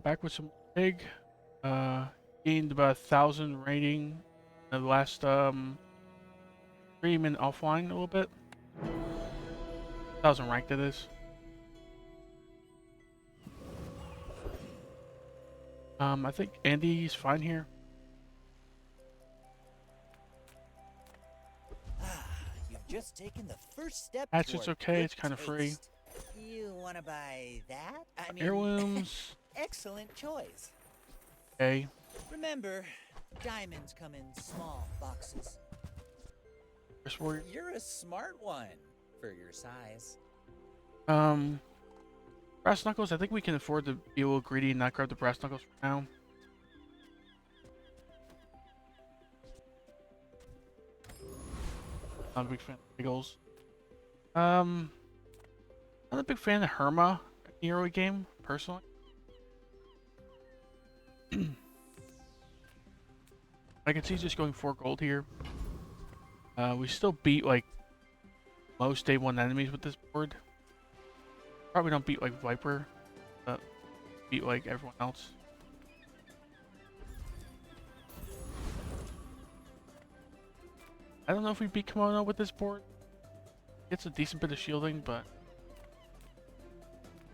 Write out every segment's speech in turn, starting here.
back with some pig. Gained about 1,000 rating in the last stream and offline a little bit. 1,000 ranked it is. I think Andy's fine here. You've just taken the first step Hatchet's toward okay, good it's kind of free. taste. You want to buy that? I mean, Heirlooms, excellent choice. okay. Remember, diamonds come in small boxes. First warrior. You're a smart one for your size. Brass knuckles. I think we can afford to be a little greedy and not grab the brass knuckles for now. Not a big fan of pickles. Not a big fan of Herma in the early game, personally. I can see just going 4 gold here. We still beat like most day 1 enemies with this board. Probably don't beat like Viper, but beat like everyone else. I don't know if we beat Kimono with this board. Gets a decent bit of shielding, but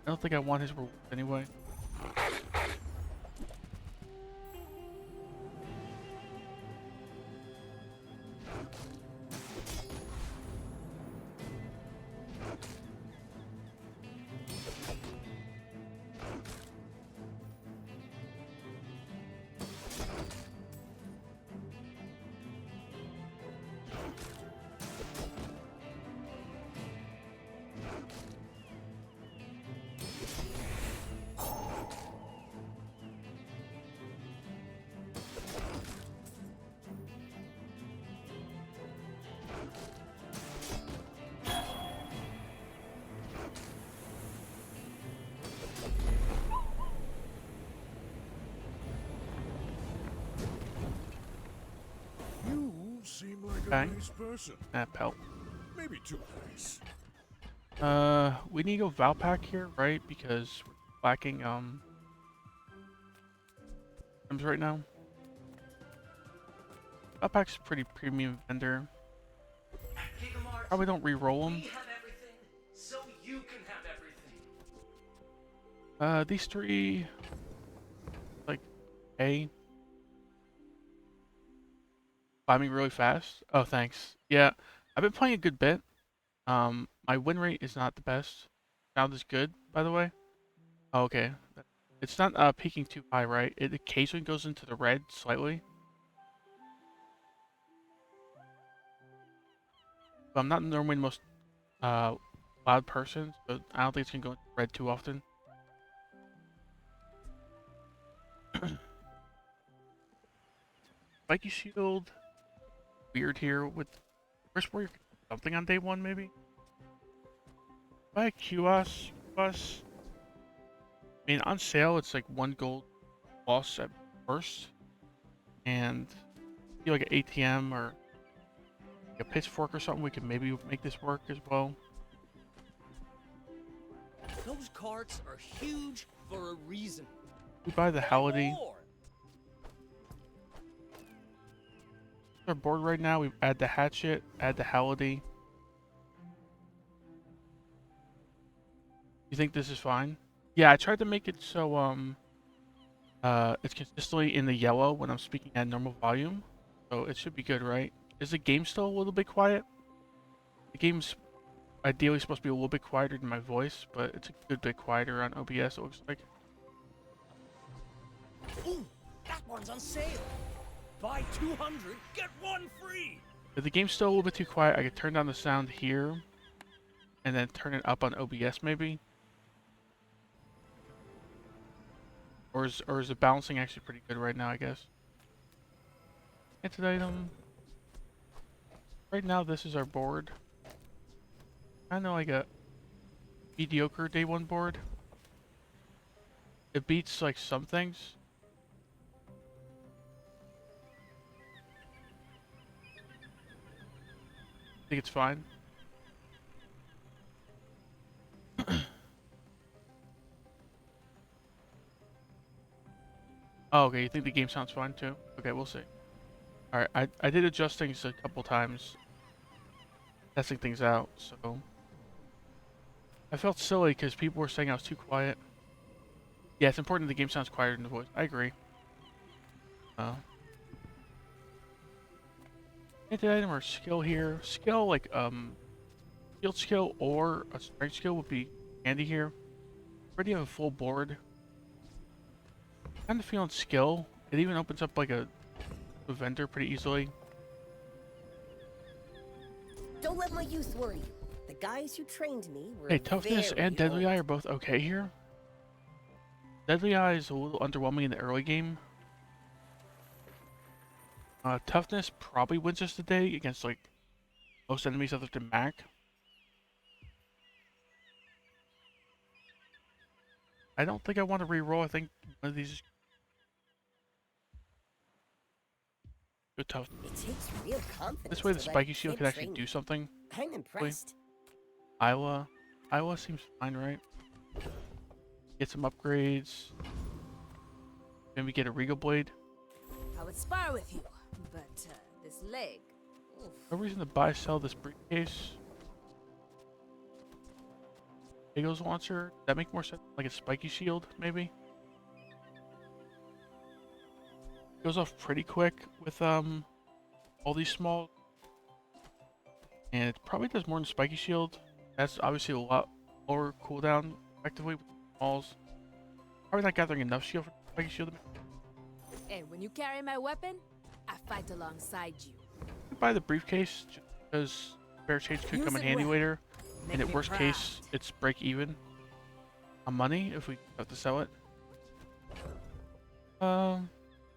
I don't think I want his reward anyway. You seem like a Okay. nice person. Pelt. Maybe too nice. We need to go Valpak here, right? Because we're lacking items right now. Valpak's a pretty premium vendor. Probably don't re-roll them. We have everything, so you can have everything. These 3, like, A. Climbing really fast. Oh, thanks. Yeah, I've been playing a good bit. My win rate is not the best. Sound is good, by the way. Oh, okay. It's not peaking too high, right? It occasionally goes into the red slightly. But I'm not normally the most loud person, so I don't think it's gonna go into red too often. Spiky shield. Weird here with first warrior. Something on day 1 maybe. Buy a QS bus. I mean, on sale it's like 1 gold loss at first, and feel like an ATM or like a pitchfork or something, we could maybe make this work as well. Those carts are huge for a reason. We buy the Halliday. More. Our board right now. We add the hatchet, add the Halliday. You think this is fine? Yeah, I tried to make it so it's consistently in the yellow when I'm speaking at normal volume, so it should be good, right? Is the game still a little bit quiet? The game's ideally supposed to be a little bit quieter than my voice, but it's a good bit quieter on OBS, it looks like. Ooh, that one's on sale. Buy 200, get one free. If the game's still a little bit too quiet, I could turn down the sound here and then turn it up on OBS maybe. Or is the balancing actually pretty good right now, I guess? Hinted item. Right now, this is our board. I know like a mediocre day 1 board. It beats like some things. I think it's fine. Oh, okay. You think the game sounds fine too? Okay, we'll see. All right, I did adjust things a couple times, testing things out. So I felt silly because people were saying I was too quiet. Yeah, it's important the game sounds quieter than the voice. I agree. Hit item or skill here. Skill like field skill or a strength skill would be handy here. Already have a full board. Kind of feeling skill. It even opens up like a vendor pretty easily. Don't let my youth worry you. The guys who trained me were Hey, toughness very and deadly old. eye are both okay here. Deadly eye is a little underwhelming in the early game. Toughness probably wins us today against like most enemies other than Mac. I don't think I want to re-roll. I think one of these is good tough. It takes real confidence. This way the to let spiky shield kid can actually train do you. something. I'm impressed. Iowa seems fine, right? Get some upgrades. Maybe get a Regal Blade. I would spar with you, but this leg. Oof. No reason to buy sell this briefcase. Eagles launcher. That make more sense? Like a spiky shield, maybe? Goes off pretty quick with all these small. And it probably does more than spiky shield. That's obviously a lot lower cooldown effectively with smalls. Probably not gathering enough shield for spiky shield. Hey, when you carry my weapon, I fight alongside you. Buy the briefcase just because spare change could Use come in it handy well. later. Make And at me worst proud. case, it's break even on money if we have to sell it.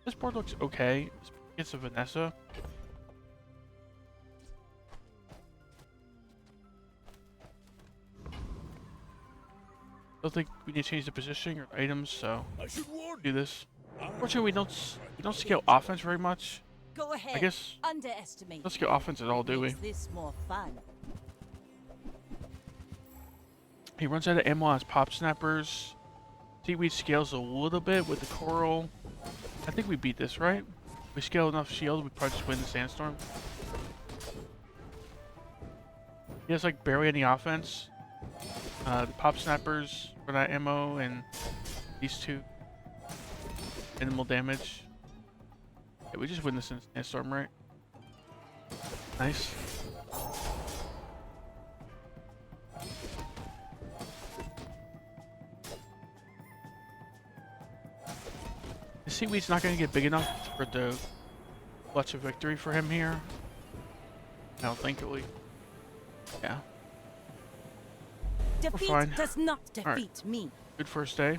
This board looks okay. It's a Vanessa. Don't think we need to change the positioning or items, so I should warn do you. this. Fortunately, we don't scale offense very much. Go ahead. I guess Underestimate. we don't scale offense at all, do we? Makes this more fun. He runs out of ammo on his pop snappers. Seaweed scales a little bit with the coral. I think we beat this, right? We scale enough shield, we probably just win the sandstorm. He has like barely any offense. The pop snappers run out of ammo, and these two minimal damage. Yeah, we just win this in sandstorm, right? Nice. The seaweed's not going to get big enough for it to clutch a victory for him here. I don't think it will. Yeah, Defeat fine. does not Alright. defeat me. good first day.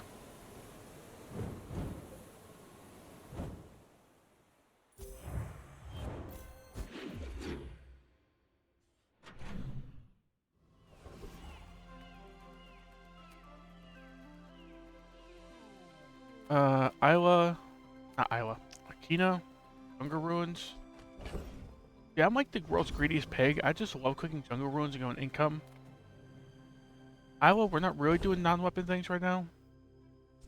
Not Isla, Akina, Jungle Ruins. Yeah, I'm like the world's greediest pig. I just love cooking Jungle Ruins and going income. Isla, we're not really doing non-weapon things right now,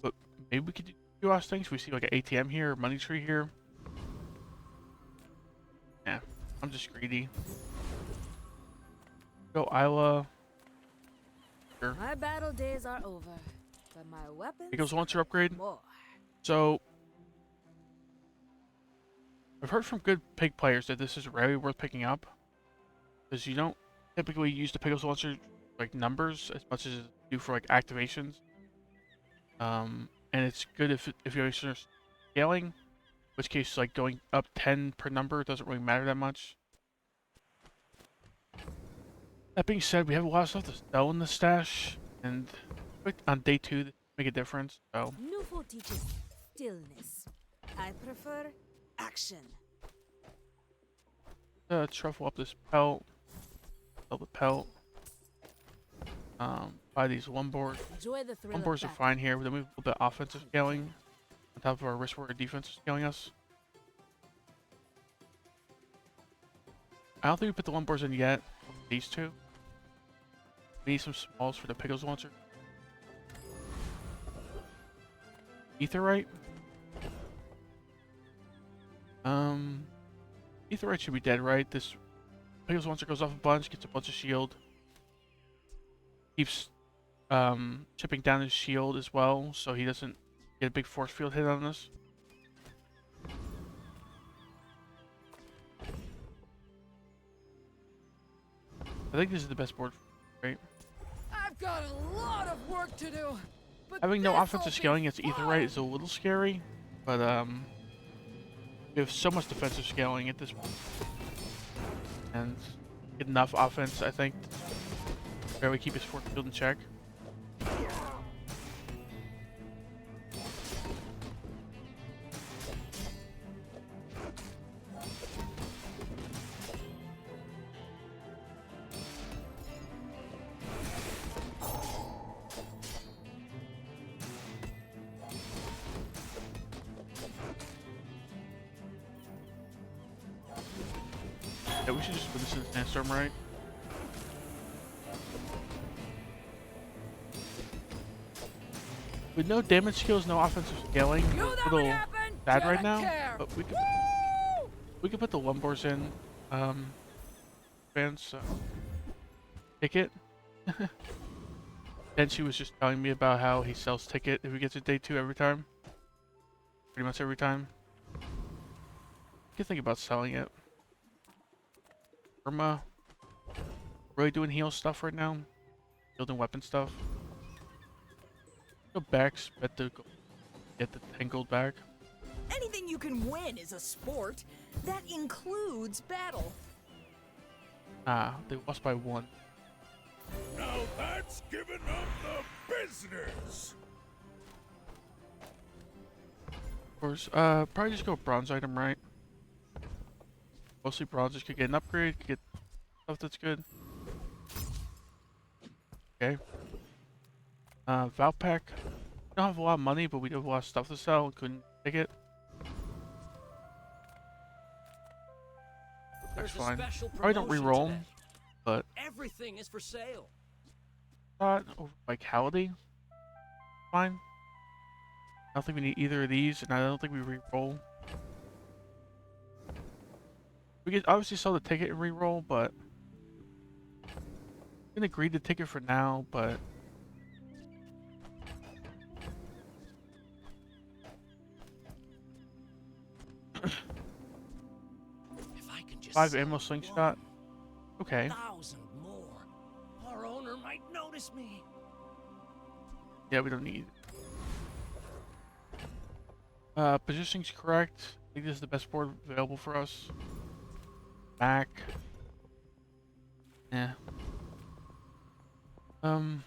but maybe we could do us things. We see like an ATM here, money tree here. Yeah, I'm just greedy. Go Isla. Sure. My battle days are over, but my weapons Eagles launcher upgrade. more. So, I've heard from good pig players that this is rarely worth picking up, because you don't typically use the Pickles launcher like numbers as much as you do for like activations. And it's good if you're scaling, in which case like going up 10 per number doesn't really matter that much. That being said, we have a lot of stuff to sell in the stash, and on day 2 that make a difference. So. Nufo teaches stillness. I prefer action. Truffle up this pelt. Sell the pelt. Buy these lumboard. Enjoy the thrill of Lumbors are battle. fine here. Then we have a little bit of offensive scaling on top of our risk warrior defensive scaling us. I don't think we put the lumbors in yet. These two. We need some smalls for the Pickles launcher. Etherite. Aetheryte should be dead, right? This Pickles once it goes off a bunch, gets a bunch of shield. Keeps chipping down his shield as well, so he doesn't get a big force field hit on us. I think this is the best board, right? I've got a lot of work to do. But Having no this'll offensive be scaling against fun. Aetheryte is a little scary, but we have so much defensive scaling at this point. And enough offense, I think, to barely keep his force field in check. Yeah, we should just put this in the sandstorm, right? With no damage skills, no offensive scaling, Knew we're a that would little happen. bad right Didn't now. care. But we Woo! could put the Lumbors in. Fans ticket. Then she was just telling me about how he sells ticket if he gets a day 2 every time. Pretty much every time. You can think about selling it. Irma, really doing heal stuff right now. Building weapon stuff. Go back, bet to go get the 10 gold back. Anything you can win is a sport. That includes battle. Ah, they lost by 1. Now that's giving up the business. Of course, probably just go bronze item, right? Mostly bronzes could get an upgrade, could get stuff that's good. Okay. Valpak. We don't have a lot of money, but we do have a lot of stuff to sell. Couldn't take it. That's There's a fine. special Probably don't promotion re-roll, today. but Everything is for sale. thought over Vitality. Fine. I don't think we need either of these, and I don't think we re-roll. We could obviously sell the ticket and re-roll, but we can agree to ticket for now, but If I can just 5 sell ammo slingshot. Okay. 1,000 more, our owner might notice me. Yeah, we don't need. Positioning's correct. I think this is the best board available for us. Back. Yeah. If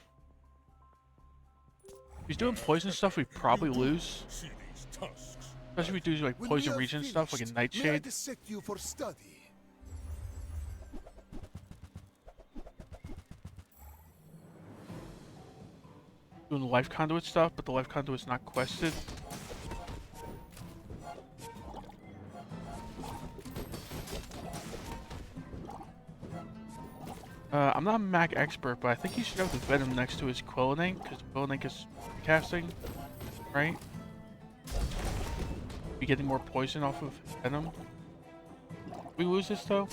he's doing poison stuff, we probably lose. See these tusks. Especially if we do like When poison we are region stuff, like a finished, may I nightshade. dissect you for study? Doing the life conduit stuff, but the life conduit's not quested. I'm not a Mac expert, but I think he should have the Venom next to his Quillanink, because Quillanink is casting, right? Be getting more poison off of Venom. We lose this though?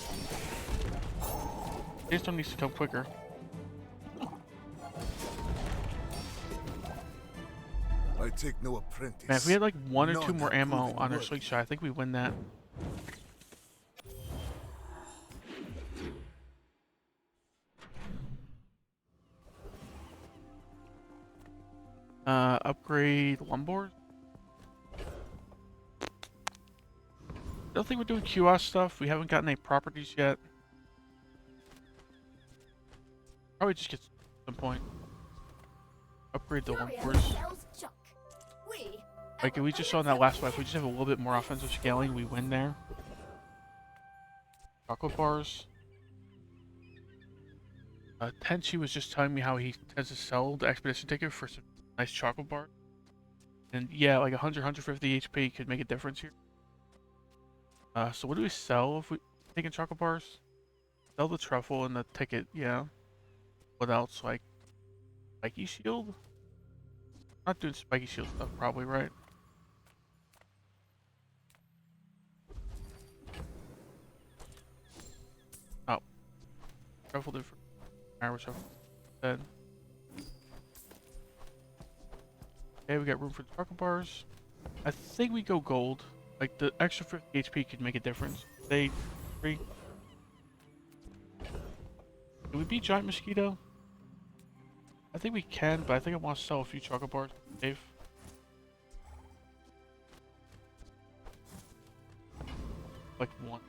Sandstorm needs to come quicker. I take no apprentice. Man, if we had like 1 or 2 None more have ammo proven on our worthy. slingshot, I think we win that. Upgrade Lumbor. I don't think we're doing QoS stuff. We haven't gotten any properties yet. Probably just get some point. Upgrade the Lumbors. Like we just saw in that last fight, if we just have a little bit more offensive scaling, we win there. Chocolate bars. Tenchi was just telling me how he tends to sell the expedition ticket for some nice chocolate bar. And yeah, like 100, 150 HP could make a difference here. So what do we sell if we taking chocolate bars? Sell the truffle and the ticket, yeah. What else? Like spiky shield? Not doing spiky shield stuff probably, right? Shuffled it for hour shuffle. Then. Okay, we got room for chocolate bars. I think we go gold. Like the extra 50 HP could make a difference. They 3. Can we beat Giant Mosquito? I think we can, but I think I want to sell a few chocolate bars. Safe. Like 1.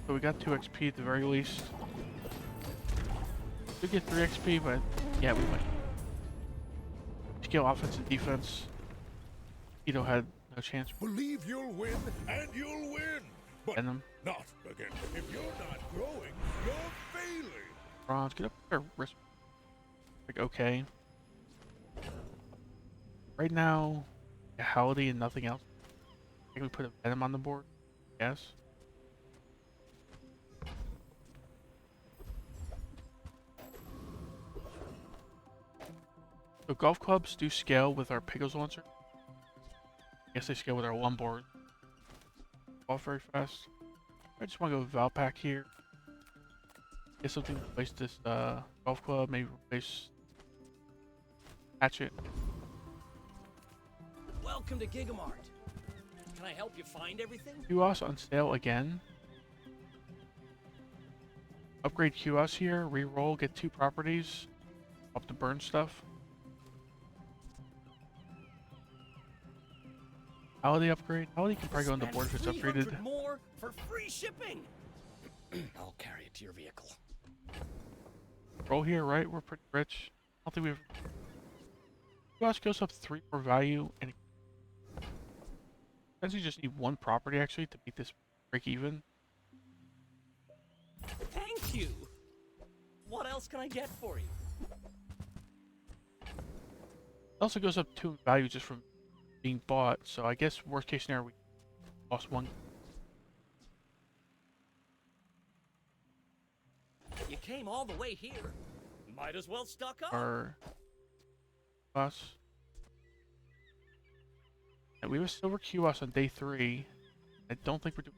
So we got 2 XP at the very least. We get 3 XP, but yeah, we might. Scale offense and defense. Ito had no chance. Believe you'll win, and you'll win. But And them. not again. If you're not growing, you're failing. Bronze, get up there. Wrist. Like, okay. Right now, a Holiday and nothing else. I think we put a Venom on the board. Yes. So golf clubs do scale with our Pickles launcher. I guess they scale with our one board. Off very fast. I just want to go Valpak here. Get something to replace this golf club. Maybe replace Hatchet. Welcome to Gigamart. Can I help you find everything? QoS on sale again. Upgrade QoS here. Reroll. Get 2 properties. Up to burn stuff. Holiday upgrade. Holiday can probably go on the board if it's Spend upgraded. 300 more for free shipping. I'll carry it to your vehicle. Roll here, right? We're pretty rich. I don't think we have. QoS goes up 3 for value, and essentially just need 1 property actually to beat this break even. Thank you. What else can I get for you? It also goes up 2 in value just from being bought, so I guess worst case scenario we lost 1. You came all the way here. Might as well stock up. Our us. And we have a silver QoS on day 3. I don't think we're doing.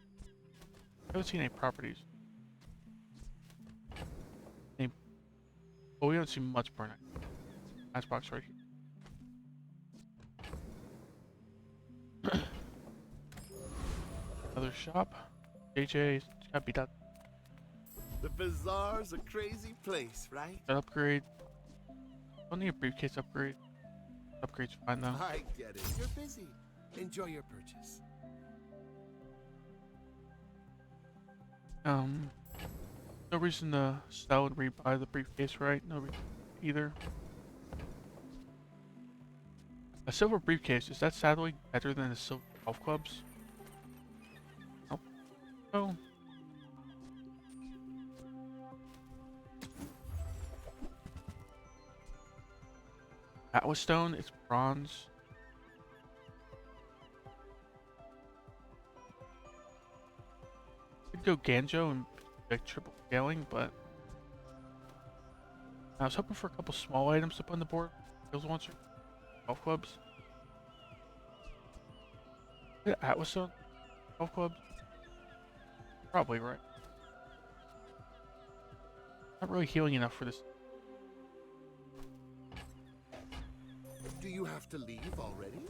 I haven't seen any properties. Any... Oh, we haven't seen much burn. Nice box right here. Another shop. JJ gotta be that. The bazaar's a crazy place, right? That upgrade. Don't need a briefcase upgrade. Upgrade's fine though. I get it. You're busy. Enjoy your purchase. No reason to sell and rebuy the briefcase, right? No reason either. A silver briefcase, is that sadly better than the silver golf clubs? Nope. Oh. Atlas stone, it's bronze. Could go Ganjo and like triple scaling, but I was hoping for a couple small items to put on the board. Skills launcher, golf clubs. Is it Atlas stone? Golf clubs? Probably right. Not really healing enough for this. Do you have to leave already?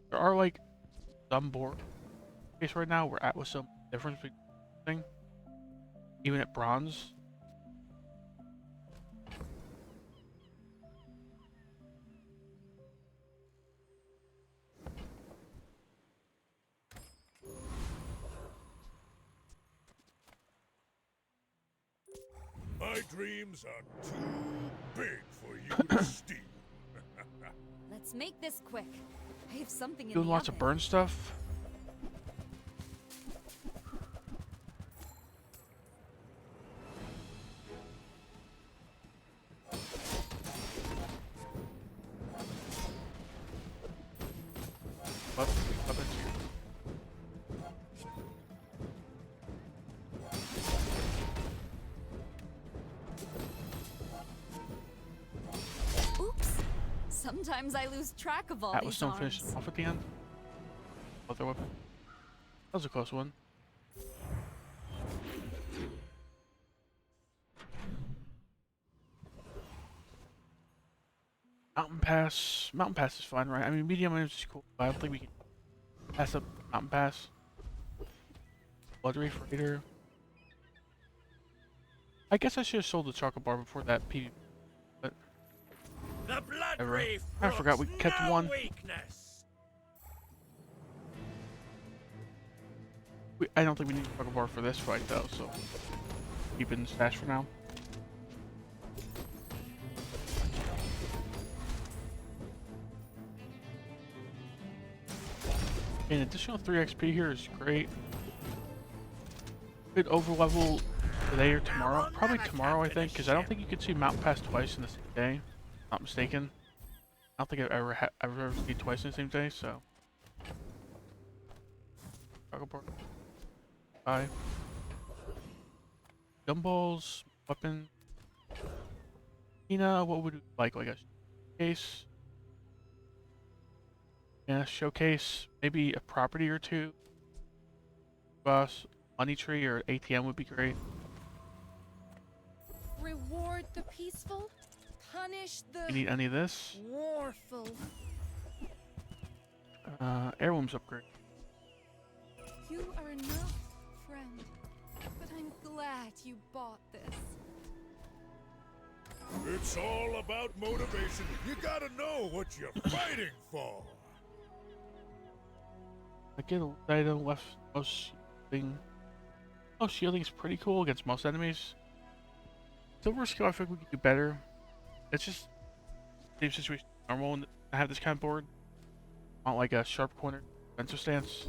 There are like some board case right now where Atlas some difference between thing. Even at bronze. My dreams are too big for you to steal. Let's make this quick. I have something in Doing the lots of oven. burn stuff. Sometimes I lose track of all Atlas these don't finish arms. off at the end. Other weapon. That was a close one. Mountain Pass. Mountain Pass is fine, right? I mean, medium range is cool, but I don't think we can pass up Mountain Pass. Blood Reef Raider. I guess I should have sold the chocolate bar before that PvP. But The blood Ever. reef. I forgot we brooks kept no one. Weakness. I don't think we need a chocolate bar for this fight, though, so keep it in the stash for now. An additional 3 XP here is great. Could overlevel today or tomorrow. Probably tomorrow, I think, because I don't think you could see Mountain Pass twice in the same day. Not mistaken. I don't think I've ever seen twice in the same day, so. Bye. Gumballs, weapon. Tina, what would you like? Like a case? Yeah, showcase, maybe a property or two. Boss, money tree or ATM would be great. Reward the peaceful, punish You the need any of this? warful. Heirlooms upgrade. You are enough, friend. But I'm glad you bought this. It's all about motivation. You gotta know what you're fighting for. I get a item left most shielding. Oh, shielding is pretty cool against most enemies. Silver skill, I think we could do better. It's just same situation normal when I have this kind of board. I want like a sharp corner defensive stance.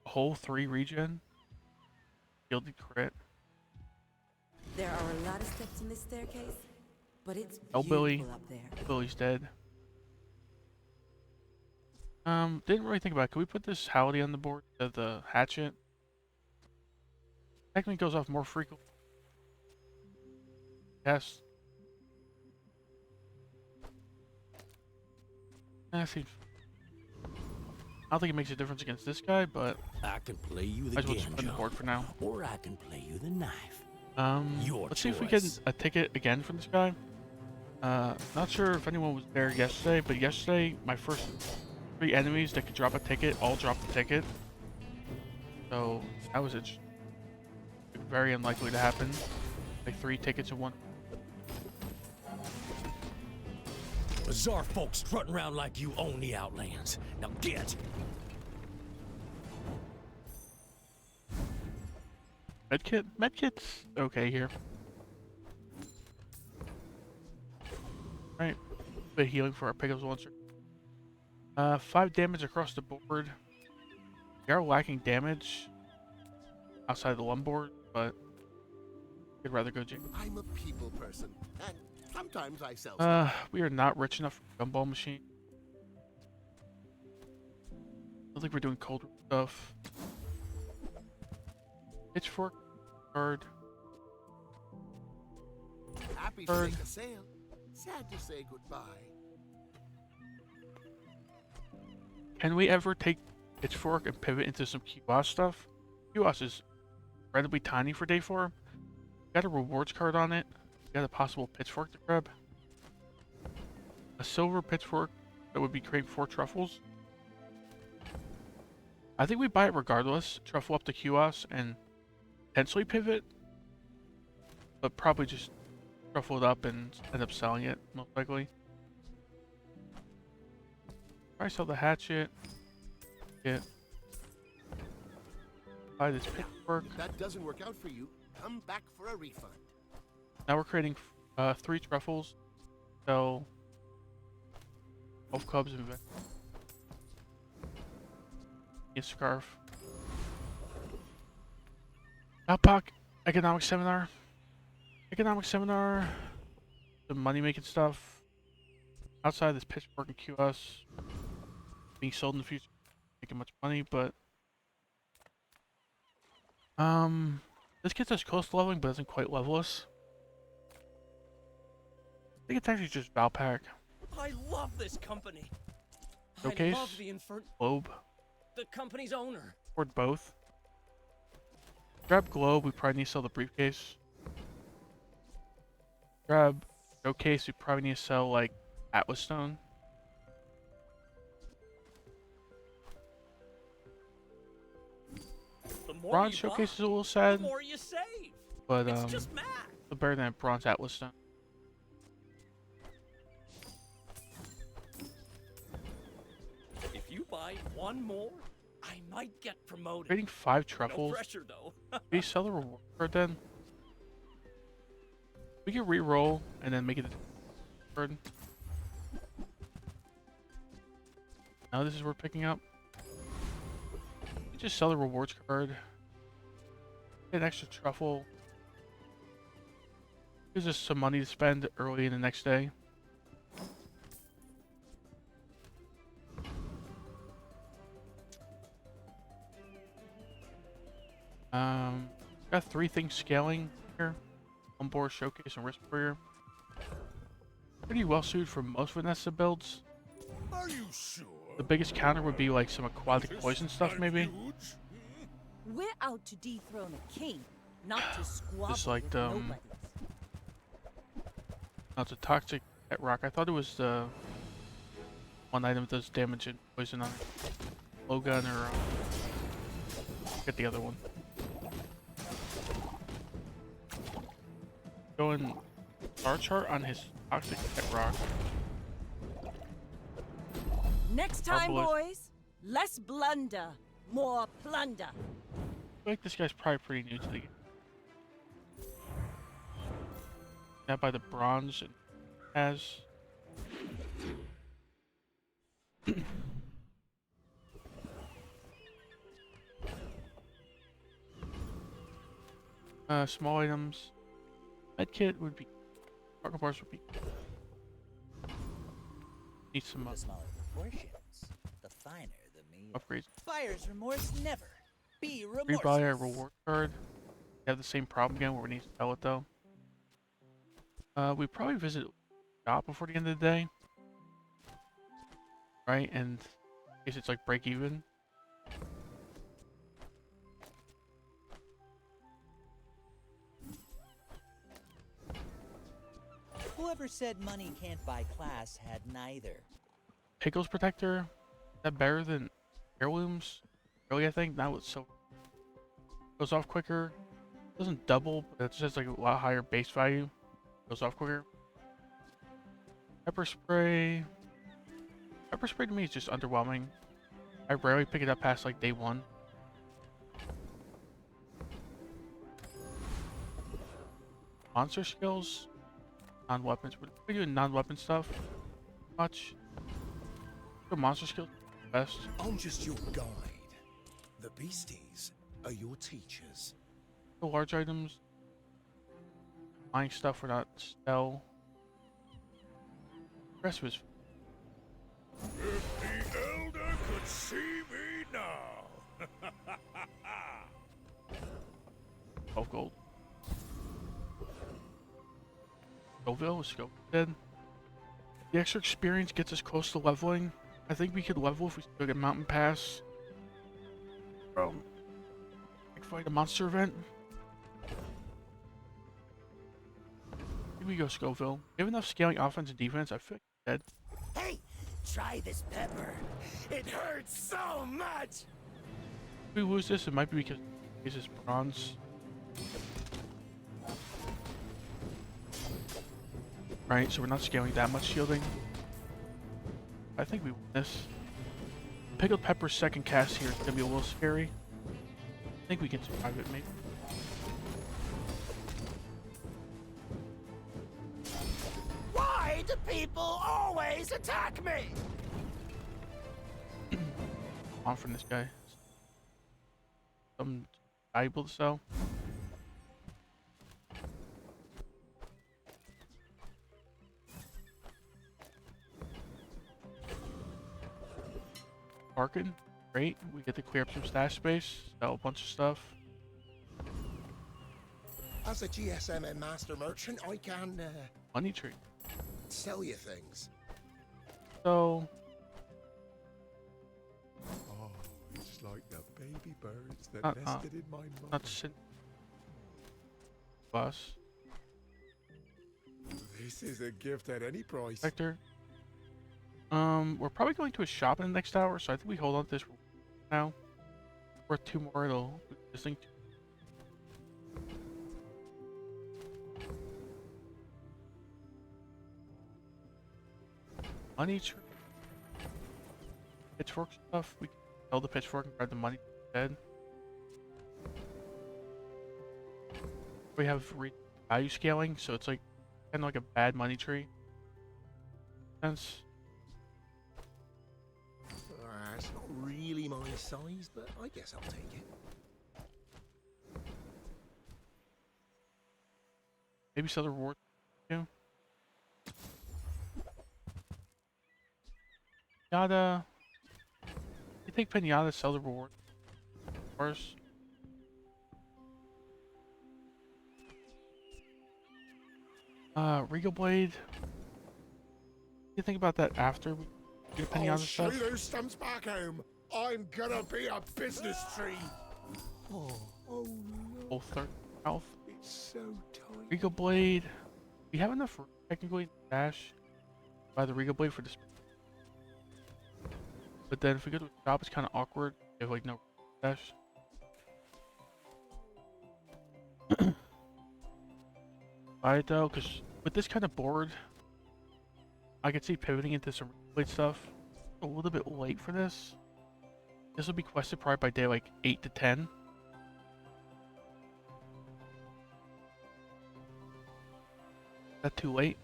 Whole 3 regen. Shielded crit. There are a lot of steps in this staircase, but it's Oh, Billy. beautiful up there. Billy's dead. Didn't really think about it. Can we put this Halliday on the board? The hatchet? Technically goes off more frequently. Yes. Seems. I don't think it makes a difference against this guy, but I can play you the might as well just put it on the Genjo, board for now. or I can play you the knife. Your Let's see if we can choice. a ticket again from this guy. Not sure if anyone was there yesterday, but yesterday my first 3 enemies that could drop a ticket all dropped the ticket. So that was very unlikely to happen. Like 3 tickets in one. Bizarre folks strutting around like you own the Outlands. Now get! Medkit? Medkit's okay here. Right. Bit of healing for our Pegasus Launcher. 5 damage across the board. We are lacking damage outside of the one board, but I'd rather go Jake. I'm a people person, and sometimes I sell stuff. We are not rich enough for Gumball Machine. I don't think we're doing cold stuff. Pitchfork card. Happy to Bird. make a sale. Sad to say goodbye. Can we ever take Pitchfork and pivot into some QoS stuff? QoS is incredibly tiny for day 4. Got a rewards card on it. Got a possible Pitchfork to grab. A silver Pitchfork that would be creating 4 truffles. I think we buy it regardless. Truffle up to QoS and potentially pivot. But probably just truffle it up and end up selling it, most likely. Probably sell the hatchet. Get. Buy this Pitchfork. If that doesn't work out for you, come back for a refund. Now we're creating 3 truffles. Sell 12 clubs and a scarf. Outpock economic seminar. Economic seminar. Some money making stuff. Outside this Pitchfork and QoS being sold in the future, making much money, but this gets us close to leveling, but doesn't quite level us. think it's actually just Valpak. I love this company. Showcase? I love the Globe. the company's owner. Or both. Grab Globe, we probably need to sell the briefcase. Grab Showcase, we probably need to sell like Atlas Stone. The more Bronze you Showcase is buy, a little the sad, more you save. but It's just math. still better than Bronze Atlas Stone. If you buy one more, I might get promoted. Trading 5 No truffles. pressure though. We sell the reward card then. We can re-roll and then make it a card. Now this is worth picking up. We just sell the rewards card. Get an extra truffle. Gives us some money to spend early in the next day. Got 3 things scaling here. Onboard, Showcase, and Risk Warrior. Pretty well suited for most Vanessa builds. Are you sure? The biggest counter would be like some aquatic This poison stuff, knife maybe. huge? We're out to dethrone a king, not to squabble Just like, with no, it's a toxic pet rock. I thought it was the one item that does damage and poison on Blowgun or get the other one. Going star chart on his toxic pet rock. Next time, Arbalest. boys, less blunder, more plunder. I feel like this guy's probably pretty new to the game. That by the bronze and has. Small items. Medkit would be. Cargo bars would be. Need some The smaller the portions, the finer the meal. upgrades. Buyer's remorse never. Be Rebuy remorseless. our reward card. We have the same problem again where we need to sell it though. We probably visit shop before the end of the day. Right? And in case it's like break even. Whoever said money can't buy class had neither. Pickles Protector. Is that better than heirlooms? Really, I think that was so goes off quicker. Doesn't double, but it just has like a lot higher base value. Goes off quicker. Pepper spray. Pepper spray to me is just underwhelming. I rarely pick it up past like day 1. Monster skills. Non-weapons. What are we doing non-weapon stuff? Much. The monster skills best. I'm just your guide. The beasties are your teachers. The large items. Buying stuff we're not sell. The rest was If the elder could see me now. 12 gold. Scoville was Scoville dead. The extra experience gets us close to leveling. I think we could level if we still get Mountain Pass. Bro. Like fight a monster event. Here we go, Scoville. You have enough scaling offense and defense, I feel like you're dead. Hey, try this pepper. It hurts so much. If we lose this, it might be because this is bronze. Right, so we're not scaling that much shielding. I think we win this. Pickled Pepper's second cast here is gonna be a little scary. I think we can survive it, maybe. Why do people always attack me? On from this guy. Something valuable to sell. Barkin, great. We get to clear up some stash space, sell a bunch of stuff. As a GSM and master merchant, I can. Money tree. sell you things. So, Oh, it's like the baby birds that Uh-uh. nested in my mother. not sit bus. This is a gift at any price. Vector. We're probably going to a shop in the next hour, so I think we hold on to this now. Or 2 more, it'll this thing. Money tree. Pitchfork stuff. We can sell the pitchfork and grab the money instead. We have value scaling, so it's like kind of like a bad money tree. Sense. It's not really my size, but I guess I'll take it. Maybe sell the reward too. Pinata. You think Pinata sell the reward first? Regal Blade. You think about that after we do the Pinata stuff? those stumps back home. I'm gonna be a business tree. Oh, Oh Full third health. it's so tight. Regal Blade. We have enough technically to dash by the Regal Blade for this. But then if we go to a shop, it's kind of awkward. We have like no dash. Buy it though, because with this kind of board, I could see pivoting into some blade stuff. A little bit late for this. This will be quested probably by day like 8 to 10. Is that too late?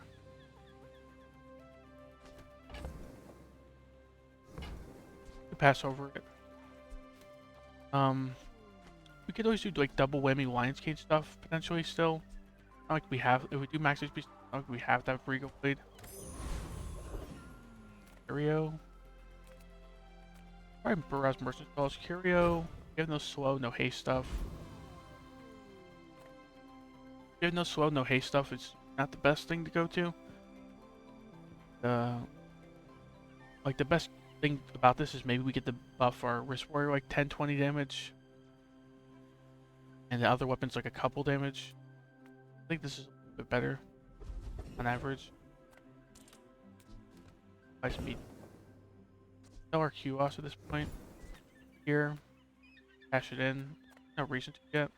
We pass over it. We could always do like double whammy Lions Cage stuff potentially still. Not like we have, if we do max HP, not like we have that Regal Blade. Curio. Probably Burroughs Merchant Calls. Curio. We have no slow, no haste stuff. We have no slow, no haste stuff. It's not the best thing to go to. Like the best thing about this is maybe we get to buff our Wrist Warrior like 10-20 damage. And the other weapons like a couple damage. I think this is a bit better on average. High speed. Sell our QOS at this point. Here. Cash it in. No reason to yet.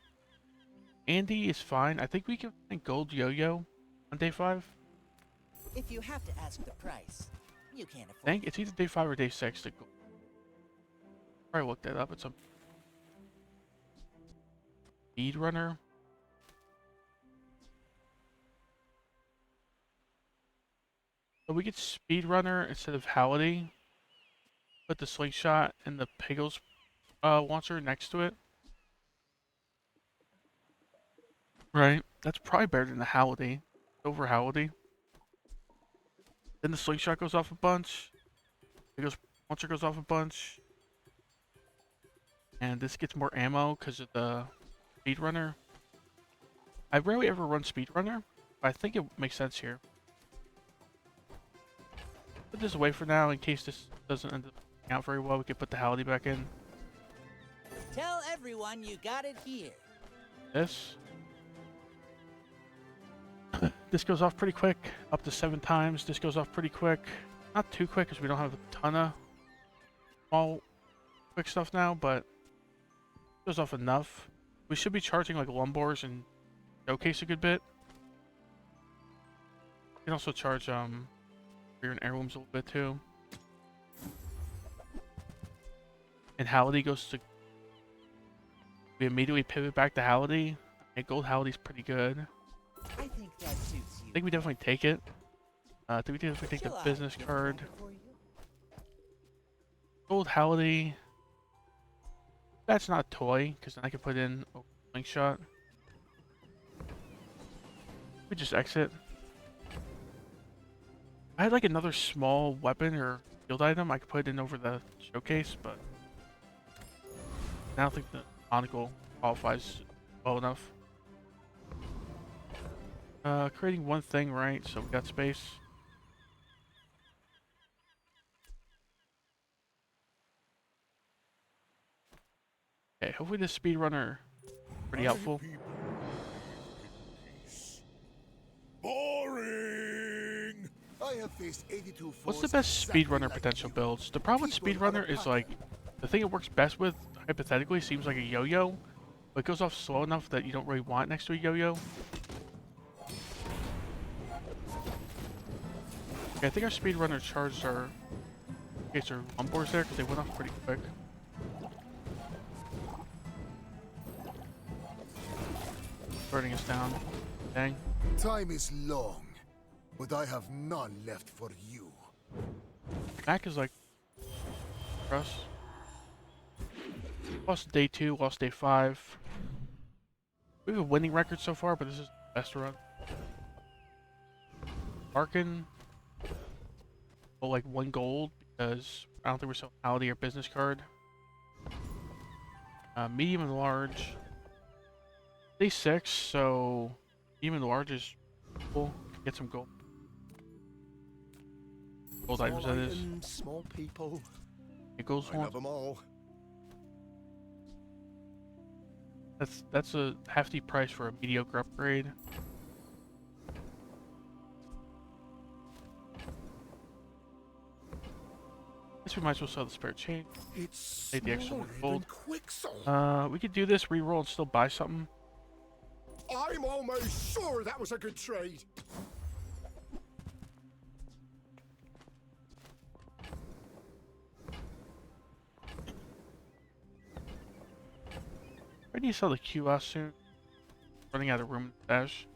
Andy is fine. I think we can find Gold Yo-Yo on day 5. If you have to ask the price, you can't afford I think it's either day 5 or day 6 to go. Probably look that up at some. Speed Runner. So we get Speed Runner instead of Halliday. Put the slingshot and the Piggles launcher next to it. Right. That's probably better than the Halliday. Over Halliday. Then the slingshot goes off a bunch. Piggles launcher goes off a bunch. And this gets more ammo because of the Speedrunner. I rarely ever run Speedrunner, but I think it makes sense here. Put this away for now in case this doesn't end up working out very well. We can put the Halliday back in. Tell everyone you got it here. This. This goes off pretty quick. Up to 7 times. This goes off pretty quick. Not too quick because we don't have a ton of small quick stuff now, but it goes off enough. We should be charging like Lumbors and Showcase a good bit. We can also charge Rear and Heirlooms a little bit too. And Halliday goes to... We immediately pivot back to Halliday. And Gold Halliday's pretty good. I think that suits you. I think we definitely take it. I think we definitely take the Shall I business get card. that for you? Gold Halliday. That's not a toy, because then I can put in a slingshot. We just exit. I had like another small weapon or field item I could put in over the showcase, but I don't think the monocle qualifies well enough. Creating one thing, right? So we got space. hopefully this speedrunner pretty My helpful. people live in peace. Boring. I have faced 82 What's the foes best exactly speedrunner like potential you. builds? The problem with People on a speedrunner is path. like the thing it works best with hypothetically seems like a yo-yo, but it goes off slow enough that you don't really want it next to a yo-yo. Okay, I think our speedrunner charged our Lumbors there because they went off pretty quick. Burning us down. Dang. Time is long, but I have none left for you. Mac is like for us. Lost day 2, lost day 5. We have a winning record so far, but this is the best run. Larkin, well, like 1 gold because I don't think we're selling Holiday or business card. Medium and large. Day 6, so medium and large is cool. Get some gold. Gold items, that is. Small people. It goes I one. love them all. That's a hefty price for a mediocre upgrade. Guess we might as well sell the spare chain. It's Take the extra smaller gold. than Quixel. We could do this, reroll, and still buy something. I'm almost sure that was a good trade. I need to sell the QS soon. Running out of room in the stash.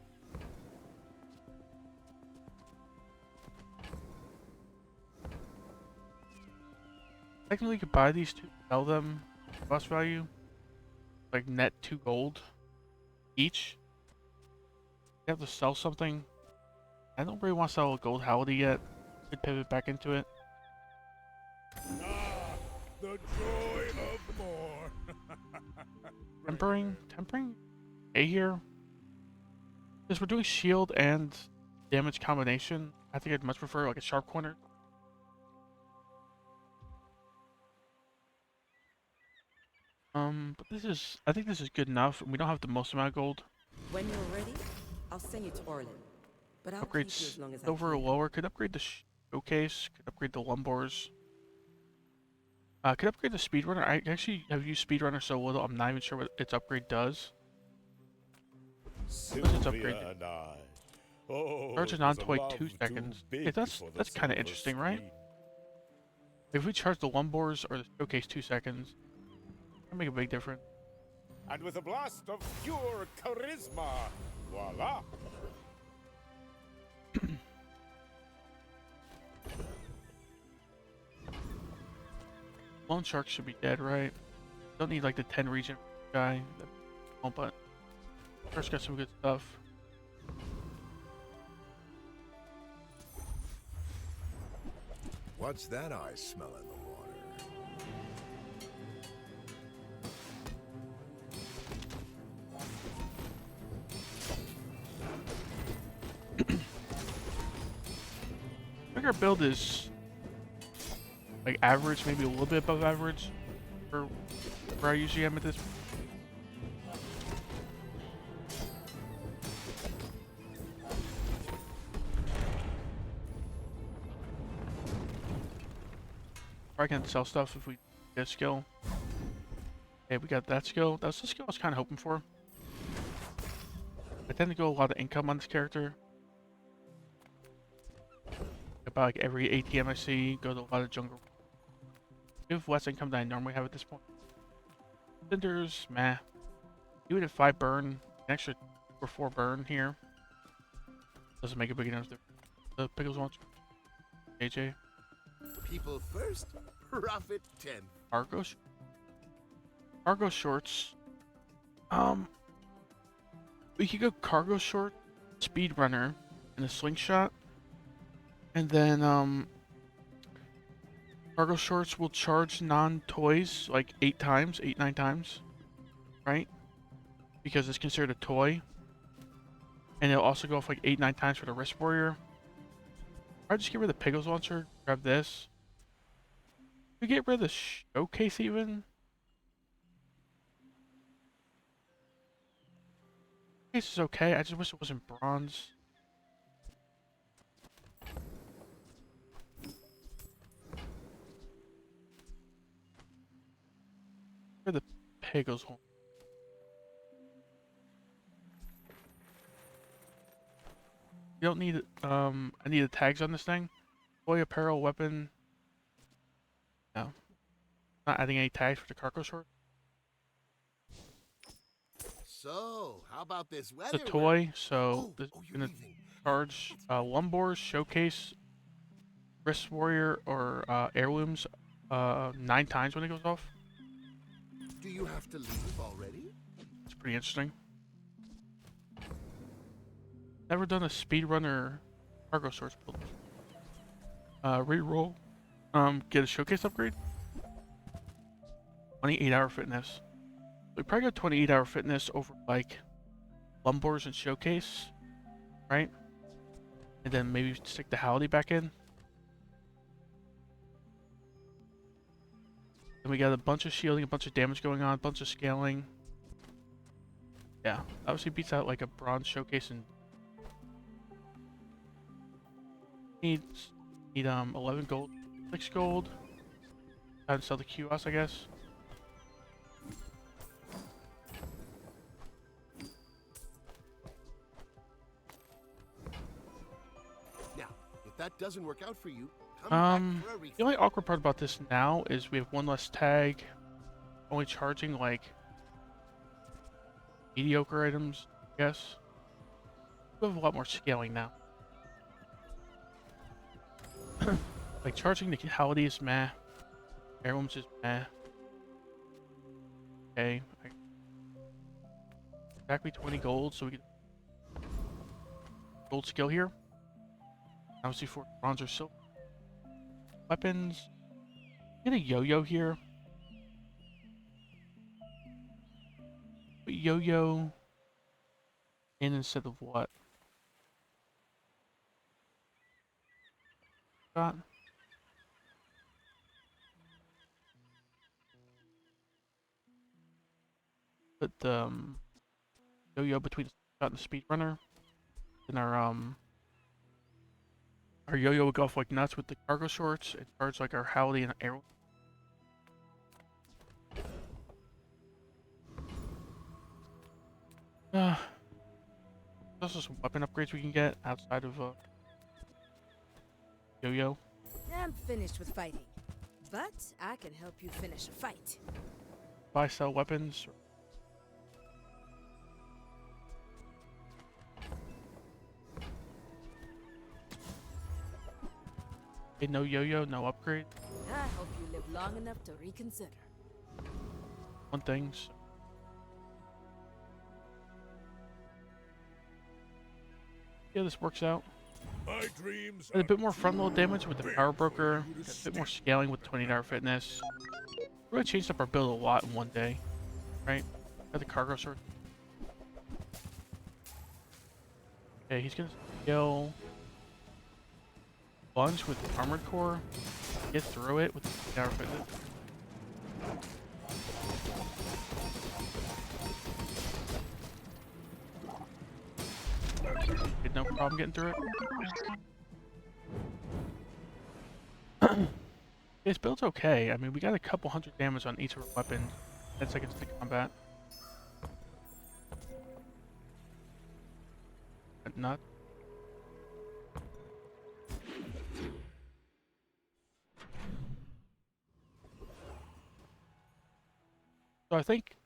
Technically, you could buy these two, sell them, cost value, like net 2 gold each. You have to sell something. I don't really want to sell a gold holiday yet. Could pivot back into it. Ah, the joy of more. Tempering A here. Since we're doing shield and damage combination, I think I'd much prefer like a sharp corner. But I think this is good enough, and we don't have the most amount of gold. When you're ready, I'll send you to Orlin. But I'll Upgrade keep you as long as I silver or can. lower. Could upgrade the showcase. Could upgrade the Lumbors. Could upgrade the speedrunner. I actually have used speedrunner so little, I'm not even sure what its upgrade does. What's its upgrade? Sylvia and I. Oh, Charge a it was non-toy love 2 too seconds. big Yeah, that's for the kind of silver interesting, right? screen. If we charge the Lumbors or the showcase 2 seconds, that'll make a big difference. And with a blast of pure charisma, voila! Lone Shark should be dead, right? Don't need like the 10 region guy. Oh, but first got some good stuff. What's that I smell in the water? I think our build is like average, maybe a little bit above average for where I usually am at this. I can sell stuff if we get a skill. Hey, we got that skill. That's the skill I was kind of hoping for. I tend to go a lot of income on this character. About like every ATM I see, go to a lot of jungle. Give less income than I normally have at this point. Cinders, meh. Even at 5 burn, an extra or 4 burn here. Doesn't make a big enough difference. The pickles launcher. AJ. People first, profit 10. Cargo shorts. We could go cargo short, speedrunner, and a slingshot. And then, cargo shorts will charge non-toys like 8 times, 9 times. Right? Because it's considered a toy. And it'll also go off like 9 times for the Wrist Warrior. I'll just get rid of the Pickles Launcher, grab this. We get rid of the Showcase even. Showcase is okay. I just wish it wasn't bronze. Where the pig goes home. You don't need I need the tags on this thing. Toy, apparel, weapon. No. Not adding any tags for the cargo short. So, how about this The weather? toy, so this you're is gonna leaving. charge Lumbors, Showcase, Wrist Warrior, or Heirlooms 9 times when it goes off. Do you have to leave already? It's pretty interesting. Never done a speedrunner cargo source build. Reroll. Get a showcase upgrade. 28-hour fitness. We probably got 28-hour fitness over like Lumbors and showcase, right? And then maybe stick the Halliday back in. Then we got a bunch of shielding, a bunch of damage going on, a bunch of scaling. Yeah, obviously beats out like a bronze showcase and need 11 gold, 6 gold. Time to sell the QoS, I guess. Now, if that doesn't work out for you, come back for a The only awkward part about this now is we have one less tag, only charging like mediocre items, I guess. We have a lot more scaling now. Like charging the Halliday is meh. Heirlooms is meh. Okay. Exactly 20 gold, so we get gold skill here. Obviously for bronze or silver. Weapons. Get a yo-yo here. Put yo-yo in instead of what? Got. Put the yo-yo between the shot and the speedrunner. And our yo-yo would go off like nuts with the cargo shorts and charge like our Halliday and arrow. There's also some weapon upgrades we can get outside of yo-yo. I'm finished with fighting, but I can help you finish a fight. Buy, sell weapons. Okay, no yo-yo, no upgrade. I hope you live long enough to reconsider. One thing. So. Yeah, this works out. My dreams And a are bit more front load damage with the big power for broker. you to A bit more stick. scaling with 20-hour fitness. Really changed up our build a lot in one day, right? Got the cargo sword. Okay, he's gonna scale bunch with the armored core. Get through it with the 20-hour fitness. Had no problem getting through it. This build's okay. I mean, we got a couple hundred damage on each of our weapons. 10 seconds to combat. But not. So I think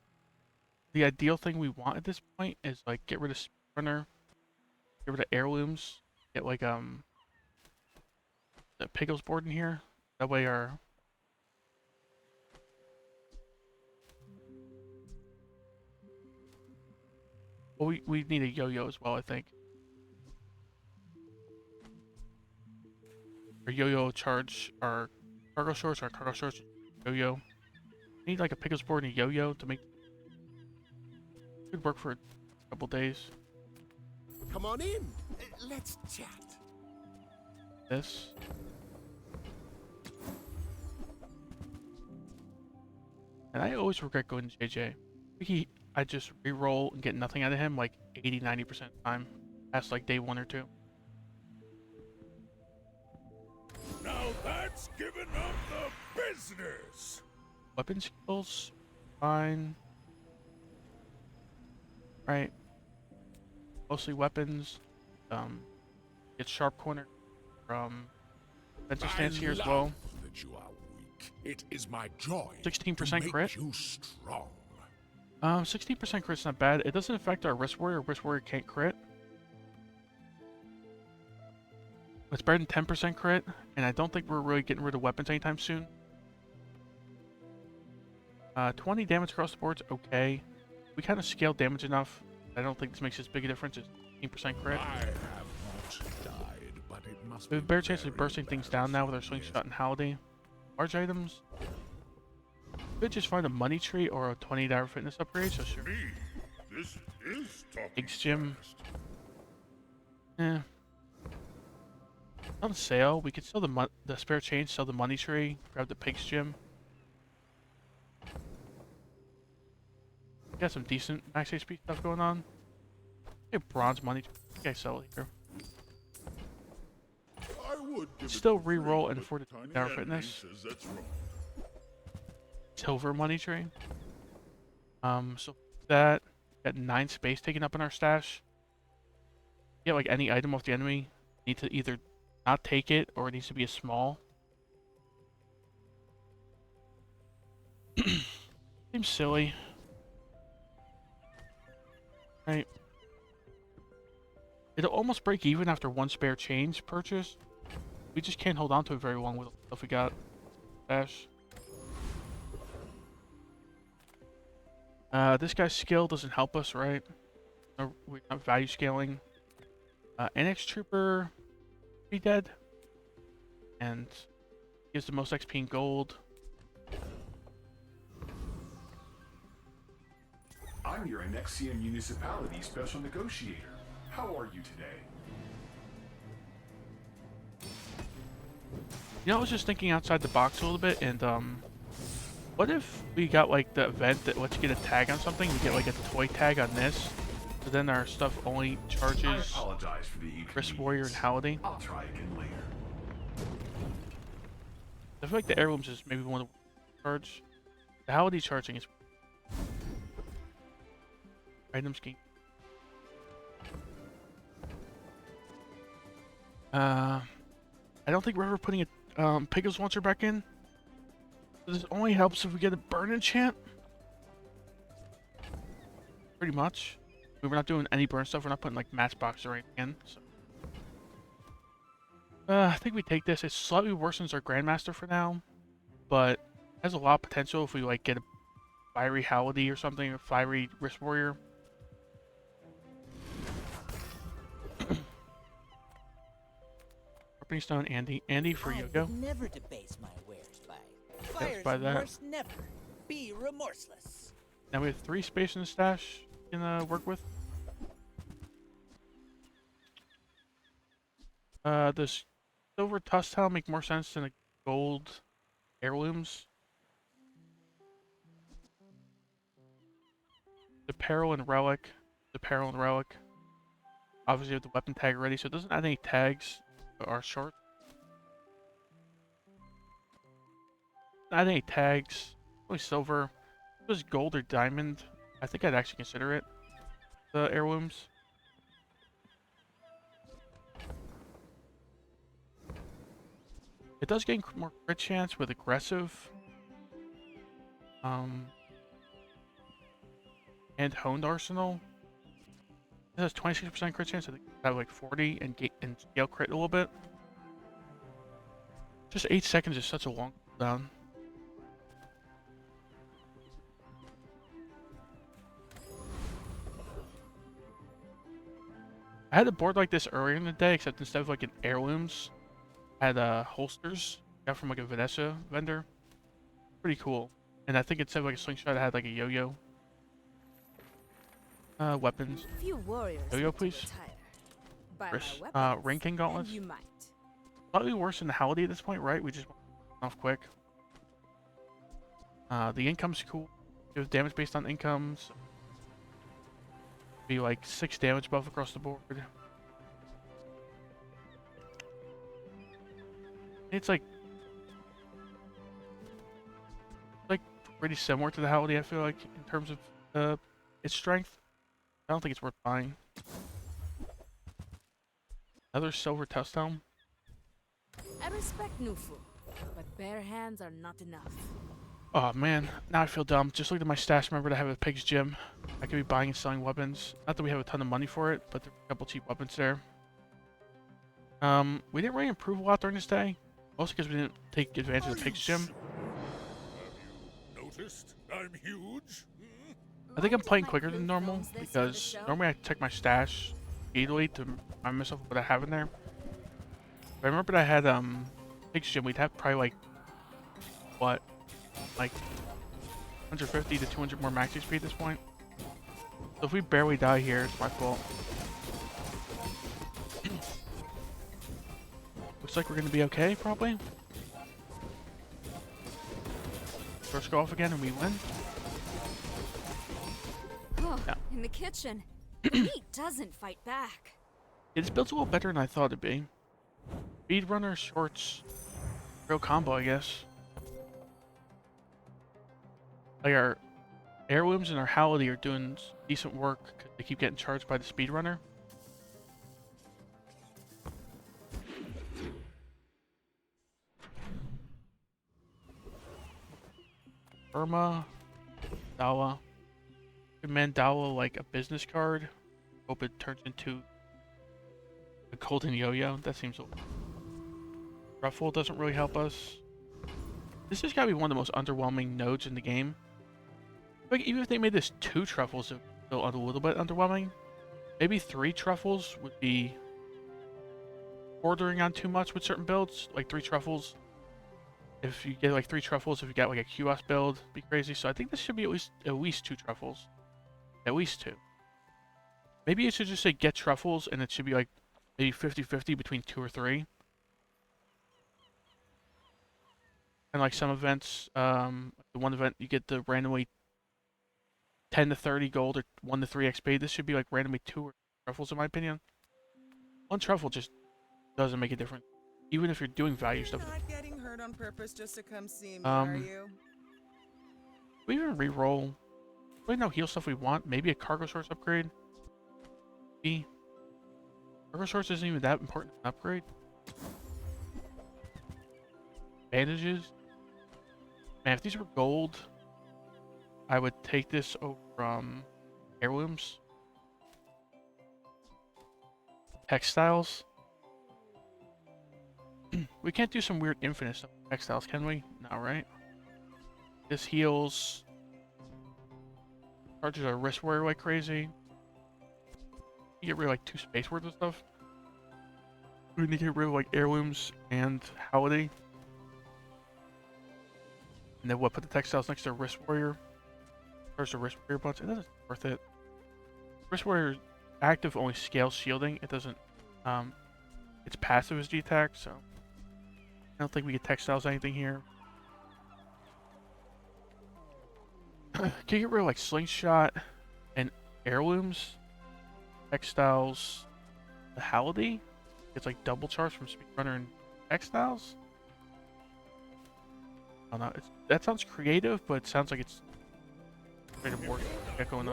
the ideal thing we want at this point is like get rid of Speedrunner, get rid of Heirlooms, get like the Pickles board in here. That way our we need a yo-yo as well, I think. Our yo-yo charge our cargo shorts, yo-yo. Need like a Pickles board and a yo-yo to make could work for a couple days. Come on in. Let's chat. This. And I always regret going to JJ. I just re-roll and get nothing out of him like 80-90% of the time past like day 1 or 2. Now that's giving up the business. Weapon skills, fine. Right. Mostly weapons. Get sharp corner from defensive stance here as well. That you are weak. It is my joy 16% to crit. make you strong. 16% crit's not bad. It doesn't affect our Wrist Warrior. Wrist Warrior can't crit. It's better than 10% crit, and I don't think we're really getting rid of weapons anytime soon. 20 damage across the board's okay. We kind of scaled damage enough. I don't think this makes as big a difference as 15% crit. I have not died, but it must We have a better chance of bursting things down now with our Slingshot and Holiday. Large items. Could just find a money tree or a 20-hour fitness upgrade, so sure. Me. This is talking Pigs Gym. fast. Eh. On sale, we could sell the spare change, sell the money tree, grab the Pigs Gym. Got some decent max HP stuff going on. Hey, bronze money. I think I sell it here. I would give it Still for free, re-roll and but afford Tiny Tower Andy Fitness. says that's wrong. Silver money tree. So that got 9 space taken up in our stash. Get like any item off the enemy. Need to either not take it or it needs to be a small. Seems silly. Right. It'll almost break even after 1 spare change purchase. We just can't hold on to it very long with the stuff we got. Stash. This guy's skill doesn't help us, right? No, we're not value scaling. NX Trooper, be dead. And gives the most XP in gold. I'm your Anexian Municipality Special Negotiator. How are you today? You know, I was just thinking outside the box a little bit, and what if we got like the event that lets you get a tag on something? We get like a toy tag on this, so then our stuff only I charges apologize for the Wrist Warrior and inconvenience. Holiday. I'll try again later. I feel like the heirlooms is maybe one of the charge. The Holiday charging is items gain. I don't think we're ever putting a Pickles launcher back in. This only helps if we get a burn enchant. Pretty much. We were not doing any burn stuff. We're not putting like matchbox or anything in. So. I think we take this. It slightly worsens our Grandmaster for now, but has a lot of potential if we like get a fiery Holiday or something, a fiery Wrist Warrior. Warping Stone, Andy for I Yogo. would never debase my wares by Let's buyer's buy that. remorse. Never be remorseless. Now we have 3 space in the stash we can work with. Does silver tusk tile make more sense than a gold heirlooms? The peril and relic. The peril and relic. Obviously, with the weapon tag already, so it doesn't add any tags to our short. Not any tags. Only silver. If it was gold or diamond, I think I'd actually consider it. The heirlooms. It does gain more crit chance with aggressive. And honed arsenal. It has 26% crit chance. I think I have like 40 and scale crit a little bit. Just 8 seconds is such a long cooldown. I had a board like this earlier in the day, except instead of like an heirlooms, I had holsters. Got from like a Vanessa vendor. Pretty cool. And I think instead of like a slingshot, I had like a yo-yo. Weapons. Few warriors Yo-yo, want to please. retire. Buy my Wrist. weapons, Ring King gauntlets. and you might. Slightly worse than the Holiday at this point, right? We just want off quick. The income's cool. It was damage based on incomes. Be like 6 damage buff across the board. It's like pretty similar to the Holiday, I feel like, in terms of its strength. I don't think it's worth buying. Another silver test helm. I respect Nufu, but bare hands are not enough. Oh man, now I feel dumb. Just looked at my stash. Remember to have a pig's gym. I could be buying and selling weapons. Not that we have a ton of money for it, but there's a couple cheap weapons there. We didn't really improve a lot during this day. Mostly because we didn't take advantage of the pig's gym. Have you noticed I'm huge? I think I'm playing quicker than normal because normally I check my stash speedily to remind myself what I have in there. But I remember I had pig's gym. We'd have probably like what, like 150 to 200 more max HP at this point. So if we barely die here, it's my fault. Looks like we're gonna be okay, probably. First go off again and we win. Oh, Yeah. in the kitchen. The meat doesn't fight back. It's built a little better than I thought it'd be. Speedrunner, shorts, real combo, I guess. Like our heirlooms and our Holiday are doing decent work because they keep getting charged by the speedrunner. Irma, Dawa. Recommend Dawa like a business card. Hope it turns into a golden yo-yo. That seems a little... Ruffle doesn't really help us. This has got to be one of the most underwhelming nodes in the game. Like even if they made this 2 truffles, it would feel a little bit underwhelming. Maybe 3 truffles would be bordering on too much with certain builds. Like 3 truffles. If you get like 3 truffles, if you got like a QS build, it'd be crazy. So I think this should be at least 2 truffles. At least 2. Maybe it should just say get truffles and it should be like maybe 50-50 between 2 or 3. And like some events, the one event you get the randomly 10 to 30 gold or 1 to 3 XP. This should be like randomly 2 or 3 truffles in my opinion. 1 truffle just doesn't make a difference. Even if you're doing value stuff. You're not getting hurt on purpose just to come see me, are you? We even re-roll. Really no heal stuff we want. Maybe a cargo source upgrade. B. Cargo source isn't even that important an upgrade. Bandages. Man, if these were gold, I would take this over from heirlooms. Textiles. We can't do some weird infinite stuff with textiles, can we? No, right? This heals. Charges our wrist wear like crazy. You get rid of like 2 space worth of stuff. We need to get rid of like heirlooms and Holiday. And then what? Put the textiles next to wrist warrior. Charge the wrist warrior bunch. It doesn't worth it. Wrist warrior active only scales shielding. It doesn't. Its passive is G-Tac, so I don't think we get textiles anything here. Can you get rid of like slingshot and heirlooms? Textiles, the Holiday? It's like double charge from speedrunner and textiles? Oh no, that sounds creative, but it sounds like it's straight up work going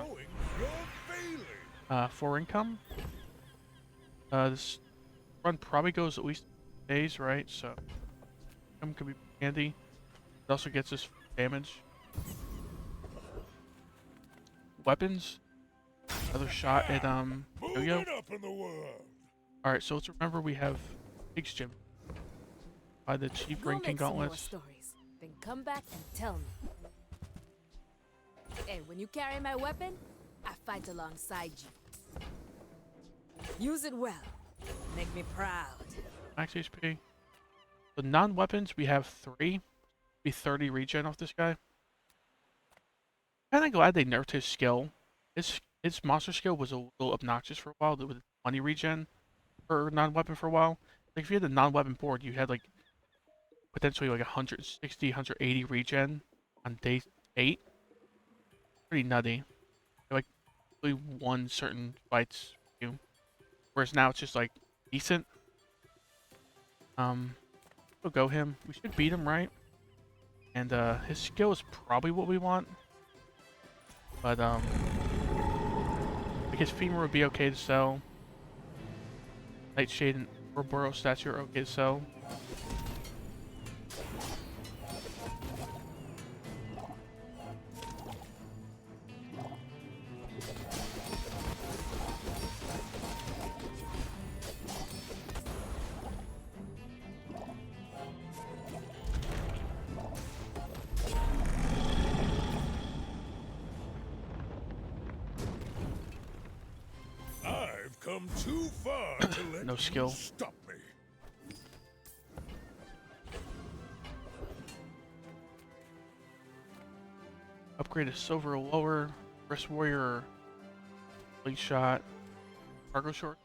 on. 4 income. This run probably goes at least days, right? So income could be handy. It also gets us damage. Weapons. Another shot at yo-yo. Alright, so let's remember we have Pig's Gym. Buy the cheap Go ranking make some more gauntlets. stories, then come back and tell me. Hey, when you carry my weapon, I fight alongside you. Use it well. Make me proud. Max HP. The non-weapons, we have 3. Be 30 regen off this guy. Kinda glad they nerfed his skill. His monster skill was a little obnoxious for a while. With 20 regen for non-weapon for a while. Like if you had the non-weapon board, you had like potentially like 160, 180 regen on day 8. Pretty nutty. Like really won certain fights. Whereas now it's just like decent. We'll go him. We should beat him, right? And his skill is probably what we want. But like his femur would be okay to sell. Nightshade and Ouroboros statue are okay to sell. I've come too far to let No skill. you stop me. Upgrade a silver lower, Wrist Warrior, Slingshot, Cargo Short.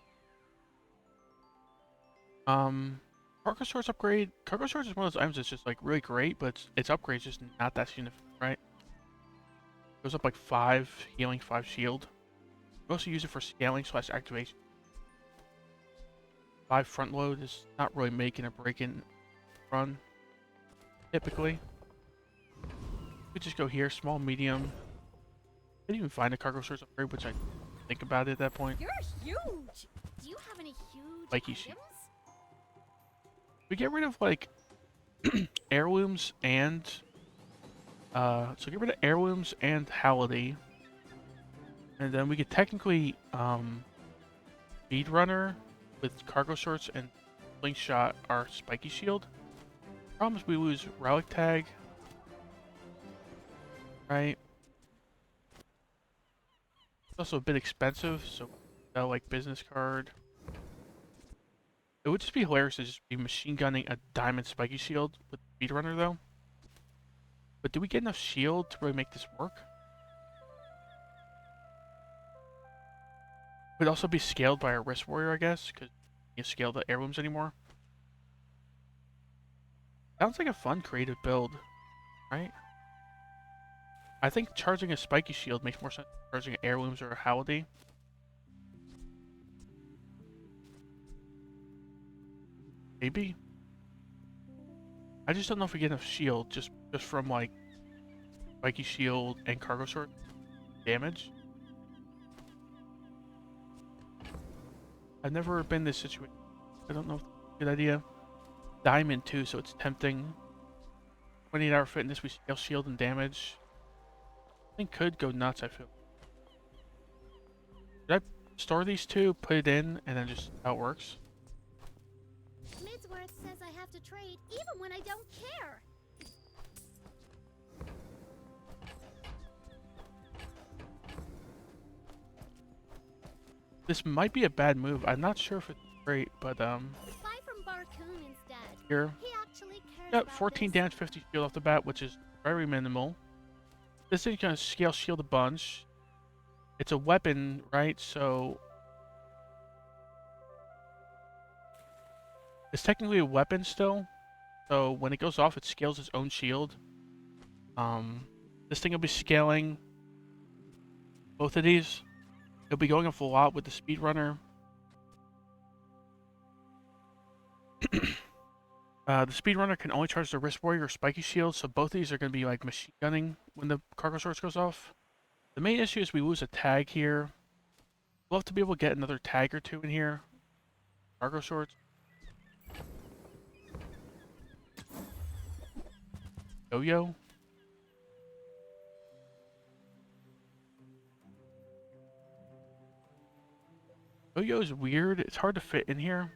Cargo Short's upgrade. Cargo Short is one of those items that's just like really great, but its upgrade is just not that significant, right? Goes up like 5 healing, 5 shield. We also use it for scaling / activation. 5 front load is not really making or breaking run, typically. We just go here, small, medium. Didn't even find a Cargo Shorts upgrade, which I think about it at that point. You're huge. Do you have any huge Spiky items? sheep. We get rid of like heirlooms and so get rid of heirlooms and Halliday. And then we could technically Speed Runner with Cargo Shorts and Slingshot our Spiky Shield. Problem is we lose Relic Tag. Right. It's also a bit expensive, so like business card. It would just be hilarious to just be machine gunning a diamond spiky shield with Speedrunner though. But do we get enough shield to really make this work? Would also be scaled by a Wrist Warrior, I guess, because you can't scale the heirlooms anymore. Sounds like a fun creative build, right? I think charging a spiky shield makes more sense than charging heirlooms or a Halliday. Maybe. I just don't know if we get enough shield just from like spiky shield and Cargo Short damage. I've never been in this situation. I don't know if it's a good idea. Diamond too, so it's tempting. 28-hour fitness, we scale shield and damage. I think could go nuts, I feel. Should I store these two, put it in, and then just how it works? Midsworth says I have to trade even when I don't care. This might be a bad move. I'm not sure if it's great, but Buy from Barcoon instead. here. He actually cares Yep, about 14 this. damage, 50 shield off the bat, which is very minimal. This thing's gonna scale shield a bunch. It's a weapon, right? So it's technically a weapon still. So when it goes off, it scales its own shield. This thing will be scaling both of these. It'll be going off a lot with the Speedrunner. The Speedrunner can only charge the Wrist Warrior or Spiky Shield, so both of these are going to be like machine gunning when the Cargo Shorts goes off. The main issue is we lose a tag here. We'll have to be able to get another tag or two in here. Cargo Shorts. Yo-Yo. Yo-Yo is weird. It's hard to fit in here.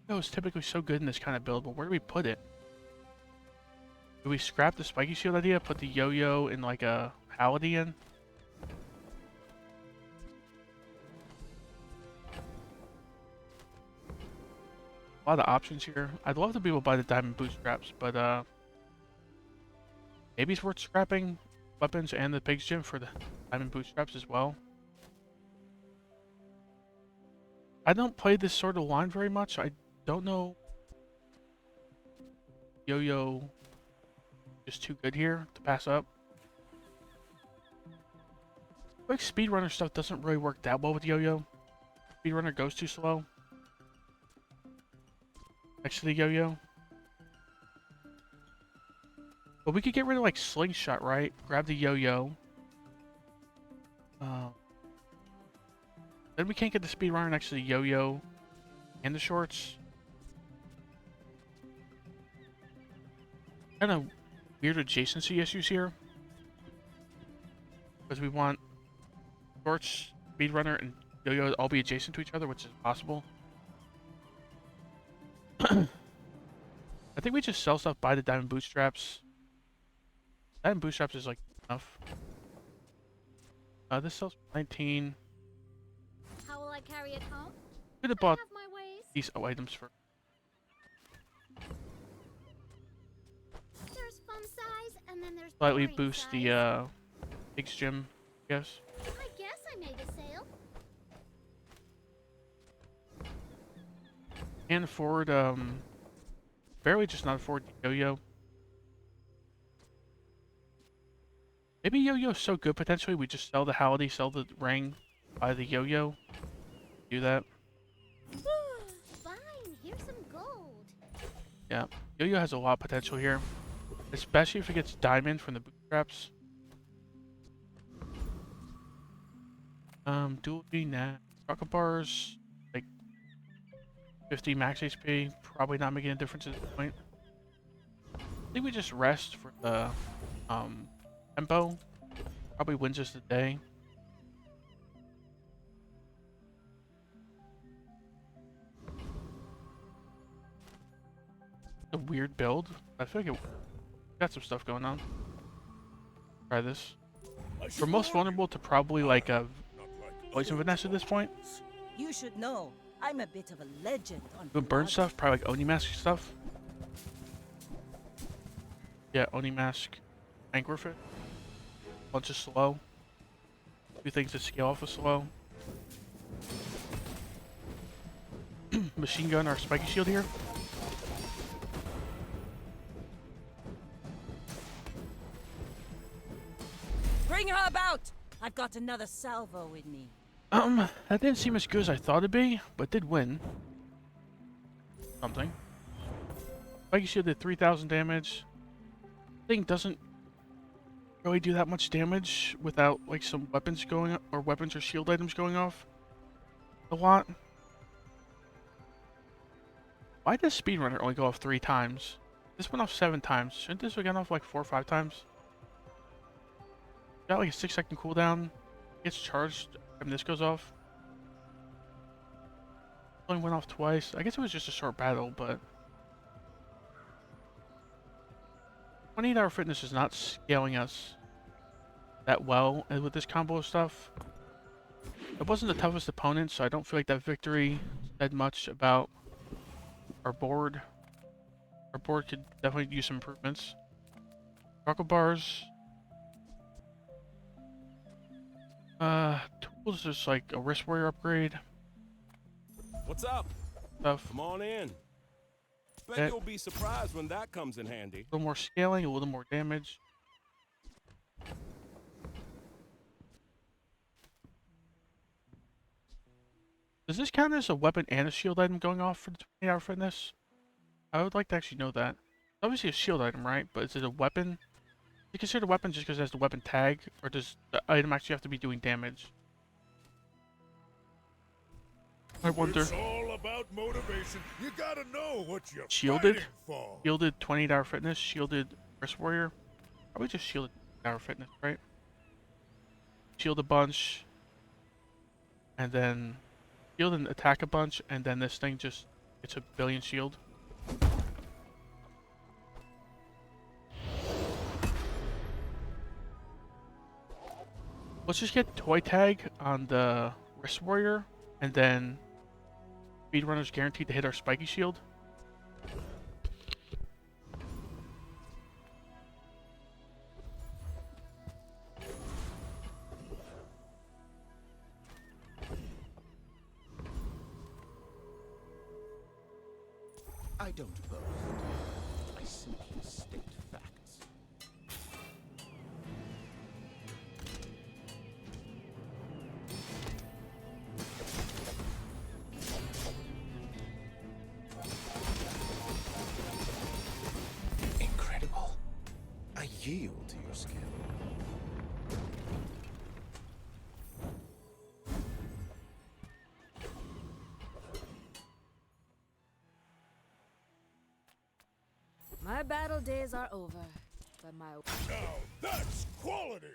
Yo is typically so good in this kind of build, but where do we put it? Do we scrap the Spiky Shield idea, put the Yo-Yo in like a Halliday in? A lot of options here. I'd love to be able to buy the Diamond Bootstraps, but maybe it's worth scrapping weapons and the Pig's Gym for the Diamond Bootstraps as well. I don't play this sort of line very much. I don't know Yo-Yo just too good here to pass up. Like speedrunner stuff doesn't really work that well with Yo-Yo. Speedrunner goes too slow next to the Yo-Yo. But we could get rid of like Slingshot, right? Grab the Yo-Yo. Then we can't get the speedrunner next to the Yo-Yo and the shorts. Kind of weird adjacency issues here. Because we want shorts, speedrunner, and Yo-Yo to all be adjacent to each other, which is possible. I think we just sell stuff by the Diamond Bootstraps. Diamond Bootstraps is like enough. This sells 19. How will I carry it home? Could have bought I have my ways. these items for. There's fun size, and then there's Slightly boring boost size. the Pig's Gym, I guess. I guess I made a sale. Can't afford, barely just not afford Yo-Yo. Maybe Yo-Yo's so good potentially we just sell the Halliday, sell the ring, buy the Yo-Yo. Do that. Fine, here's some gold. Yeah. Yo-Yo has a lot of potential here. Especially if it gets diamond from the bootstraps. Dual B Nat. Rocket bars, like 50 max HP. Probably not making a difference at this point. I think we just rest for the tempo. Probably wins us the day. A weird build. I feel like it got some stuff going on. Try this. We're most vulnerable to probably like a Poison Vanessa at this point. You should know, I'm a bit of a legend on Doing burn stuff, probably like Oni Mask stuff. Yeah, Oni Mask, Anchorfit. Bunch of slow. Few things that scale off of slow. Machine gun or spiky shield here. Bring her about! I've got another salvo with me. That didn't seem as good as I thought it'd be, but did win. Something. Spiky shield did 3,000 damage. Thing doesn't really do that much damage without like some weapons going up, or weapons or shield items going off a lot. Why does Speedrunner only go off 3 times? This went off 7 times. Shouldn't this have gone off like 4 or 5 times? Got like a 6-second cooldown. Gets charged and this goes off. Only went off twice. I guess it was just a short battle, but 28-hour fitness is not scaling us that well with this combo of stuff. It wasn't the toughest opponent, so I don't feel like that victory said much about our board. Our board could definitely use some improvements. Rocket bars. Tools is like a wrist warrior upgrade. What's up? Stuff. Come on in. Bet you'll be surprised when that comes in handy. A little more scaling, a little more damage. Does this count as a weapon and a shield item going off for the 28-hour fitness? I would like to actually know that. It's obviously a shield item, right? But is it a weapon? Is it considered a weapon just because it has the weapon tag? Or does the item actually have to be doing damage? I wonder. It's all about motivation. You gotta know what you're Shielded? fighting for. Shielded 28-hour fitness, shielded wrist warrior. Probably just shielded 28-hour fitness, right? Shield a bunch. And then shield and attack a bunch, and then this thing just gets a billion shield. Let's just get toy tag on the wrist warrior, and then Speedrunner's guaranteed to hit our spiky shield. I don't boast. I simply state facts. Incredible. I yield to your skill. My battle days are over, but my... Now that's quality!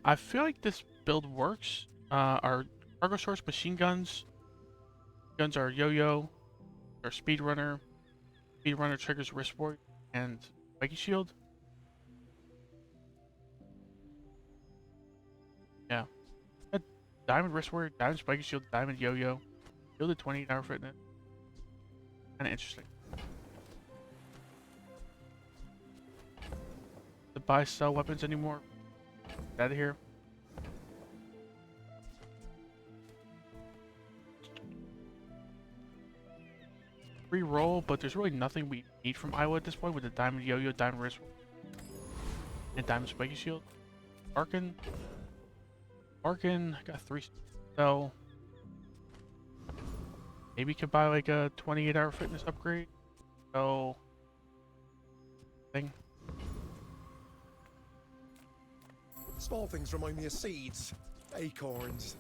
I feel like this build works. Our cargo source machine guns. Guns are yo-yo, or speedrunner. Speedrunner triggers wrist warrior and spiky shield. Yeah. Diamond wrist warrior, diamond spiky shield, diamond yo-yo. Shielded 28-hour fitness. Kinda interesting. To buy sell weapons anymore. Get out of here. Re-roll, but there's really nothing we need from Iowa at this point with the diamond yo-yo, diamond wrist, and diamond spiky shield. Arkin got 3 sell. Maybe could buy like a 28-hour fitness upgrade. So thing. Small things remind me of seeds, acorns.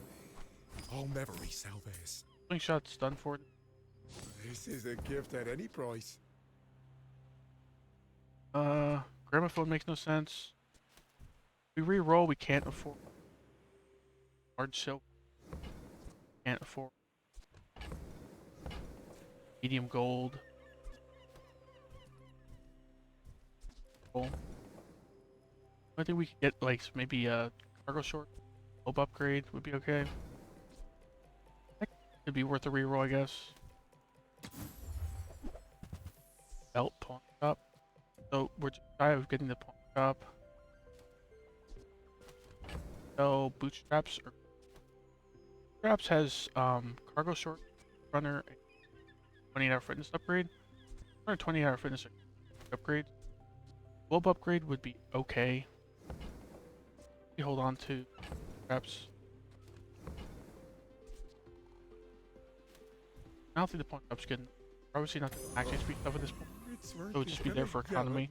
I'll never resell this. Slingshot stun for it. This is a gift at any price. Gramophone makes no sense. We re-roll, we can't afford. Hard silk. Can't afford. Medium gold. Cool. I think we could get like maybe a cargo short globe upgrade would be okay. That could be worth a reroll, I guess. Belt pawn shop. So we're just shy of getting the pawn shop. So bootstraps or bootstraps has cargo short runner 28-hour fitness upgrade. Or 20-hour fitness upgrade. Globe upgrade would be okay. We hold on to perhaps. I don't think the point up's good. Obviously not the max HP stuff at this point. So it would just be there for economy.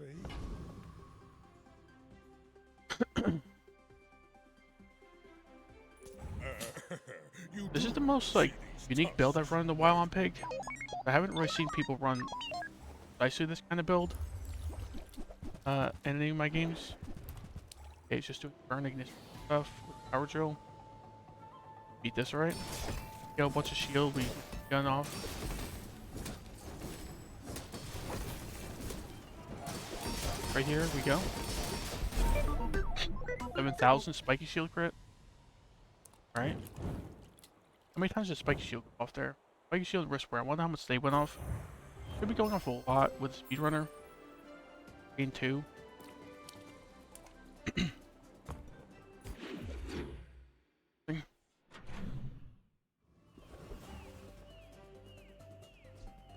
This is the most like unique build I've run in a while on Pig. I haven't really seen people run precisely this kind of build in any of my games. Okay, it's just doing burn ignition stuff with power drill. Beat this right. Get a bunch of shield, we gun off. Right here we go. 7,000 spiky shield crit. Right. How many times did spiky shield go off there? Spiky shield and wrist wear. I wonder how much they went off. Should be going off a lot with speedrunner. Gain 2.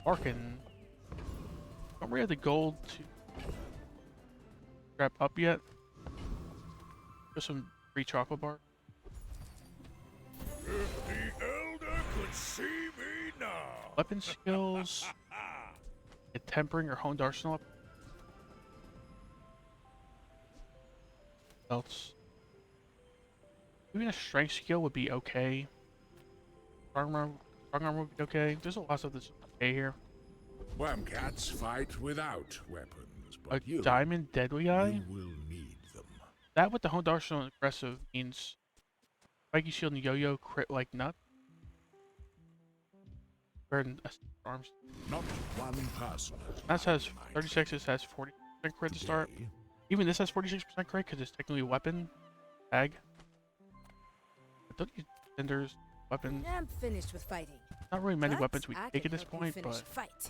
Arkin. Don't we have the gold to strap up yet? Just some free chocolate bar. If the elder could see me now. Weapon skills. Get tempering or honed arsenal up. Else. Even a strength skill would be okay. Strong armor would be okay. There's a lot of this okay here. Whamcats fight without weapons, But you, diamond deadly eye? you will need them. That with the Honed Arsenal and aggressive means spiky shield and yo-yo crit like nut. Better than arms. Not one person. That has 36, this has 40% crit to start. Even this has 46% crit because it's technically a weapon tag. I don't use defenders, weapons. I'm finished with fighting. Not really many But weapons we I take can at this help you point, finish but a fight.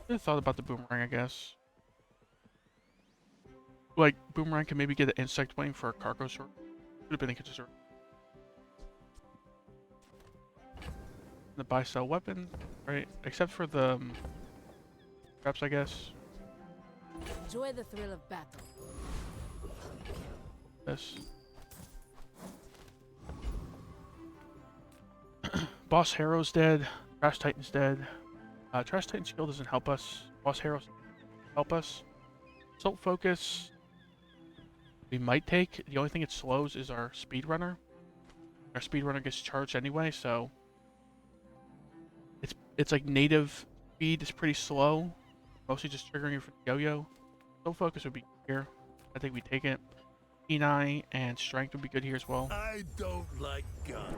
I thought about the boomerang, I guess. Like, boomerang can maybe get an insect wing for a cargo sword. Could have been a good sword. The buy-sell weapon, right? Except for the traps, I guess. Enjoy the thrill of battle. This. Boss Harrow's dead. Trash Titan's dead. Trash Titan's skill doesn't help us. Boss Harrow's help us. Assault Focus we might take. The only thing it slows is our Speedrunner. Our Speedrunner gets charged anyway, so it's like native speed is pretty slow. Mostly just triggering it for the yo-yo. Assault Focus would be here. I think we take it. Kenai and Strength would be good here as well. I don't like guns.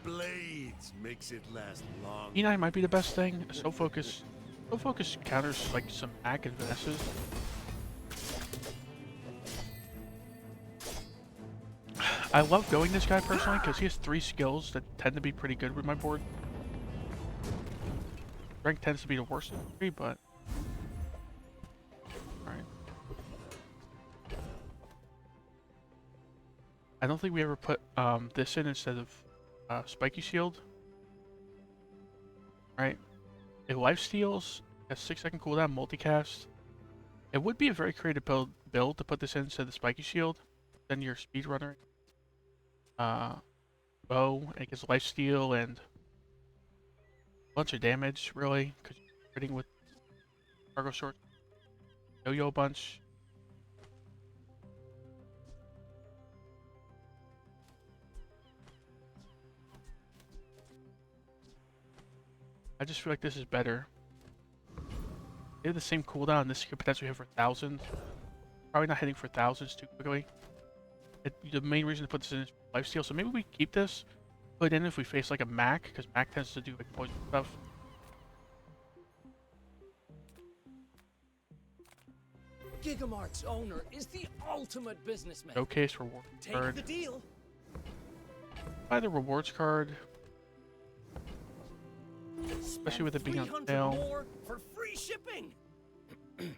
Blades makes it last long. Kenai might be the best thing. Assault Focus counters like some hack and finesses. I love going this guy personally because he has 3 skills that tend to be pretty good with my board. Strength tends to be the worst of the 3, but alright. I don't think we ever put this in instead of Spiky Shield. Right? If Life Steals has 6-second cooldown, multicast. It would be a very creative build to put this in instead of Spiky Shield. Then your Speedrunner. Bow, and it gets lifesteal and a bunch of damage, really, because you're hitting with cargo sword. Yo-yo a bunch. I just feel like this is better. They have the same cooldown, this could potentially hit for thousands. Probably not hitting for thousands too quickly. The main reason to put this in is lifesteal, so maybe we keep this, put it in if we face like a Mac, because Mac tends to do like poison stuff. Gigamart's owner is the ultimate businessman. Showcase reward Take card. the deal. Buy the rewards card. Especially with it being on 300 sale. more for free shipping.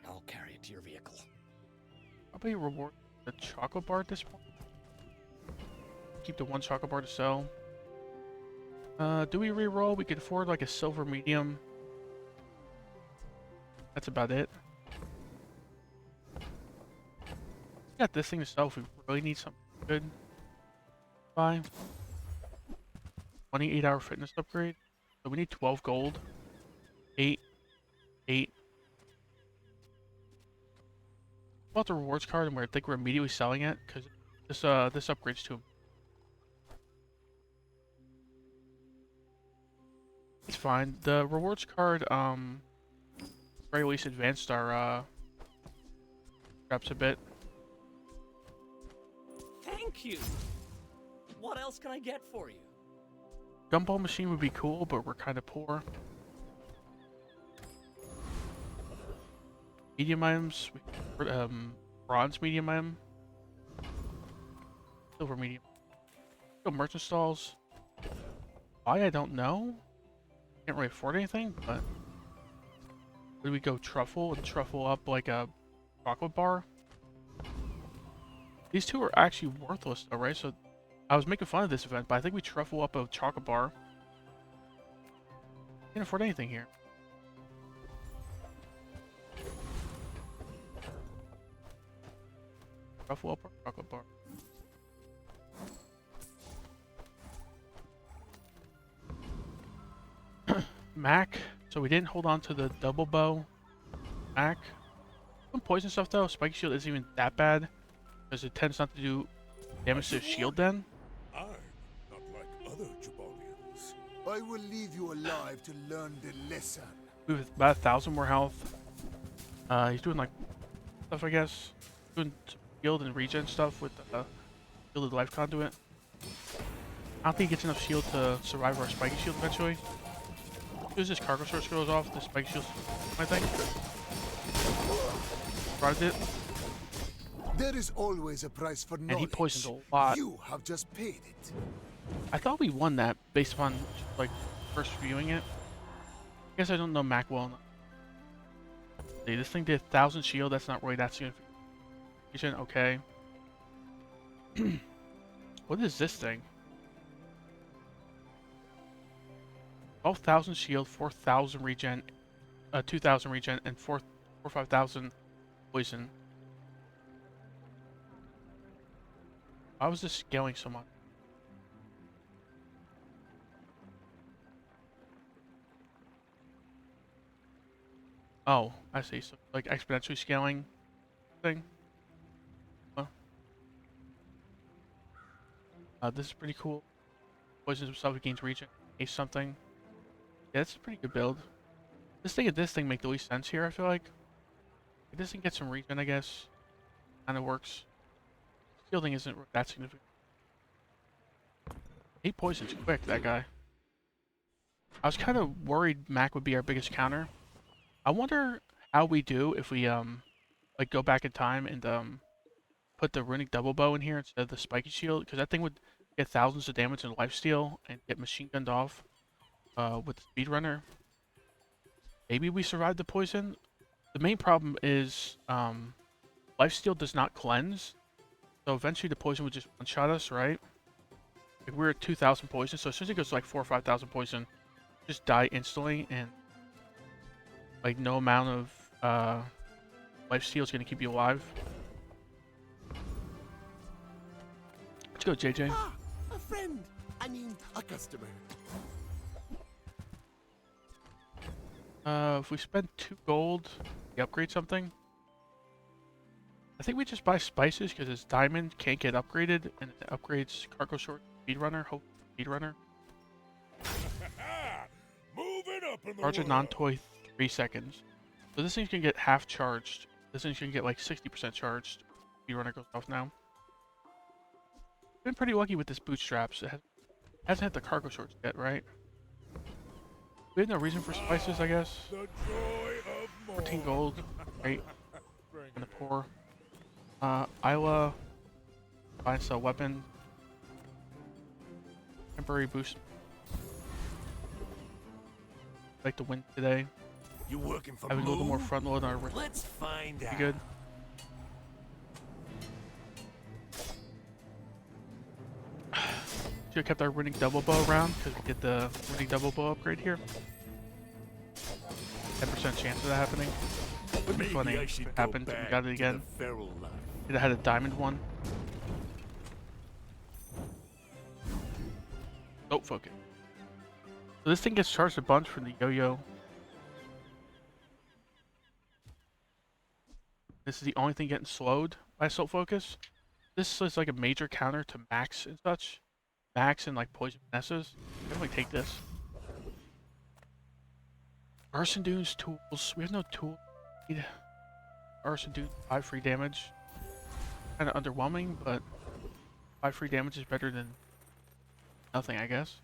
I'll carry it to your vehicle. Probably reward the chocolate bar at this point. Keep the 1 chocolate bar to sell. Do we re-roll? We could afford like a silver medium. That's about it. Got this thing to sell if we really need something good. Buy 28-hour fitness upgrade. So we need 12 gold. 8. About the rewards card, and I think we're immediately selling it because this upgrades to him. It's fine. The rewards card, very least advanced our traps a bit. Thank you. What else can I get for you? Gumball machine would be cool, but we're kind of poor. Medium items, bronze medium item, silver medium. Go merchant stalls. Why I don't know. Can't really afford anything, but would we go truffle and truffle up like a chocolate bar? These two are actually worthless though, right? So I was making fun of this event, but I think we truffle up a chocolate bar. Can't afford anything here. Truffle up or chocolate bar? Mac. So we didn't hold on to the double bow. Mac. Some poison stuff though. Spiky shield isn't even that bad because it tends not to do damage to the shield then. I'm not like other Jabalians. I will leave you alive to learn the lesson. We have about 1,000 more health. He's doing like stuff, I guess. Doing shield and regen stuff with shielded life conduit. I don't think he gets enough shield to survive our spiky shield eventually. As soon as this cargo source goes off, the spiky shield, I think. Survived it. There is always a price for knowledge. And he poisoned a lot. You have just paid it. I thought we won that based upon like first viewing it. I guess I don't know Mac well enough. See, this thing did 1,000 shield. That's not really that significant. Okay. What is this thing? 12,000 shield, 4,000 regen, 2,000 regen, and 5,000 poison. Why was this scaling so much? Oh, I see. So like exponentially scaling thing. Huh. This is pretty cool. Poisons himself, gains regen, ace something. Yeah, that's a pretty good build. This thing and this thing make the least sense here, I feel like. This thing gets some regen, I guess. Kinda works. Shielding isn't that significant. 8 poisons quick, that guy. I was kind of worried Mac would be our biggest counter. I wonder how we do if we like go back in time and put the runic double bow in here instead of the spiky shield, because that thing would get thousands of damage in lifesteal and get machine gunned off with the speedrunner. Maybe we survive the poison. The main problem is lifesteal does not cleanse, so eventually the poison would just one-shot us, right? Like we're at 2,000 poison, so as soon as it goes to like 4,000 or 5,000 poison, just die instantly, and like no amount of lifesteal is gonna keep you alive. Let's go, JJ. Ah, a friend. I mean, a customer. If we spend 2 gold, we upgrade something. I think we just buy spices because it's diamond, can't get upgraded, and it upgrades cargo short speedrunner. Hope speedrunner. Moving up in the Charge a world. non-toy 3 seconds. So this thing's gonna get half charged. This thing's gonna get like 60% charged. Speedrunner goes off now. Been pretty lucky with this bootstraps. It hasn't hit the cargo shorts yet, right? We have no reason for spices, I guess. The joy of more. 14 gold. Great. Gonna pour. Isla. Buy and sell weapon. Temporary boost. Like to win today. You working for Having a little more Moo? front load on our wrist. Let's find out. Be good. Should have kept our runic double bow around because we get the runic double bow upgrade here. 10% chance of that happening. Would be Maybe funny I if should it go happened and we back got it to again. the feral life. Could have had a diamond one. Don't focus. So this thing gets charged a bunch from the yo-yo. This is the only thing getting slowed by Assault Focus. This is like a major counter to Max and such. Max and like Poison Finesses. Definitely take this. Arson Dunes tools. We have no tool. Arson Dunes 5 free damage. Kind of underwhelming, but 5 free damage is better than nothing, I guess.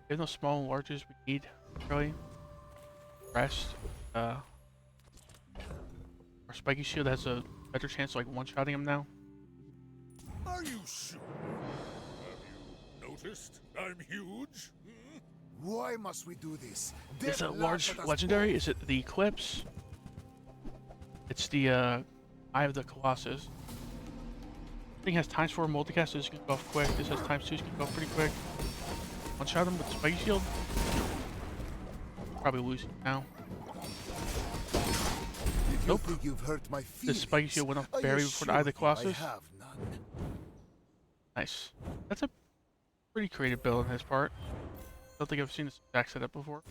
We have no small and larges we need, really. Rest. Our spiky shield has a better chance of like one-shotting him now. Are you sure? Have you noticed I'm huge? Why must we do this? It's a Death large laugh at us legendary. Is it the Eclipse? It's the Eye of the Colossus. This thing has ×4 multicast, so this can go off quick. This has ×2, so it can go off pretty quick. One shot him with the spiky shield. Probably lose it now. If you think you've hurt my The feelings, spiky shield went off I very before the Eye of the assure you I Colossus. have none. Nice. That's a pretty creative build on his part. Don't think I've seen this exact setup before.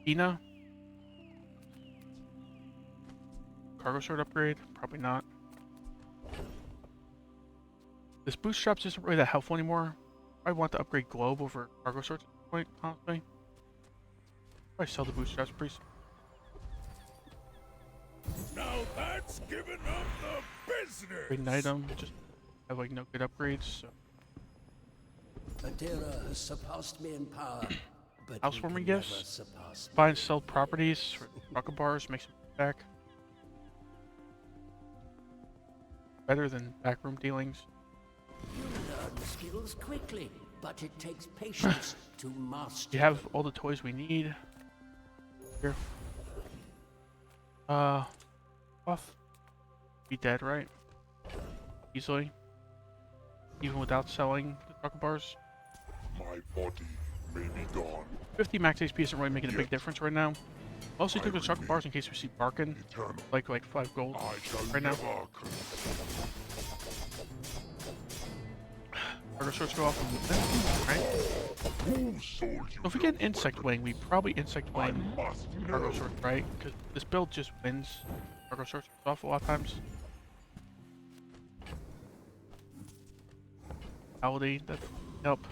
Ina. Cargo short upgrade? Probably not. This bootstraps isn't really that helpful anymore. I want to upgrade Globe over cargo sorts at this point, honestly. Probably sell the bootstraps pretty soon. Now that's giving up the business. Great item, just have like no good upgrades. So. Adira has surpassed me in power, but Housewarming he can gifts. never surpass me. Buy and sell properties for rocket bars, make some back. Better than backroom dealings. You learn skills quickly, but it takes patience to master. You have all the toys we need. Here. Off. Be dead, right? Easily. Even without selling the rocket bars. My body may be gone. 50 max HP isn't really making a big difference right now. Mostly took the chocolate bars in case we see Barkin. Like 5 gold right now. Cargo sorts go off on right? So if we get an insect wing, we probably insect wing cargo sorts, right? Because this build just wins cargo sorts off a lot of times. Aldi, that help.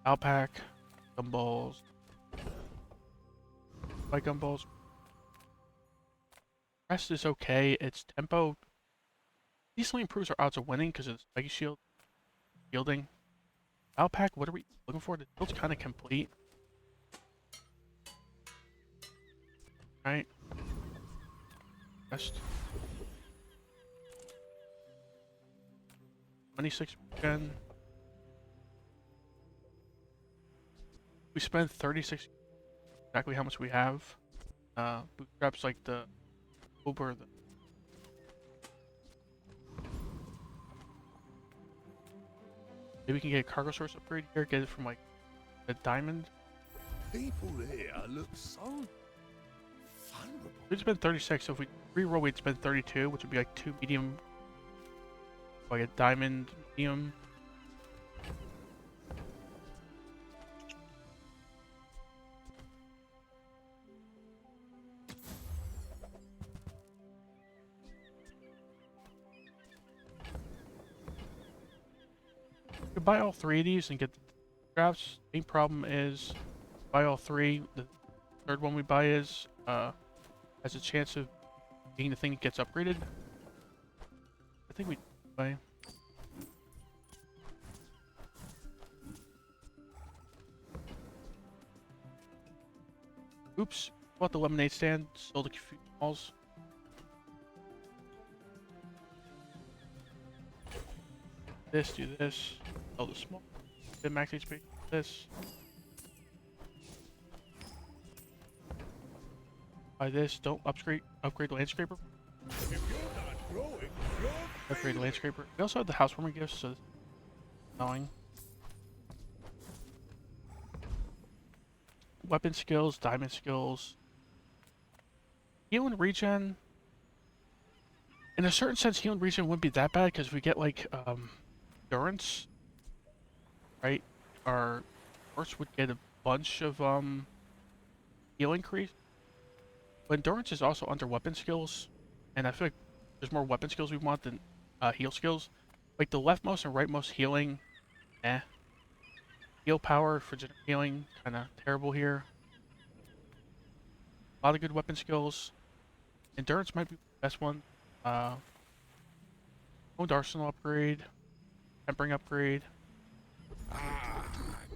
Alpac, gumballs. Like gumballs. Rest is okay. Its tempo decently improves our odds of winning because of the spiky shield. Shielding. Alpac, what are we looking for? The build's kind of complete. Right. Rest. 26%. We spent 36. Exactly how much we have. Bootstraps like the Uber. Maybe we can get a cargo source upgrade here. Get it from like a diamond. People here look so vulnerable. We'd spend 36, so if we re-roll, we'd spend 32, which would be like 2 medium. Like a diamond medium. You could buy all 3 of these and get the drafts. Main problem is buy all 3. The third one we buy is has a chance of being the thing that gets upgraded. I think we buy. Oops, bought the lemonade stand, sold a few balls. This, do this, sell the small, get max HP, this. Buy this, don't upgrade landscaper. If you're not growing, you're Upgrade landscaper. We also have the housewarming gifts, so annoying. Weapon skills, diamond skills. Heal and regen. In a certain sense, heal and regen wouldn't be that bad because we get like endurance. Right? Our horse would get a bunch of heal increase. But endurance is also under weapon skills. And I feel like there's more weapon skills we want than heal skills. Like the leftmost and rightmost healing, Heal power for general healing, kind of terrible here. A lot of good weapon skills. Endurance might be the best one. Owned arsenal upgrade. Tempering upgrade.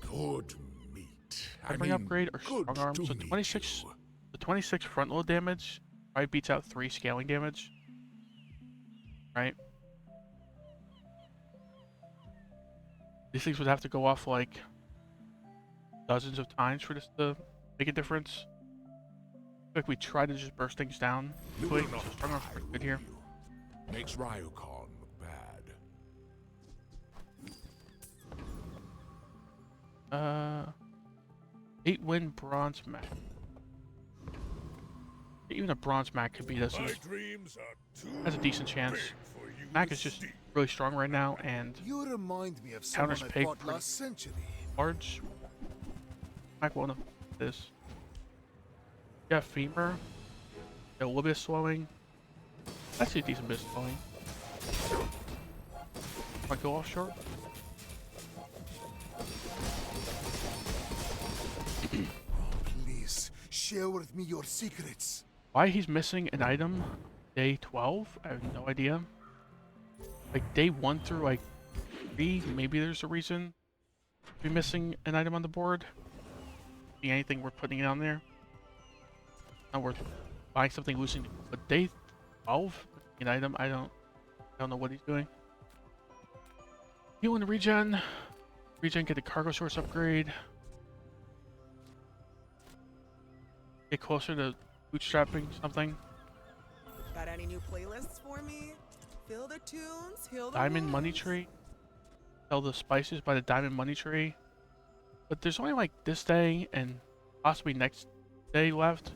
Good meat. Tempering upgrade or strong arm. So 26. The 26 front load damage probably beats out 3 scaling damage. Right? These things would have to go off like dozens of times for this to make a difference. Like we try to just burst things down quick. So strong arm's pretty good here. Makes Ryukon look bad. 8 win bronze mat. Even a bronze mat could beat us. Has a decent chance. Mac is just really strong right now, and you remind me of counters someone I pig fought last century. Large. Mac won't have this. Yeah, femur. A little bit of slowing. That's a decent bit of slowing. Wanna go offshore? Please, share with me your secrets. Why he's missing an item day 12? I have no idea. Like day 1 through like 3, maybe there's a reason to be missing an item on the board. See anything worth putting it on there? Not worth buying something, losing. But day 12, an item, I don't know what he's doing. Heal and regen. Regen, get the cargo source upgrade. Get closer to bootstrapping something. Got any new playlists for me? Fill the tunes, heal the Diamond money wounds. tree. Sell the spices by the diamond money tree. But there's only like this day and possibly next day left.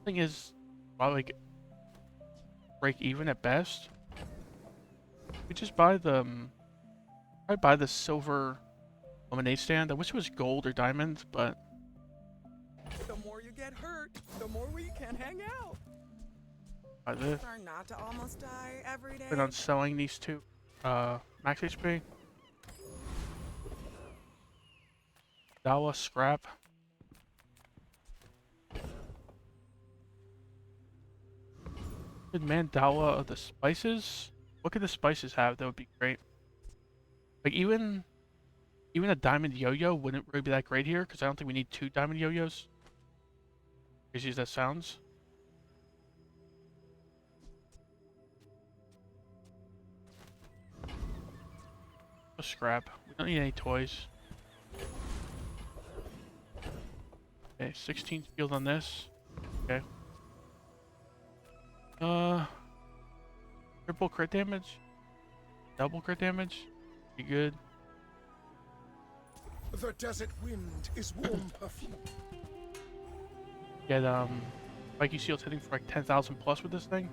Thing is, probably like break even at best. We just buy the probably buy the silver lemonade stand. I wish it was gold or diamond, but The more you get hurt, the more we can hang out. buy this. Try not to almost die every day. Been on selling these two. Max HP. Dawa scrap. Good mandala of the spices. What could the spices have? That would be great. Like even a diamond yo-yo wouldn't really be that great here because I don't think we need 2 diamond yo-yos. Crazy as that sounds. A scrap. We don't need any toys. Okay, 16 field on this. Okay. Triple crit damage. Double crit damage. Be good. The desert wind is warm perfume. Get Spiky Shield's hitting for like 10,000 plus with this thing.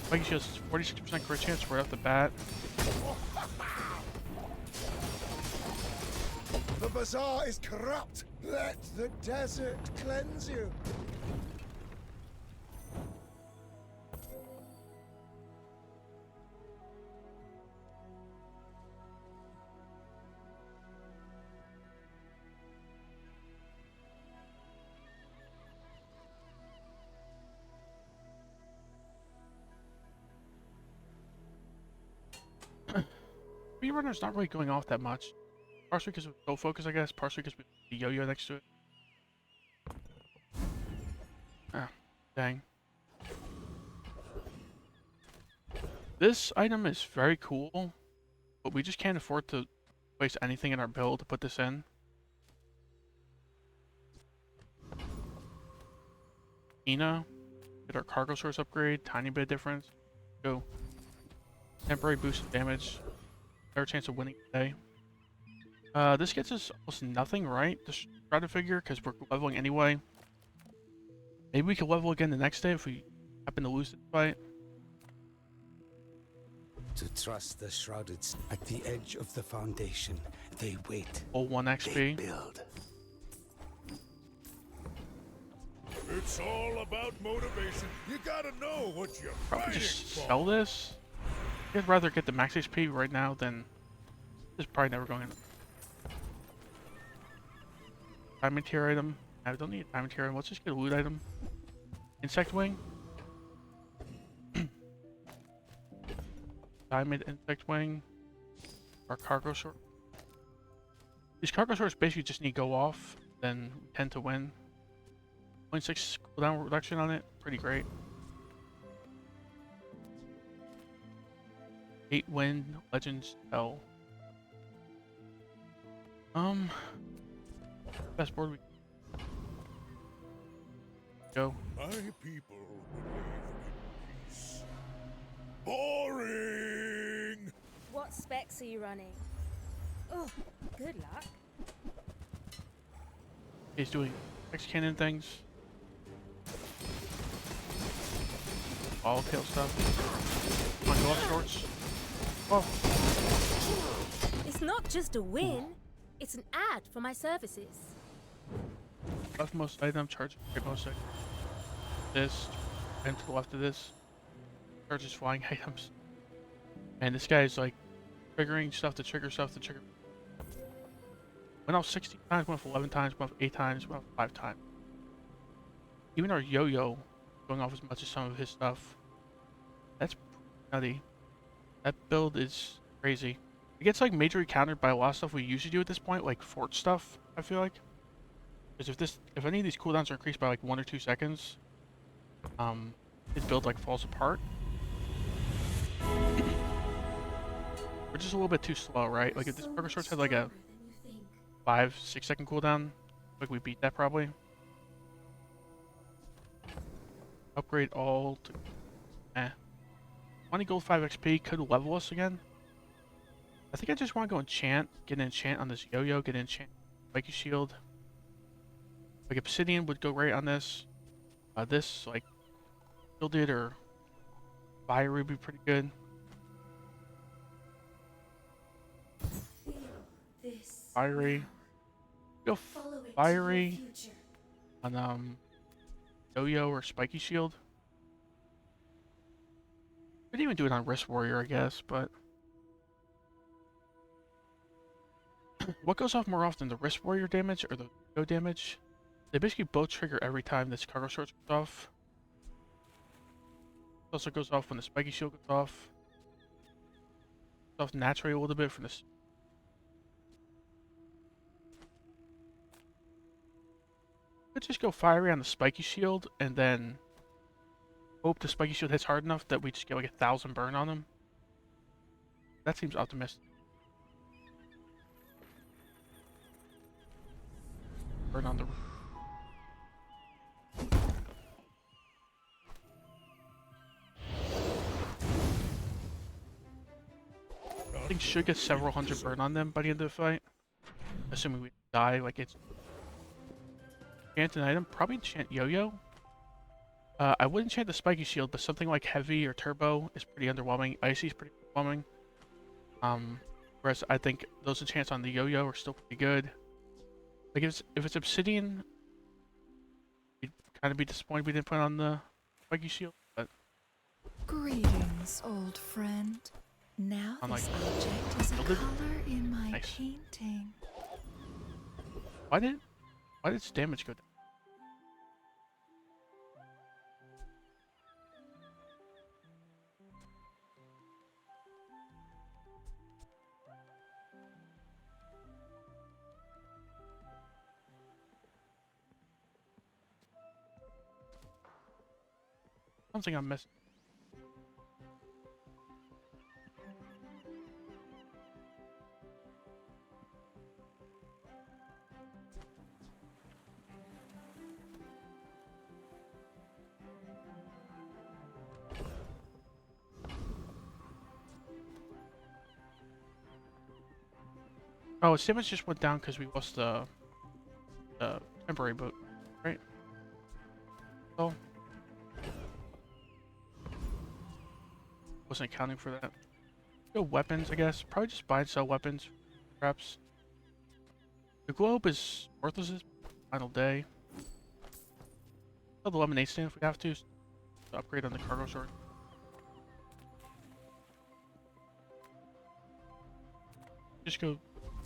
Spiky Shield's 46% crit chance right off the bat. The bazaar is corrupt. Let the desert cleanse you. Speedrunner's not really going off that much. Partially because of Go Focus, I guess. Partially because the yo-yo next to it. Ah, dang. This item is very cool, but we just can't afford to waste anything in our build to put this in. Ina, get our cargo source upgrade, tiny bit of difference. Go. Temporary boost of damage. Better chance of winning today. This gets us almost nothing, right? Just try to figure, because we're leveling anyway. Maybe we can level again the next day if we happen to lose this fight. To trust the shrouded at the edge of the foundation, they wait. Full 1 XP. They build. It's all about motivation. You gotta know what you're Probably fighting just for. sell this. I'd rather get the max HP right now than this is probably never going in. Diamond tier item. I don't need a diamond tier item. Let's just get a loot item. Insect wing. Diamond insect wing. Our cargo sort. These cargo sorts basically just need to go off, then we tend to win. 0.6 cooldown reduction on it. Pretty great. 8 win legends L. Best board we go. My people believe in peace. Boring. What specs are you running? Oh, good luck. He's doing X cannon things. Volatile stuff. Come on, go off shorts. Oh. It's not just a win, it's an ad for my services. Leftmost item, charge most item. This, and to the left of this, charges flying items. And this guy is like triggering stuff to trigger stuff to trigger. Went off 16 times, went off 11 times, went off 8 times, went off 5 times. Even our yo-yo going off as much as some of his stuff. That's nutty. That build is crazy. It gets like majorly countered by a lot of stuff we usually do at this point, like fort stuff, I feel like. Because if any of these cooldowns are increased by like 1 or 2 seconds, his build like falls apart. We're just a little bit too slow, right? Like if this Burger Swords had like a 5-6 second cooldown, like we beat that probably. Upgrade all to 20 gold, 5 XP could level us again. I think I just want to go enchant, get an enchant on this yo-yo, get an enchant spiky shield. Like obsidian would go right on this. This like shielded or fire would be pretty good. Fiery. Go fiery on yo-yo or spiky shield. Could even do it on Wrist Warrior, I guess, but what goes off more often, the Wrist Warrior damage or the yo damage? They basically both trigger every time this Cargo Swords goes off. It also goes off when the spiky shield goes off. Goes off naturally a little bit from this. Could just go fiery on the spiky shield and then hope the spiky shield hits hard enough that we just get like 1,000 burn on him. That seems optimistic. Burn on the. I think should get several hundred burn on them by the end of the fight. Assuming we die, like it's. Enchant an item, probably enchant yo-yo. I wouldn't enchant the spiky shield, but something like heavy or turbo is pretty underwhelming. Icy is pretty underwhelming. Whereas I think those enchants on the yo-yo are still pretty good. Like if it's obsidian, we'd kind of be disappointed we didn't put it on the spiky shield. But greetings, old friend. Now this object is a color in my painting. Why did its damage go down? Something I'm missing. Oh, its damage just went down because we lost the temporary boot, right? Oh. Wasn't accounting for that. Go weapons, I guess. Probably just buy and sell weapons, perhaps. The globe is worthless as final day. Sell the lemonade stand if we have to upgrade on the cargo sword. Just go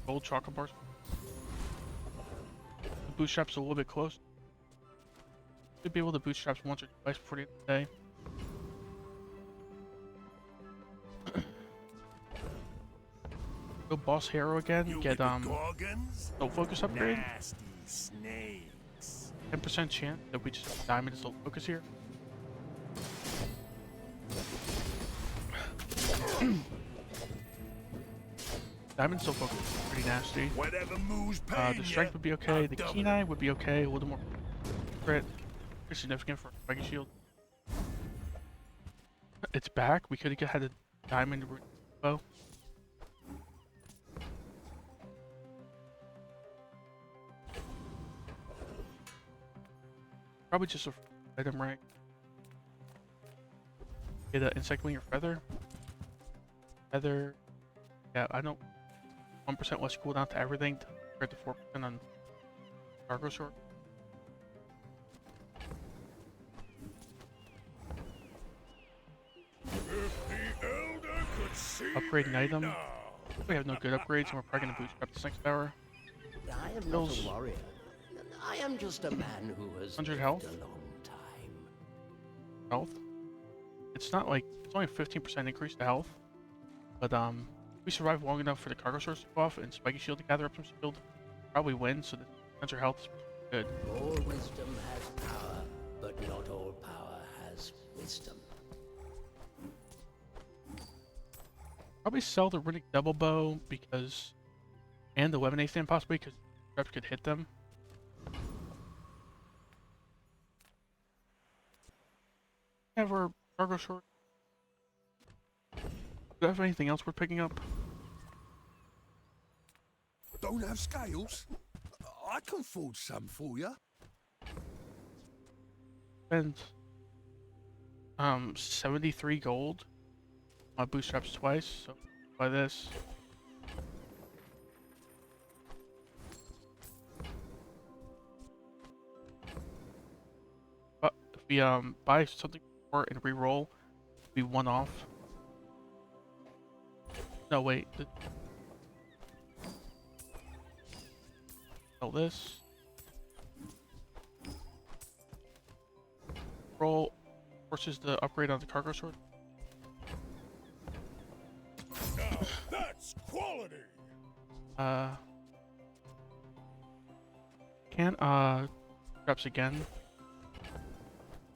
gold chocolate bars. The bootstrap's a little bit close. Should be able to bootstraps once or twice before the end of the day. Go boss hero again. Get soul focus upgrade. 10% chance that we just diamond soul focus here. Diamond soul focus is pretty nasty. The strength would be okay. The keen eye would be okay. A little more crit. Pretty significant for a spiky shield. It's back. We could have had a diamond bow. Probably just a item, right? Get an insect wing or feather. Feather. Yeah, I know 1% less cooldown to everything compared to 4% on cargo sword. Upgrade an item. We have no good upgrades, and we're probably gonna bootstrap this next tower. I am Bills. not a warrior. I am just a man who has 100 lived health. a long time. Health. It's not like it's only a 15% increase to health, but we survive long enough for the cargo source to go off and spiky shield to gather up some shield. Probably win, so the 100 health is good. All wisdom has power, but not all power has wisdom. Probably sell the Riddick double bow because, and the lemonade stand possibly because reps could hit them. Have our cargo short. Do we have anything else we're picking up? Don't have scales? I can forge some for you. Spend 73 gold. My bootstraps twice, so buy this. But if we buy something more and re-roll, we one off. No wait. Sell this. Roll forces the upgrade on the cargo sword. Now that's quality. Can't traps again.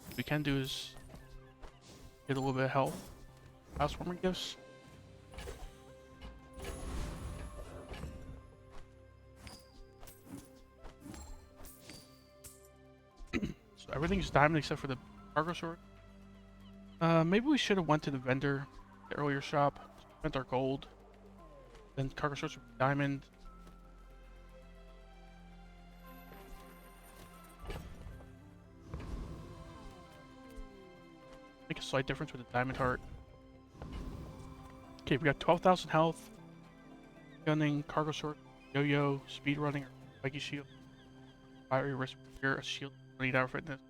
What we can do is get a little bit of health. Housewarming gifts. So everything's diamond except for the cargo sword. Maybe we should have went to the vendor, the earlier shop, spent our gold. Then cargo swords would be diamond. Make a slight difference with the diamond heart. Okay, we got 12,000 health. Gunning, cargo sword, yo-yo, speed running, spiky shield, fiery wrist spear, a shield, 20 hour fitness.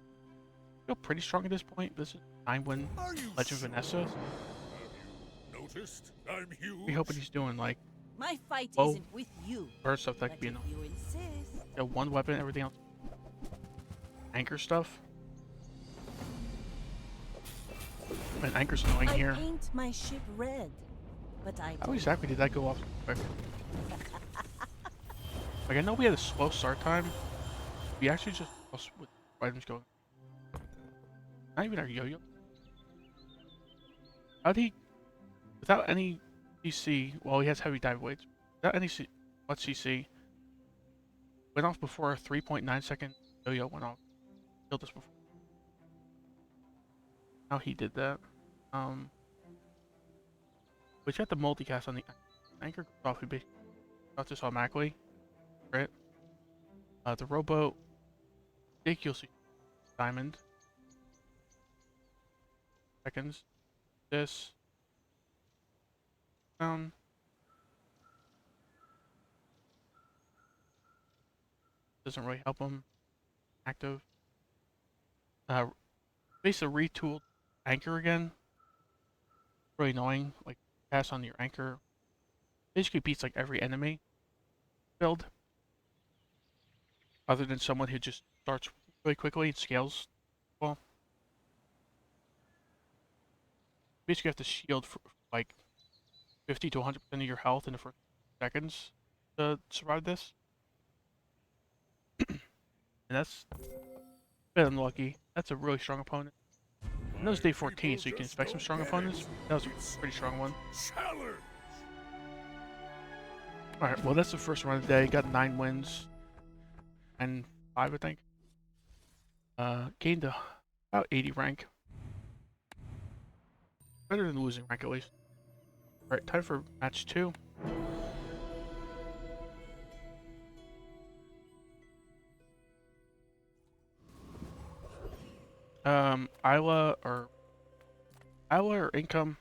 Feel pretty strong at this point. This is 9-win Legend Vanessa. Noticed? I'm huge. We hoping he's doing like My fight bow, isn't with you. burst stuff that But could be if annoying. you insist. Yeah, one weapon, everything else. Anchor stuff. Man, anchor's annoying here. I paint my ship red, but I How exactly did that go off so quick? Like, I know we had a slow start time. We actually just lost with items going. Not even our yo-yo. How'd he, without any CC, well, he has heavy dive weights. Without any much CC, went off before a 3.9 second yo-yo went off. Killed us before. How he did that. We got the multicast on the anchor goes off. We basically got this automatically, right? The rowboat, ridiculously diamond. Seconds. This. Doesn't really help him. Active. Basically retooled anchor again. Really annoying. Like pass on your anchor. Basically beats like every enemy build. Other than someone who just starts really quickly and scales well. Basically have to shield for like 50 to 100% of your health in the first seconds to survive this. And that's a bit unlucky. That's a really strong opponent. And that was day 14, so you can expect some strong opponents. That was a pretty strong one. Alright, well that's the first run of the day. Got 9 wins. And 5, I think. Gained about 80 rank. Better than losing rank at least. Alright, time for match 2. Isla or Income.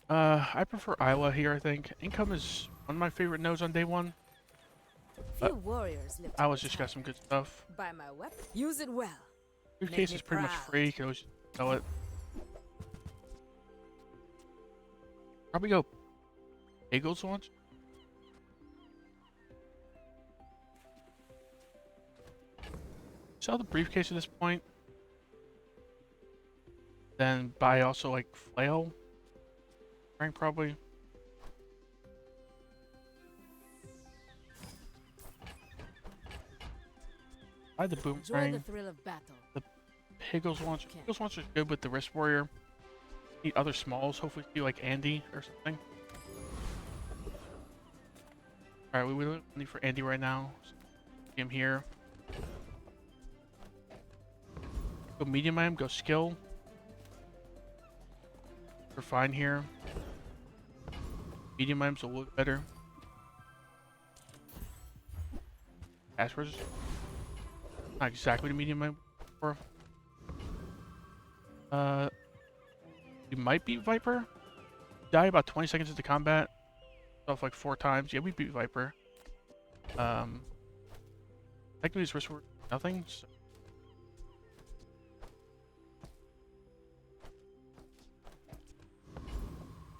I prefer Isla here, I think. Income is one of my favorite nodes on day 1. Few warriors live I was just got some good stuff. Buy my weapon. Use it well. Briefcase me is pretty much proud. free. You can always sell it. Probably go Eagles launch. Sell the briefcase at this point. Then buy also like flail. Rank probably. Buy the Enjoy boomerang. the thrill of battle. The Piggles launcher. Piggles launcher is good with the wrist warrior. Need other smalls. Hopefully, do like Andy or something. All right, we need for Andy right now. See him here. Go medium item. Go skill. We're fine here. Medium items will look better. Passwords. Not exactly the medium item for. We might beat Viper. Die about 20 seconds into combat. Off like 4 times. Yeah, we beat Viper. Technically, his wrist were nothing. So.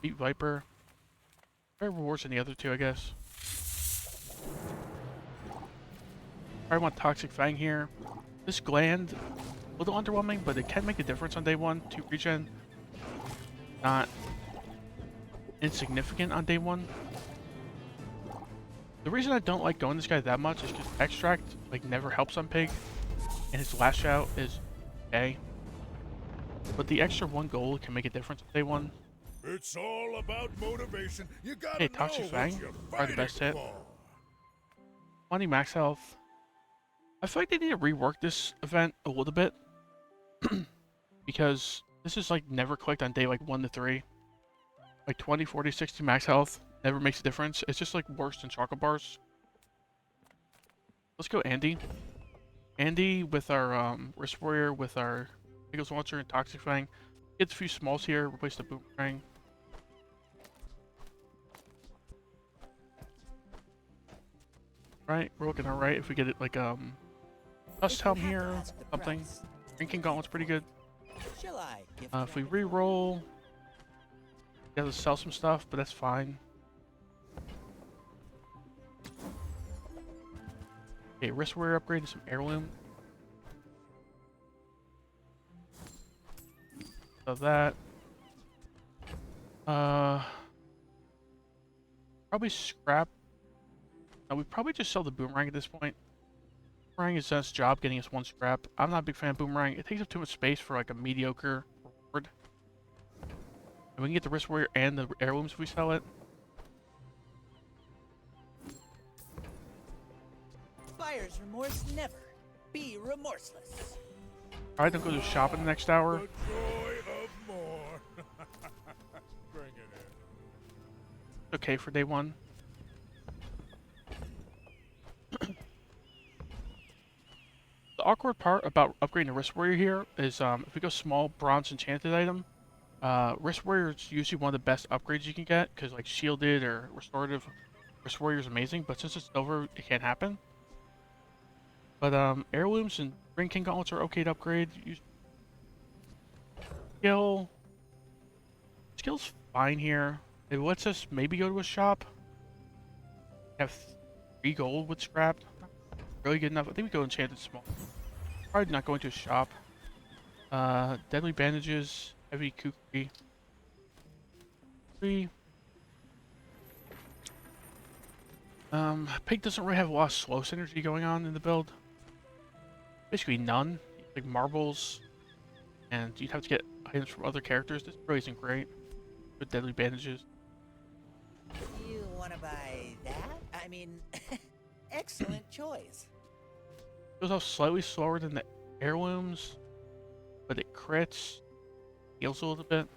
Beat Viper. Better rewards than the other two, I guess. I want Toxic Fang here. This gland, a little underwhelming, but it can make a difference on day 1. 2 regen. Not insignificant on day 1. The reason I don't like going this guy that much is because Extract like never helps on Pig, and his Lash Out is okay. But the extra 1 gold can make a difference on day 1. It's all about motivation. You gotta Hey, Toxic Fang are the best hit. 20 max health. I feel like they need to rework this event a little bit because this is like never clicked on day like 1 to 3. Like 20, 40, 60 max health never makes a difference. It's just like worse than chocolate bars. Let's go Andy. Andy with our Wrist Warrior, with our Eagles Launcher and Toxic Fang. Get a few smalls here, replace the Boomerang. Right, we're looking alright if we get it like Dust Helm here, something. Drinking Gauntlet's pretty good. If we re-roll, we gotta sell some stuff, but that's fine. Okay, Wrist Warrior upgrade to some Heirloom. So that. Probably scrap. No, we probably just sell the Boomerang at this point. Boomerang has done its job getting us 1 scrap. I'm not a big fan of Boomerang. It takes up too much space for like a mediocre reward. And we can get the Wrist Warrior and the Heirlooms if we sell it. Buyer's remorse never. Be remorseless. Alright, then go to the shop in the next hour. The joy of more. Bring it in. Okay for day 1. The awkward part about upgrading the Wrist Warrior here is if we go small bronze enchanted item, Wrist Warrior is usually one of the best upgrades you can get because like shielded or restorative Wrist Warrior is amazing, but since it's silver, it can't happen. But Heirlooms and Ring King Gauntlets are okay to upgrade. Skill's fine here. It lets us maybe go to a shop. Have 3 gold with scrapped. Really good enough. I think we go enchanted small. Probably not going to a shop. Deadly bandages, heavy kukri. 3. Pig doesn't really have a lot of slow synergy going on in the build. Basically none. Like marbles, and you'd have to get items from other characters. This really isn't great. With deadly bandages. You wanna buy that? I mean, excellent choice. Goes off slightly slower than the Heirlooms, but it crits, heals a little bit.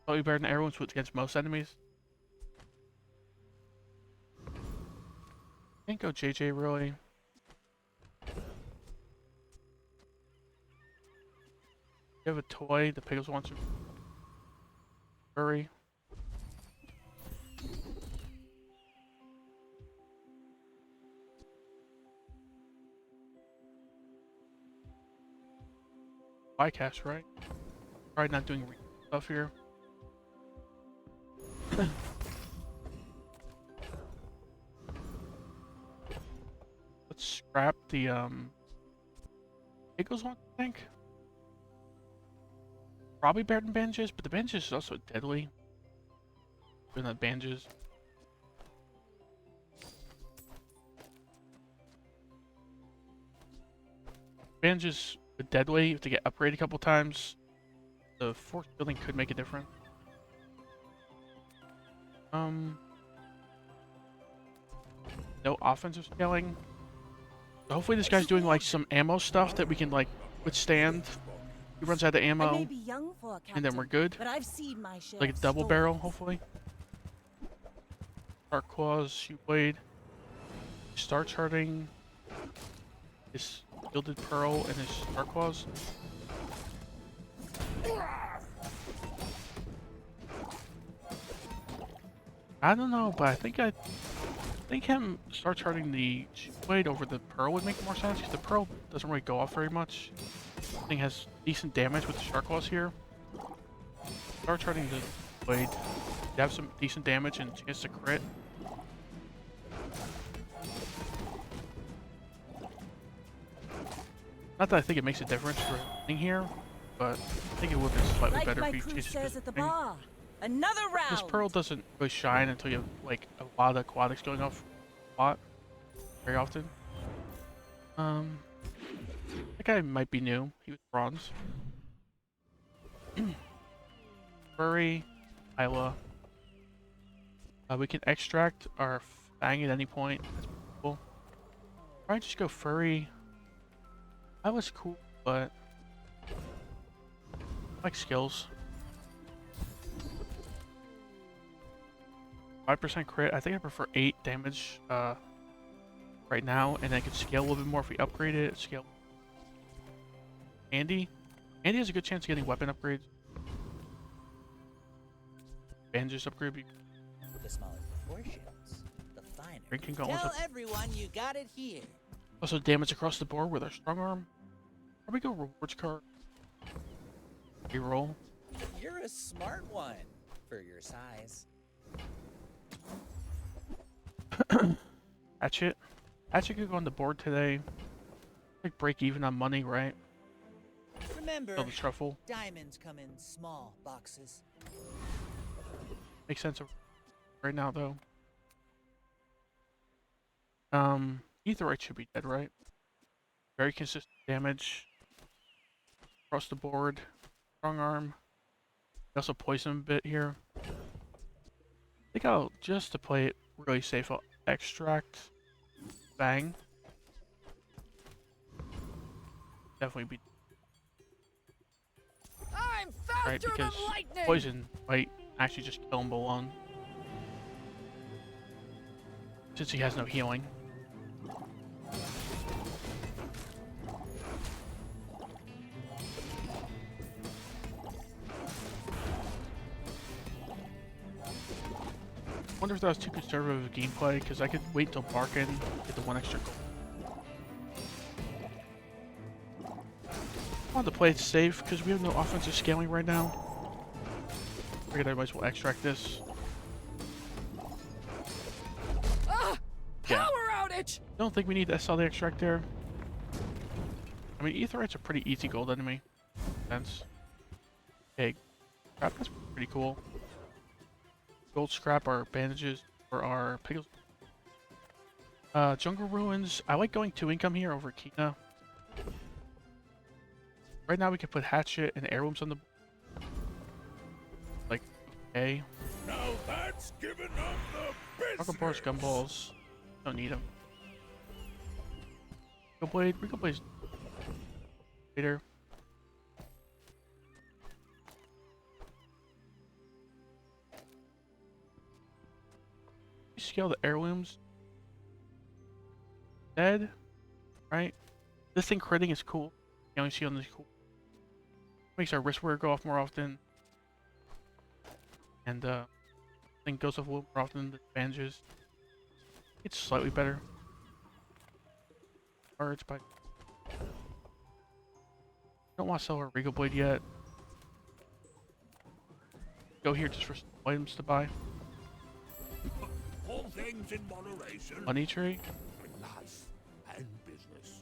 Slightly better than Heirlooms against most enemies. Can't go JJ really. You have a toy, the Piggles wants to. Furry. Bycast, right? Probably not doing stuff here. Let's scrap the Eagles one, I think. Probably better than bandages, but the bandages is also deadly. Doing that bandages. Bandages with deadly, if they get upgraded a couple times, the force building could make a difference. No offensive scaling. So hopefully this guy's doing like some ammo stuff that we can like withstand. He runs out of ammo, and then we're good. But I've seen my share Like a double barrel, hopefully. Dark Claws, Shoot Blade. Star Charting. His Gilded Pearl and his Dark Claws. I don't know, but I think him Star Charting the Shoot Blade over the Pearl would make more sense, because the Pearl doesn't really go off very much. Thing has decent damage with the Star Claws here. Star Charting the Blade, you have some decent damage and chance to crit. Not that I think it makes a difference for thing here, but I think it would be slightly Like better my if you crew chase says at the thing. bar. Another round. This Pearl doesn't really shine until you have like a lot of aquatics going off a lot, very often. That guy might be new. He was bronze. Furry, Isla. We can extract our Fang at any point. That's cool. Probably just go Furry. Isla's cool, but I like skills. 5% crit. I think I prefer 8 damage right now, and I can scale a little bit more if we upgrade it. Scale. Andy has a good chance of getting weapon upgrades. Bandages upgrade. The smaller proportions, the finer. Drinking Tell gauntlets up. everyone you got it here. Also damage across the board with our strong arm. Probably go rewards card. Reroll. You're a smart one for your size. Hatchet. Hatchet could go on the board today. Like break even on money, right? Remember, Build the truffle. diamonds come in small boxes. Makes sense right now though. Aetheryte should be dead, right? Very consistent damage across the board. Strong arm. Also poison a bit here. I think I'll, just to play it really safe, I'll extract Fang. Definitely be I'm right, faster because than lightning. poison might actually just kill him alone. Since he has no healing. I wonder if that was too conservative of gameplay, because I could wait till Barkin get the 1 extra gold. I want to play it safe, because we have no offensive scaling right now. Figured I might as well extract this. Power outage! Don't think we need to SL the extract there. I mean, Aetheryte's a pretty easy gold enemy. Sense. Okay, crap, that's pretty cool. Gold scrap our bandages for our pickles. Jungle Ruins. I like going 2 income here over Kina. Right now we can put Hatchet and Heirlooms on the... Like, okay. Now that's giving up the Dragon Bars, Gumballs. Don't need them. Go Blade. We go Blade later. Scale the Heirlooms. Dead. Right? This thing critting is cool. You only see on this cool. Makes our wrist wear go off more often. and I think goes off a little more often than the advantages. It's slightly better. Cards, but don't want to sell our Regal Blade yet. Go here just for some items to buy. All things in moderation. Money tree. Life and business.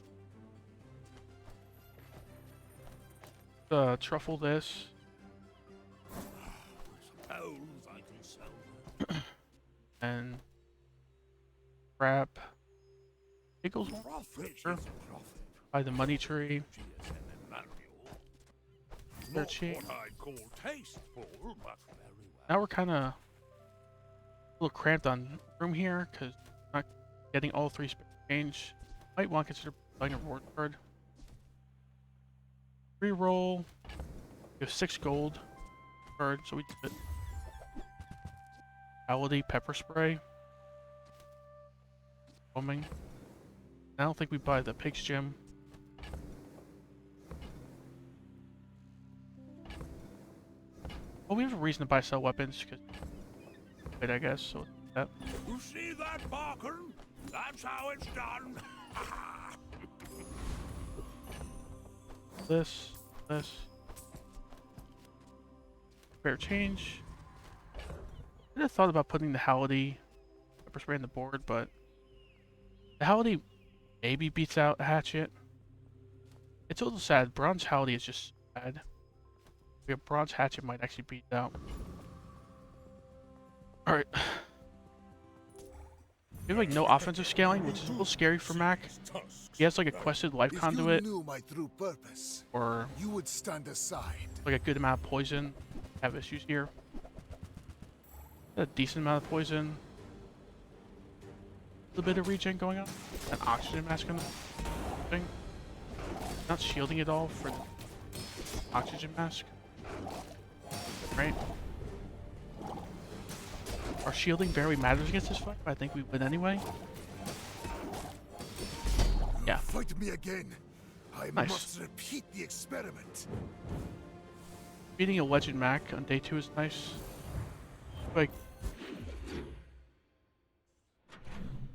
Truffle this. Suppose I can sell them. And crap. Pickles. Profit Sure. is profit. Buy the money tree. GSM manual. They're Not cheap. what I'd call tasteful, but very well. Now we're kind of a little cramped on room here because not getting all three change. Might want to consider buying a reward card. Reroll. We have 6 gold card, so we did it. Paladin pepper spray. Foaming. I don't think we buy the pig's gem. Well, we have a reason to buy sell weapons because wait, I guess so. That. You see that, Barkin? That's how it's done. This. Fair change. I had thought about putting the Halliday pepper spray on the board, but the Halliday maybe beats out a Hatchet. It's a little sad. Bronze Halliday is just bad. A Bronze Hatchet might actually beat it out. Alright. We have like no offensive scaling, which is a little scary for Mac. He has like a quested life conduit. If you knew my true purpose, or you would stand aside. Like a good amount of poison. Have issues here. A decent amount of poison. A little bit of regen going on. An oxygen mask on the thing. Not shielding at all for the oxygen mask. Right? Our shielding barely matters against this fight, but I think we win anyway. Yeah. Fight me again. I Nice. must repeat the experiment. Beating a Legend Mac on day 2 is nice. Like,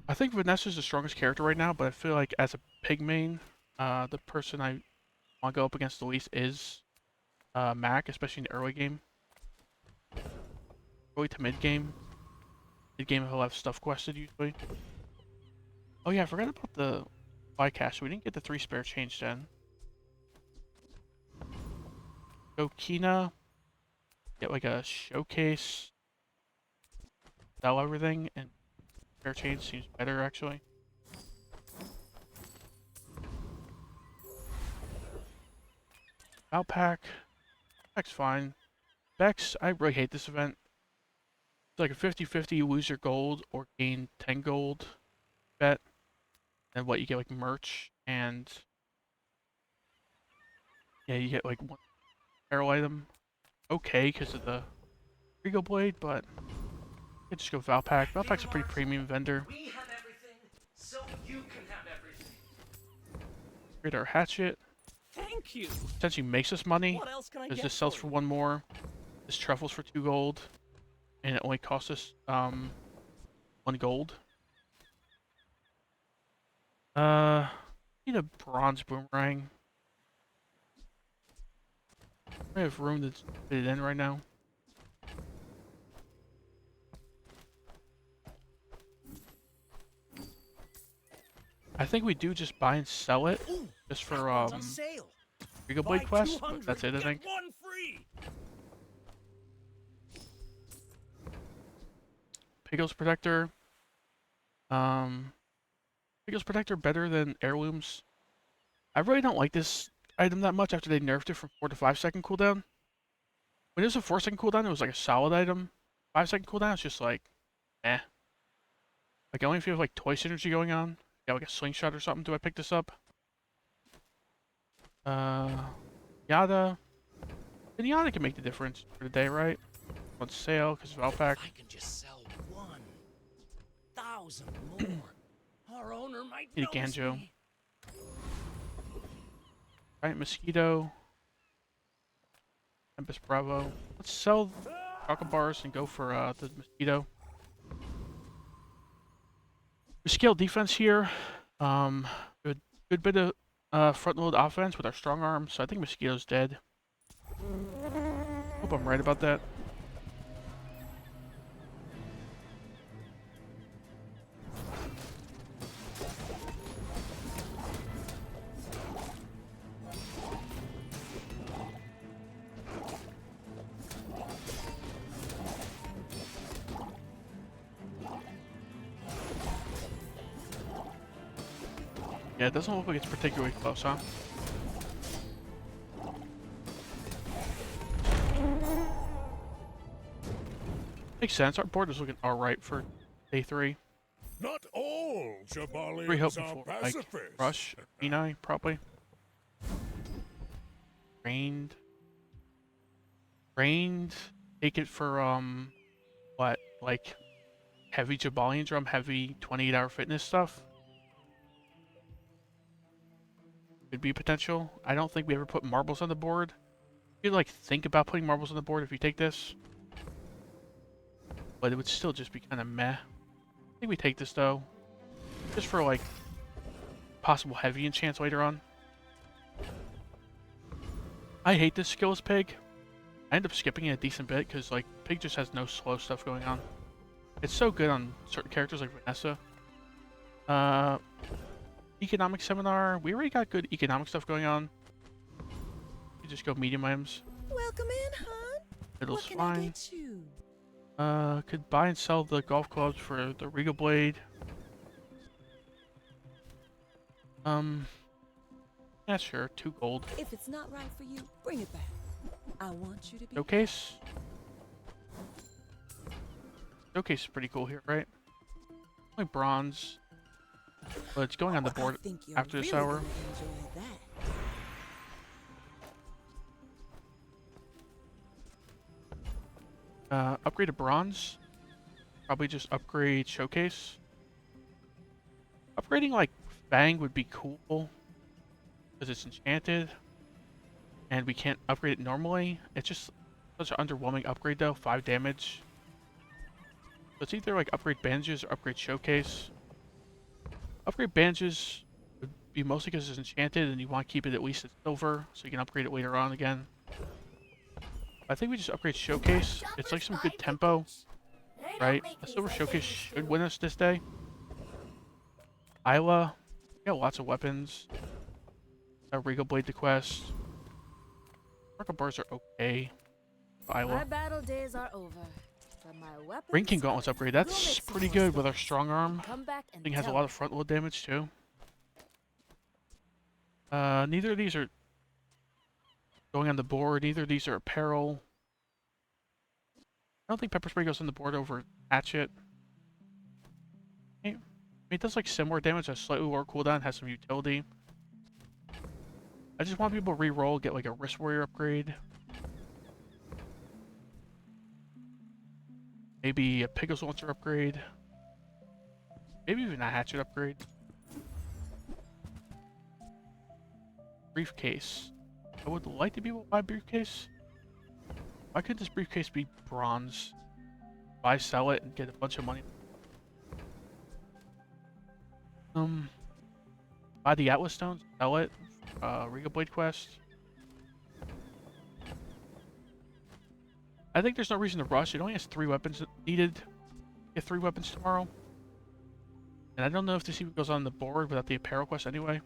I think Vanessa's the strongest character right now, but I feel like as a pig main, the person I want to go up against the least is Mac, especially in the early game. Early to mid game. Mid game he'll have stuff quested usually. Oh yeah, I forgot about the bycast. We didn't get the 3 spare change then. Go Kina. Get like a showcase. Sell everything, and spare change seems better actually. Outpack. Pack's fine. Vex, I really hate this event. It's like a 50-50, you lose your gold or gain 10 gold bet. And what you get like merch and yeah, you get like 1 apparel item. Okay, because of the Regal Blade, but you can just go Valpak. Valpak's a pretty premium vendor. We have everything, so you can have everything. Create our hatchet. Thank you. Essentially makes us money. What else can I Because get this sells for for 1 more. This truffles for 2 gold. And it only costs us 1 gold. Need a bronze boomerang. I have room to fit it in right now. I think we do just buy and sell it just for on sale. Regal Buy Blade quest. 200, But that's it, I get think. 1 free. Piggles Protector. Piggles Protector better than Heirlooms. I really don't like this item that much after they nerfed it from 4 to 5 second cooldown. When it was a 4 second cooldown, it was like a solid item. 5 second cooldown, it's just like, eh. Like only if you have like toy synergy going on. You got like a slingshot or something, do I pick this up? Yada. And Yada can make the difference for the day, right? On sale, because of Valpak. I can just sell 1,000 more. Our owner might Need a notice Ganjo. me. Alright, Mosquito. Tempest Bravo. Let's sell chocolate bars and go for the mosquito. We scale defense here. Good bit of front load offense with our strong arm, so I think mosquito's dead. Hope I'm right about that. Yeah, it doesn't look like it's particularly close, huh? Makes sense. Our board is looking alright for day 3. Not all Jabalians We're hoping are for like pacifists. Rush, Enai, probably. Rained. Take it for what? Like heavy Jabalian drum, heavy 28-hour fitness stuff. Could be potential. I don't think we ever put marbles on the board. You could like think about putting marbles on the board if you take this. But it would still just be kind of meh. I think we take this though. Just for like possible heavy enchants later on. I hate this skills pig. I end up skipping it a decent bit because like pig just has no slow stuff going on. It's so good on certain characters like Vanessa. Economic seminar. We already got good economic stuff going on. You just go medium items. Welcome in, hon. Middle's What can I fine. get you? Could buy and sell the golf clubs for the Regal Blade. Yeah, sure. 2 gold. If it's not right for you, bring it back. I want you to be. Showcase. Showcase is pretty cool here, right? Like bronze. But it's going on the board after this hour. Upgrade to bronze. Probably just upgrade showcase. Upgrading like Fang would be cool. Because it's enchanted. And we can't upgrade it normally. It's just such an underwhelming upgrade though. 5 damage. So it's either like upgrade bandages or upgrade showcase. Upgrade bandages would be mostly because it's enchanted and you want to keep it at least at silver so you can upgrade it later on again. I think we just upgrade showcase. It's like some good tempo, right? A silver showcase should win us this day. Isla, we got lots of weapons. Regal Blade to quest. Market bars are okay. Isla. My battle days are over. But my weapons Ring King Gauntlets upgrade. That's pretty good with our strong arm. come back and Thing has a tell lot me. of front load damage too. Neither of these are going on the board. Neither of these are apparel. I don't think Pepper Spray goes on the board over Hatchet. I mean, it does like similar damage, has slightly lower cooldown, has some utility. I just want people to reroll, get like a Wrist Warrior upgrade. Maybe a Pegasus Launcher upgrade. Maybe even a Hatchet upgrade. Briefcase. I would like to be able to buy a briefcase. Why couldn't this briefcase be bronze? Buy, sell it, and get a bunch of money. Buy the Atlas Stones, sell it. Regal Blade quest. I think there's no reason to rush. It only has 3 weapons needed. Get 3 weapons tomorrow. And I don't know if this even goes on the board without the apparel quest anyway.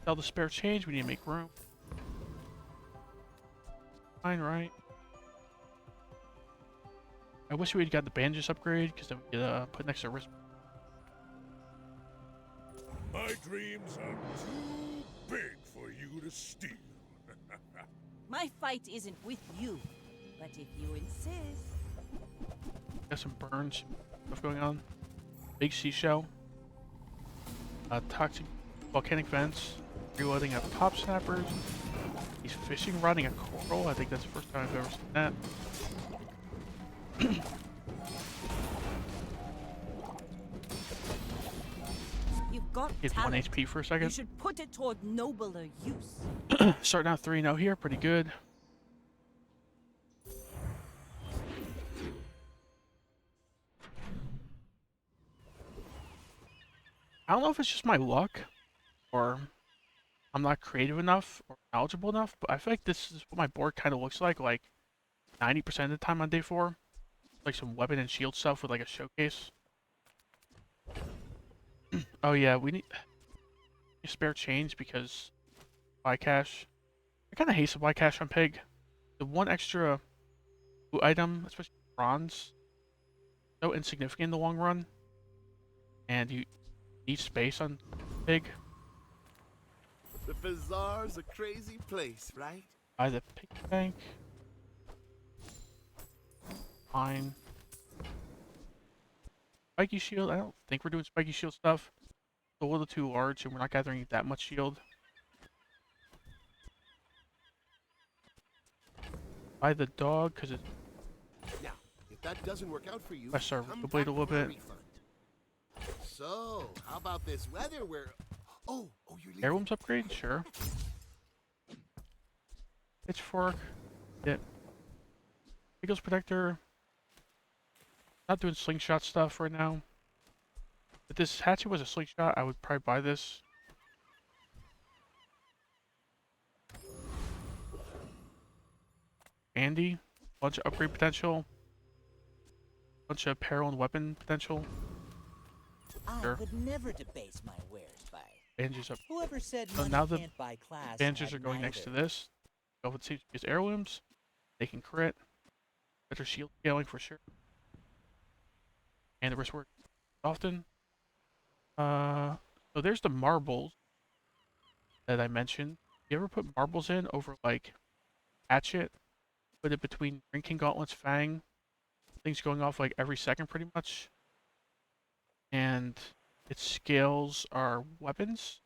Sell the spare change. We need to make room. Fine, right? I wish we had got the bandages upgrade because then we could put next to wrist. My dreams are too big for you to steal. My fight isn't with you, but if you insist. Got some burns stuff going on. Big seashell. Toxic volcanic vents. Reloading of pop snappers. He's fishing riding a coral. I think that's the first time I've ever seen that. You've got He had 1 HP for a You second. should put it toward nobler use. Starting out 3-0 here, pretty good. I don't know if it's just my luck, or I'm not creative enough, or knowledgeable enough, but I feel like this is what my board kind of looks like 90% of the time on day 4. Like some weapon and shield stuff with like a showcase. Oh yeah, we need spare change because buy cash. I kind of hate supply cash on Pig. The one extra item, especially bronze, so insignificant in the long run, and you need space on Pig. The bazaar's a crazy place, right? Buy the pig bank. Fine. Spiky shield. I don't think we're doing spiky shield stuff. It's a little too large, and we're not gathering that much shield. Buy the dog because it's. Now, if that doesn't work out for you, I start come the blade a back little for a bit. refund. So, how about this weather where... Oh, you're leaving. Heirlooms upgrade? Sure. Pitchfork. Yep. Eagles Protector. Not doing slingshot stuff right now. If this hatchet was a slingshot, I would probably buy this. Andy. Bunch of upgrade potential. Bunch of apparel and weapon potential. I Sure. would never debase my wares by Bandages up. whoever said So money now the can't buy class. bandages had are going next to neither. this. Go with his heirlooms. They can crit. Better shield scaling for sure. And the wrist work often. So there's the marbles that I mentioned. You ever put marbles in over like hatchet? Put it between Drinking Gauntlets, Fang. Things going off like every second pretty much. And its scales are weapons.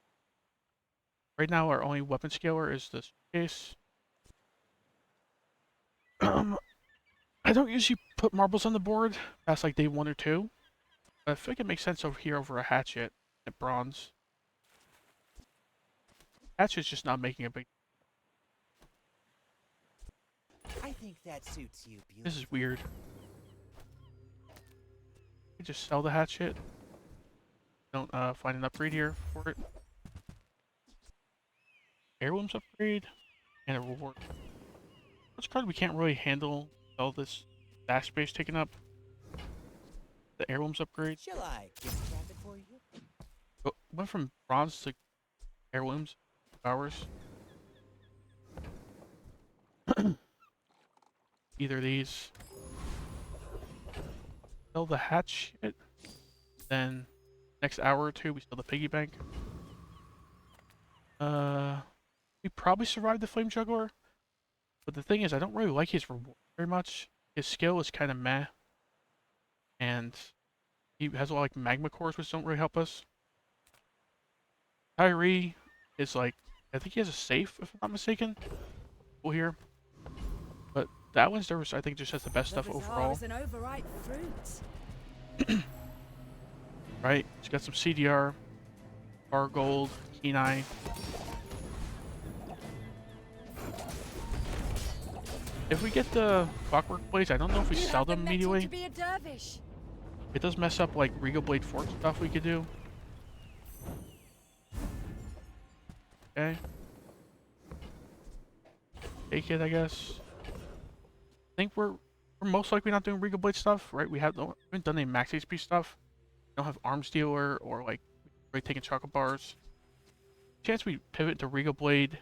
Right now our only weapon scaler is this case. I don't usually put marbles on the board past like day 1 or 2. But I feel like it makes sense over here over a hatchet at bronze. Hatchet's just not making a big. I think that suits you beautifully. This is weird. You just sell the hatchet. Don't find an upgrade here for it. Heirlooms upgrade and a reward. Which card we can't really handle all this dash space taken up. The heirlooms upgrade. Shall I gift wrap it for you? Oh, went from bronze to heirlooms. Hours. Either of these. Sell the hatchet. Then next hour or 2 we sell the piggy bank. We probably survived the flame juggler. But the thing is I don't really like his reward very much. His skill is kind of meh. And he has a lot of like magma cores which don't really help us. Tyree is like, I think he has a safe if I'm not mistaken. We'll hear. But that one's there, I think just has the best stuff overall. An overripe fruit. Right? He's got some CDR, Bar Gold, Kenai. If we get the Clockwork Blades, I don't know if we sell them immediately. To be a dervish. It does mess up like Regal Blade Fork stuff we could do. Okay. Take it, I guess. I think we're most likely not doing Regal Blade stuff, right? We haven't done any max HP stuff. We don't have Arms Dealer or like really taking chocolate bars. Chance we pivot to Regal Blade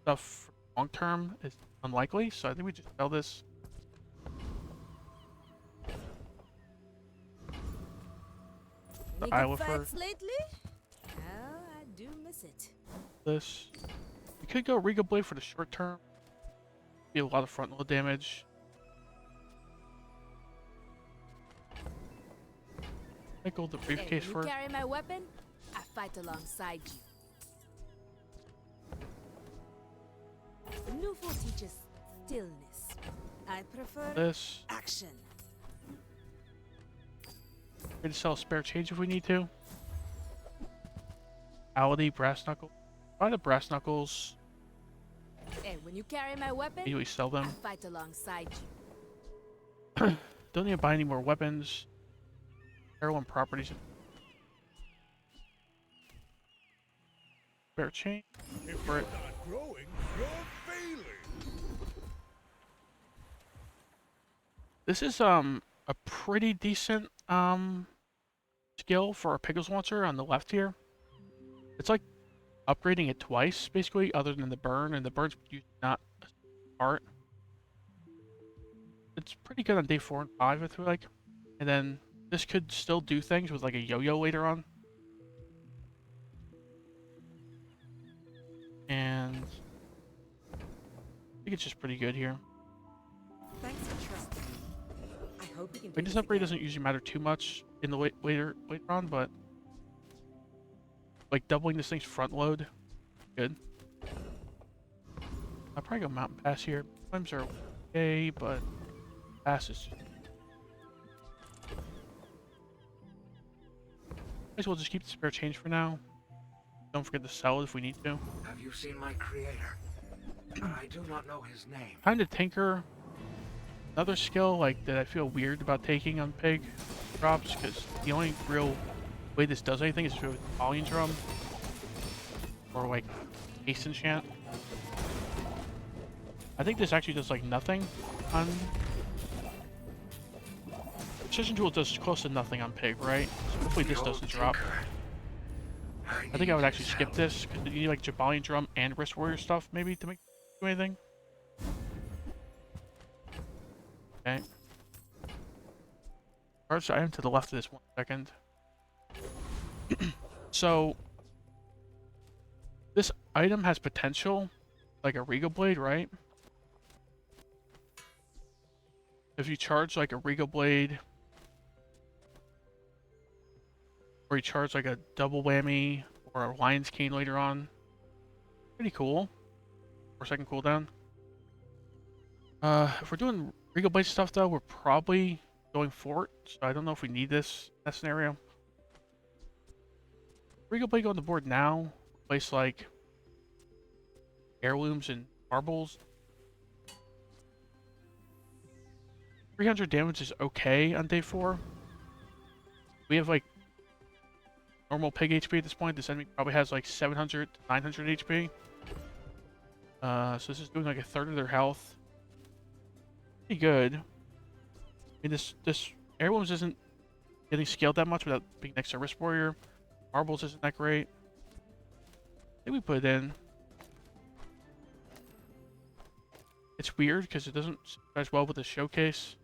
stuff long term is unlikely, so I think we just sell this. The Any Isle good of Fur. fights lately? Oh, I do miss it. This. We could go Regal Blade for the short term. Deal a lot of frontal damage. I go the briefcase Hey, you first. carry my weapon, I fight alongside you. Newful teaches stillness. I prefer This. action. Ready to sell a spare change if we need to. Ality brass knuckles. Buy the brass knuckles. And when you carry my weapon, Maybe we sell them. I fight alongside you. Don't need to buy any more weapons. Heroin properties. Spare chain. If For you're it. not growing, you're failing. This is a pretty decent skill for a pickles launcher on the left here. It's like upgrading it twice basically, other than the burn, and the burn's not a part. It's pretty good on day 4 and 5, I feel like. And then this could still do things with like a yo-yo later on. And I think it's just pretty good here. Thanks for trusting me. I hope we can do Like, this upgrade doesn't usually matter too much in the later on, but like doubling this thing's front load, good. I'll probably go mountain pass here. Flames are okay, but pass is just... Might as well just keep the spare change for now. Don't forget to sell it if we need to. Have you seen my creator? I do not know his name. Time to tinker. Another skill like that I feel weird about taking on pig drops, because the only real way this does anything is with volume drum or like haste enchant. I think this actually does like nothing on precision tool. Does close to nothing on pig, right? So hopefully this doesn't drop. I think I would actually skip this because you need like Jabalian drum and wrist warrior stuff maybe to make do anything. Okay. Charge item to the left of this 1 second. So this item has potential, like a Regal Blade, right? If you charge like a Regal Blade, or you charge like a double whammy or a Lion's Cane later on, pretty cool. 4-second cooldown. If we're doing Regal Blade stuff though, we're probably going Fort, so I don't know if we need this in that scenario. Regal Blade go on the board now, place like heirlooms and marbles. 300 damage is okay on day 4. We have like normal pig HP at this point. This enemy probably has like 700 to 900 HP. So this is doing like a third of their health. Pretty good. I mean, this heirlooms isn't getting scaled that much without being next to Wrist Warrior. Marbles isn't that great. I think we put it in. It's weird because it doesn't as well with the showcase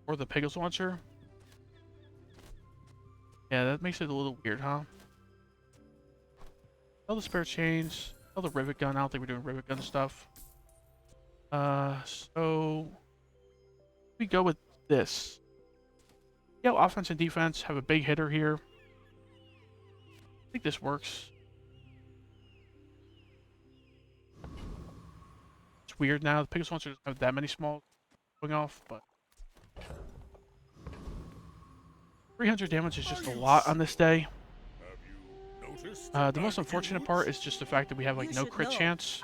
or the Pickles launcher. Yeah, that makes it a little weird, huh? All the spare chains, all the rivet gun. I don't think we're doing rivet gun stuff. So we go with this. Yeah, offense and defense have a big hitter here. I think this works. It's weird now. The Pickles launcher doesn't have that many small going off, but 300 damage is just a lot on this day. The most unfortunate part is just the fact that we have like no crit chance.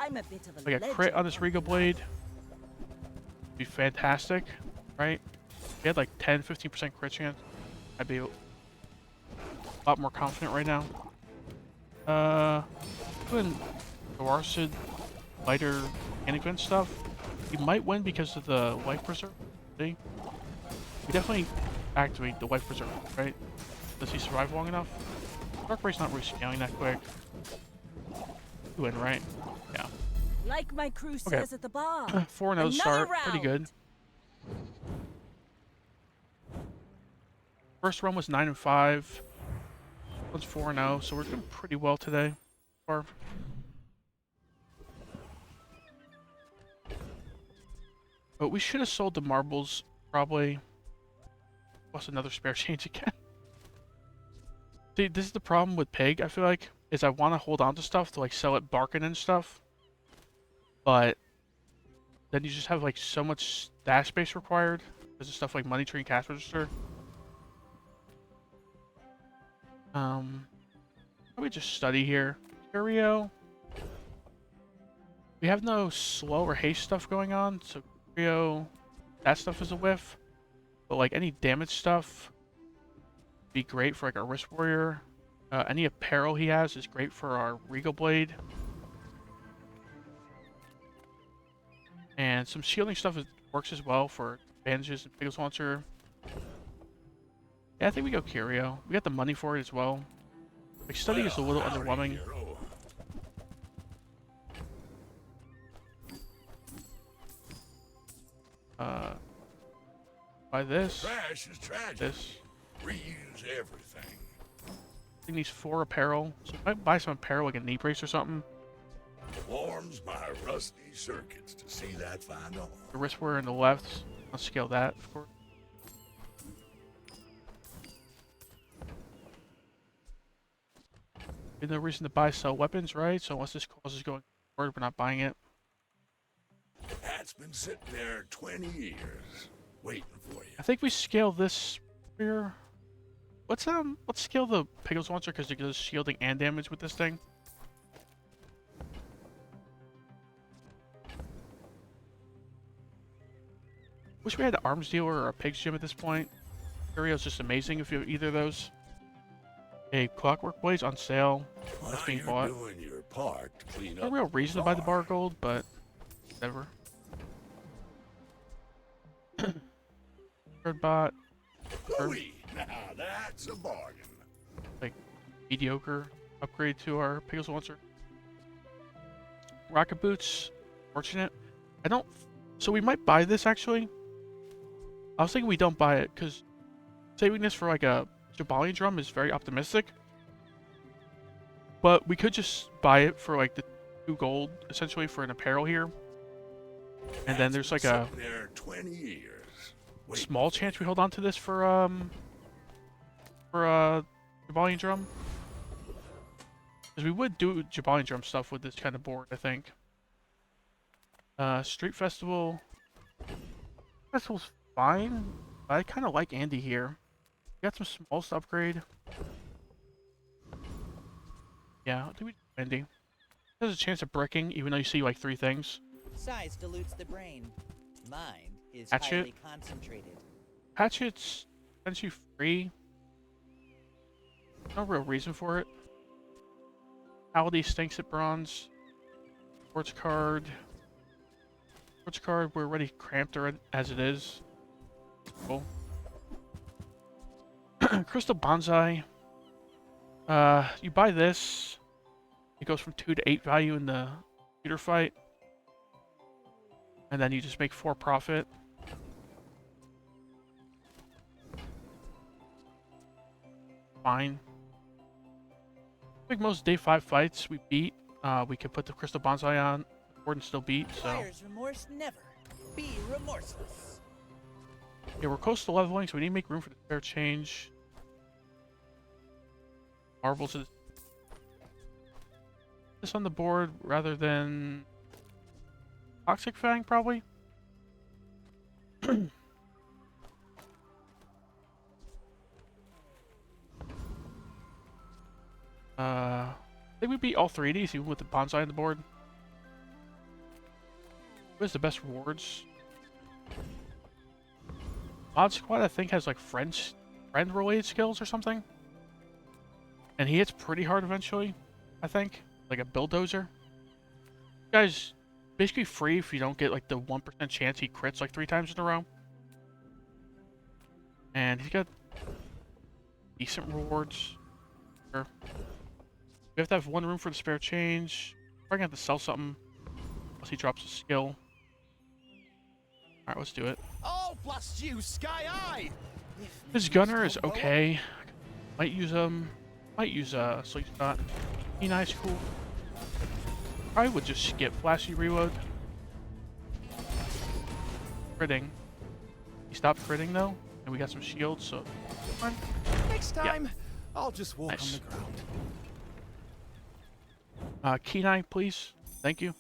Like a crit on this Regal Blade would be fantastic, right? If we had like 10-15% crit chance, I'd be a lot more confident right now. Doing Arcid, lighter mechanic vent stuff, we might win because of the life preserve. See? We definitely activate the life preserve, right? Does he survive long enough? Dark Break's not really scaling that quick. You win, right? Yeah. Like my crew says at the bar. 4-0 start, pretty good. First run was 9-5. One's 4-0, so we're doing pretty well today. Or but we should have sold the marbles, probably. Plus another spare change again. See, this is the problem with Pig, I feel like, is I want to hold on to stuff to like sell it bargain and stuff. But then you just have like so much stash space required. There's stuff like Money Tree and Cash Register. Probably just study here. Curio. We have no slow or haste stuff going on, so Curio, that stuff is a whiff. But like any damage stuff would be great for like our Wrist Warrior. Any apparel he has is great for our Regal Blade. And some shielding stuff works as well for bandages and Pickles Launcher. Yeah, I think we go Curio. We got the money for it as well. Like, study is a little underwhelming. Buy this. Trash is tragic. This. Reuse everything. I think these 4 apparel. So I might buy some apparel, like a knee brace or something. Warms my rusty circuits to see that find on. The wrist wear on the left. I'll scale that, of course. There's no reason to buy sell weapons, right? So unless this cause is going forward, we're not buying it. That's been sitting there 20 years, waiting for you. I think we scale this here. Let's scale the Pickles Launcher because it does shielding and damage with this thing. Wish we had an arms dealer or a pig's gym at this point. Curio's just amazing if you have either of those. A Clockwork Blade's on sale. That's being bought. Doing your part to clean No up real reason to buy the bar gold, but whatever. Third bot. Louis, now that's a bargain. Like mediocre upgrade to our Pickles Launcher. Rocket Boots, fortunate. I don't. So we might buy this actually. I was thinking we don't buy it because saving this for like a Jabali drum is very optimistic. But we could just buy it for like the 2 gold essentially for an apparel here. And then there's like a 20 years. Small chance we hold on to this for Jabali drum. Because we would do Jabali drum stuff with this kind of board, I think. Street Festival. Festival's fine. I kind of like Andy here. We got some smalls to upgrade. Yeah, I think we do Andy. There's a chance of bricking, even though you see like 3 things. Size dilutes the brain. Mind is Hatchet. highly concentrated. Hatchet's essentially free. No real reason for it. Paladin stinks at bronze. Sports card. Sports card, we're already cramped as it is. Cool. Crystal Bonsai. You buy this. It goes from 2 to 8 value in the computer fight. And then you just make 4 profit. Fine. I think most day 5 fights we beat. We could put the Crystal Bonsai on board and still beat, so. Buyer's remorse never. Be remorseless. Yeah, we're close to leveling, so we need to make room for the spare change. Marbles is this on the board rather than Toxic Fang, probably. I think we beat all 3 of these, even with the bonsai on the board. Who has the best rewards? Mod Squad, I think, has like friend-related skills or something. And he hits pretty hard eventually, I think. Like a bulldozer. Guy's basically free if you don't get like the 1% chance he crits like 3 times in a row. And he's got decent rewards. Sure. We have to have 1 room for the spare change. Probably gonna have to sell something unless he drops a skill. Alright, let's do it. Oh, blast you, Sky Eye! His gunner is okay. Might use Sleep Shot. Be nice, cool. Probably would just skip Flashy Reload. Critting. He stopped critting though, and we got some shields, so fine. Next time, Yeah. I'll just walk Nice. on the ground. Kenai, please. Thank you.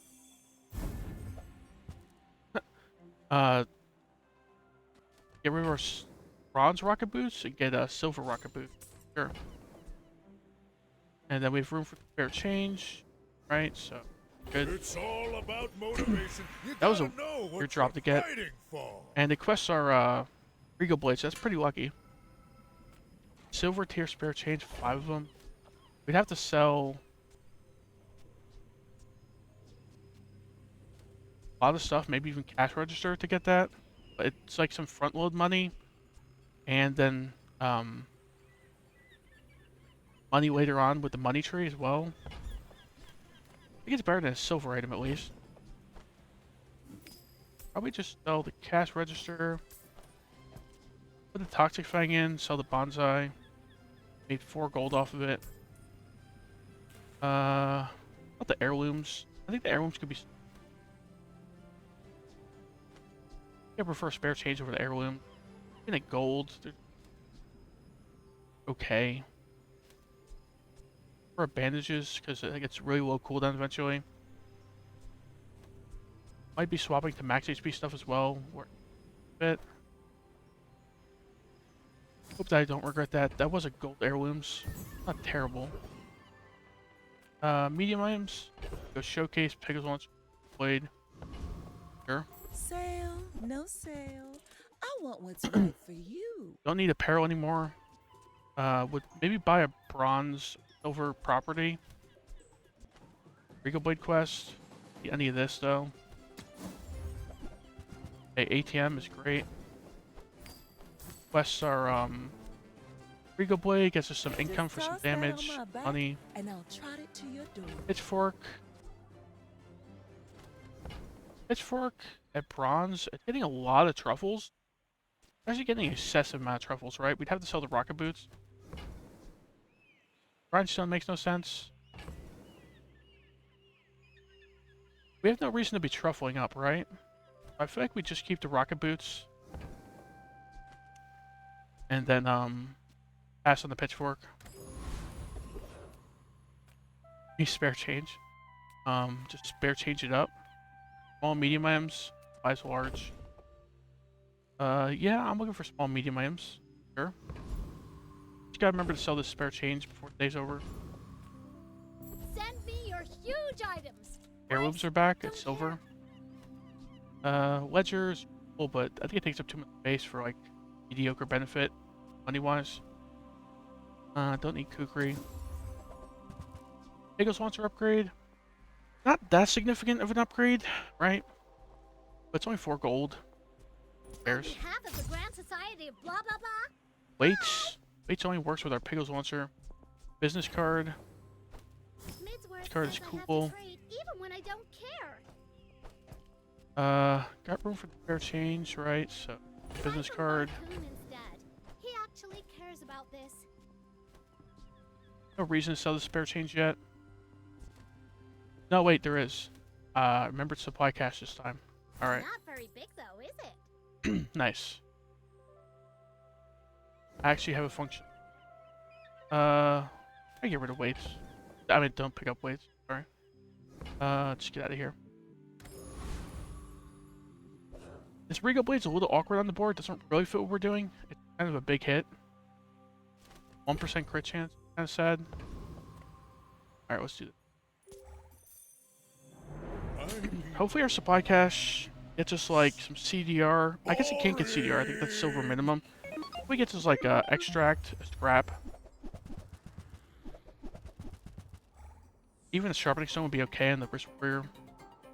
Get rid of our bronze rocket boots and get a silver rocket boot. Sure. And then we have room for spare change, right? So, good. It's all about motivation. That was a weird drop to get. And the quests are Regal Blades. That's pretty lucky. Silver tier spare change, 5 of them. We'd have to sell a lot of stuff, maybe even cash register to get that. But it's like some front load money, and then money later on with the money tree as well. I think it's better than a silver item at least. Probably just sell the cash register, put the toxic fang in, sell the bonsai. Made 4 gold off of it. Not the heirlooms. I think the heirlooms could be. I prefer spare change over the heirloom. I think gold. Okay. For bandages, because I think it's really low cooldown eventually. Might be swapping to max HP stuff as well. Bit. Hope that I don't regret that. That was a gold heirlooms. Not terrible. Medium items. Go showcase, Pegasus launch, blade. Sure. Sale, no sale. I want what's right for you. Don't need apparel anymore. Would maybe buy a bronze, silver property. Regal Blade quest. Any of this though. Hey, ATM is great. Quests are Regal Blade gets us some income for some damage, money. And I'll trot it to your door. Pitchfork. Pitchfork at bronze. It's getting a lot of truffles. Actually getting an excessive amount of truffles, right? We'd have to sell the rocket boots. Grindstone makes no sense. We have no reason to be truffling up, right? I feel like we just keep the rocket boots. And then, pass on the pitchfork. Need spare change. Just spare change it up. Small, medium items. Buys large. Yeah, I'm looking for small, medium items. Sure. Just gotta remember to sell this spare change before the day's over. Send me your huge items. Heirlooms are back at silver. Ledgers, cool, but I think it takes up too much space for like mediocre benefit, money-wise. Don't need kukri. Pegasus launcher upgrade. Not that significant of an upgrade, right? But it's only 4 gold. Bears. On behalf of the Grand Society of blah blah blah. Weights. Weights only works with our Pegasus launcher. Business card. This card is cool. Even when I don't care. Got room for the spare change, right? So, business card. He actually cares about this. No reason to sell the spare change yet. No, wait, there is. Remember to supply cash this time. All right. Not very big though, is it? Nice. I actually have a function. I get rid of weights. I mean, don't pick up weights. Sorry. Just get out of here. This Regal Blade's a little awkward on the board. Doesn't really fit what we're doing. It's kind of a big hit. 1% crit chance. Kind of sad. Alright, let's do this. Hopefully our supply cache gets us like some CDR. I guess it can't get CDR. I think that's silver minimum. If we get us like extract, a scrap. Even a sharpening stone would be okay in the wrist warrior.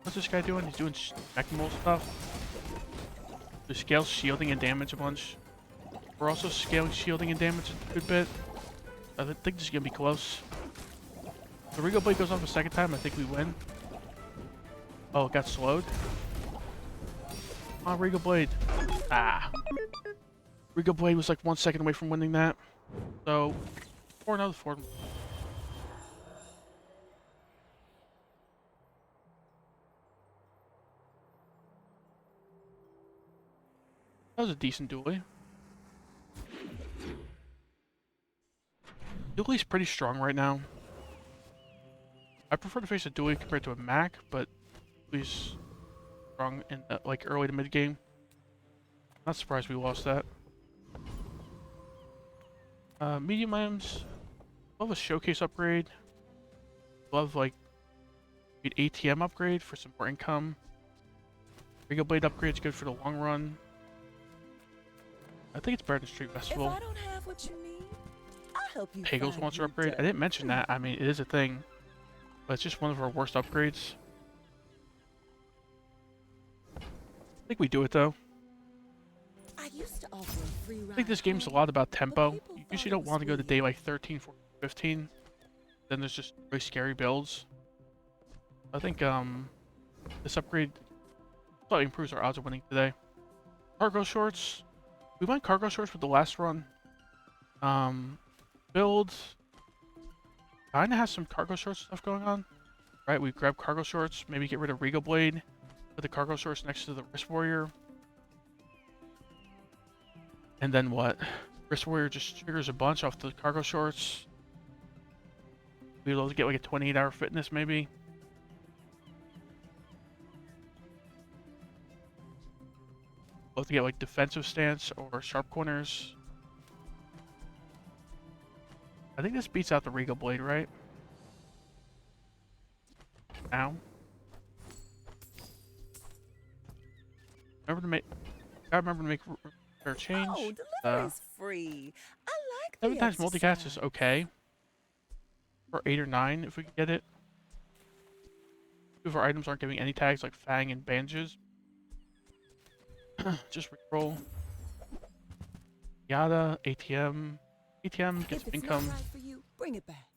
What's this guy doing? He's doing spectacle stuff. We scale shielding and damage a bunch. We're also scaling shielding and damage a good bit. I think this is gonna be close. The Regal Blade goes off a second time. I think we win. Oh, it got slowed. Come on, Regal Blade. Ah. Regal Blade was like 1 second away from winning that. So, for another 4. That was a decent dually. Dually's pretty strong right now. I prefer to face a dually compared to a Mac, but Dually's strong in like early to mid game. Not surprised we lost that. Medium items. Love a showcase upgrade. love like an ATM upgrade for some more income. Regal Blade upgrade's good for the long run. I think it's better than Street Festival. If I don't have what you need, I'll help you. Pagos wants to upgrade. I didn't mention that. I mean, it is a thing, but it's just one of our worst upgrades. I think we do it though. I used to offer a free ride. I think this game's a lot about tempo. You usually don't want to go to day like 13, 14, 15. Then there's just very scary builds. I think this upgrade slightly improves our odds of winning today. Cargo shorts. We went cargo shorts with the last run. Build kinda has some cargo shorts stuff going on. Right, we grab cargo shorts, maybe get rid of Regal Blade, put the cargo shorts next to the Wrist Warrior. And then what? Wrist Warrior just triggers a bunch off the cargo shorts. We'll be able to get like a 28-hour fitness maybe. We'll have to get like defensive stance or sharp corners. I think this beats out the Regal Blade, right? Ow. Remember to make fair change. Oh, delivery is free. I like 7 times multicast is okay. Or 8 or 9 if we can get it. Two of our items aren't giving any tags like Fang and Bandages. Just reroll. Yada, ATM. ATM gets income. Right for you, bring it back.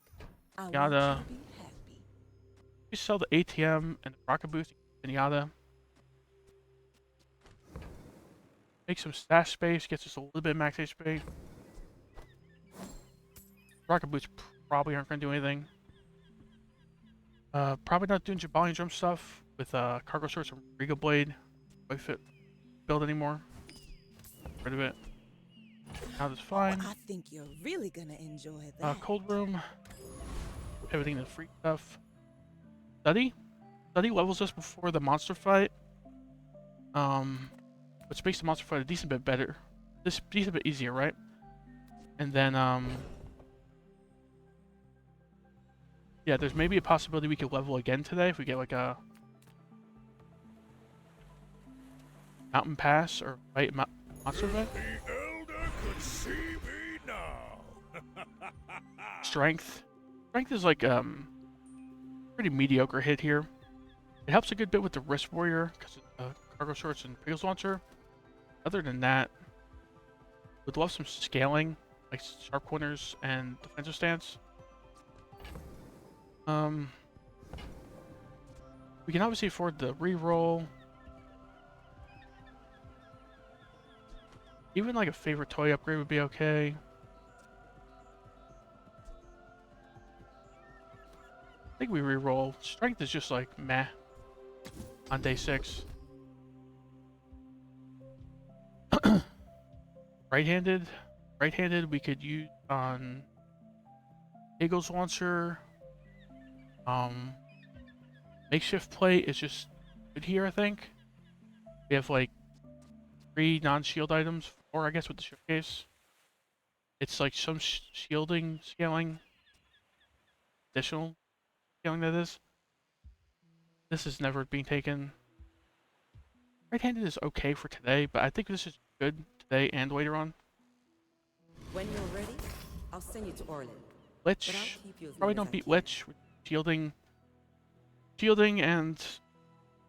Yada. We sell the ATM and the rocket boost and Yada. Make some stash space, gets us a little bit of max HP. Rocket boots probably aren't going to do anything. Probably not doing Jabali Drum stuff with cargo shorts and Regal Blade. Won't fit build anymore. Rid of it. Now that's fine. Oh, I think you're really gonna enjoy that. Cold room. Everything to free stuff. Study levels us before the monster fight. Which makes the monster fight a decent bit better. This decent bit easier, right? And then yeah, there's maybe a possibility we could level again today if we get like a Mountain Pass or fight monster fight. The Elder could see me now. Strength is like pretty mediocre hit here. It helps a good bit with the Wrist Warrior because of cargo shorts and Pagos Launcher. Other than that, would love some scaling, like sharp corners and defensive stance. We can obviously afford the reroll. Even like a favorite toy upgrade would be okay. I think we reroll. Strength is just like meh on day 6. Right-handed we could use on Pagos Launcher. Makeshift plate is just good here, I think. We have like 3 non-shield items, or I guess with the showcase. It's like some shielding scaling. Additional scaling that is. This is never being taken. Right-handed is okay for today, but I think this is good today and later on. When you're ready, I'll send you to Orlin. Lich. Probably don't beat Lich with shielding and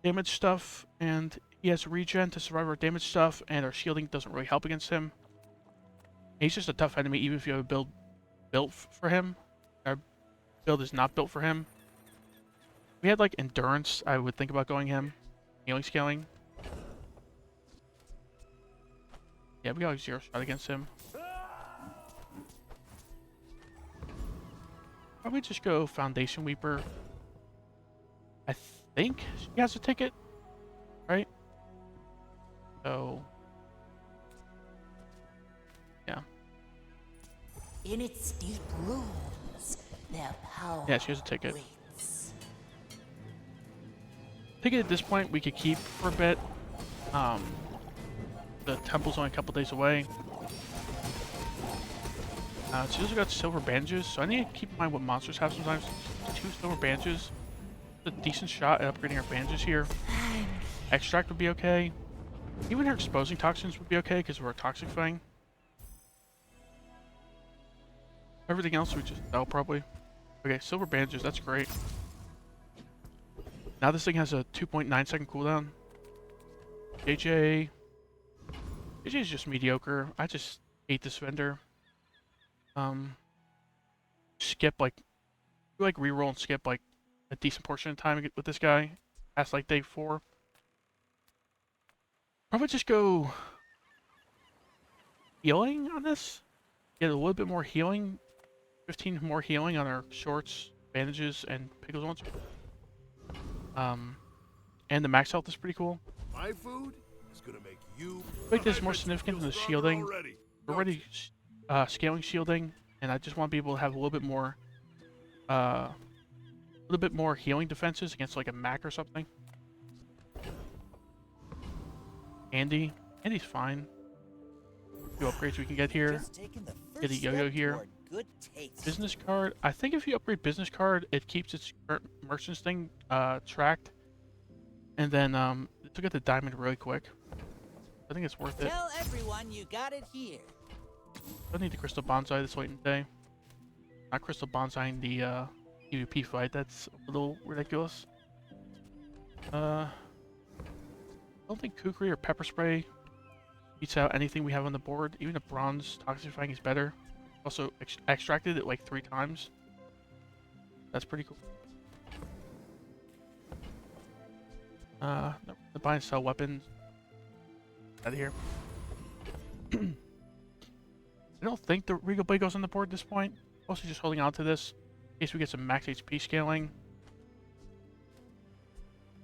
damage stuff, and he has regen to survive our damage stuff, and our shielding doesn't really help against him. He's just a tough enemy even if you have a build built for him. Our build is not built for him. If we had like endurance, I would think about going him. Healing scaling. Yeah, we got like 0 shot against him. Probably just go Foundation Weeper. I think she has a ticket, right? So, yeah. In its deep ruins, their power. Yeah, she has a ticket. Ticket at this point we could keep for a bit. The temple's only a couple days away. She also got silver bandages, so I need to keep in mind what monsters have sometimes. 2 silver bandages. A decent shot at upgrading our bandages here. Extract would be okay. Even our exposing toxins would be okay because we're a toxic fang. Everything else we just sell probably. Okay, silver bandages, that's great. Now this thing has a 2.9 second cooldown. JJ is just mediocre. I just hate this vendor. Skip like reroll and skip like a decent portion of time with this guy past like day 4. Probably just go healing on this. Get a little bit more healing. 15 more healing on our shorts, bandages, and pickles ones. And the max health is pretty cool. My food is gonna make you. I think this is more significant than the shielding. We're already scaling shielding, and I just want to be able to have a little bit more healing defenses against like a Mac or something. Andy's fine. A few upgrades we can get here. Get a yo-yo here. Business card. I think if you upgrade business card, it keeps its current merchants thing tracked. And then to get the diamond really quick. I think it's worth it. Tell everyone you got it here. I need the crystal bonsai this late in the day. Not crystal bonsai in the PvP fight. That's a little ridiculous. I don't think kukri or pepper spray beats out anything we have on the board. Even a bronze toxifying is better. Also extracted it like 3 times. That's pretty cool. No, the buy and sell weapons. Out of here. I don't think the Regal Blade goes on the board at this point. Also just holding on to this in case we get some max HP scaling.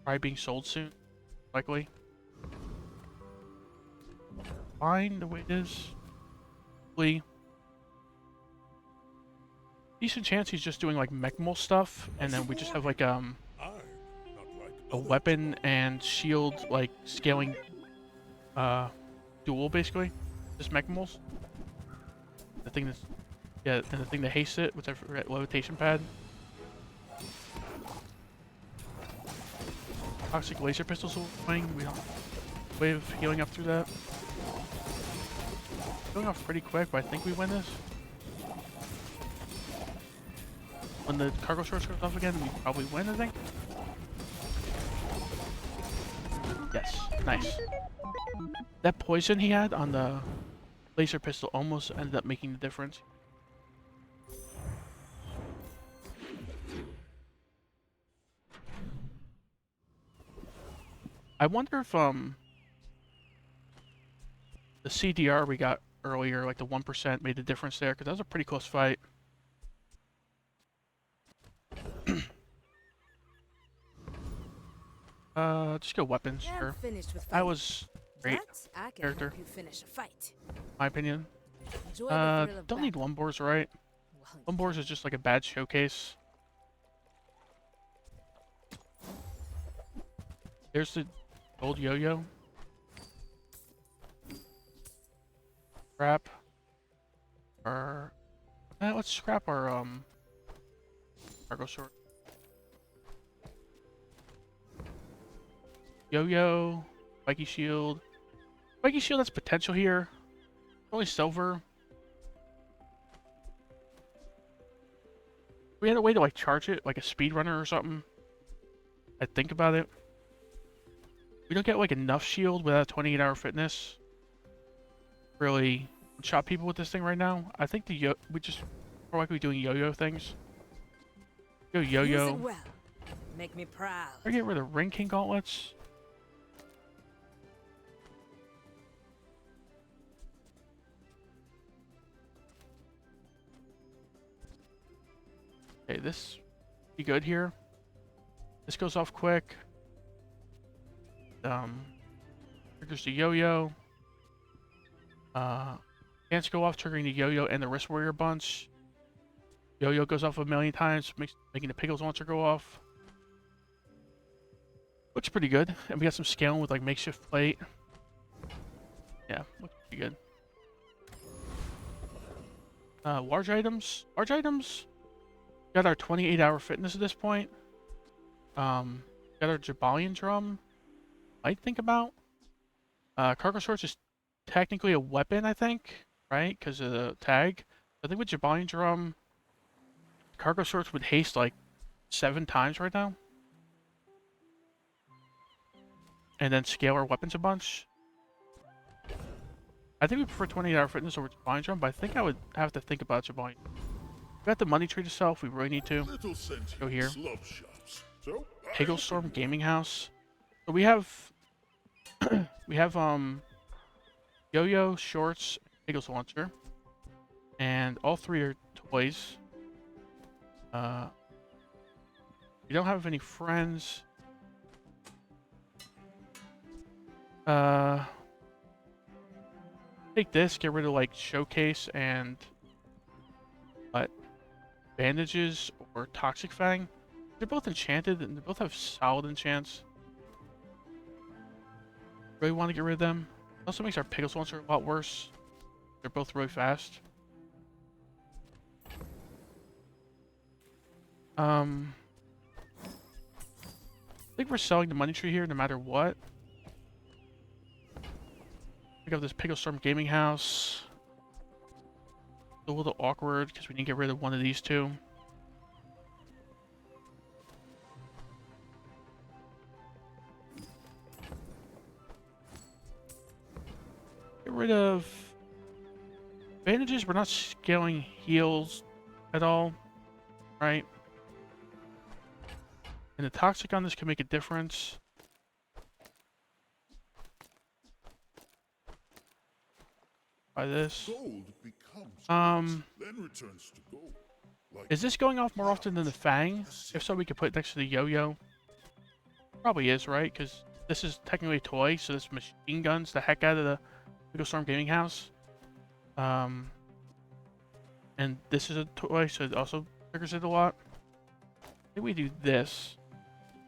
Probably being sold soon, likely. Fine the way it is. Hopefully. Decent chance he's just doing like Mechmol stuff, and then we just have like a weapon and shield like scaling duel basically. Just Mechmols. The thing that's and the thing that hastes it, which I forget, levitation pad. Toxic laser pistols will swing. We don't wave healing up through that. Going off pretty quick, but I think we win this. When the cargo shorts goes off again, we probably win, I think. Yes, nice. That poison he had on the laser pistol almost ended up making the difference. I wonder if the CDR we got earlier, like the 1%, made the difference there, because that was a pretty close fight. Just go weapons. Yeah, Sure. That was great I can character. help you finish a fight. My opinion. Enjoy the thrill of Don't need Lumbors, right? Lumbors is just like a bad showcase. There's the old yo-yo. Scrap. Let's scrap our cargo short. Yo-yo, spiky shield. Spiky shield has potential here. Only silver. We had a way to like charge it, like a speedrunner or something. I'd think about it. We don't get like enough shield without 28-hour fitness. Really shot people with this thing right now. I think we just more likely doing yo-yo things. Go yo-yo. Use it well. Make me proud. I get rid of Ring King gauntlets. Okay, this be good here. This goes off quick. Triggers the yo-yo. Can't go off, triggering the yo-yo and the wrist warrior bunch. Yo-yo goes off a million times, making the pickles launcher go off. Looks pretty good. And we got some scaling with like makeshift plate. Yeah, looks pretty good. Large items. Large items. Got our 28-hour fitness at this point. Got our Jabalian drum. Might think about. Cargo Swords is technically a weapon, I think, right? Because of the tag. I think with Jabalian drum, Cargo Swords would haste like 7 times right now. And then scale our weapons a bunch. I think we prefer 28-hour fitness over Jabalian drum, but I think I would have to think about Jabalian. We got the money tree itself. We really need to go here. Pigglestorm Gaming House. So we have we have Yo-Yo, Shorts, Piggles Launcher, and all 3 are toys. We don't have any friends. Take this, get rid of like Showcase and Bandages or Toxic Fang. They're both enchanted and they both have solid enchants. Really want to get rid of them. It also makes our Piggles Launcher a lot worse. They're both really fast. I think we're selling the money tree here no matter what. Pick up this Pigglestorm Gaming House. It's a little awkward because we need to get rid of one of these 2. Get rid of bandages. We're not scaling heals at all, right? And the toxic on this can make a difference. By this. Then returns to gold. Is this going off more often than the Fang? If so, we could put it next to the Yo-Yo. Probably is, right? Because this is technically a toy, so this machine guns the heck out of the Pigglestorm Gaming House. And this is a toy, so it also triggers it a lot. I think we do this.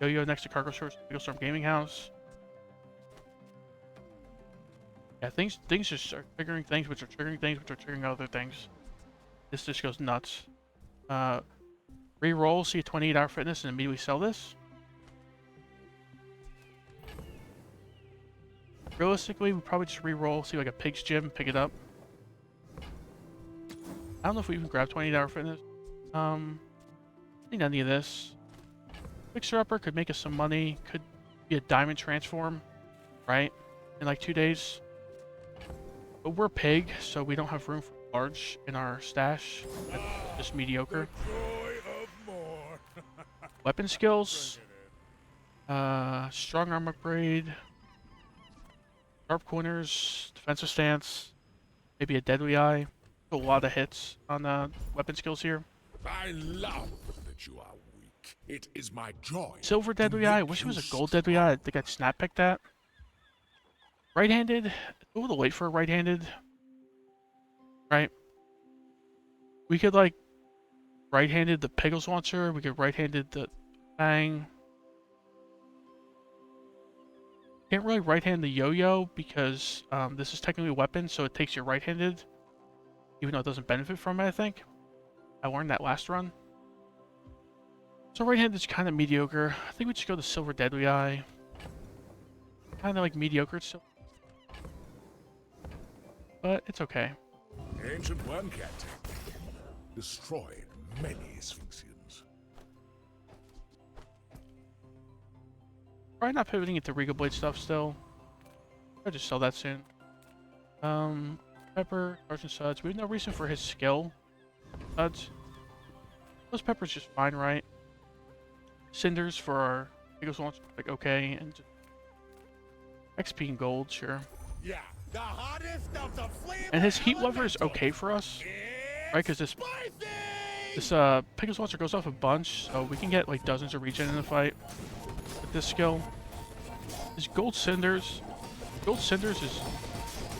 Yo-Yo next to Cargo Swords, Pigglestorm Gaming House. Yeah, things just are triggering things, which are triggering things, which are triggering other things. This just goes nuts. Re-roll, see a 28-hour fitness, and immediately sell this. Realistically, we probably just re-roll, see like a Pig's Gym, pick it up. I don't know if we even grab 28-hour fitness. I think any of this. Fixer-upper could make us some money. Could be a diamond transform, right? In like 2 days. But we're pig, so we don't have room for large in our stash. That's just mediocre. Weapon skills. Strong arm upgrade. Sharp corners. Defensive stance. Maybe a deadly eye. A lot of hits on weapon skills here. I love that you are weak. It is my joy. Silver deadly eye. I wish it was a gold deadly eye. I think I'd snap pick that. Right-handed. A little late for a right-handed. Right. We could like right-handed the Piggles Launcher. We could right-handed the Fang. Can't really right-hand the Yo-Yo because this is technically a weapon, so it takes your right-handed. Even though it doesn't benefit from it, I think. I learned that last run. So right-handed is kind of mediocre. I think we just go to Silver Deadly Eye. Kind of like mediocre still. But it's okay. Ancient Wormcat destroyed many Sphinxians. Probably not pivoting into Regal Blade stuff still. I'll just sell that soon. Pepper, Sergeant Suds. We have no reason for his skill. Suds. Those Peppers just fine, right? Cinders for our Piggles Launch, like okay, and just XP and gold, sure. Yeah, the hottest of the flame. And his Heat Lever is okay for us, right? Because this Piggles Launcher goes off a bunch, so we can get like dozens of regen in the fight with this skill. His Gold Cinders is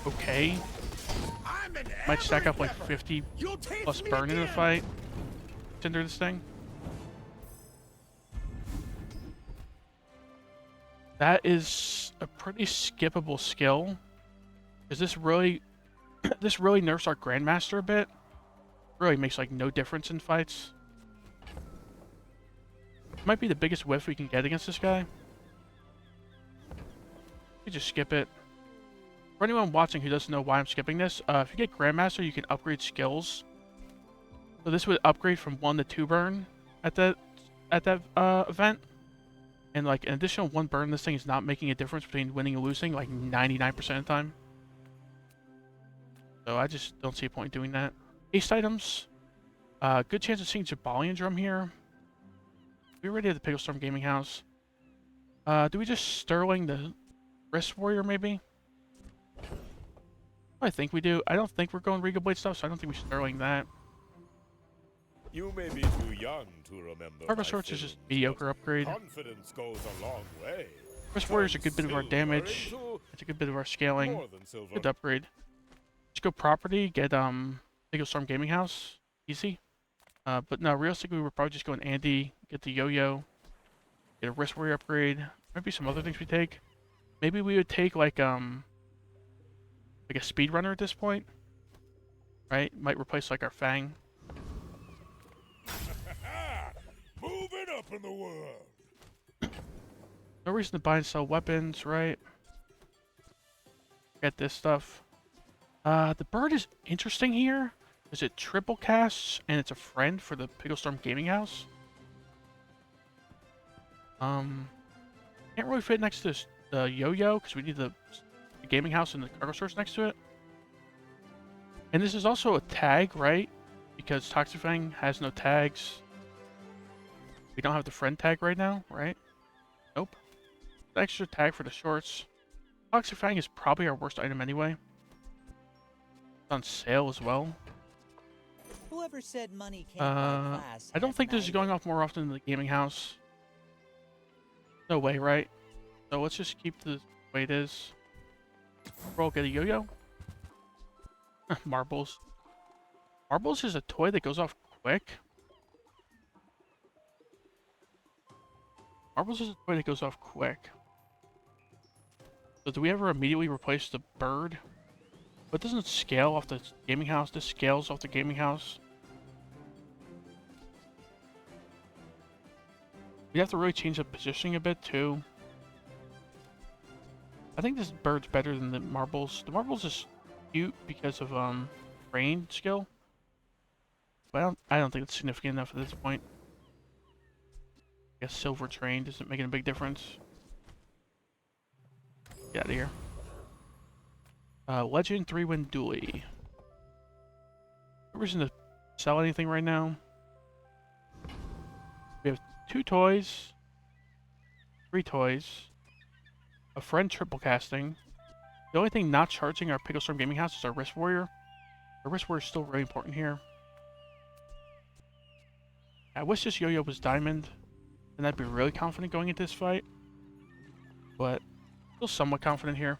okay. Might stack up like 50 plus burn in the fight. Cinder this thing. That is a pretty skippable skill. Because this really nerfs our Grandmaster a bit. Really makes like no difference in fights. Might be the biggest whiff we can get against this guy. We just skip it. For anyone watching who doesn't know why I'm skipping this, if you get Grandmaster, you can upgrade skills. So this would upgrade from 1 to 2 burn at that event. And like an additional 1 burn, this thing is not making a difference between winning and losing, like 99% of the time. So I just don't see a point in doing that. Haste items. Good chance of seeing Jabalion Drum here. We already have the Pigglestorm Gaming House. Do we just Sterling the Wrist Warrior maybe? I think we do. I don't think we're going Regal Blade stuff, so I don't think we Sterling that. You may be too young to remember. Cargo Swords is just mediocre upgrade. Confidence goes a long way. Wrist Warrior's a good bit of our damage. It's a good bit of our scaling. Good upgrade. Let's go property, get Pigglestorm Gaming House. Easy. But no, realistically we're probably just going Andy, get the Yo-Yo, get a Wrist Warrior upgrade. Maybe some other things we take. Maybe we would take like a Speedrunner at this point. Right? Might replace like our Fang. Moving up in the world. No reason to buy and sell weapons, right? Get this stuff. The bird is interesting here. Is it triple casts and it's a friend for the Pigglestorm Gaming House? Can't really fit next to the Yo-Yo because we need the Gaming House and the Cargo Source next to it. And this is also a tag, right? Because Toxic Fang has no tags. We don't have the friend tag right now, right? Nope. Extra tag for the shorts. Toxic Fang is probably our worst item anyway. It's on sale as well. Whoever said money can't buy class I don't think this is going off more often than the Gaming House. No way, right? So let's just keep the way it is. Roll, get a Yo-Yo. Marbles. Marbles is a toy that goes off quick. Marbles is a toy that goes off quick. So do we ever immediately replace the bird? But it doesn't scale off the Gaming House. This scales off the Gaming House. We have to really change the positioning a bit too. I think this bird's better than the marbles. The marbles is cute because of brain skill. But I don't think it's significant enough at this point. I guess silver train isn't making a big difference. Get out of here. Legend 3-win dually. No reason to sell anything right now. We have 2 toys, 3 toys, a friend triple casting. The only thing not charging our Pigglestorm Gaming House is our Wrist Warrior. Our Wrist Warrior is still really important here. I wish this Yo-Yo was diamond, and I'd be really confident going into this fight. But still somewhat confident here.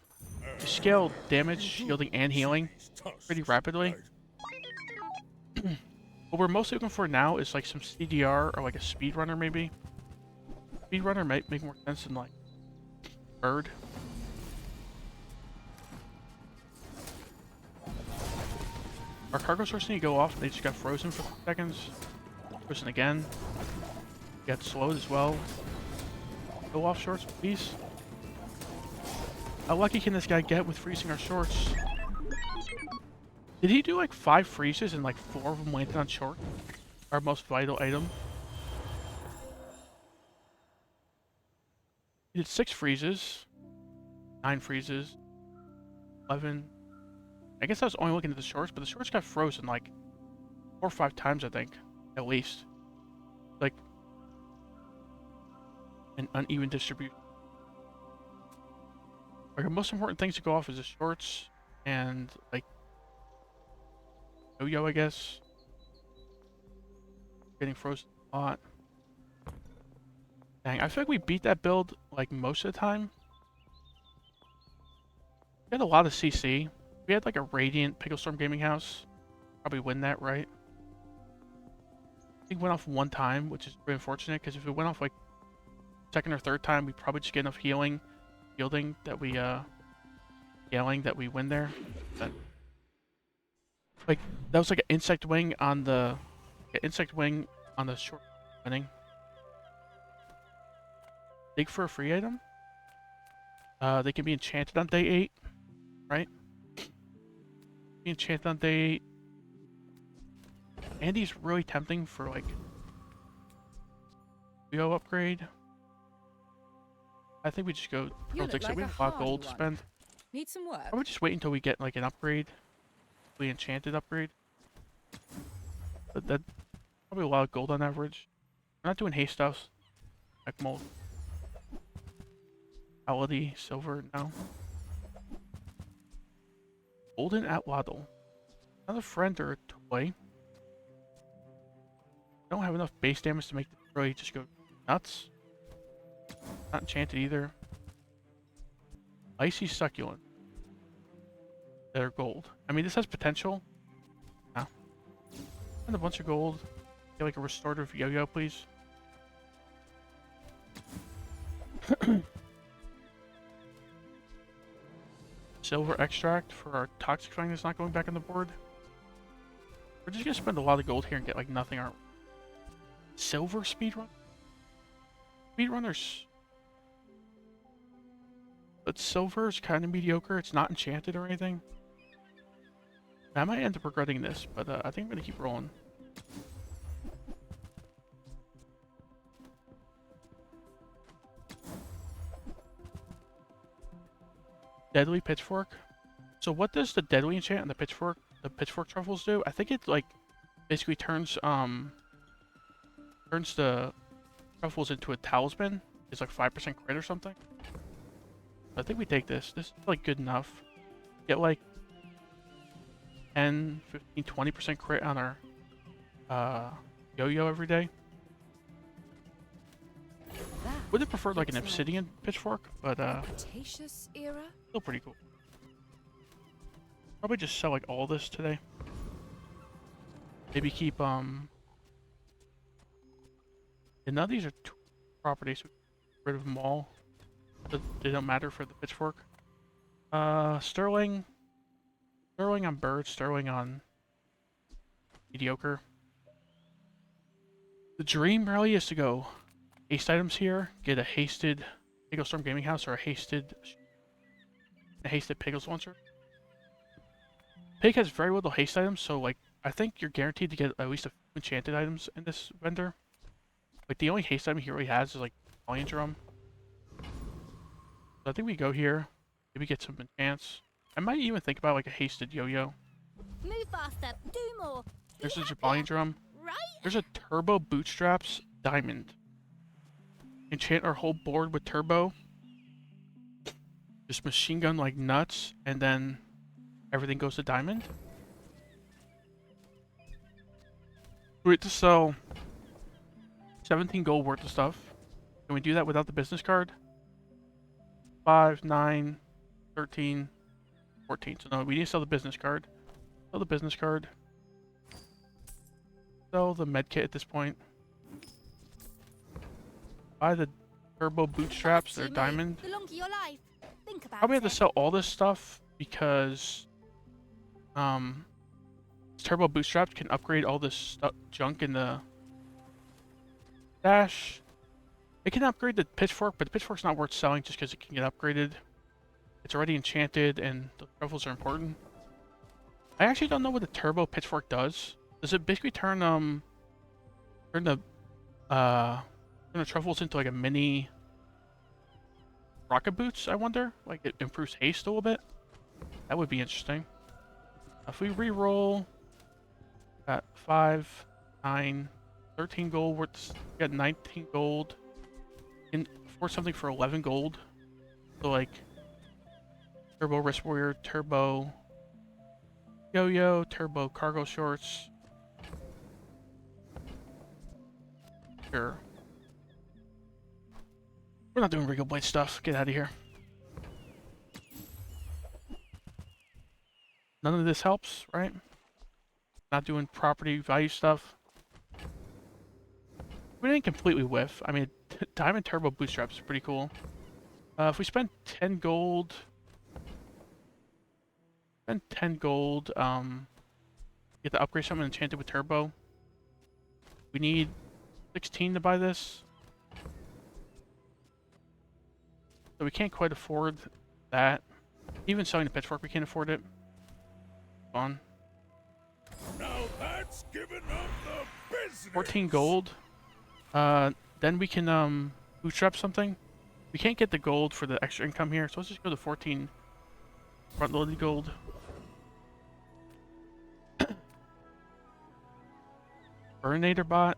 We scale damage, shielding, and healing pretty rapidly. What we're mostly looking for now is like some CDR or like a Speedrunner maybe. Speedrunner might make more sense than like bird. Our cargo source need to go off. They just got frozen for 3 seconds. Frozen again. Got slowed as well. Go off shorts, please. How lucky can this guy get with freezing our shorts? Did he do like 5 freezes and like 4 of them landed on short? Our most vital item. He did 6 freezes. 9 freezes. 11. I guess I was only looking at the shorts, but the shorts got frozen like 4 or 5 times, I think. At least. Like an uneven distribution. Like the most important things to go off is the shorts and like Yo-Yo, I guess. Getting frozen a lot. Dang, I feel like we beat that build like most of the time. We had a lot of CC. We had like a Radiant Pigglestorm Gaming House. Probably win that, right? I think it went off 1 time, which is really unfortunate because if it went off like 2nd or 3rd time, we'd probably just get enough healing, shielding that we scaling that we win there. But like that was like an insect wing on the short winning. dig for a free item. They can be enchanted on day 8, right? Be enchanted on day 8. Andy's really tempting for like Yo upgrade. I think we just go Pearl Dixit. We have a lot of gold to spend. Need some work. I would just wait until we get like an upgrade. The enchanted upgrade. But that probably a lot of gold on average. We're not doing haste house. Like mold. Quality, silver, no. Golden Atwaddle. Another friend or a toy. Don't have enough base damage to make the really just go nuts. Not enchanted either. Icy Succulent. They're gold. I mean, this has potential. No. And a bunch of gold. Get like a restorative yo-yo, please. Silver extract for our toxic fang that's not going back on the board. We're just gonna spend a lot of gold here and get like nothing, aren't we? Silver speedrun? Speedrunners. But silver is kind of mediocre. It's not enchanted or anything. I might end up regretting this, but I think I'm gonna keep rolling. Deadly Pitchfork. So what does the Deadly enchant and the Pitchfork truffles do? I think it like basically turns the truffles into a talisman. It's like 5% crit or something. I think we take this. This is like good enough. Get like 10, 15, 20% crit on our yo-yo every day. Would have preferred like an obsidian pitchfork, but Cretaceous era? still pretty cool. Probably just sell like all this today. Maybe keep and none of these are properties, so get rid of them all. They don't matter for the pitchfork. Sterling on bird, sterling on mediocre. The dream really is to go haste items here, get a hasted Pigglestorm Gaming House or a hasted Piggles launcher. Pig has very little haste items, so like I think you're guaranteed to get at least a few enchanted items in this vendor. Like the only haste item he really has is like Volume Drum. So I think we go here, maybe get some enchants. I might even think about like a hasted yo-yo. Move faster, do more. There's a Volume Drum. Right? There's a Turbo Bootstraps Diamond. Enchant our whole board with Turbo. Just machine gun like nuts, and then everything goes to diamond. Wait to sell 17 gold worth of stuff. Can we do that without the business card? 5, 9, 13, 14. So no, we need to sell the business card. Sell the business card. Sell the med kit at this point. Buy the Turbo Bootstraps, they're diamond. The longer your life, think about Probably have to it. sell all this stuff because Turbo Bootstraps can upgrade all this junk in the stash. It can upgrade the pitchfork, but the pitchfork's not worth selling just because it can get upgraded. It's already enchanted and the truffles are important. I actually don't know what the Turbo Pitchfork does. Does it basically turn the truffles into like a mini rocket boots, I wonder? Like it improves haste a little bit? That would be interesting. If we re-roll at 5, 9, 13 gold, we got 19 gold. And for something for 11 gold. So like Turbo Wrist Warrior, Turbo Yo-Yo, Turbo Cargo Shorts. Sure. We're not doing Regal Blade stuff. Get out of here. None of this helps, right? Not doing property value stuff. We didn't completely whiff. I mean, Diamond Turbo Bootstraps is pretty cool. If we spend 10 gold... Spend 10 gold, get to upgrade something enchanted with Turbo. We need 16 to buy this. So we can't quite afford that. Even selling the pitchfork, we can't afford it. Fun. Now that's giving up the business. 14 gold. Then we can bootstrap something. We can't get the gold for the extra income here, so let's just go to 14 front-loaded gold. Burninator bot.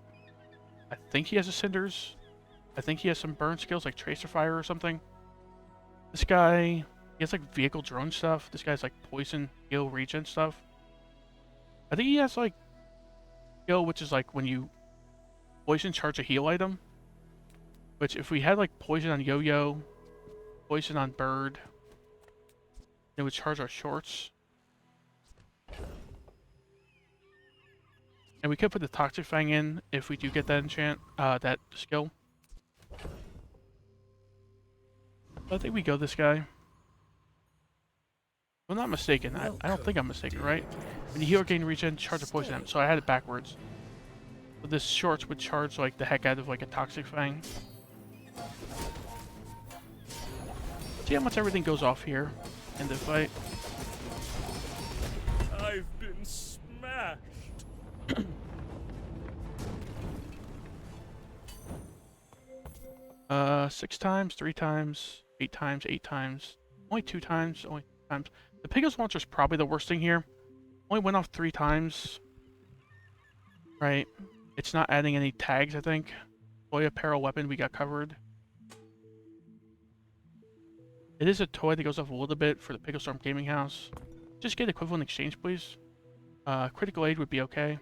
I think he has a cinders. I think he has some burn skills like tracer fire or something. This guy, he has like vehicle drone stuff. This guy's like poison, heal, regen stuff. I think he has like heal, which is like when you poison charge a heal item. Which if we had like poison on Yo-Yo, poison on Bird, it would charge our shorts. And we could put the Toxic Fang in if we do get that enchant, that skill. But I think we go this guy. If I'm not mistaken. I don't think I'm mistaken, right? When you heal or gain regen, charge a poison damage. So I had it backwards. So this shorts would charge like the heck out of like a Toxic Fang. See how much everything goes off here in the fight. I've been smashed. 6 times, 3 times, 8 times, 8 times. Only 2 times, only 2 times. The Pigos launcher is probably the worst thing here. Only went off 3 times. Right. It's not adding any tags, I think. Toy apparel weapon, we got covered. It is a toy that goes off a little bit for the Pigostorm Gaming House. Just get equivalent exchange, please. Critical aid would be okay.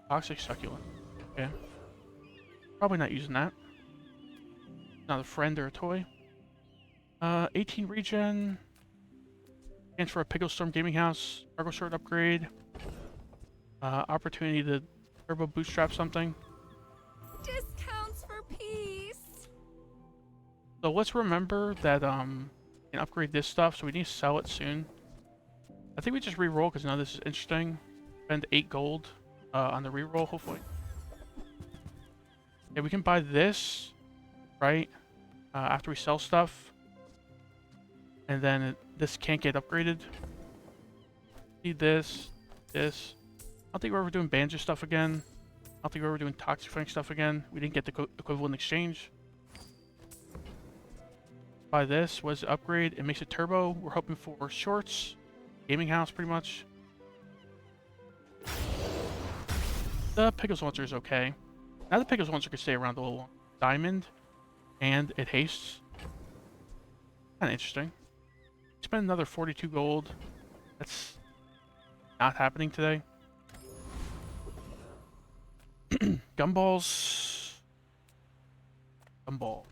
Toxic succulent. Okay. Probably not using that. Not a friend or a toy. 18 regen. Chance for a Pigostorm Gaming House. Cargo short upgrade. Opportunity to turbo bootstrap something. Discounts for peace. So let's remember that we can upgrade this stuff, so we need to sell it soon. I think we just re-roll because now this is interesting. Spend 8 gold on the re-roll, hopefully. Yeah, we can buy this, right? After we sell stuff. And then this can't get upgraded. Need this, this. I don't think we're ever doing Banjo stuff again. I don't think we're ever doing Toxic Fang stuff again. We didn't get the equivalent exchange. Buy this. What is the upgrade? It makes it turbo. We're hoping for shorts. Gaming house, pretty much. The Pigos launcher is okay. Now the Pigos launcher can stay around a little long. Diamond. And it hastes. Kind of interesting. Spend another 42 gold. That's not happening today. Gumballs. Gumball.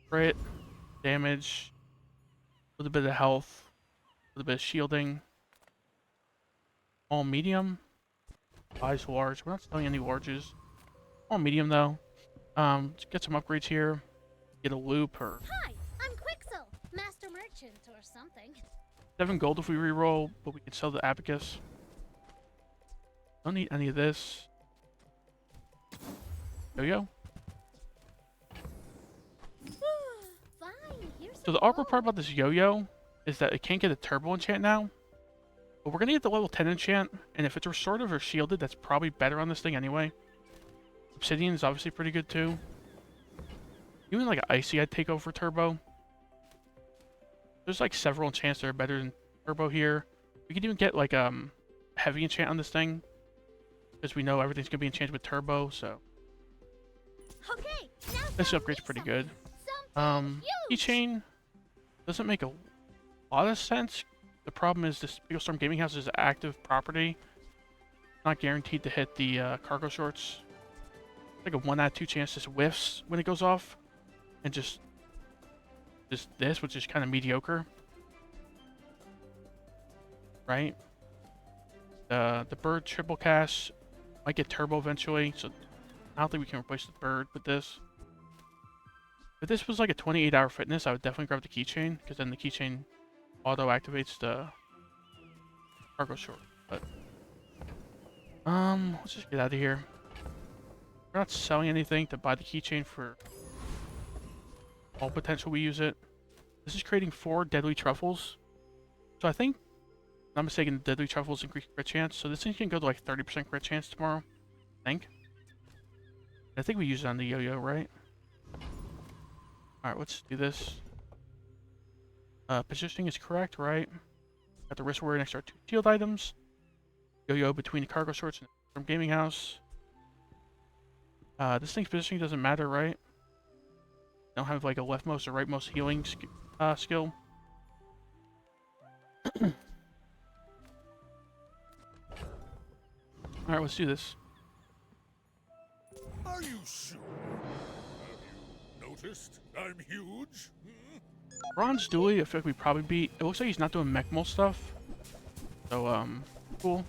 Crit. Damage. A little bit of health. A little bit of shielding. All medium. Buys large. We're not selling any larges. All medium though. Let's get some upgrades here. Get a loop or... Hi, I'm Quixel, master merchant or something. 7 gold if we reroll, but we can sell the abacus. Don't need any of this. Yo-yo. So the awkward part about this yo-yo is that it can't get a turbo enchant now. But we're gonna get the level 10 enchant, and if it's restorative or shielded, that's probably better on this thing anyway. Obsidian is obviously pretty good too. Even like an icy I'd take over turbo. There's like several enchants that are better than turbo here. We could even get like heavy enchant on this thing. Because we know everything's gonna be enchanted with turbo, so. Okay, This upgrade's pretty good. Keychain doesn't make a lot of sense. The problem is this Pigostorm Gaming House is an active property. Not guaranteed to hit the cargo shorts. Like a 1 out of 2 chance this whiffs when it goes off. And just this, which is kind of mediocre. Right? The bird triple cast might get turbo eventually, so I don't think we can replace the bird with this. If this was like a 28-hour fitness, I would definitely grab the keychain, because then the keychain auto activates the cargo short. But let's just get out of here. We're not selling anything to buy the keychain for all potential we use it. This is creating 4 deadly truffles. So I think, if I'm not mistaken, deadly truffles increase crit chance. So this thing can go to like 30% crit chance tomorrow. I think we use it on the yo-yo, right? Alright, let's do this. Positioning is correct, right? Got the wrist warrior next to our 2 shield items. Yo-yo between the cargo shorts and the gaming house. This thing's positioning doesn't matter, right? Don't have like a leftmost or rightmost healing skill. Alright, let's do this. Are you sure? Have you noticed I'm huge? Bronze Dooley, I feel like we probably beat. It looks like he's not doing Mechmol stuff. So, cool.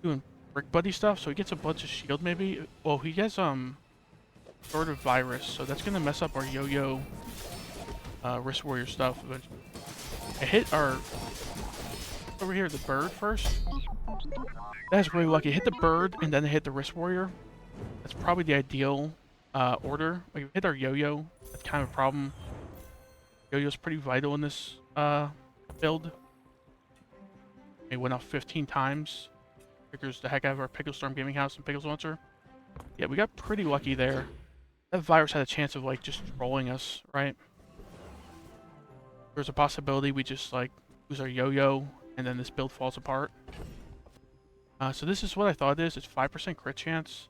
Doing Brick Buddy stuff, so he gets a bunch of shield maybe. Well, he gets, sort of virus, so that's gonna mess up our yo-yo, wrist warrior stuff eventually. I hit our, over here, the bird first. That's really lucky. I hit the bird, and then I hit the wrist warrior. That's probably the ideal, order. Like, if we hit our yo-yo, that's kind of a problem. Yo-yo's pretty vital in this, build. It went off 15 times. Triggers the heck out of our Pickle Storm Gaming House and Pickles Launcher. Yeah, we got pretty lucky there. That virus had a chance of, like, just trolling us, right? There's a possibility we just, like, lose our yo-yo, and then this build falls apart. So this is what I thought it is. It's 5% crit chance.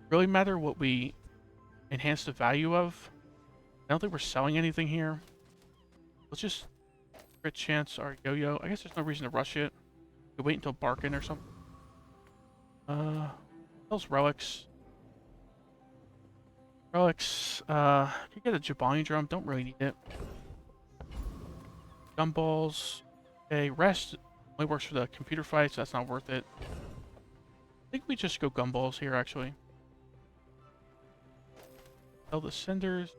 Really matter what we enhance the value of. I don't think we're selling anything here. Let's just crit chance our yo-yo. I guess there's no reason to rush it. We wait until Barkin or something. Those relics. Relics, can you get a Jabali drum? Don't really need it. Gumballs. Okay, rest only works for the computer fights, so that's not worth it. I think we just go gumballs here, actually. Sell the cinders.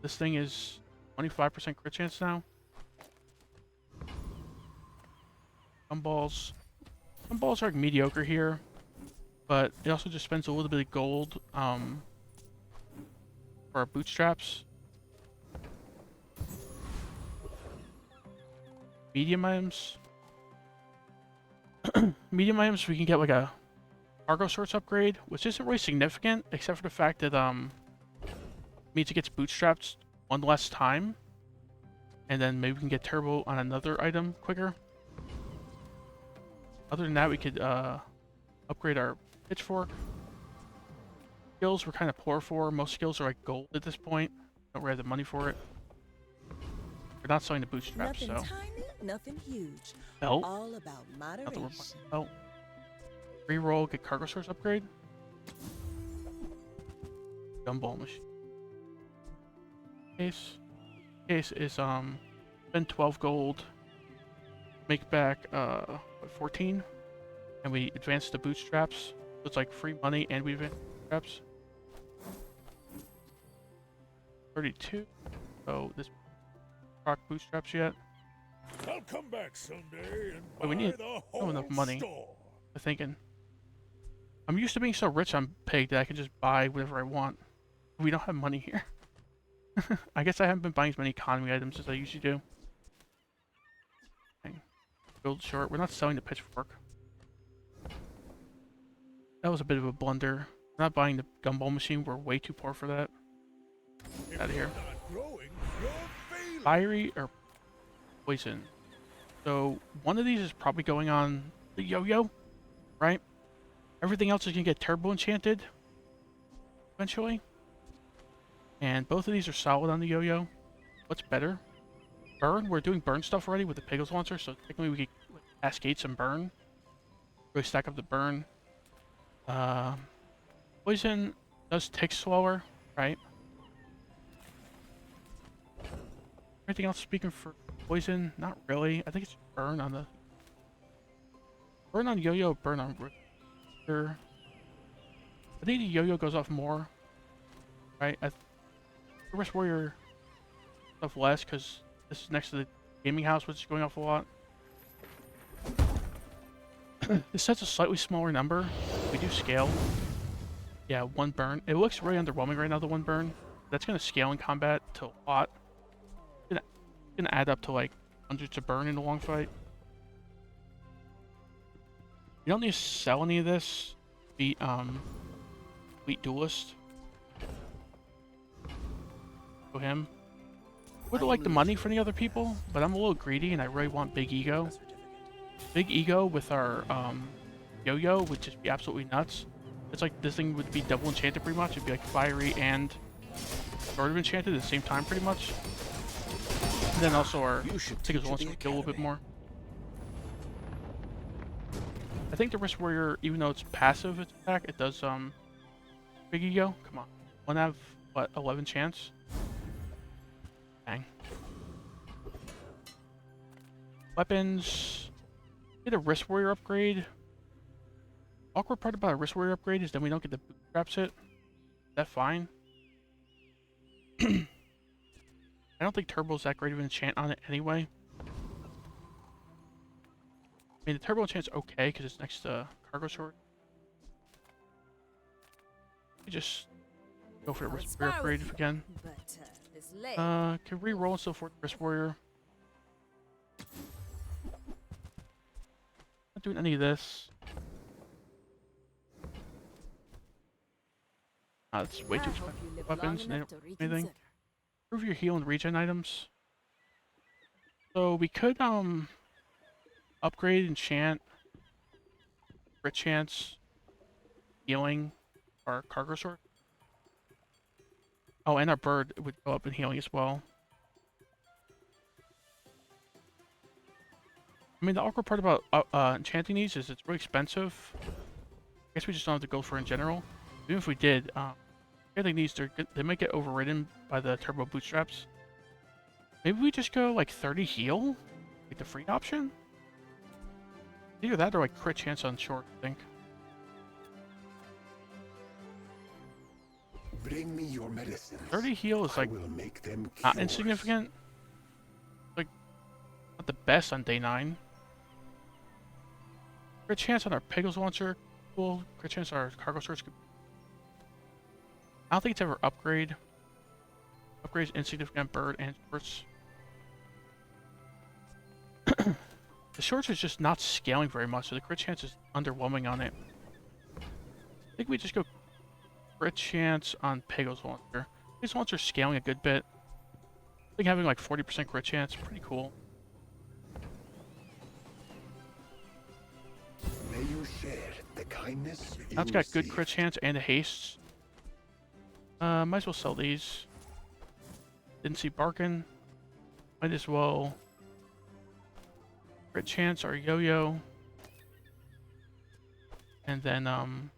This thing is 25% crit chance now. Gumballs. Gumballs are like mediocre here, but it also just spends a little bit of gold for our bootstraps. Medium items. Medium items, we can get like a cargo sorts upgrade, which isn't really significant, except for the fact that means it gets bootstrapped one less time, and then maybe we can get turbo on another item quicker. Other than that, we could upgrade our pitchfork. Skills we're kind of poor for. Most skills are like gold at this point. Don't really have the money for it. We're not selling the bootstraps, Nothing so. tiny, nothing huge. Belt. All about moderation. Belt. Reroll, get cargo source upgrade. Gumball machine. Case is spend 12 gold. Make back 14, and we advance the bootstraps. So it's like free money, and we advance bootstraps. 32. So this proc bootstraps yet? I'll come back someday and Wait, we need enough money. I'm thinking. I'm used to being so rich on Pig that I can just buy whatever I want. We don't have money here. I guess I haven't been buying as many economy items as I usually do. Build short. We're not selling the pitchfork. That was a bit of a blunder. We're not buying the gumball machine. We're way too poor for that. Get out of here. Fiery or poison. So one of these is probably going on the yo-yo, right? Everything else is gonna get turbo enchanted eventually. And both of these are solid on the yo-yo. What's better? Burn? We're doing burn stuff already with the Pickles Launcher, so technically we could cascade some burn. Really stack up the burn. Poison does tick slower, right? Anything else speaking for poison? Not really. I think it's burn on the... Burn on yo-yo, burn on... I think the yo-yo goes off more. Right? The Wrist Warrior stuff less, because this is next to the gaming house, which is going off a lot. This set's a slightly smaller number. We do scale. Yeah, 1 burn. It looks really underwhelming right now, the 1 burn. That's going to scale in combat to a lot. It's gonna add up to like hundreds of burn in a long fight. You don't need to sell any of this. Beat Elite Duelist. Go him. Would like the money for the other people, but I'm a little greedy and I really want Big Ego. Big Ego with our yo-yo would just be absolutely nuts. It's like this thing would be double enchanted pretty much. It'd be like fiery and sort of enchanted at the same time pretty much. And then also our tickets launcher would kill a little bit more. I think the Wrist Warrior, even though it's passive its attack, it does Big Ego. Come on. One have what, 11 chance? Dang. Weapons. Get a Wrist Warrior upgrade. Awkward part about a Wrist Warrior upgrade is then we don't get the bootstraps hit. Is that fine? I don't think Turbo's that great of an enchant on it anyway. I mean, the Turbo enchant's okay because it's next to Cargo Sword. We just go for a Wrist Warrior upgrade if we can. Can re-roll and still for Wrist Warrior. Not doing any of this. That's way too expensive. Weapons, anything. Improve your heal and regen items. So we could upgrade enchant, crit chance, healing, our Cargo Sword. Oh, and our bird would go up in healing as well. I mean, the awkward part about enchanting these is it's really expensive. I guess we just don't have the gold for it in general. Even if we did, I think these they might get overridden by the Turbo bootstraps. Maybe we just go like 30 heal, like the free option. Either that or like crit chance on short, I think. Bring me your medicine. 30 heal is like will make them not insignificant. Like not the best on day 9. Crit chance on our Pegasus launcher, cool. Crit chance on our Cargo Swords. I don't think it's ever upgrade. Upgrades insignificant bird and shorts. The shorts is just not scaling very much, so the crit chance is underwhelming on it. I think we just go crit chance on Pegasus launcher. Pegasus launcher's scaling a good bit. I think having like 40% crit chance, pretty cool. May you share the kindness Now it's got good crit chance and a haste. Might as well sell these. Didn't see Barkin. Might as well crit chance our yo-yo. And then might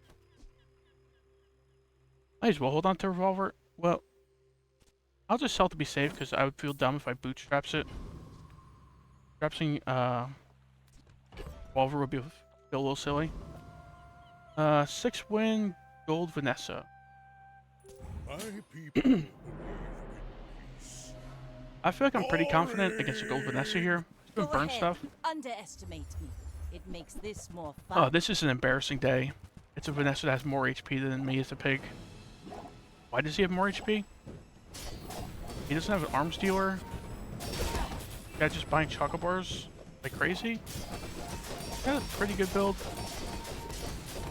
as well hold on to revolver. Well, I'll just sell to be safe because I would feel dumb if I bootstraps it. Bootstrapsing revolver would feel a little silly. 6 win gold Vanessa. I feel like I'm pretty confident against the gold Vanessa here. It's been burn stuff. Underestimate me. It makes this more fun. Oh, this is an embarrassing day. It's a Vanessa that has more HP than me as a pig. Why does he have more HP? He doesn't have an arms dealer. Guy just buying chocolate bars like crazy. Got a pretty good build.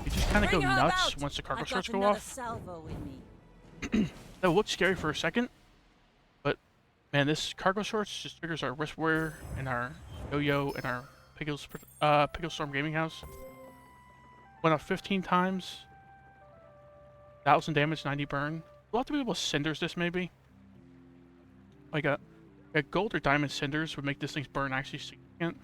You just kind of go nuts once the cargo swords go off. That looked scary for a second, but man, this cargo shorts just triggers our Wrist Warrior and our yo-yo and our Pickle Storm Gaming House. Went up 15 times. 1,000 damage, 90 burn. We'll have to be able to cinders this maybe. Like a gold or diamond cinders would make this thing's burn actually significant.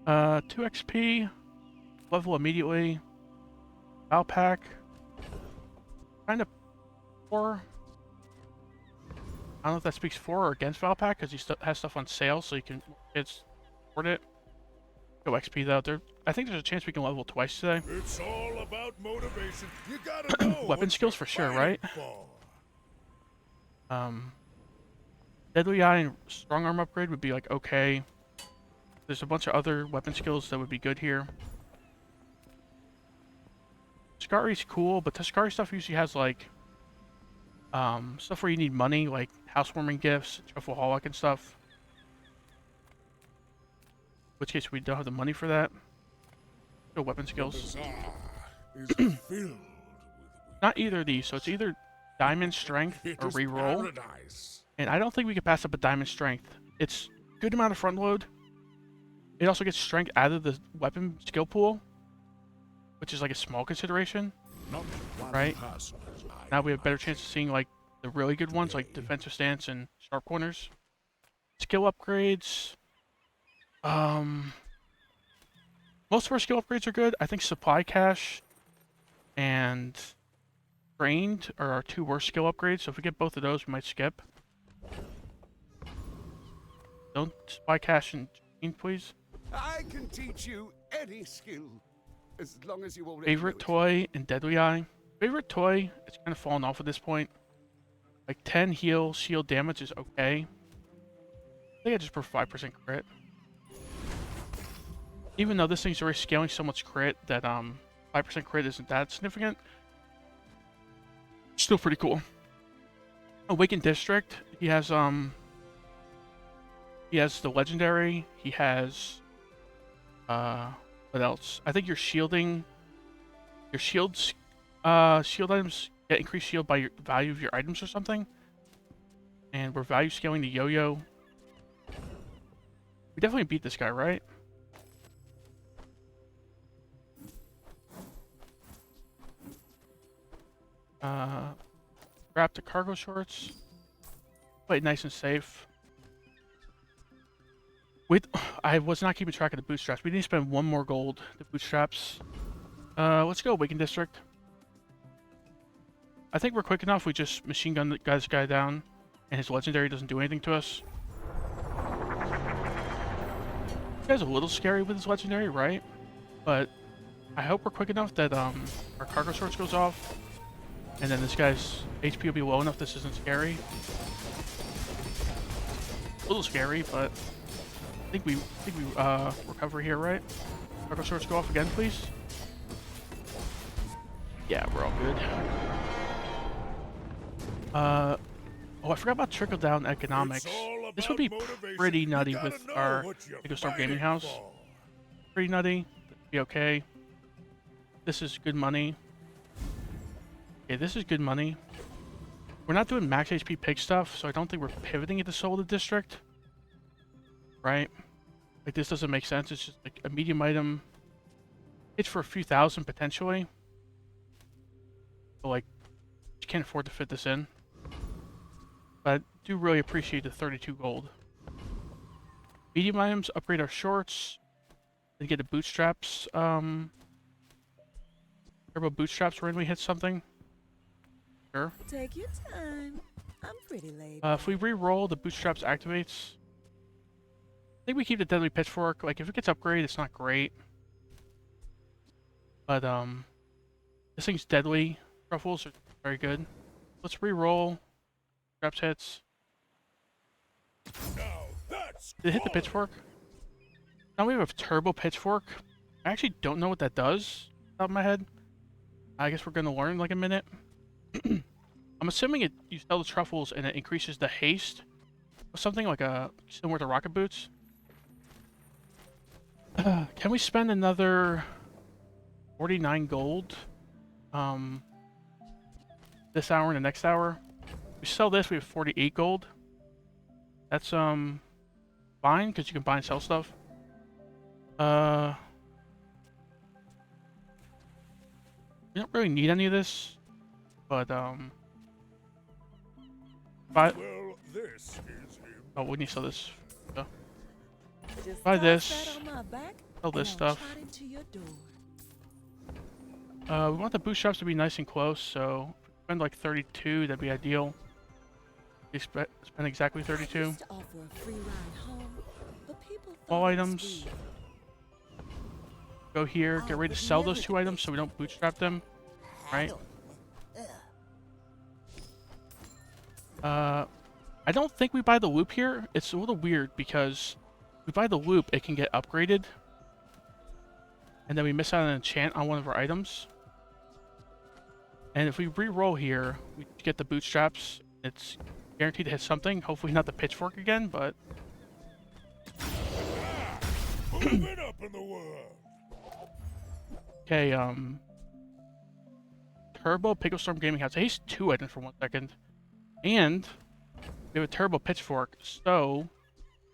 2 XP, level immediately. Valpak, kind of 4. I don't know if that speaks for or against Valpak because he has stuff on sale, so you can afford it. Go XP though. I think there's a chance we can level twice today. It's all about motivation. You gotta know weapon skills for sure, right? Deadly Eye and Strong Arm upgrade would be like okay. There's a bunch of other weapon skills that would be good here. Tuscari's cool, but Tuscari stuff usually has like stuff where you need money, like housewarming gifts, truffle hawk and stuff. In which case we don't have the money for that. No weapon skills. Not either of these, so it's either diamond strength or reroll. And I don't think we could pass up a diamond strength. It's good amount of front load. It also gets strength out of the weapon skill pool, which is like a small consideration, right? Now we have a better chance of seeing like the really good ones, like defensive stance and sharp corners. Skill upgrades. Most of our skill upgrades are good. I think supply cache and trained are our two worst skill upgrades. So if we get both of those, we might skip. Don't supply cache and trained, please. I can teach you any skill, as long as you won't. Favorite toy and Deadly Eye. Favorite toy, it's kind of fallen off at this point. Like 10 heal, shield damage is okay. I think I just prefer 5% crit. Even though this thing's already scaling so much crit that 5% crit isn't that significant. Still pretty cool. Awakened District, he has the legendary, he has what else? I think your shields shield items get increased shield by your value of your items or something. And we're value scaling the yo-yo. We definitely beat this guy, right? Wrap the cargo shorts. Play it nice and safe. I was not keeping track of the bootstraps. We need to spend one more gold. The bootstraps. Let's go Awakened District. I think we're quick enough. We just machine gun this guy down, and his legendary doesn't do anything to us. This guy's a little scary with his legendary, right? But I hope we're quick enough that our cargo shorts goes off, and then this guy's HP will be low enough this isn't scary. A little scary, but I think we recover here, right? Cargo shorts go off again, please. Yeah, we're all good. Oh, I forgot about trickle down economics. This would be pretty nutty with our Lego Storm Gaming House. Pretty nutty. Be okay. This is good money. Okay, this is good money. We're not doing max HP pig stuff, so I don't think we're pivoting it to Soul of the District. Right? Like, this doesn't make sense. It's just like a medium item. It's for a few thousand potentially. But like, you can't afford to fit this in. But I do really appreciate the 32 gold. Medium items, upgrade our shorts. Then get the bootstraps. Turbo bootstraps when we hit something. Sure. Take your time. I'm pretty late. If we re-roll, the bootstraps activates. I think we keep the Deadly Pitchfork. Like, if it gets upgraded, it's not great. But, this thing's deadly. Truffles are very good. Let's re-roll. Traps hits. Did it hit the pitchfork? Now we have a turbo pitchfork. I actually don't know what that does off the top of my head. I guess we're gonna learn in like a minute. I'm assuming you sell the truffles and it increases the haste or something like similar to rocket boots. Can we spend another 49 gold? This hour and the next hour. We sell this, we have 48 gold. That's fine because you can buy and sell stuff. We don't really need any of this, but buy. Well, this is him. Oh, we need to sell this. Buy this. Sell this stuff. We want the bootstraps to be nice and close, so if we spend like 32, that'd be ideal. We spend exactly 32. All items. Go here, get ready to sell those 2 items so we don't bootstrap them. Right? I don't think we buy the loop here. It's a little weird because if we buy the loop, it can get upgraded. And then we miss out on an enchant on one of our items. And if we re-roll here, we get the bootstraps. It's guaranteed to hit something. Hopefully not the pitchfork again, but... Moving up in the world. Okay, Turbo Picklestorm Gaming House. Haste 2 items for 1 second. And we have a Turbo Pitchfork. So,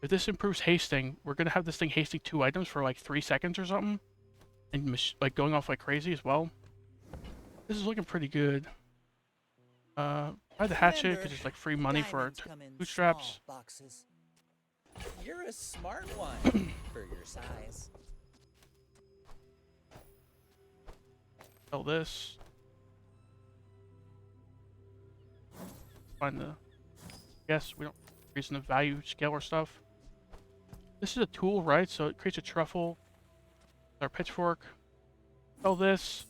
if this improves hasting, we're going to have this thing hasting 2 items for like 3 seconds or something. And like going off like crazy as well. This is looking pretty good. Buy the hatchet because it's like free money for our bootstraps. Boxes. You're a smart one for your size. Sell this. Find the... Guess we don't reason to value scale our stuff. This is a tool, right? So it creates a truffle. Our pitchfork. Sell this.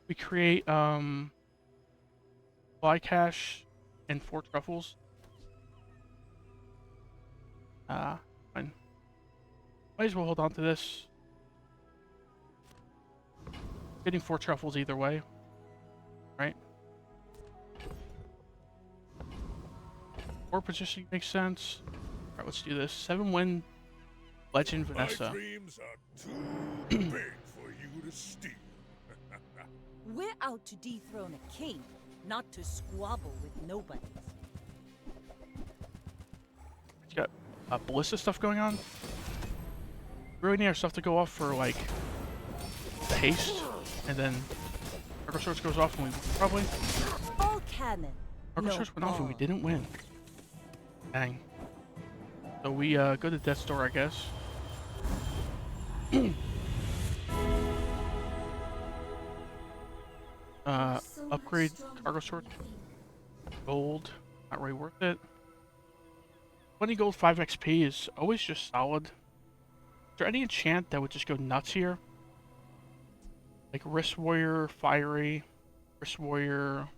We create fly cache and 4 truffles. Fine. Might as well hold on to this. Getting 4 truffles either way. Right? 4 positioning makes sense. Alright, let's do this. 7 win Legend Vanessa. My dreams are too big for you to steal. We're out to dethrone a king, not to squabble with nobody. You got ballista stuff going on. We really need our stuff to go off for like the haste, and then Cargo Swords goes off and we probably. All cannon. Cargo Swords went off and we didn't win. Dang. So we go to Death's Door, I guess. Upgrade Cargo Sword. Gold. Not really worth it. 20 gold, 5 XP is always just solid. Is there any enchant that would just go nuts here? Like Wrist Warrior, Fiery, Wrist Warrior,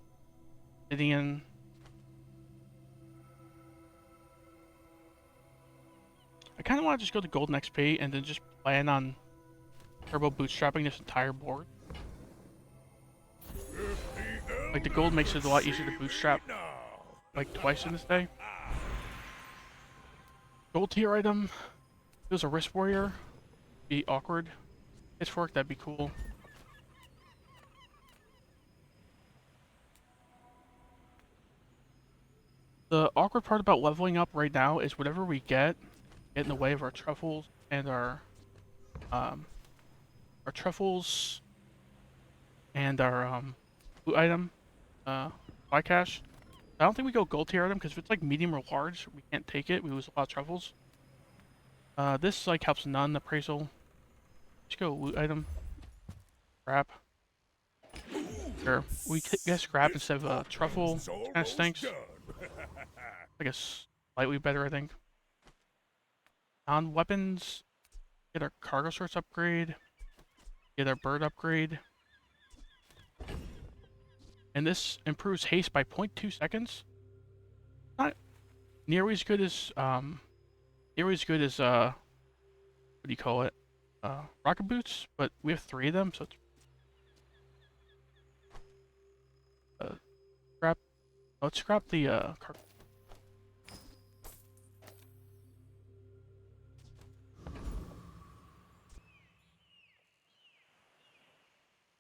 Gideon. I kind of want to just go to Golden XP and then just plan on turbo bootstrapping this entire board. Like the gold makes it a lot easier to bootstrap like twice in this day. Gold tier item. If it was a Wrist Warrior, be awkward. Pitchfork, that'd be cool. The awkward part about leveling up right now is whatever we get in the way of our truffles and our truffles and our loot item, fly cache. I don't think we go gold tier item because if it's like medium or large, we can't take it. We lose a lot of truffles. This like helps none appraisal. Let's go loot item. Scrap. Sure. We get scrap instead of truffle. Kind of stinks. I guess slightly better, I think. Non-weapons. Get our cargo sorts upgrade. Get our bird upgrade. And this improves haste by 0.2 seconds. Not nearly as good as what do you call it? Rocket boots, but we have 3 of them, so it's scrap. Let's scrap the cargo.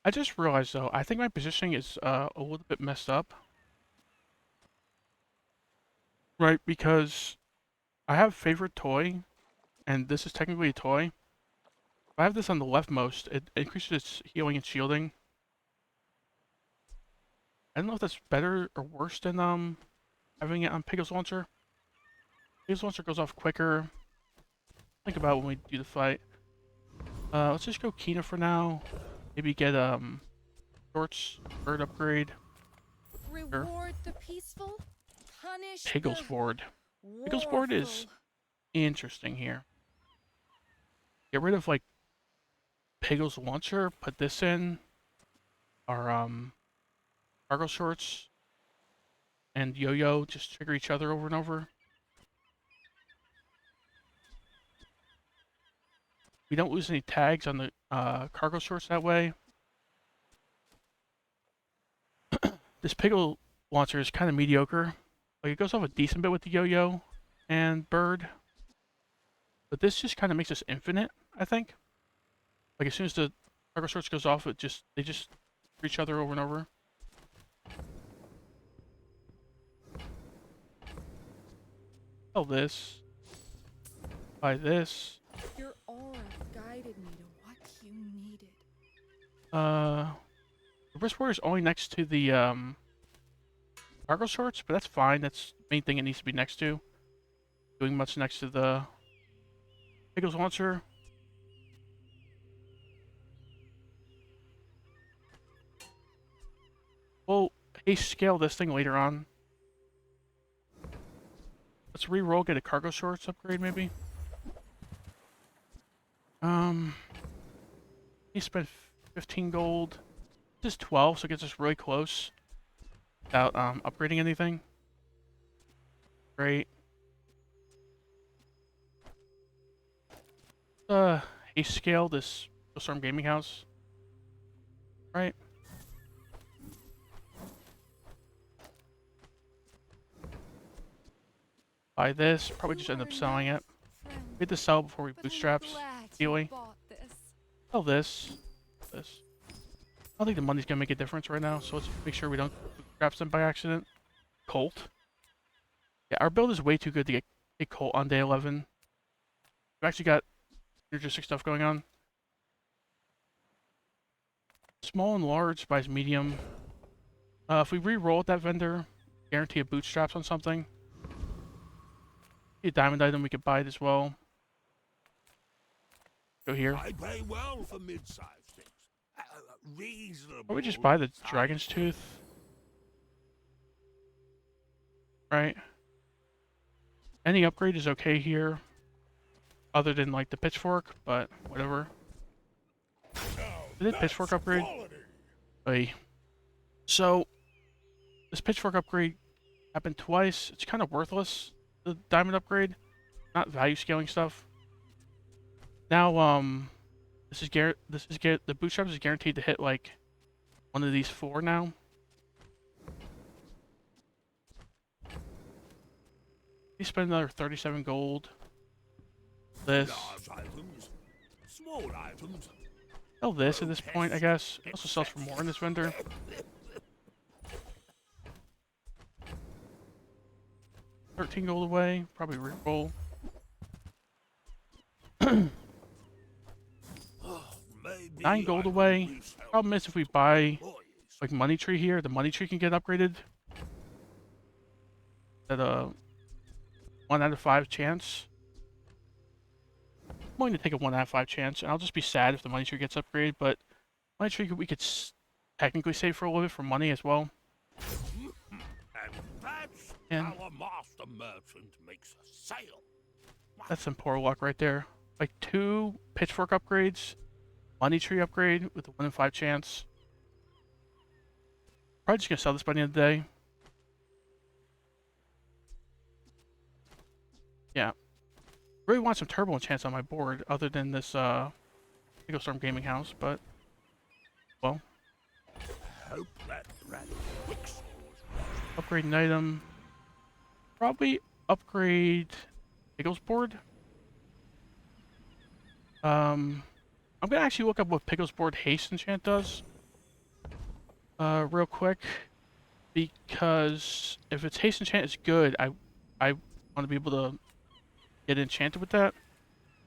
I just realized though, I think my positioning is a little bit messed up. Right, because I have favorite toy, and this is technically a toy. If I have this on the leftmost, it increases its healing and shielding. I don't know if that's better or worse than having it on Pickle's Launcher. Pickle's Launcher goes off quicker. Think about when we do the fight. Let's just go Kina for now. Maybe get shorts, bird upgrade. Reward the peaceful, punish Pigglesford. Pigglesford is interesting here. Get rid of like Piggle's Launcher, put this in our cargo shorts and Yo-Yo just trigger each other over and over. We don't lose any tags on the cargo shorts that way. This Pickle launcher is kind of mediocre. Like, it goes off a decent bit with the Yo-Yo and Bird. But this just kind of makes us infinite, I think. Like, as soon as the cargo shorts goes off, they just trigger each other over and over. Sell this. Buy this. Your aura guided me to what you needed. The wrist warrior is only next to the cargo shorts, but that's fine. That's the main thing it needs to be next to. Doing much next to the Pickles launcher. We'll haste scale this thing later on. Let's re-roll, get a cargo shorts upgrade maybe. He spent 15 gold. This is 12, so it gets us really close without upgrading anything. Great. Haste scale this Storm Gaming House. Right. Buy this. Probably just end up selling it. We had to sell before we bootstraps. Ideally. Sell this. This. I don't think the money's gonna make a difference right now, so let's make sure we don't bootstrap them by accident. Colt. Yeah, our build is way too good to get Colt on day 11. We've actually got synergistic stuff going on. Small and large buys medium. If we re-roll with that vendor, guarantee a bootstraps on something. A diamond item, we could buy it as well. Go here. I pay well for mid-sized things. Reasonable. Or we just buy the Dragon's Tooth. Right. Any upgrade is okay here. Other than like the pitchfork, but whatever. Did it pitchfork upgrade? Wait. So this pitchfork upgrade happened twice. It's kind of worthless. The diamond upgrade, not value scaling stuff. Now, the bootstraps is guaranteed to hit like one of these 4 now. You spend another 37 gold. This. Large items, small items. Sell this at this point, I guess. It also sells for more in this vendor. $13 gold away, probably re-roll. 9 gold away. Problem is if we buy like money tree here, the money tree can get upgraded. At a 1 out of 5 chance. I'm going to take a 1 out of 5 chance, and I'll just be sad if the money tree gets upgraded, but money tree we could technically save for a little bit for money as well. And our master merchant makes a sale. That's some poor luck right there. Like 2 pitchfork upgrades, money tree upgrade with a 1 in 5 chance. Probably just gonna sell this by the end of the day. Yeah. Really want some turbo enchants on my board other than this Eagle Storm Gaming House, but well. Hope that upgrade an item. Probably upgrade Pickle's board. I'm gonna actually look up what Pickle's board haste enchant does. Real quick, because if its haste enchant is good, I want to be able to get enchanted with that.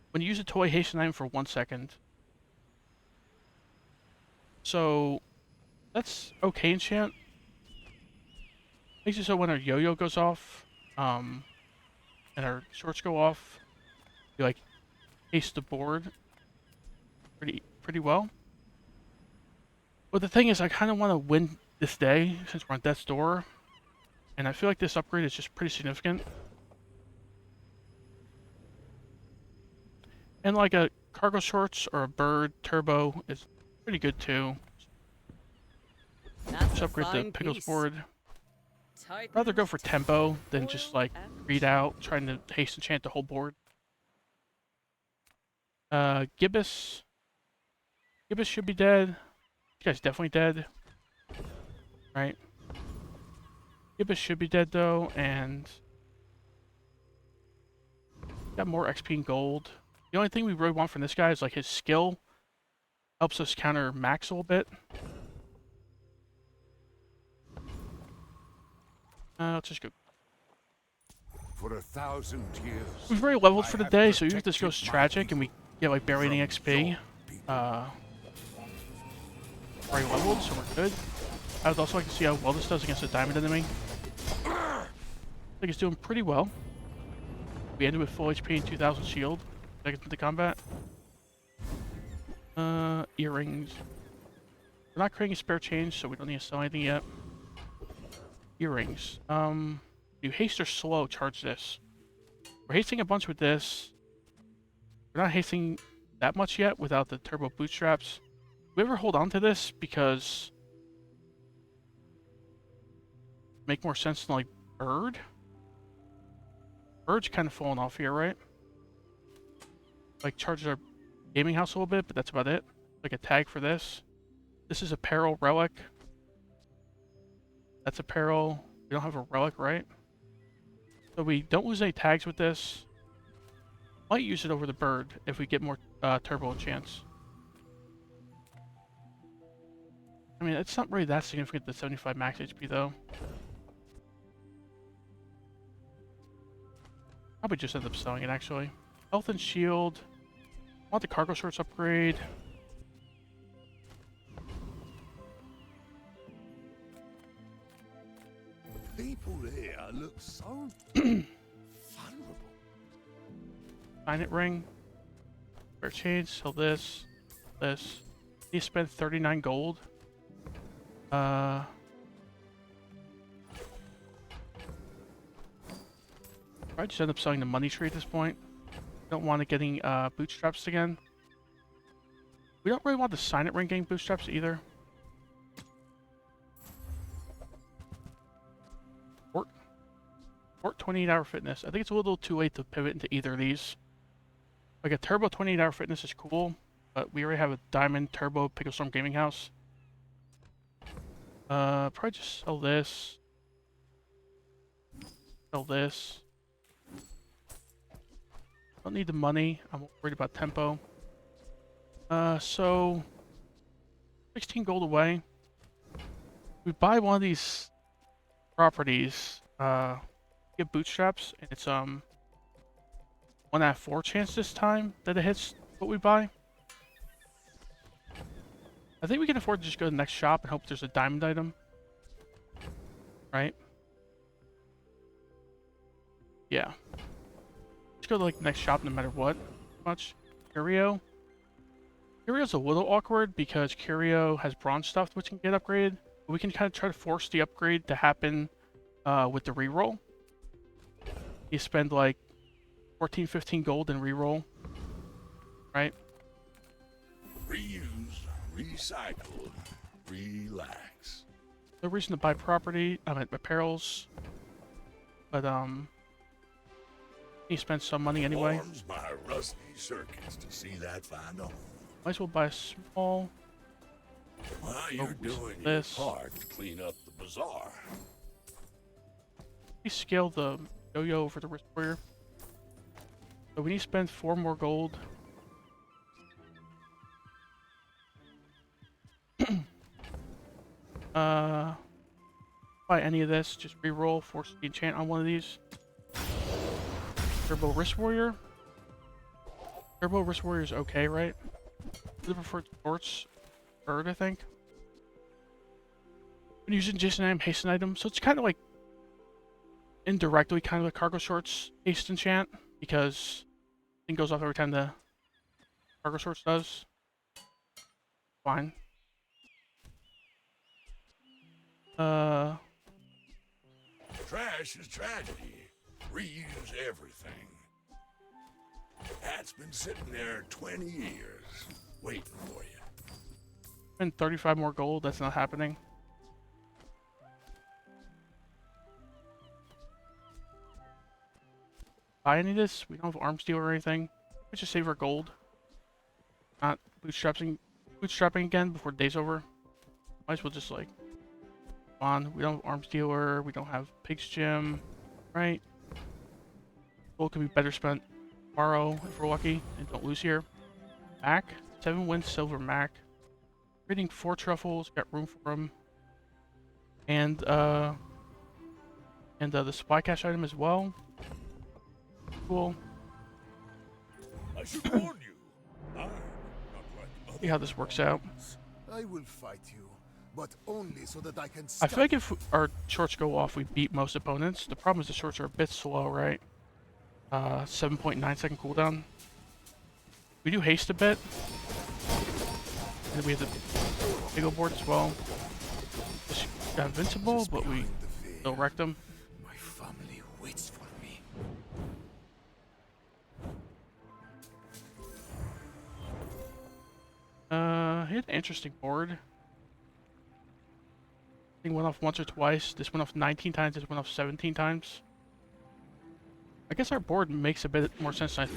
When you use a toy haste an item for 1 second. So that's okay enchant. Makes it so when our yo-yo goes off, and our shorts go off, you like haste the board pretty well. But the thing is, I kind of want to win this day since we're on death's door, and I feel like this upgrade is just pretty significant. And like a cargo shorts or a bird turbo is pretty good too. Let's upgrade the Pickles board. Tight. rather go for tempo than just like read out, trying to haste enchant the whole board. Gibbous. Gibbous should be dead. This guy's definitely dead. Right? Gibbous should be dead though, and got more XP and gold. The only thing we really want from this guy is like his skill helps us counter Max a little bit. Let's just go. For 1,000 years. We've already leveled for the day, so even if this goes tragic and we get like barely any XP, already leveled, so we're good. I would also like to see how well this does against a diamond enemy. I think it's doing pretty well. We ended with full HP and 2,000 shield. Seconds into combat. Earrings. We're not creating a spare change, so we don't need to sell anything yet. Earrings. Do haste or slow charge this? We're hasting a bunch with this. We're not hasting that much yet without the turbo bootstraps. We ever hold on to this because make more sense than like bird? Bird's kind of falling off here, right? Like charges our gaming house a little bit, but that's about it. Like a tag for this. This is a peril relic. That's a peril. We don't have a relic, right? So we don't lose any tags with this. Might use it over the bird if we get more turbo enchants. I mean, it's not really that significant, the 75 max HP though. Probably just end up selling it actually. Health and shield. I want the cargo shorts upgrade. People here look so vulnerable. Signet ring. Spare change. Sell this. This. You spend 39 gold. Probably just end up selling the money tree at this point. Don't want it getting bootstraps again. We don't really want the signet ring getting bootstraps either. Fort 28-hour fitness. I think it's a little too late to pivot into either of these. Like a turbo 28-hour fitness is cool, but we already have a diamond turbo Picklestorm gaming house. Probably just sell this. Sell this. Don't need the money. I'm worried about tempo. So 16 gold away. We buy one of these properties. Get bootstraps, and it's 1 out of 4 chance this time that it hits what we buy. I think we can afford to just go to the next shop and hope there's a diamond item. Right? Yeah. Let's go to like the next shop no matter what. Much. Curio. Curio's a little awkward because Curio has bronze stuff which can get upgraded. But we can kind of try to force the upgrade to happen with the reroll. You spend like 14, 15 gold in reroll. Right? Reuse, recycle, relax. No reason to buy property, apparels. But you spend some money anyway. Forms my rusty circuits to see that find on. Might as well buy a small. Well, you're doing this. your part to clean up the bazaar. We scale the yo-yo over the wrist warrior. So we need to spend 4 more gold. Buy any of this, just reroll, force the enchant on one of these. Turbo wrist warrior. Turbo wrist warrior is okay, right? The preferred sports bird, I think. When using Jason item, hasten item, so it's kind of like indirectly kind of a cargo shorts haste enchant because it goes off every time the cargo shorts does. Fine. Trash is tragedy. Reuse everything. That's been sitting there 20 years, waiting for you. And 35 more gold, that's not happening. buy any of this. We don't have arms deal or anything. Let's just save our gold. Not bootstrapping again before the day's over. Might as well just like, come on. We don't have arms dealer. We don't have Pig's Gym, right? Gold can be better spent. Borrow if we're lucky and don't lose here. Mac, 7 wins silver Mac. Reading 4 truffles, got room for them. And the supply cache item as well. Cool. I should warn you. I'm not like See how this works out. I will fight you, but only so that I can I feel like if our shorts go off, we beat most opponents. The problem is the shorts are a bit slow, right? 7.9 second cooldown. We do haste a bit. And we have the big old board as well. Just got invincible, but we still wrecked them. My family waits for me. He had an interesting board. Thing went off once or twice. This went off 19 times. This went off 17 times. I guess our board makes a bit more sense than I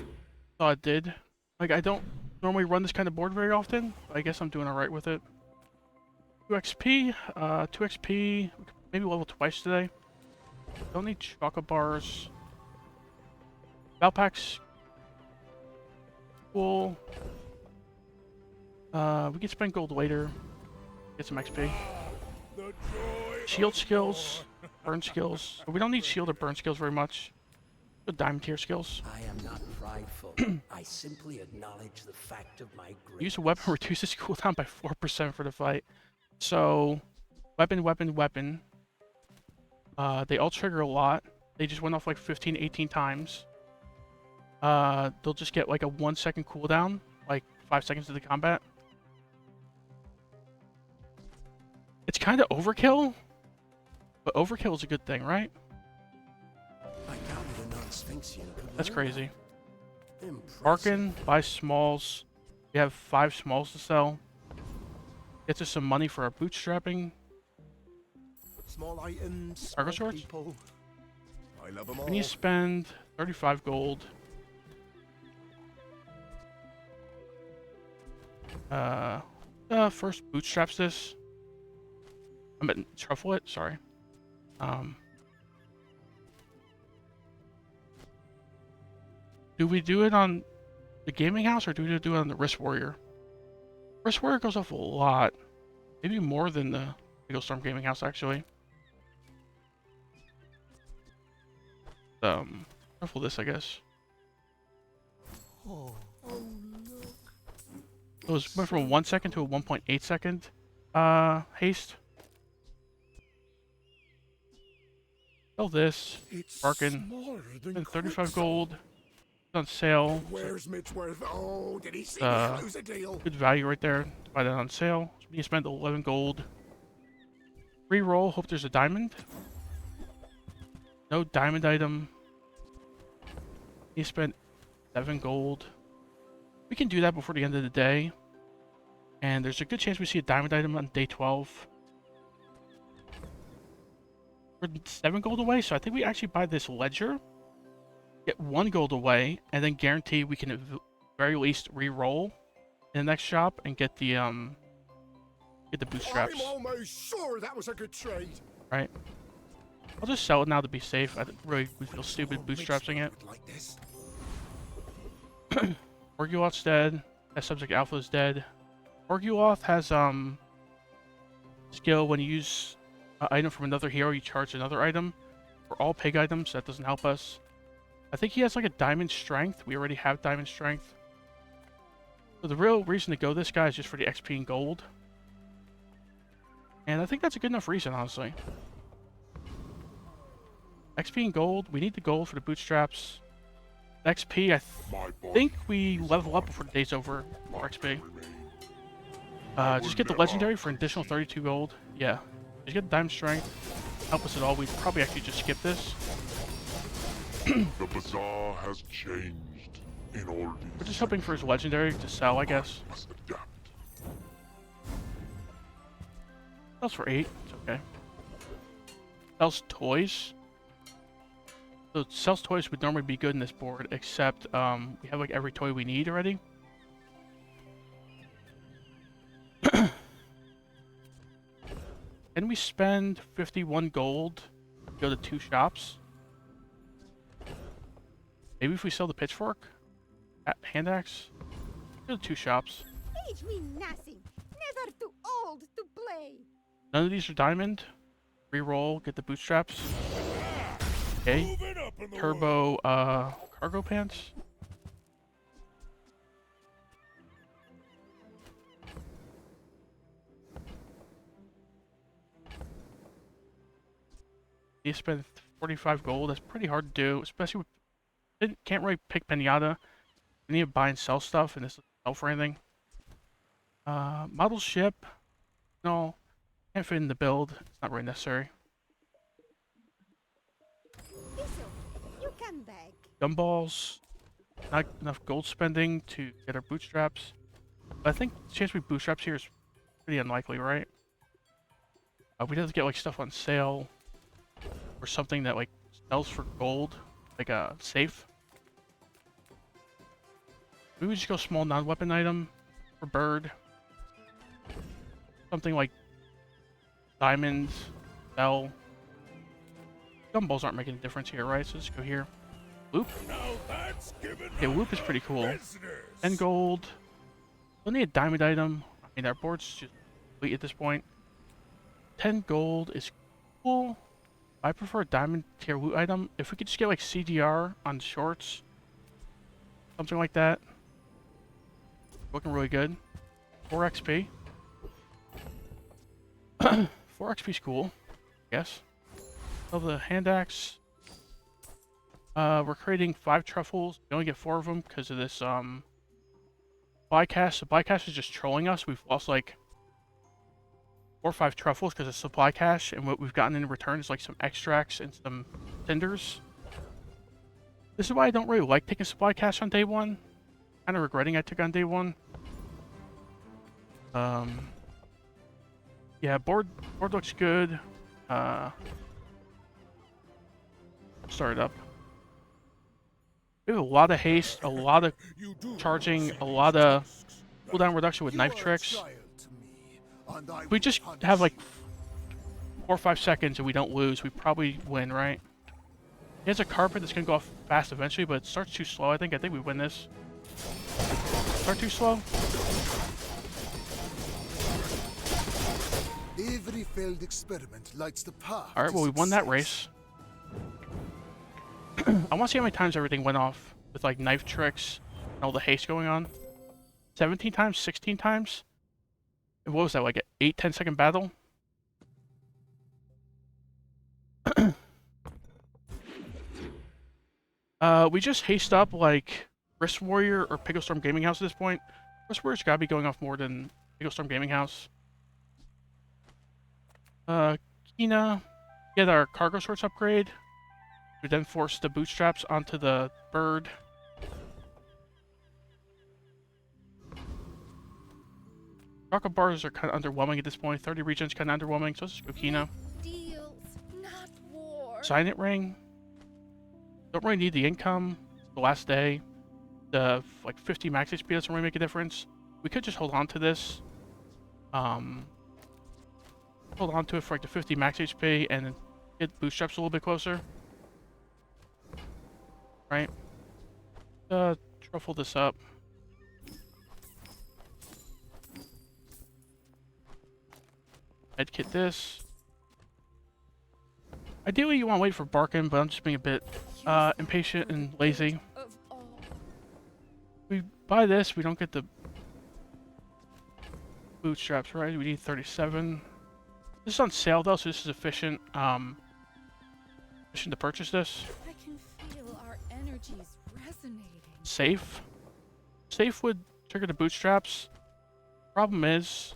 thought it did. Like, I don't normally run this kind of board very often, but I guess I'm doing alright with it. 2 XP, 2 XP, maybe level twice today. Don't need chocolate bars. Valpacks. Cool. We can spend gold later. Get some XP. Shield skills, burn skills. We don't need shield or burn skills very much. Good diamond tier skills. I am not prideful. I simply acknowledge the fact of my greatness. Use a weapon reduces cooldown by 4% for the fight. So, weapon. They all trigger a lot. They just went off like 15, 18 times. They'll just get like a 1 second cooldown, like 5 seconds of the combat. It's kind of overkill, but overkill is a good thing, right? I doubted a non-Sphinxian could That's learn crazy. that. Impressive. Barkin, buy smalls. We have 5 smalls to sell. Gets us some money for our bootstrapping. Small items, Cargo small shorts? people. I love them all. We need to spend 35 gold. First bootstraps this. I meant truffle it, sorry. Do we do it on the gaming house or do we do it on the Wrist Warrior? Wrist Warrior goes off a lot. Maybe more than the Eagle Storm gaming house actually. Truffle this, I guess. Oh, look. It was went from a 1 second to a 1.8 second haste. Sell this. Barkin. And 35 gold. It's on sale. Where's Mitchworth? Oh, did he see me lose a deal? Good value right there. Buy that on sale. So we need to spend 11 gold. Re-roll. Hope there's a diamond. No diamond item. Need to spend 7 gold. We can do that before the end of the day. And there's a good chance we see a diamond item on day 12. We're 7 gold away, so I think we actually buy this ledger. Get 1 gold away, and then guarantee we can at very least re-roll in the next shop and get the bootstraps. I'm almost sure that was a good trade. Right. I'll just sell it now to be safe. I really would feel stupid bootstrapsing it. Like this. Orguloth's dead. That subject alpha is dead. Orguloth has skill when you use an item from another hero, you charge another item. For all pig items, that doesn't help us. I think he has like a diamond strength. We already have diamond strength. So the real reason to go this guy is just for the XP and gold. And I think that's a good enough reason, honestly. XP and gold. We need the gold for the bootstraps. XP, I think we level up before the day's over for XP. Just get the legendary for an additional 32 gold. Yeah. Just get the diamond strength. Help us at all. We'd probably actually just skip this. The bazaar has changed in all these. We're just hoping for his legendary to sell, I guess. Sells for 8. It's okay. Sells toys. So sells toys would normally be good in this board, except we have like every toy we need already. Can we spend 51 gold to go to 2 shops? Maybe if we sell the pitchfork? Hand axe? Go to 2 shops. Teach me nothing. Never too old to play. None of these are diamond. Reroll, get the bootstraps. Okay. Turbo cargo pants. You spend 45 gold. That's pretty hard to do, especially with, can't really pick Pinata. We need to buy and sell stuff, and this doesn't sell for anything. Model ship. No, can't fit in the build. It's not really necessary. You come back. Gumballs. Not enough gold spending to get our bootstraps. But I think the chance we bootstraps here is pretty unlikely, right? We'd have to get like stuff on sale. Or something that like sells for gold, like a safe. Maybe we just go small non-weapon item for bird. Something like diamonds, bell. Gumballs aren't making a difference here, right? So let's go here. Loop. Okay, loop is pretty cool. 10 gold. We'll need a diamond item. I mean, our board's just complete at this point. 10 gold is cool. I prefer a diamond tier loot item. If we could just get like CDR on shorts, something like that. Looking really good. 4 XP. 4 XP is cool. Yes. Love the hand axe. We're creating 5 truffles. We only get 4 of them because of this buy cash. The buy cash is just trolling us. We've lost like 4 or 5 truffles because of supply cash, and what we've gotten in return is like some extracts and some cinders. This is why I don't really like taking supply cash on day 1. Kind of regretting I took on day 1. Yeah, board looks good. Start it up. We have a lot of haste, a lot of charging, a lot of cooldown reduction with knife tricks. If we just have like 4 or 5 seconds and we don't lose, we probably win, right? He has a carpet that's gonna go off fast eventually, but it starts too slow. I think we win this. Start too slow. Every failed experiment lights the path. All right, well we won that race. I want to see how many times everything went off with like knife tricks and all the haste going on. 17 times, 16 times. What was that, like an 8-10 second battle? We just haste up like Rift Warrior or Pigglestorm Gaming House at this point. Rift Warrior's gotta be going off more than Pigglestorm Gaming House. Kina, get our cargo sorts upgrade. We then force the bootstraps onto the bird. Chocolate bars are kind of underwhelming at this point. 30 regions kind of underwhelming, so let's just go Kina. Deals, not war. Signet ring. Don't really need the income. The last day. The like 50 max HP doesn't really make a difference. We could just hold on to this. Hold on to it for like the 50 max HP and then get bootstraps a little bit closer. Right? Truffle this up. Medkit this. Ideally you want to wait for Barkin, but I'm just being a bit impatient and lazy. We buy this, we don't get the bootstraps, right? We need 37. This is on sale though, so this is efficient. Efficient to purchase this. I can feel our energies resonating. Safe. Safe would trigger the bootstraps. Problem is,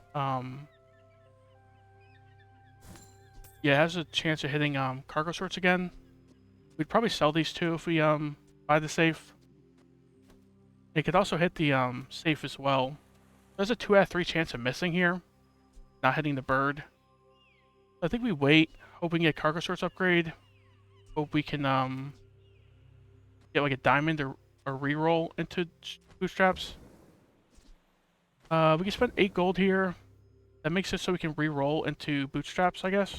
yeah, it has a chance of hitting cargo sorts again. We'd probably sell these two if we buy the safe. It could also hit the safe as well. There's a 2 out of 3 chance of missing here, not hitting the bird. I think we wait, hope we can get cargo sorts upgrade. Hope we can get like a diamond or reroll into bootstraps. We can spend 8 gold here. That makes it so we can re-roll into bootstraps, I guess.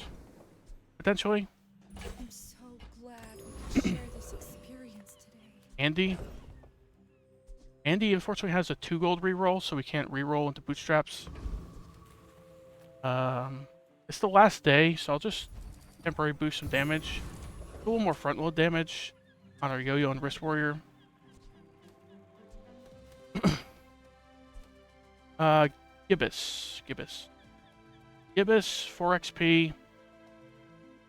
Potentially. I'm so glad we could share this experience today. Andy unfortunately has a 2 gold re-roll, so we can't re-roll into bootstraps. It's the last day, so I'll just temporarily boost some damage. A little more front load damage on our Yo-Yo and Wrist Warrior. Gibbous, 4 XP.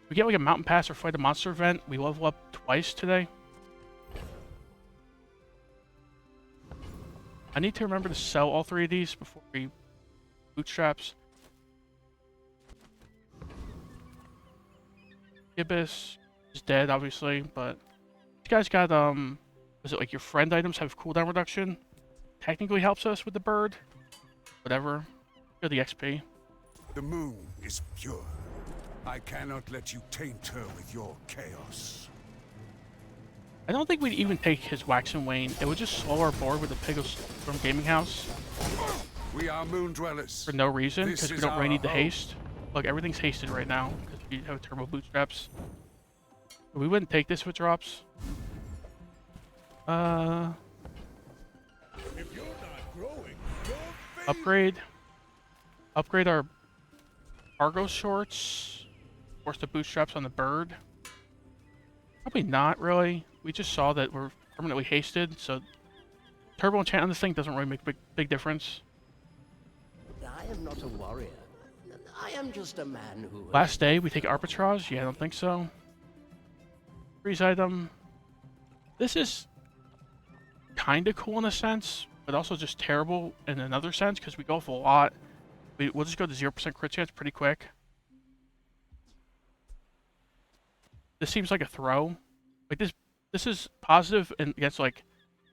We get like a mountain pass or fight a monster event. We level up twice today. I need to remember to sell all 3 of these before we bootstraps. Gibbous is dead, obviously, but this guy's got was it like your friend items have cooldown reduction? Technically helps us with the bird. Whatever. Go the XP. The moon is pure. I cannot let you taint her with your chaos. I don't think we'd even take his Wax and Wane. It would just slow our board with the Pickles from Gaming House. We are moon dwellers. For no reason, because we don't really need the home. haste. Look, everything's hasted right now, because we have turbo bootstraps. We wouldn't take this with drops. If you're not growing, Upgrade our cargo shorts. Force the bootstraps on the bird. Probably not really. We just saw that we're permanently hasted, so turbo enchant on this thing doesn't really make a big difference. I am not a warrior. I am just a man who... Last day, we take arbitrage? Yeah, I don't think so. Freeze item. This is kind of cool in a sense, but also just terrible in another sense, because we go off a lot. We'll just go to 0% crit chance pretty quick. This seems like a throw. Like this is positive and against like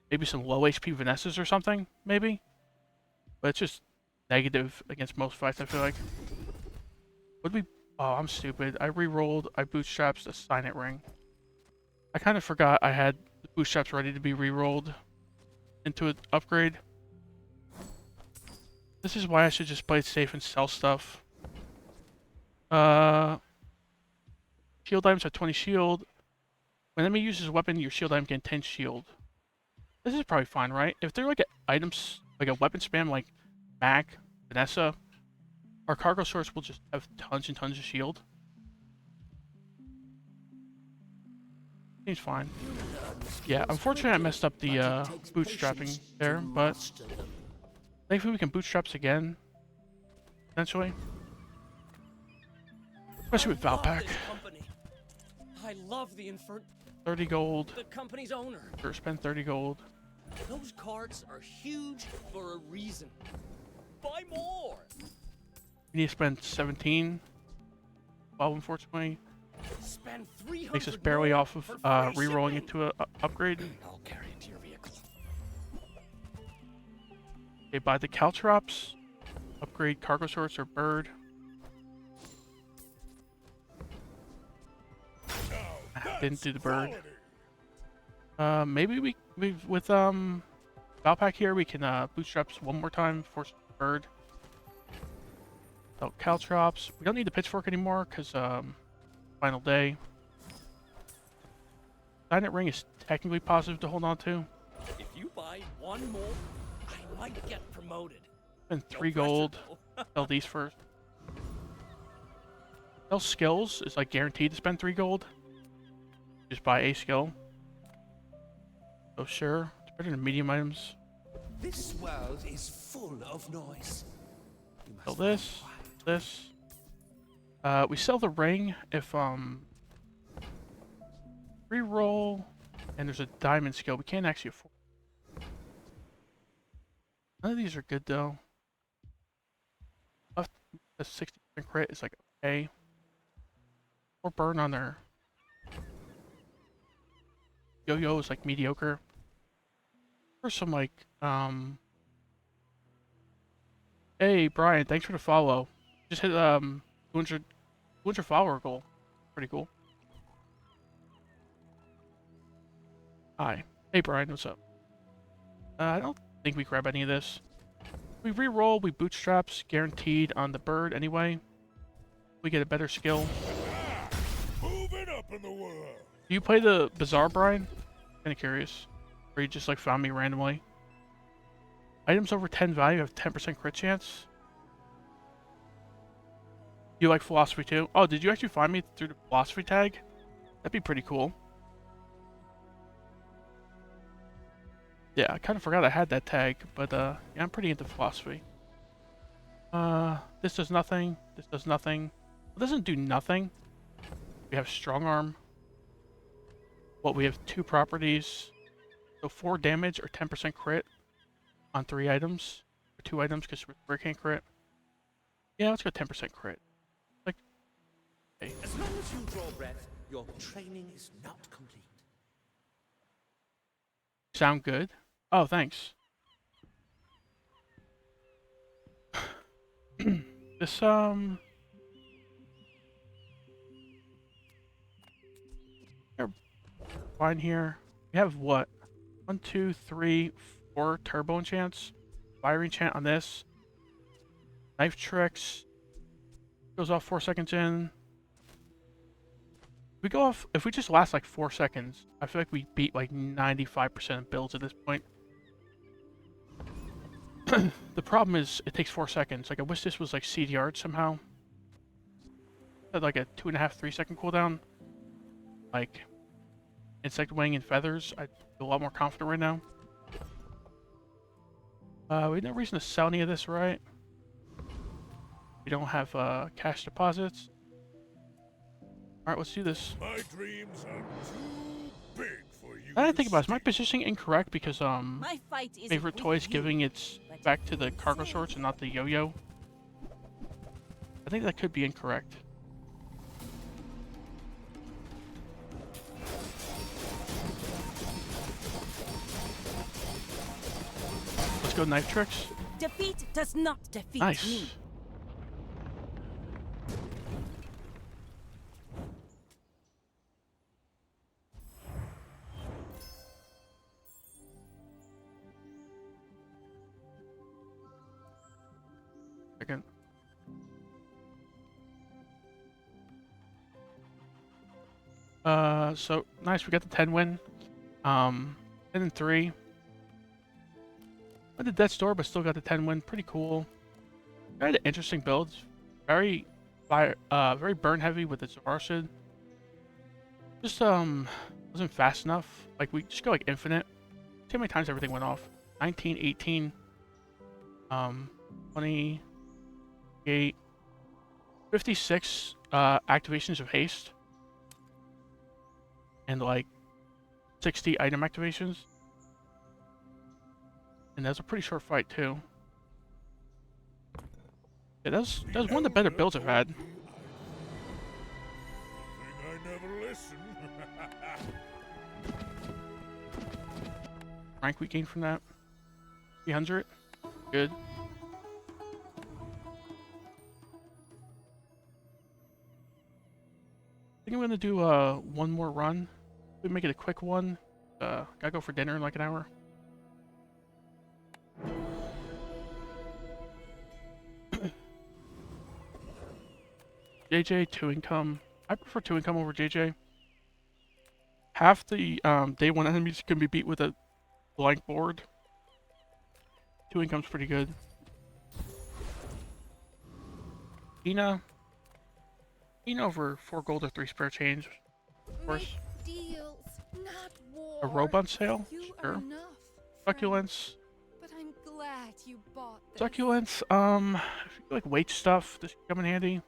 maybe some low HP Vanessas or something, maybe. But it's just negative against most fights, I feel like. Would we... Oh, I'm stupid. I re-rolled. I bootstraps the Signet Ring. I kind of forgot I had the bootstraps ready to be re-rolled into an upgrade. This is why I should just play it safe and sell stuff. Shield items have 20 shield. When enemy uses a weapon, your shield item can 10 shield. This is probably fine, right? If they're like items, like a weapon spam like Mac, Vanessa, our cargo source will just have tons and tons of shield. Seems fine. Yeah, unfortunately I messed up the bootstrapping there, but thankfully we can bootstraps again, potentially. Especially with Valpak. I love the Infern... 30 gold. The company's owner. Sure, spend 30 gold. Those carts are huge for a reason. Buy more! We need to spend 17. 12, unfortunately. Spend 300 Takes us barely off of re-rolling into an upgrade. I'll carry it to your vehicle. Okay, buy the Caltrops. Upgrade cargo source or bird. Didn't do the bird. Maybe we with Valpak here we can bootstraps one more time, force the bird. So Caltrops. We don't need the pitchfork anymore because final day. Signet Ring is technically positive to hold on to. If you buy one more, I might get promoted. Spend 3 gold. Sell these first. Sell skills is like guaranteed to spend 3 gold. Just buy a skill. Oh sure, it's better than medium items. This world is full of noise. Sell this. We sell the ring if re-roll, and there's a diamond skill. We can't actually afford. None of these are good though. Left a 60% crit is like okay. Or burn on there. Yo-Yo is like mediocre. Or some like hey Brian, thanks for the follow. Just hit 200 follower goal. Pretty cool. Hi. Hey, Brian, what's up? I don't think we grab any of this. We re-roll, we bootstraps, guaranteed on the bird anyway. We get a better skill. Moving up in the world. Do you play the Bazaar, Brian? Kinda curious. Or you just like found me randomly? Items over 10 value have 10% crit chance. You like philosophy too? Oh, did you actually find me through the philosophy tag? That'd be pretty cool. Yeah, I kind of forgot I had that tag, but yeah, I'm pretty into philosophy. This does nothing. This does nothing. It doesn't do nothing. We have strong arm. Well, we have 2 properties. So 4 damage or 10% crit on 3 items. Or 2 items because we can't crit. Yeah, let's go 10% crit. Like, okay. As long as you draw breath, your training is not complete. Sound good? Oh, thanks. This, fine here. We have what? 1, 2, 3, 4 turbo enchants. Fire enchant on this. Knife tricks. Goes off 4 seconds in. We go off, if we just last like 4 seconds, I feel like we beat like 95% of builds at this point. The problem is it takes 4 seconds. Like I wish this was like CDR somehow. Had like a 2.5, 3 second cooldown. Like insect wing and feathers. I'd feel a lot more confident right now. We have no reason to sell any of this, right? We don't have cash deposits. Alright, let's do this. My dreams are too big for you. I didn't think about it. Is my positioning incorrect because My fight isn't favorite with toys you, giving its back to the cargo shorts and not the yo-yo? I think that could be incorrect. Let's go knife tricks. Defeat does not defeat Nice. me. Second. So nice. We got the 10 win. 10 and 3. I did Death's Door, but still got the 10 win. Pretty cool. Very interesting builds. Very burn heavy with its Arsid. Just wasn't fast enough. Like we just go like infinite. See how many times everything went off. 19, 18, 28, 56 activations of haste, and like 60 item activations. And that's a pretty short fight too. Yeah, that was one of the better builds I've had. I never listen. Rank we gained from that. 300. Good. I think I'm gonna do one more run. We make it a quick one. Gotta go for dinner in like an hour. JJ 2 income. I prefer 2 income over JJ. Half the day 1 enemies can be beat with a blank board. 2 income's pretty good. Ina over 4 gold or 3 spare change. Of course. Deals, not war. A robe on sale? You Sure. are enough, Succulents. but I'm glad you bought this. Succulents, if you like weight stuff, this could come in handy.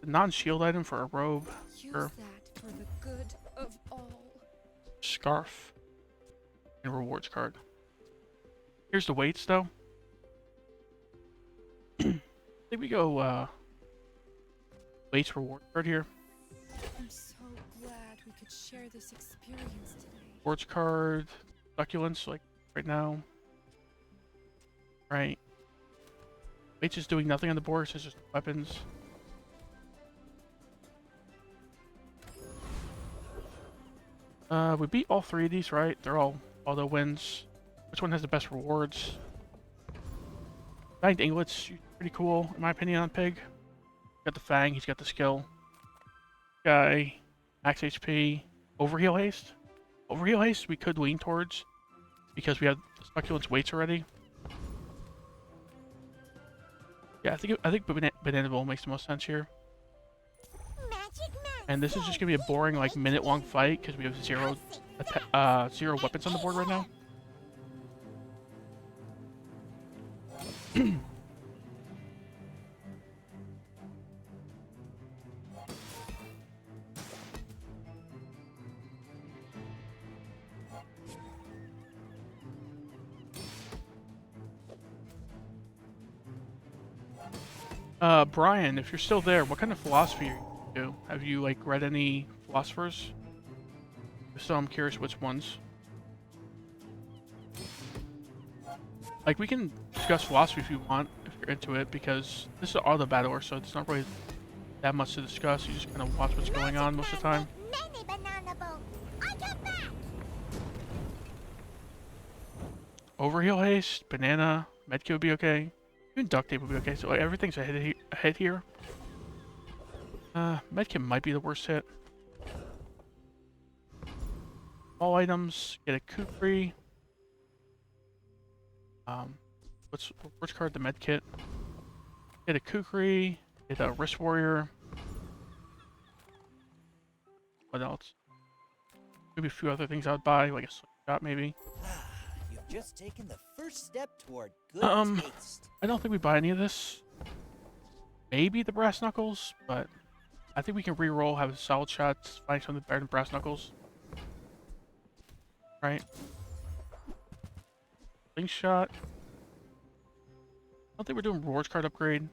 A non-shield item for a robe. Use Sure. that for the good of all. Scarf. And rewards card. Here's the weights though. I think we go weights reward card here. I'm so glad we could share this experience today. Rewards card, succulents like right now. Right. Weights is doing nothing on the board, so it's just weapons. We beat all 3 of these, right? They're all auto wins. Which one has the best rewards? Bagged Inglets, pretty cool, in my opinion, on Pig. Got the Fang, he's got the skill. Guy, max HP, Overheal Haste. Overheal Haste we could lean towards, because we have Succulent's weights already. Yeah, I think Banana Bowl makes the most sense here. And this is just gonna be a boring, like, minute-long fight because we have zero weapons on the board right now. Brian, if you're still there, what kind of philosophy do you do? Have you, like, read any philosophers? If so, I'm curious which ones. Like, we can discuss philosophy if you want, if you're into it, because this is auto battler, so it's not really that much to discuss. You just kind of watch what's going on most of the time. Overheal Haste, Banana, Medkit would be okay. Even Duct Tape would be okay, so like, everything's a hit here. Medkit might be the worst hit. All items, get a Kukri. Which card? The Medkit. Get a Kukri, get a Wrist Warrior. What else? Maybe a few other things I would buy, like a Slingshot maybe. You've just taken the first step toward good taste. I don't think we buy any of this. Maybe the Brass Knuckles, but I think we can re-roll, have solid shots, find something better than Brass Knuckles. Right? Slingshot. I don't think we're doing rewards card upgrade.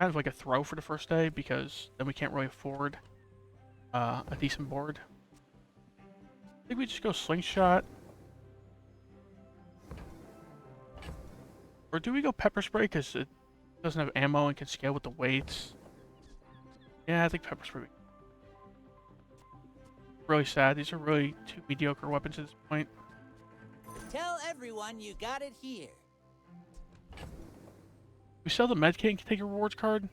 Kind of like a throw for the first day, because then we can't really afford a decent board. I think we just go Slingshot. Or do we go Pepper Spray because it doesn't have ammo and can scale with the weights? Yeah, I think Pepper Spray. Really sad. These are really 2 mediocre weapons at this point. Tell everyone you got it here. We sell the Medkit and can take a rewards card?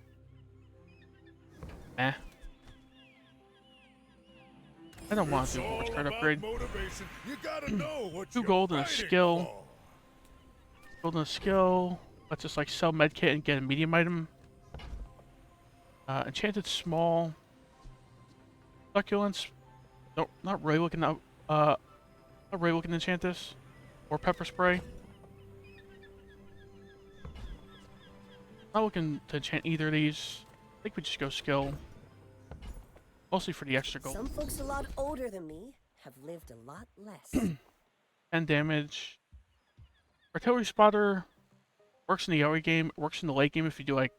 Eh. I don't want to do a rewards card upgrade. You gotta know what 2 gold and a skill. Gold and a skill. Let's just like sell Medkit and get a medium item. Enchanted Small. Succulents. No, not really looking at not really looking to enchant this. Or Pepper Spray. Not looking to enchant either of these. I think we just go skill. Mostly for the extra gold. Some folks a lot older than me have lived a lot less. 10 damage. Artillery Spotter works in the early game, works in the late game if you do like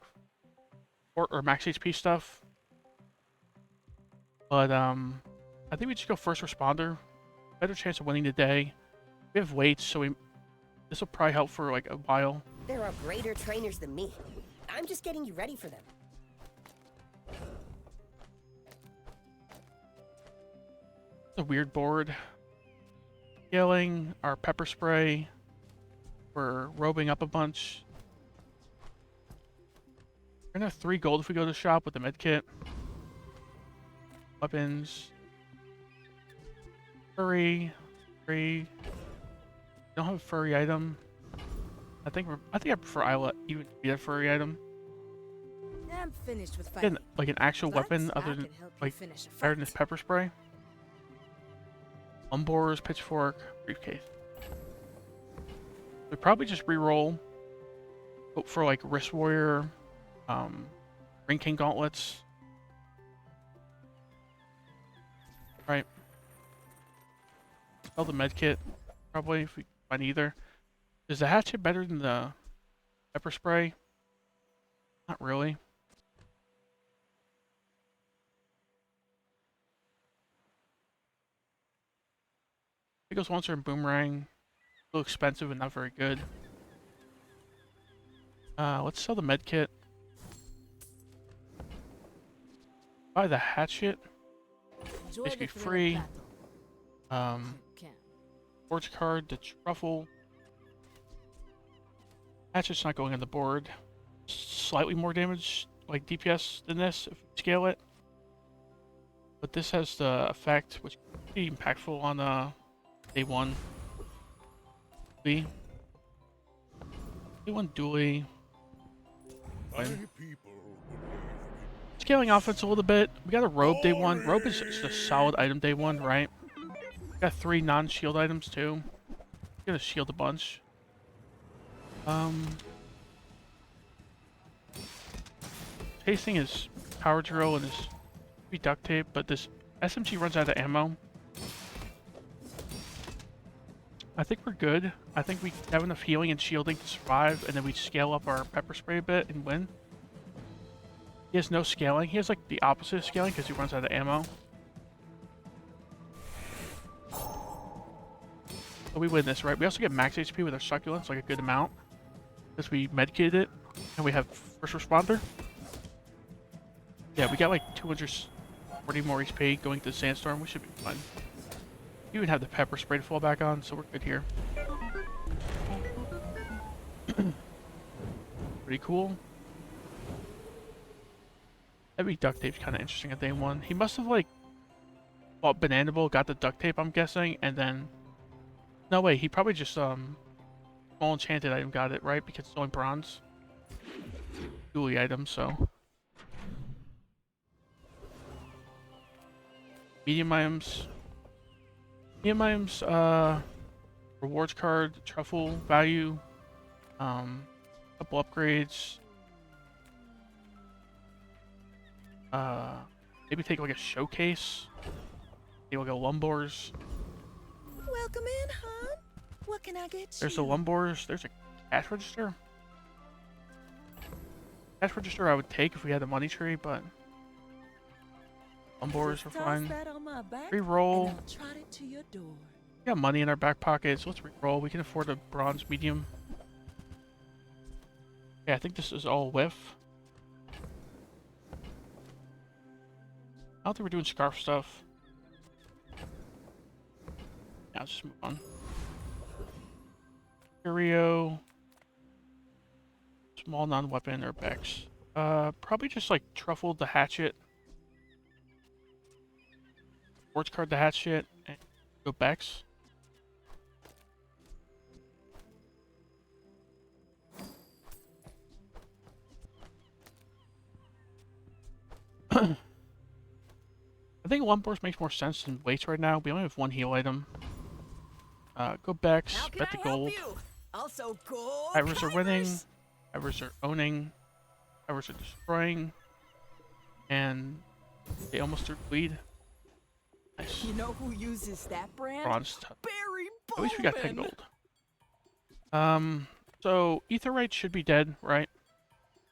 fort or max HP stuff. But I think we just go First Responder. Better chance of winning the day. We have weights, so this will probably help for like a while. There are greater trainers than me. I'm just getting you ready for them. It's a weird board. Scaling our Pepper Spray. We're robing up a bunch. We're gonna have 3 gold if we go to the shop with the Medkit. Weapons. Furry. Don't have a furry item. I think I prefer Isla even to be a furry item. I'm finished with fighting. Like an actual weapon other than like better than this Pepper Spray. Umbor's Pitchfork, briefcase. We probably just re-roll. Hope for like Wrist Warrior, Ring King Gauntlets. Right. Sell the Medkit, probably if we find either. Is the hatchet better than the Pepper Spray? Not really. Pickles Launcher and Boomerang. A little expensive and not very good. Let's sell the Medkit. Buy the hatchet. Basically free. Forge card, the truffle. Hatchet's not going on the board. Slightly more damage, like DPS, than this if you scale it. But this has the effect, which is pretty impactful on day one. Day one dually. Scaling offense a little bit. We got a robe day one. Robe is just a solid item day one, right? Got 3 non-shield items too. Gonna shield a bunch. Tasting is power drill and is duct tape, but this SMG runs out of ammo. I think we're good. I think we have enough healing and shielding to survive, and then we scale up our pepper spray a bit and win. He has no scaling. He has like the opposite of scaling because he runs out of ammo. So we win this, right? We also get max HP with our succulents, like a good amount. Because we medkitted it, and we have first responder. Yeah, we got like 240 more HP going to the sandstorm. We should be fine. We even have the pepper spray to fall back on, so we're good here. Pretty cool. Heavy duct tape's kind of interesting at day one. He must have like bought Banana Bowl, got the duct tape, I'm guessing, and then no way, he probably just small enchanted item got it, right? Because it's only bronze. Dually item, so. Medium items. Medium items, rewards card, truffle, value, couple upgrades. Maybe take like a showcase. Maybe like a Lumbors. Welcome in, hon. What can I get you? There's a Lumbors. There's a cash register. Cash register I would take if we had the money tree, but Lumbors are fine. Reroll. We got money in our back pocket, so let's reroll. We can afford a bronze medium. Yeah, I think this is all whiff. I don't think we're doing scarf stuff. Yeah, let's just move on. Curio. Small non-weapon or Bex. Probably just like truffle the hatchet. Sports card the hatchet and go Bex. I think Lumbors makes more sense than Waste right now. We only have one heal item. Go Bex, bet the gold. Also gold. Ivers are winning. Ivers are owning. Ivers are destroying. And they almost threw the lead. Nice. You know who uses that brand? Bronze. Barry Bowman. At least we got 10 gold. So Aetheryte should be dead, right?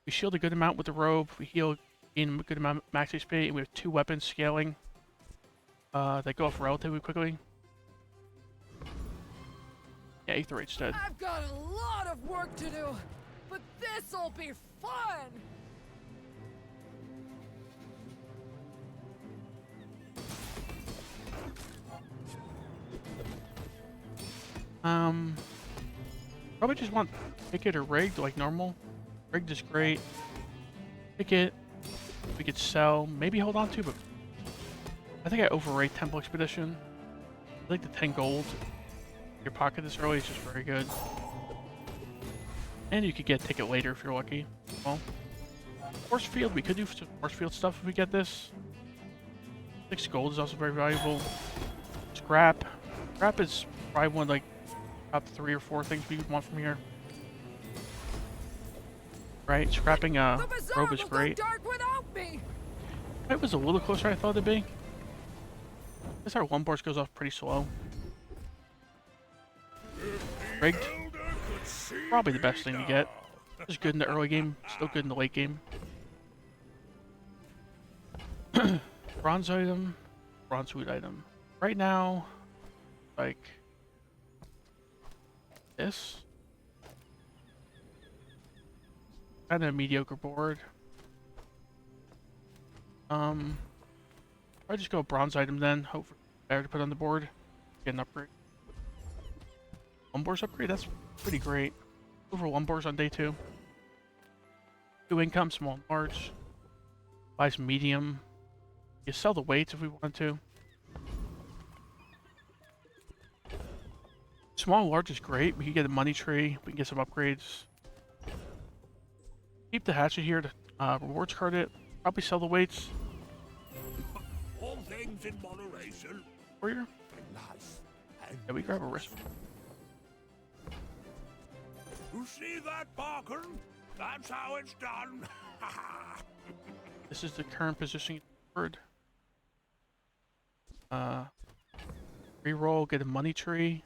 We shield a good amount with the robe. We heal in a good amount of max HP, and we have 2 weapons scaling. That go off relatively quickly. Yeah, Aetheryte's dead. I've got a lot of work to do, but this'll be fun. Probably just want Picket or Rigged like normal. Rigged is great. Picket, we could sell, maybe hold on to, but I think I overrate Temple Expedition. I think the 10 gold in your pocket this early is just very good. And you could get a ticket later if you're lucky. Well, Force Field, we could do some Force Field stuff if we get this. 6 gold is also very valuable. Scrap. Scrap is probably one of like top 3 or 4 things we would want from here. Right, scrapping a robe is great. It was a little closer than I thought it'd be. I guess our Lumbors goes off pretty slow. Rigged. Probably the best thing to get. Just good in the early game, still good in the late game. Bronze item, bronze wood item. Right now, like this. Kind of a mediocre board. I'll just go bronze item then. Hope for better to put on the board. Get an upgrade. Lumbars upgrade, that's pretty great. Over lumbars on day 2. 2 income, small and large. Buys medium. You sell the weights if we want to. Small and large is great. We can get a money tree. We can get some upgrades. Keep the hatchet here to rewards card it. Probably sell the weights. All things in moderation. Warrior? Yeah, we grab a wrist. You see that, Parker? That's how it's done. This is the current position. Bird. Reroll, get a money tree.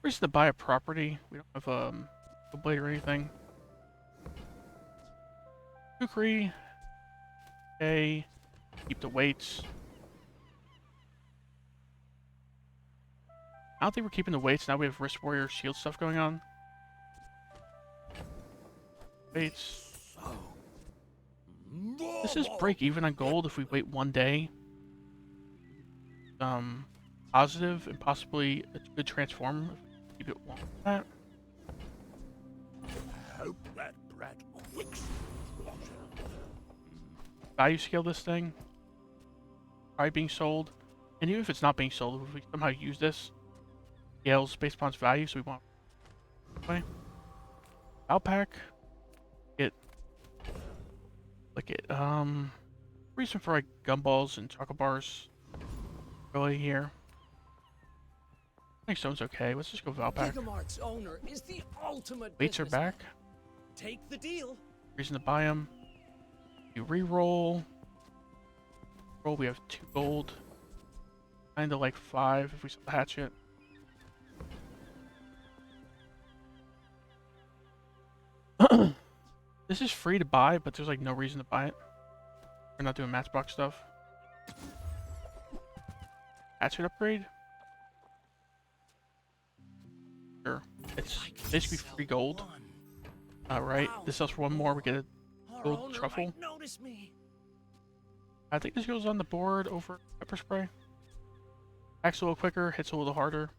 Reason to buy a property. We don't have a blade or anything. Kukri. Okay. Keep the weights. I don't think we're keeping the weights. Now we have wrist warrior shield stuff going on. Weights. This is break even on gold if we wait 1 day. Positive and possibly a good transform. Keep it long like that. Hope that brat quicks. Value scale this thing. Probably being sold. And even if it's not being sold, if we somehow use this, scales based upon its value, so we want okay. Alpac. Get like it reason for like gumballs and chocolate bars really here. I think stone's okay. Let's just go with Valpac. Gigamart's owner is the ultimate Weights are back. Take the deal. Reason to buy them. You re-roll. Roll, we have 2 gold. Kinda like 5 if we sell the hatchet. This is free to buy, but there's like no reason to buy it. We're not doing matchbox stuff. Hatchet upgrade? Sure. It's basically free gold. Right. This sells for 1 more. We get a gold truffle. Notice me. I think this goes on the board over pepper spray. Acts a little quicker, hits a little harder.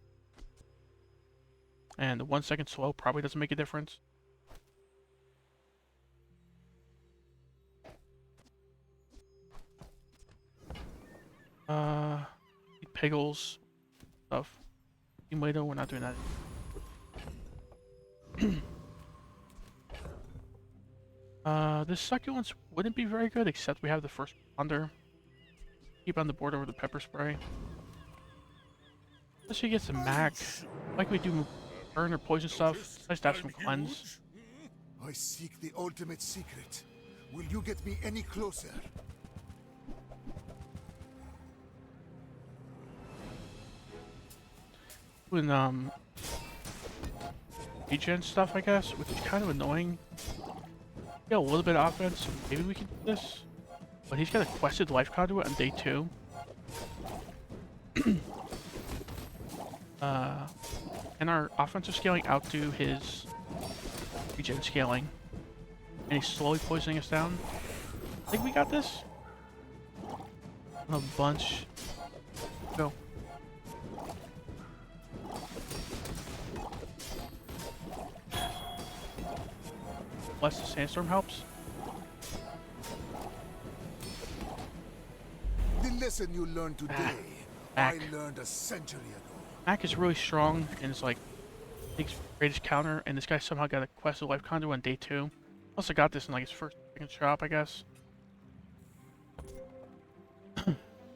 And the 1 second slow probably doesn't make a difference. Piggles stuff. Tomato, we're not doing that. This succulents wouldn't be very good, except we have the first ponder. Keep on the board over the pepper spray. Let's see, get some mac. Like we do burn or poison stuff. It's nice to have some cleanse. I seek the ultimate secret. Will you get me any closer? Doing regen stuff, I guess, which is kind of annoying. Yeah, a little bit of offense, so maybe we can do this. But he's got a quested life conduit on day 2. And our offensive scaling outdo his regen scaling. And he's slowly poisoning us down. I think we got this. A bunch. Go. Less the sandstorm helps. The lesson you learned today, I learned a century ago. Mac is really strong and it's like takes greatest counter, and this guy somehow got a quest of life conduit on day 2. Also got this in like his first shop, I guess.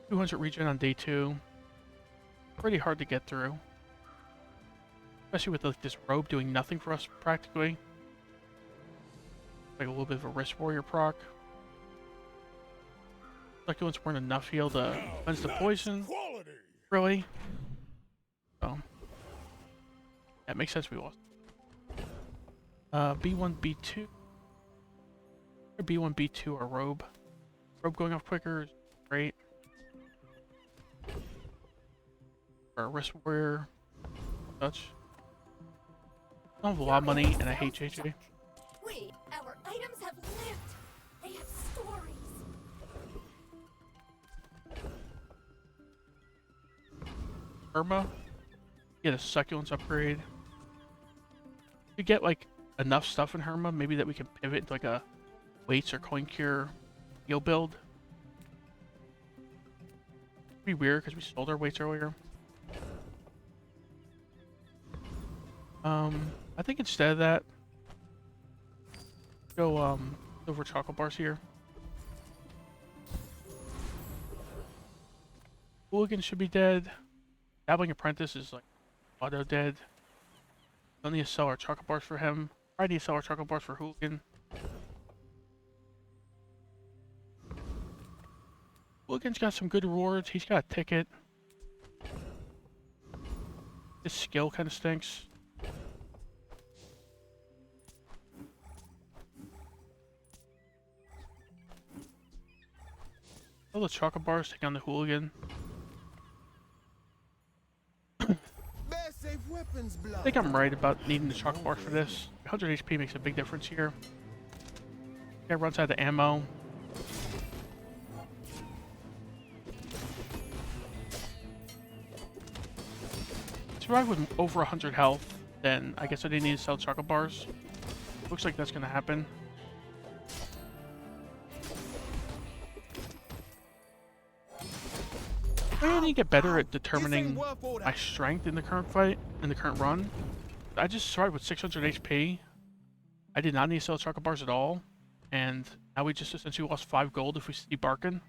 200 regen on day 2. Pretty hard to get through. Especially with like this robe doing nothing for us practically. Like a little bit of a wrist warrior proc. Succulents weren't enough heal to cleanse the poison. Really? So that makes sense we lost. B1, B2. Or B1, B2 or robe. Robe going off quicker is great. Or wrist warrior. Such. I don't have a lot of money and I hate JJ. Wait, our items have lived. They have stories. Irma. Get a succulents upgrade. We get like enough stuff in Herma, maybe that we can pivot into like a weights or coin cure heal build. Pretty weird because we sold our weights earlier. I think instead of that, go over chocolate bars here. Hooligan should be dead. Dabbling Apprentice is like auto dead. Don't need to sell our chocolate bars for him. I need to sell our chocolate bars for Hooligan. Hooligan's got some good rewards. He's got a ticket. His skill kind of stinks. All the chocolate bars take on the Hooligan. I think I'm right about needing the chocolate bar for this. 100 HP makes a big difference here. Guy runs out of ammo. Survive with over 100 health, then I guess I didn't need to sell chocolate bars. Looks like that's gonna happen. I need to get better at determining my strength in the current fight, in the current run. I just survived with 600 HP. I did not need to sell chocolate bars at all. And now we just essentially lost 5 gold if we see Barkin.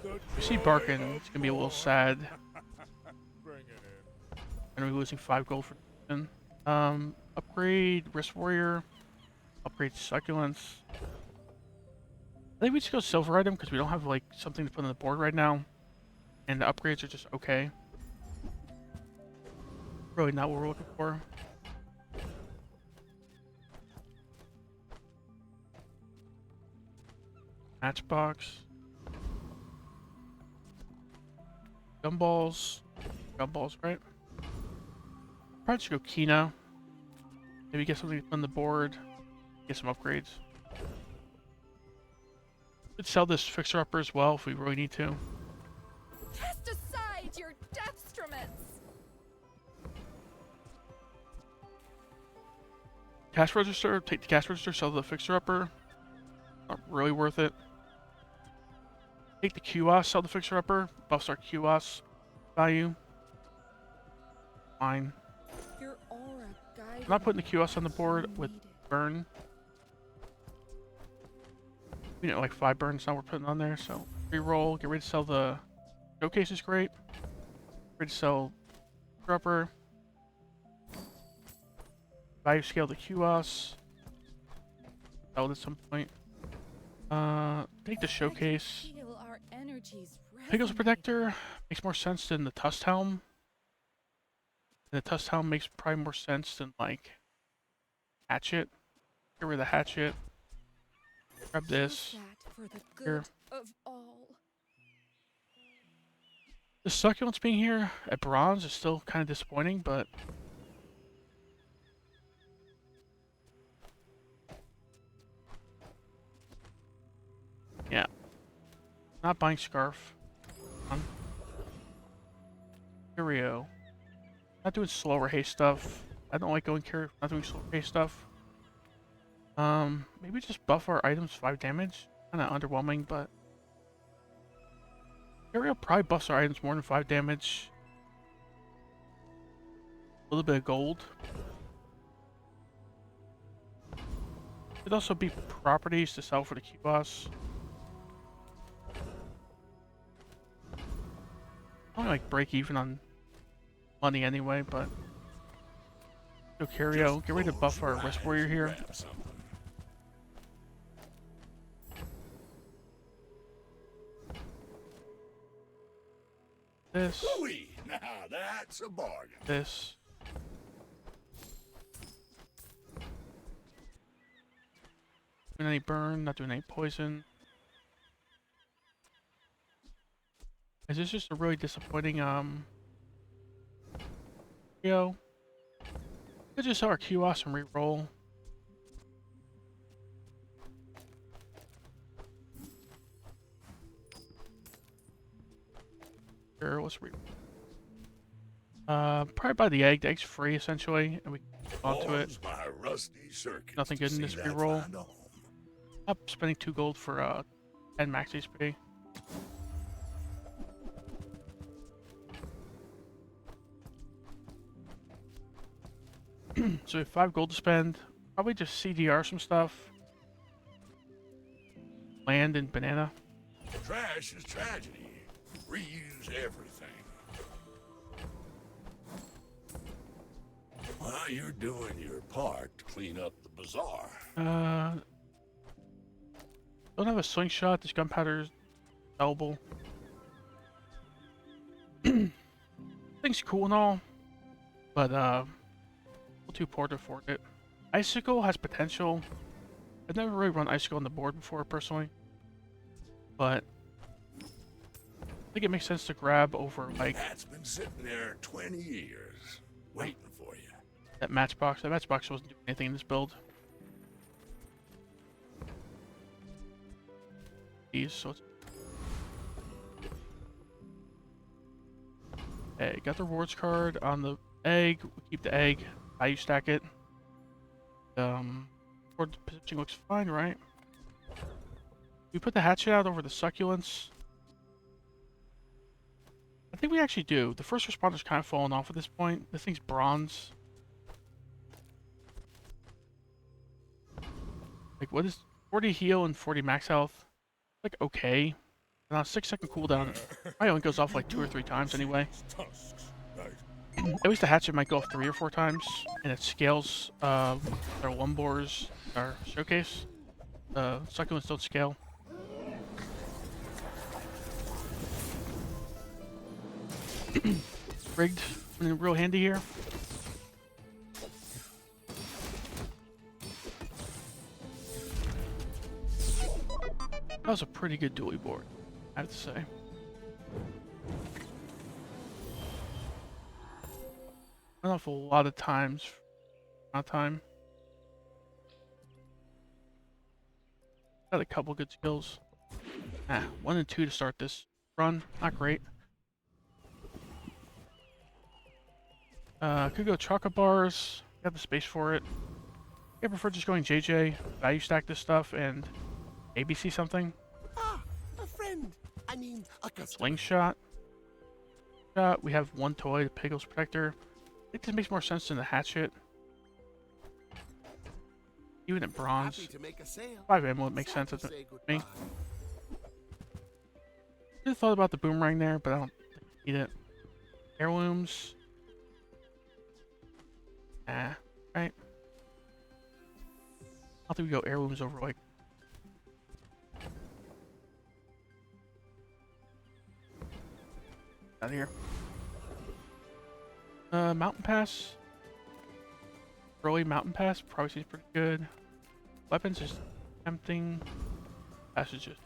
If we see Barkin, it's going to be a little sad. And we're losing 5 gold for him. Upgrade Wrist Warrior. Upgrade Succulents. I think we just go silver item because we don't have like something to put on the board right now, and the upgrades are just okay. Really not what we're looking for. Matchbox. Gumballs. Gumballs, right? Probably should go Kina. Maybe get something to put on the board. Get some upgrades. Could sell this fixer-upper as well if we really need to. Cast aside your deathstruments. Cash register, take the cash register, sell the fixer-upper. Not really worth it. Take the QoS, sell the fixer-upper, buffs our QoS value. Fine. Your aura I'm not putting the QoS on the board with burn. We know like 5 burns now we're putting on there, so reroll, get ready to sell the showcase is great. Ready to sell upper. Value scale the QoS. Sell it at some point. Take the showcase. Pickles Protector makes more sense than the Tusk Helm. And the Tusk Helm makes probably more sense than like Hatchet. Get rid of the Hatchet. Grab this. Here. The Succulents being here at bronze is still kind of disappointing, but yeah. Not buying Scarf. Curio. Not doing slower haste stuff. I don't like going Curio, not doing slower haste stuff. Maybe just buff our items 5 damage. Kinda underwhelming, but Curio probably buffs our items more than 5 damage. A little bit of gold. Could also be properties to sell for the QoS. I don't like break even on money anyway, but go Curio. Get ready to buff our Wrist Warrior here. This. Louis, now that's a bargain. This. Doing any burn, not doing any poison. Is this just a really disappointing trio? Could just sell our QoS and reroll. Sure, let's read. Probably buy the egg. The egg's free essentially, and we can hold onto it. My rusty circuits Nothing good in this reroll. Up, spending 2 gold for 10 max HP. So we have 5 gold to spend. Probably just CDR some stuff. Land and banana. Trash is tragedy. Reuse everything. While you're doing your part to clean up the bazaar. Don't have a slingshot. This gunpowder's sellable. Thing's cool and all, but too poor to afford it. Icicle has potential. I've never really run Icicle on the board before personally, but I think it makes sense to grab over like. That's been sitting there 20 years, waiting for you. That matchbox. That matchbox wasn't doing anything in this build. So it's... Hey, got the rewards card on the egg. We keep the egg. Value stack it. Board positioning looks fine, right? We put the hatchet out over the succulents. I think we actually do. The first responder's kind of fallen off at this point. This thing's bronze. Like, what is 40 heal and 40 max health? Like, okay. And on a 6-second cooldown, my only goes off like 2 or 3 times anyway. At least the hatchet might go off 3 or 4 times, and it scales our lumbors, our showcase. Succulents don't scale. Rigged, real handy here. That was a pretty good dually board, I have to say. An awful lot of times. Not time. Got a couple good skills. 1 and 2 to start this run. Not great. Could go chocolate bars. Got the space for it. I prefer just going JJ, value stack this stuff, and ABC something. Ah, a friend. I mean, a customer. Slingshot. We have 1 toy, the Piggles Protector. I think this makes more sense than the hatchet. Even at bronze. 5 ammo makes sense to me. I thought about the boomerang there, but I don't need it. Heirlooms. Right. I don't think we go heirlooms over like. Out here. Mountain Pass. Early Mountain Pass probably seems pretty good. Weapons is tempting. Pass is just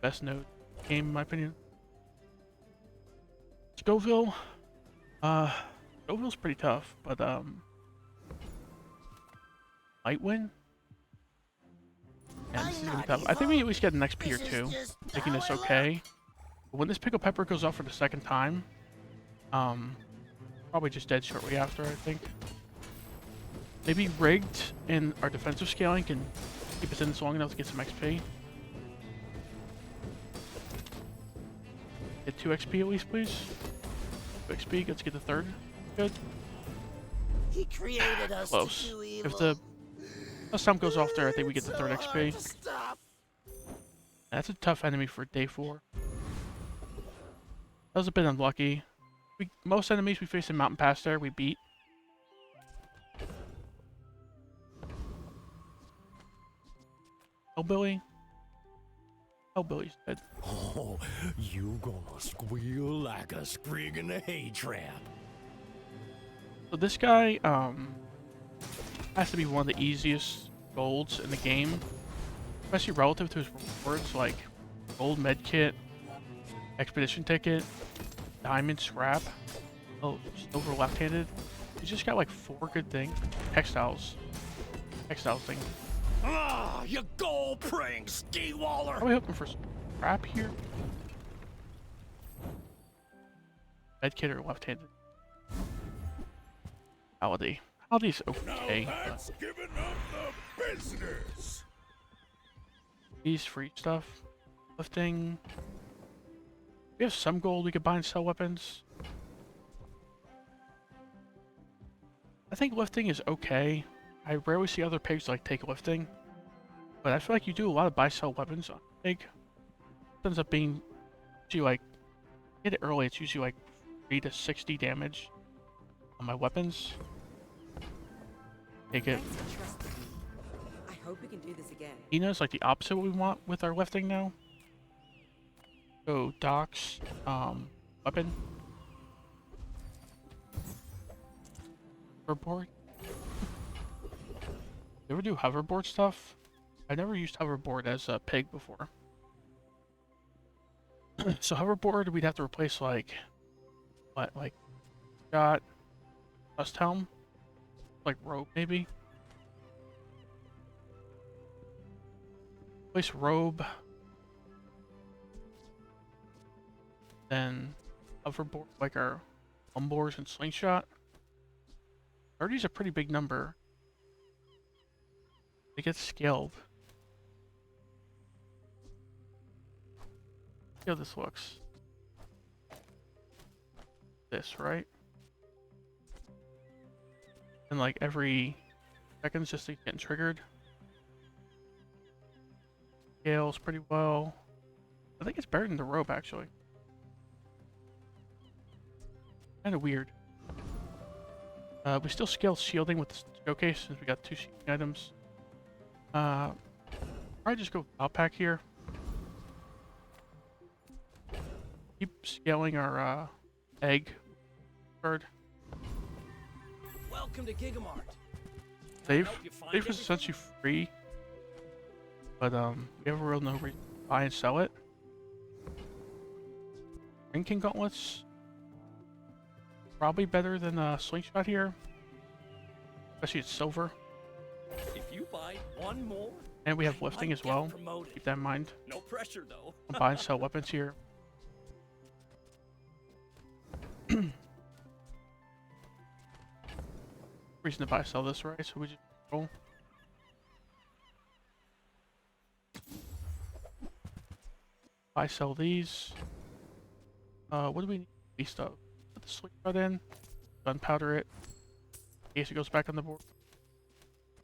best node game in my opinion. Scoville. Scoville's pretty tough, but might win. And this is gonna be tough. I think we at least get an XP or 2, making this okay. But when this Pickle Pepper goes off for the 2nd time, probably just dead shortly after, I think. Maybe rigged and our defensive scaling can keep us in this long enough to get some XP. Get 2 XP at least, please. 2 XP, let's get the 3rd. Good. He created us close. To do evil. If the stump goes off there, I think we get the 3rd XP. That's a tough enemy for day 4. That was a bit unlucky. Most enemies we face in Mountain Pass there, we beat. Hellbilly? Hellbilly's dead. Oh, you gonna squeal like a sprig in a hay trap. So this guy, has to be one of the easiest golds in the game. Especially relative to his rewards, like gold medkit, expedition ticket, diamond scrap. Oh, silver left-handed. He's just got like 4 good things. Textiles. Textiles thing. Ah, you gold praying ski waller. Probably hoping for scrap here. Medkit or left-handed? Paladin. Paladin's okay. Now that's giving up the business. These free stuff. Lifting. We have some gold we could buy and sell weapons. I think lifting is okay. I rarely see other pigs like take lifting. But I feel like you do a lot of buy-sell weapons on pig. It ends up being usually like, get it early, it's usually like 3 to 60 damage on my weapons. Take it. I hope we can do this again. Ina's like the opposite of what we want with our lifting now. So Doc's weapon. Hoverboard. You ever do hoverboard stuff? I never used hoverboard as a pig before. So hoverboard, we'd have to replace like what, like got dust helm, like robe maybe. Replace robe, then hoverboard like our umbors and slingshot. 30 is a pretty big number. It gets scaled. See how this looks. This, right? And like every seconds just to get triggered. Scales pretty well. I think it's better than the rope actually. Kind of weird. We still scale shielding with the showcase since we got 2 shielding items. Probably just go outpack here. Keep scaling our egg bird. Welcome to Gigamart. Save is essentially free, but we have a real no reason to buy and sell it. Ring King gauntlets, probably better than slingshot here, especially it's silver. If you buy one more, and we have lifting as well. Keep that in mind. No pressure though. We'll buy and sell weapons here. Reason to buy and sell this, right? So we just roll. Buy sell these. What do we need? Beast of. Put the slingshot in. Gunpowder it. In case it goes back on the board.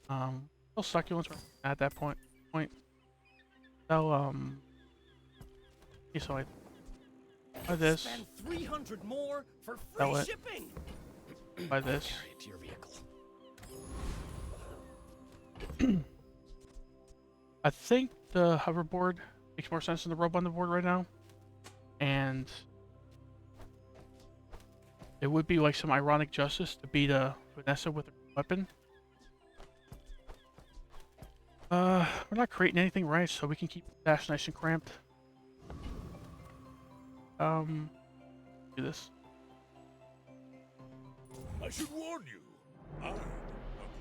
Sell succulents at that point. Sell okay, so I buy this. Spend 300 more for Sell free it. shipping. Buy this. Carry it to your vehicle. I think the hoverboard makes more sense than the rope on the board right now. And it would be like some ironic justice to beat Vanessa with a weapon. We're not creating anything right, so we can keep the dash nice and cramped. Do this. I should warn you, I'm not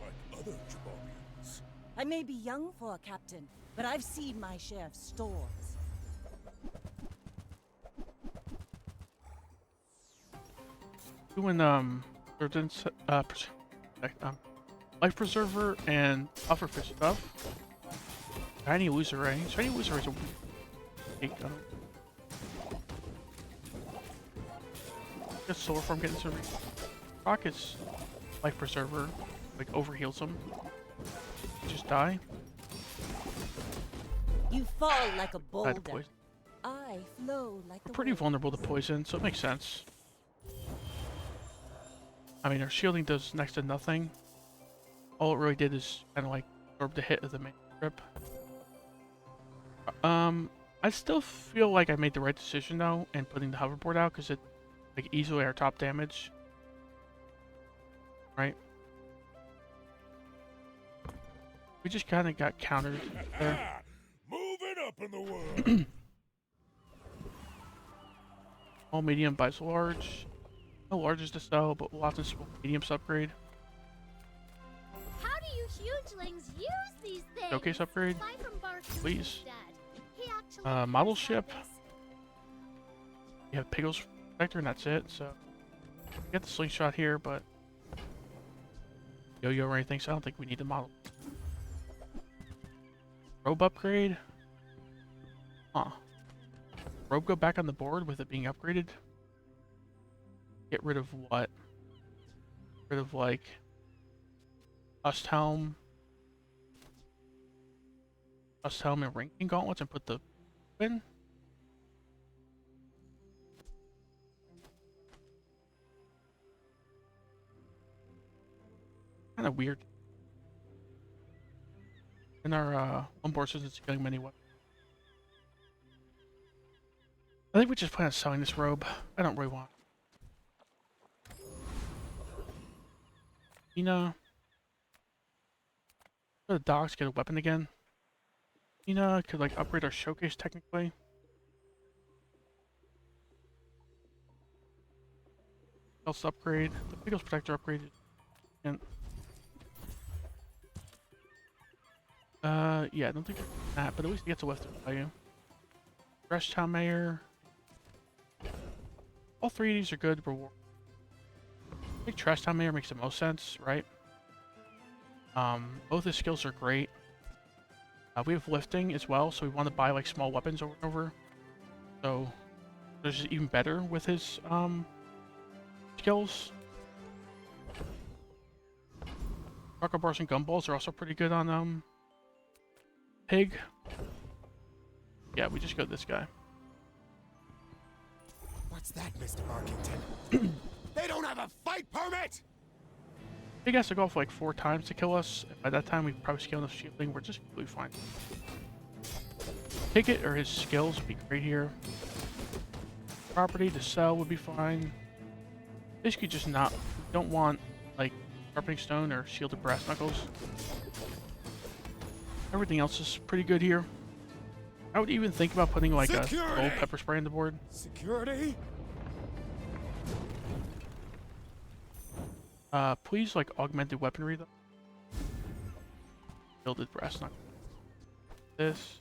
like other Jabarians. I may be young for a captain, but I've seen my share of stores. Doing life preserver and pufferfish stuff. Shiny loser ray. Shiny loser ray's a weak gun. Get silver from getting some rockets. Life preserver like overheals them. You just die. You fall like a Die boulder. to poison. I flow like We're the pretty wind. vulnerable to poison, so it makes sense. I mean, our shielding does next to nothing. All it really did is kind of like absorb the hit of the main grip. I still feel like I made the right decision though in putting the hoverboard out because it like easily our top damage. Right? We just kind of got countered there. Moving up in the world. Small medium buys large. No larges to sell, but lots of small mediums upgrade. How do you hugelings use these things? Showcase upgrade, Aside from Barker's please. dad, he actually Model ship. We have Piggles protector, and that's it. So get the slingshot here, but yo-yo or anything, so I don't think we need the model. Robe upgrade? Huh. Robe go back on the board with it being upgraded? Get rid of what? Rid of like Dust Helm and ranking gauntlets and put the in? Kind of weird. In our one board says it's killing many weapons. I think we just plan on selling this robe. I don't really want it. Tina. Go to the docks, get a weapon again. Tina could like upgrade our showcase technically. Else upgrade. The Pickles Protector upgraded. And yeah, I don't think that, but at least it gets a lift value. Fresh Town Mayor. All three of these are good reward. I think Trash Town Mayor makes the most sense, right? Both his skills are great. We have lifting as well, so we want to buy like small weapons over and over. So there's just even better with his skills. Rocket bars and gumballs are also pretty good on Pig. Yeah, we just go this guy. What's that, Mr. Markington? They don't have a fight permit! Pig has to go off like 4 times to kill us. By that time, we probably scale enough shielding. We're just completely fine. Ticket or his skills would be great here. Property to sell would be fine. Basically, just not. Don't want like sharpening stone or shielded brass knuckles. Everything else is pretty good here. I would even think about putting like a gold pepper spray on the board. Security? Please like augmented weaponry though. Shielded brass knuckles. This.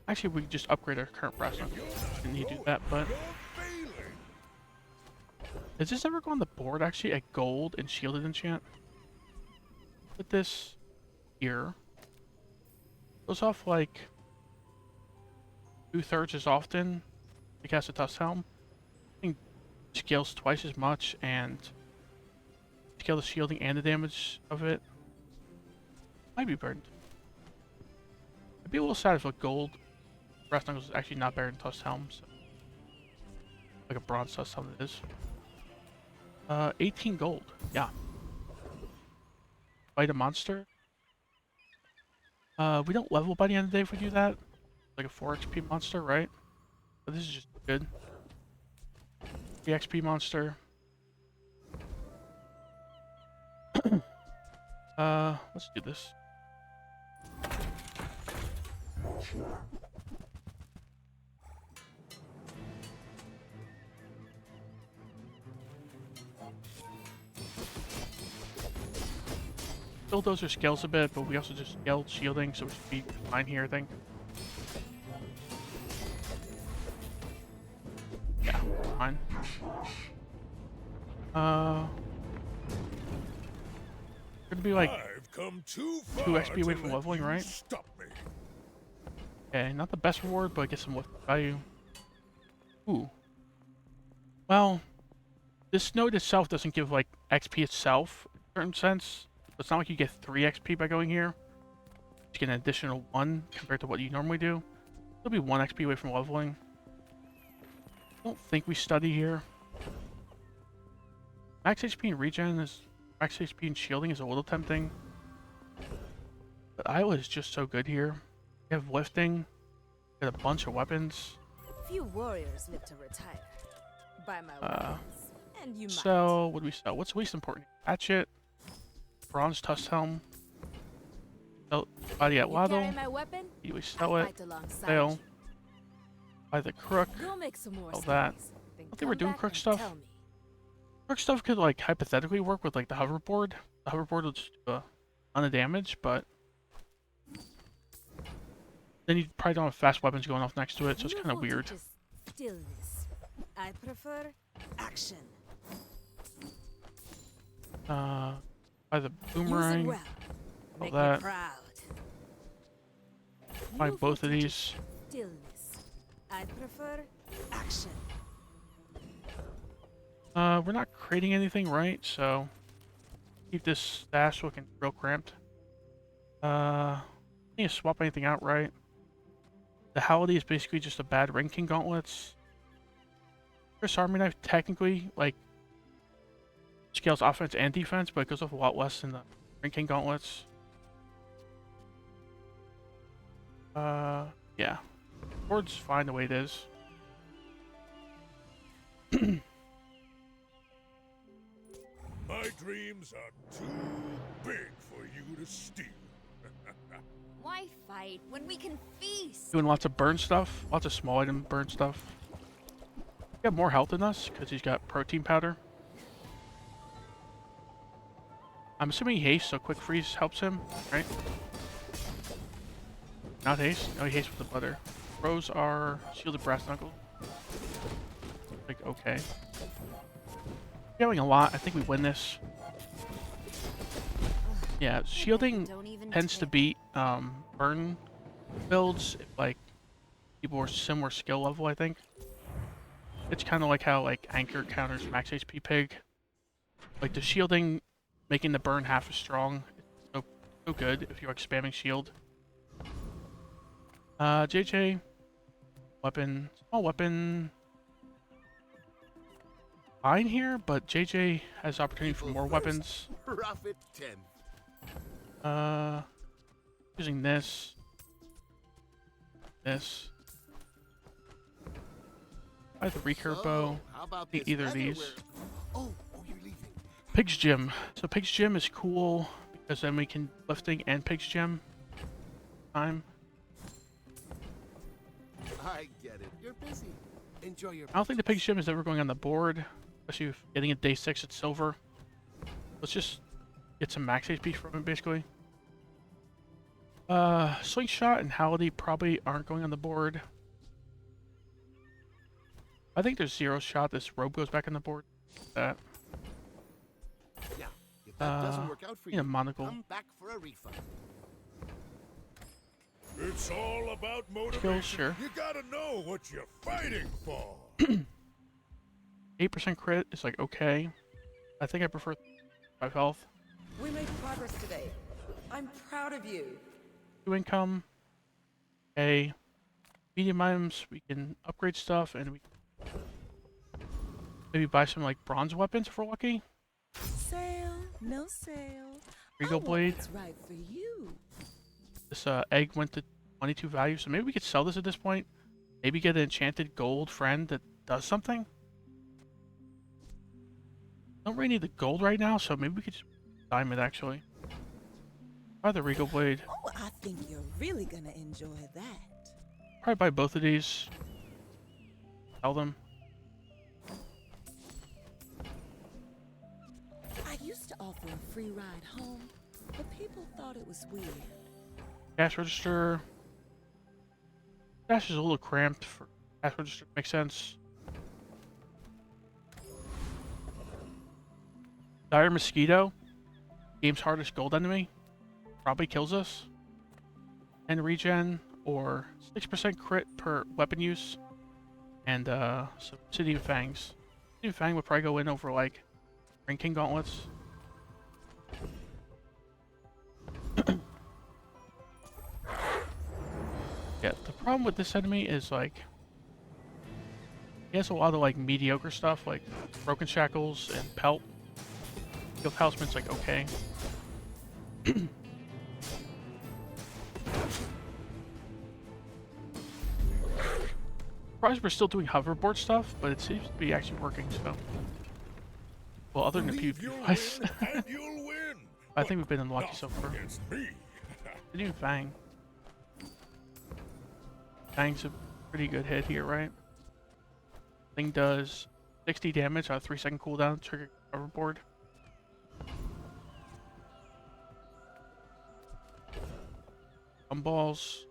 Actually, we could just upgrade our current brass knuckles. Didn't need to do that, but. Does this ever go on the board actually? A gold and shielded enchant? Put this here. Goes off like 2/3 as often to cast a Dust Helm. I think scales twice as much and scale the shielding and the damage of it. Might be burned. I'd be a little sad if a gold brass knuckles is actually not better than Dust Helm. So. Like a bronze Dust Helm it is. 18 gold. Yeah. Fight a monster. We don't level by the end of the day if we do that. Like a 4 XP monster, right? But this is just good. 3 XP monster. Let's do this. Bulldozer scales a bit, but we also just scaled shielding, so we should be fine here, I think. Yeah, fine. Could be like 2 XP away from leveling, right? Okay, not the best reward, but get some lift value. Ooh. Well, this node itself doesn't give like XP itself in a certain sense. It's not like you get 3 XP by going here. You get an additional 1 compared to what you normally do. It'll be 1 XP away from leveling. I don't think we study here. Max HP and regen is... Max HP and shielding is a little tempting. But Isla is just so good here. We have lifting. We got a bunch of weapons. Few warriors live to retire. Buy my weapons, and you might. So, what do we sell? What's least important? Hatchet. Bronze Dust Helm. Buy the Atwaddle. We sell it. Sale. Buy the Crook. Sell that. I don't think we're doing Crook stuff. Crook stuff could like hypothetically work with like the hoverboard. The hoverboard will just do a ton of damage, but then you probably don't have fast weapons going off next to it, so it's kind of weird. I prefer action. By the Use it boomerang. well. All Make that. me proud. Buy No both of footage. these. Stillness. I prefer action. We're not creating anything, right? So keep this stash looking real cramped. Need to swap anything out, right? The Howdy is basically just a bad Ring King gauntlets. Chris Army Knife technically like scales offense and defense, but it goes off a lot less than the Ring King gauntlets. Yeah. Board's fine the way it is. My dreams are too big for you to steal. Why fight when we can feast? Doing lots of burn stuff, lots of small item burn stuff. He got more health than us because he's got protein powder. I'm assuming haste, so quick freeze helps him, right? Not haste? No, he haste with the butter. Pros are shielded brass knuckle. Like, okay. Going a lot. I think we win this. Yeah, shielding tends to beat burn builds if like people are similar skill level, I think. It's kind of like how like Anchor counters max HP Pig. Like the shielding making the burn half as strong. It's so good if you're like spamming shield. JJ weapon, small weapon. Fine here, but JJ has opportunity for more weapons. Profit 10. Using this. I have the recurve bow. Either of these. Oh, you're leaving. Pig's Gym. So Pig's Gym is cool because then we can lifting and Pig's Gym time. I get it. You're busy. Enjoy your. I don't think the Pig's Gym is ever going on the board, especially if getting it day 6 at silver. Let's just get some max HP from it, basically. Slingshot and Howdy probably aren't going on the board. I think there's 0 shot this robe goes back on the board. That. Yeah, if that doesn't work out for you, you, monocle. come back for a refund. It's all about motivation. Skills, sure. You gotta know what you're fighting for. 8% crit is like okay. I think I prefer 5 health. We made progress today. I'm proud of you. 2 income. Okay. Medium items, we can upgrade stuff and we maybe buy some like bronze weapons if we're lucky. Sale, no sale. Regal Blade. What's right for you? This egg went to 22 value, so maybe we could sell this at this point. Maybe get an enchanted gold friend that does something. Don't really need the gold right now, so maybe we could just diamond actually. Buy the Regal Blade. Oh, I think you're really gonna enjoy that. Probably buy both of these. Sell them. I used to offer a free ride home, but people thought it was weird. Cash register. Cash is a little cramped for cash register. Makes sense. Dire Mosquito. Game's hardest gold enemy. Probably kills us. And regen or 6% crit per weapon use. And some Obsidian Fangs. Obsidian Fang would probably go in over like Ring King gauntlets. Yeah, the problem with this enemy is like he has a lot of like mediocre stuff like Broken Shackles and Pelt. Guild Talisman's like okay. Surprised we're still doing hoverboard stuff, but it seems to be actually working, so. Well, other than the PvP wise. I think we've been unlucky so far. New Fang. Fang's a pretty good hit here, right? Thing does 60 damage on a 3-second cooldown, trigger hoverboard. Gumballs.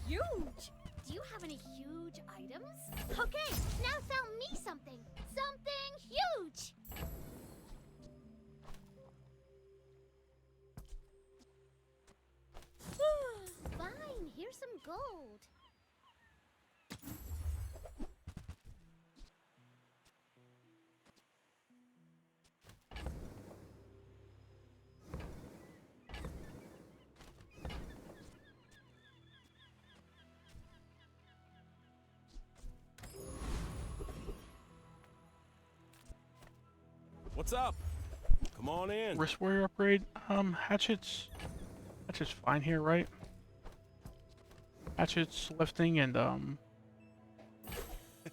You're huge! Do you have any huge items? Okay, now sell me something. Something huge! Fine, here's some gold. What's up? Come on in. Wrist warrior upgrade. Hatchets fine here, right? Hatchets, lifting, and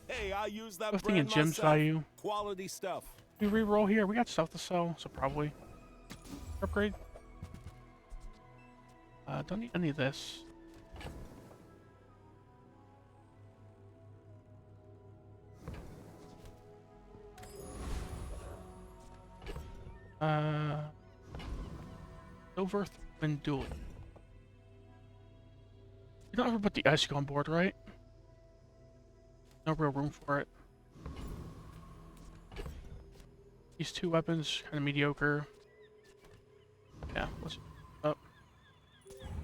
Hey, I use that lifting brand and gems myself. value. Quality stuff. We re-roll here. We got stuff to sell, so probably upgrade. Don't need any of this. Silver Thorn Duel. You don't ever put the Icicle on board, right? No real room for it. These two weapons, kind of mediocre. Yeah, let's up.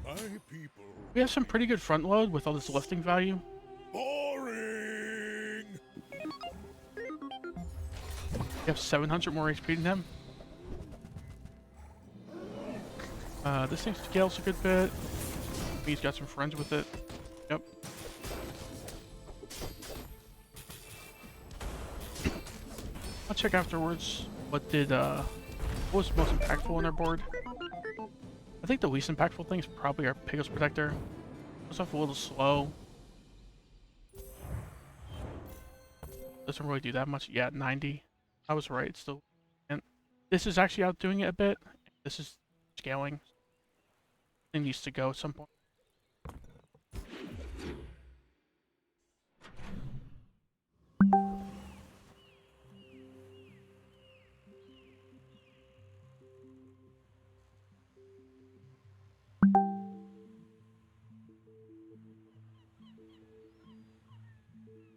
My people. We have some pretty good front load with all this lifting value. Boring. We have 700 more HP than him. This thing scales a good bit. He's got some friends with it. Yep. I'll check afterwards. What was most impactful on our board? I think the least impactful thing is probably our Pickles Protector. It's off a little slow. Doesn't really do that much. Yeah, 90. I was right. Still, and this is actually outdoing it a bit. This is scaling. It needs to go at some point.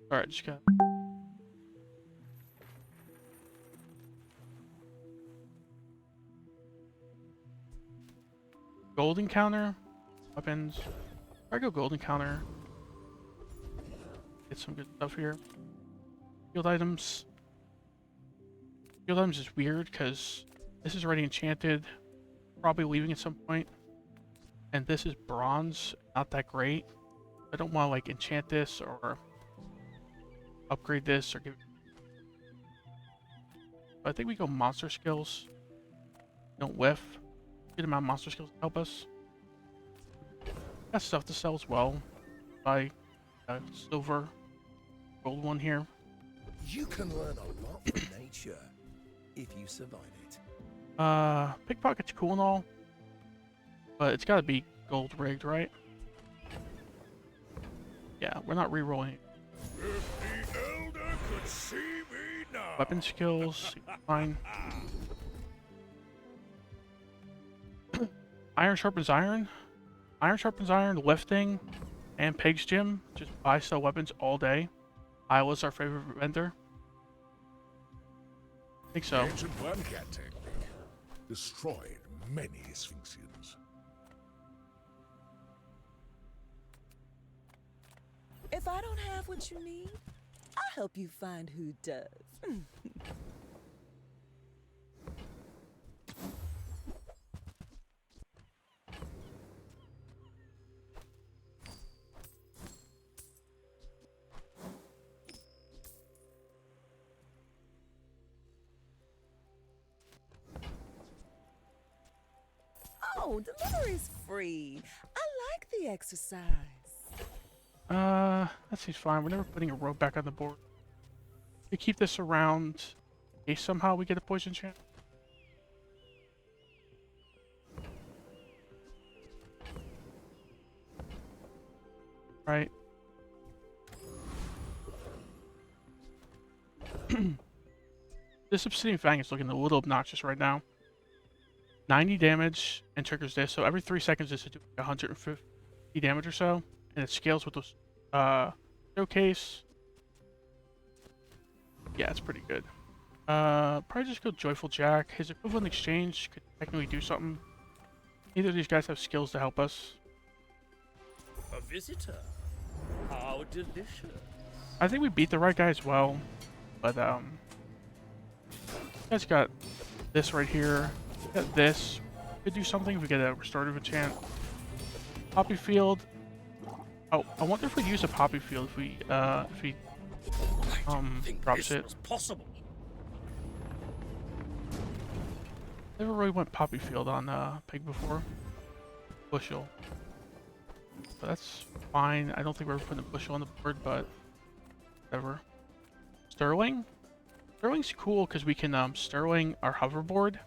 Alright, just got. Golden counter, weapons. I go golden counter. Get some good stuff here. Field items. Field items is weird because this is already enchanted. Probably leaving at some point. And this is bronze, not that great. I don't want to like enchant this or upgrade this or give. I think we go monster skills. Don't whiff. Good amount of monster skills to help us. Got stuff to sell as well. Buy silver, gold one here. You can learn a lot from nature if you survive it. Pickpocket's cool and all, but it's got to be gold rigged, right? Yeah, we're not re-rolling. If the elder could see me now. Weapon skills, fine. Iron sharpens iron. Iron sharpens iron, lifting, and Pig's Gym. Just buy, sell weapons all day. Isla's our favorite vendor. I think so. Ancient Wormcat technique destroyed many Sphinxians. If I don't have what you need, I'll help you find who does. Oh, delivery's free. I like the exercise. That seems fine. We're never putting a rope back on the board. We keep this around in case somehow we get a poison chance. Right. This Obsidian Fang is looking a little obnoxious right now. 90 damage and triggers this, so every 3 seconds this is doing 150 damage or so. and it scales with the showcase. Yeah, it's pretty good. Probably just go Joyful Jack. His equivalent exchange could technically do something. Neither of these guys have skills to help us. A visitor. How delicious. I think we beat the right guy as well, but guys got this right here. Got this. Could do something if we get a restorative enchant. Poppy Field. Oh, I wonder if we use a Poppy Field if we drops it. Possible. Never really went Poppy Field on Pig before. Bushel. But that's fine. I don't think we're ever putting a Bushel on the board, but whatever. Sterling? Sterling's cool because we can Sterling our hoverboard,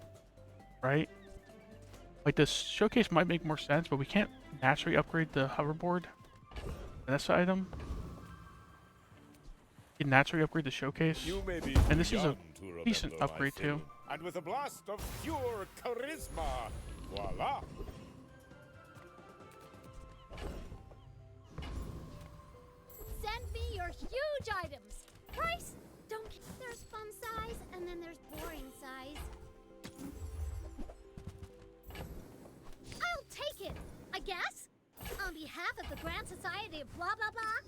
right? Like this showcase might make more sense, but we can't naturally upgrade the hoverboard. This item. You can naturally upgrade the showcase. And this is a decent upgrade too. And with a blast of pure charisma, voila! Send me your huge items. Price? Don't. There's fun size, and then there's boring size. I'll take it, I guess. On behalf of the Grand Society of blah blah blah.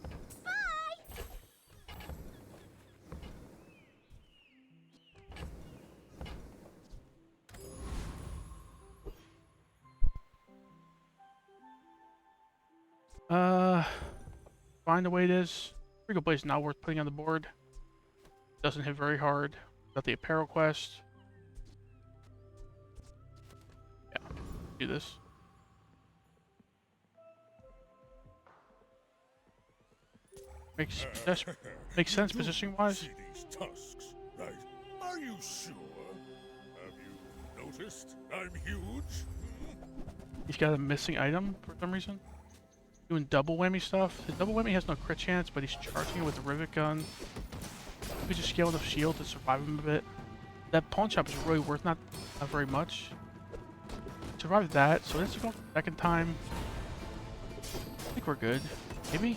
Bye. Fine the way it is. Regal Blade's not worth putting on the board. Doesn't hit very hard. Got the apparel quest. Yeah, do this. Makes sense positioning wise. See these tusks, right? Are you sure? Have you noticed I'm huge? He's got a missing item for some reason. Doing double whammy stuff. His double whammy has no crit chance, but he's charging it with a rivet gun. We just scale enough shield to survive him a bit. That pawn shop is really worth not very much. Survived that, so let's go second time. I think we're good. Maybe?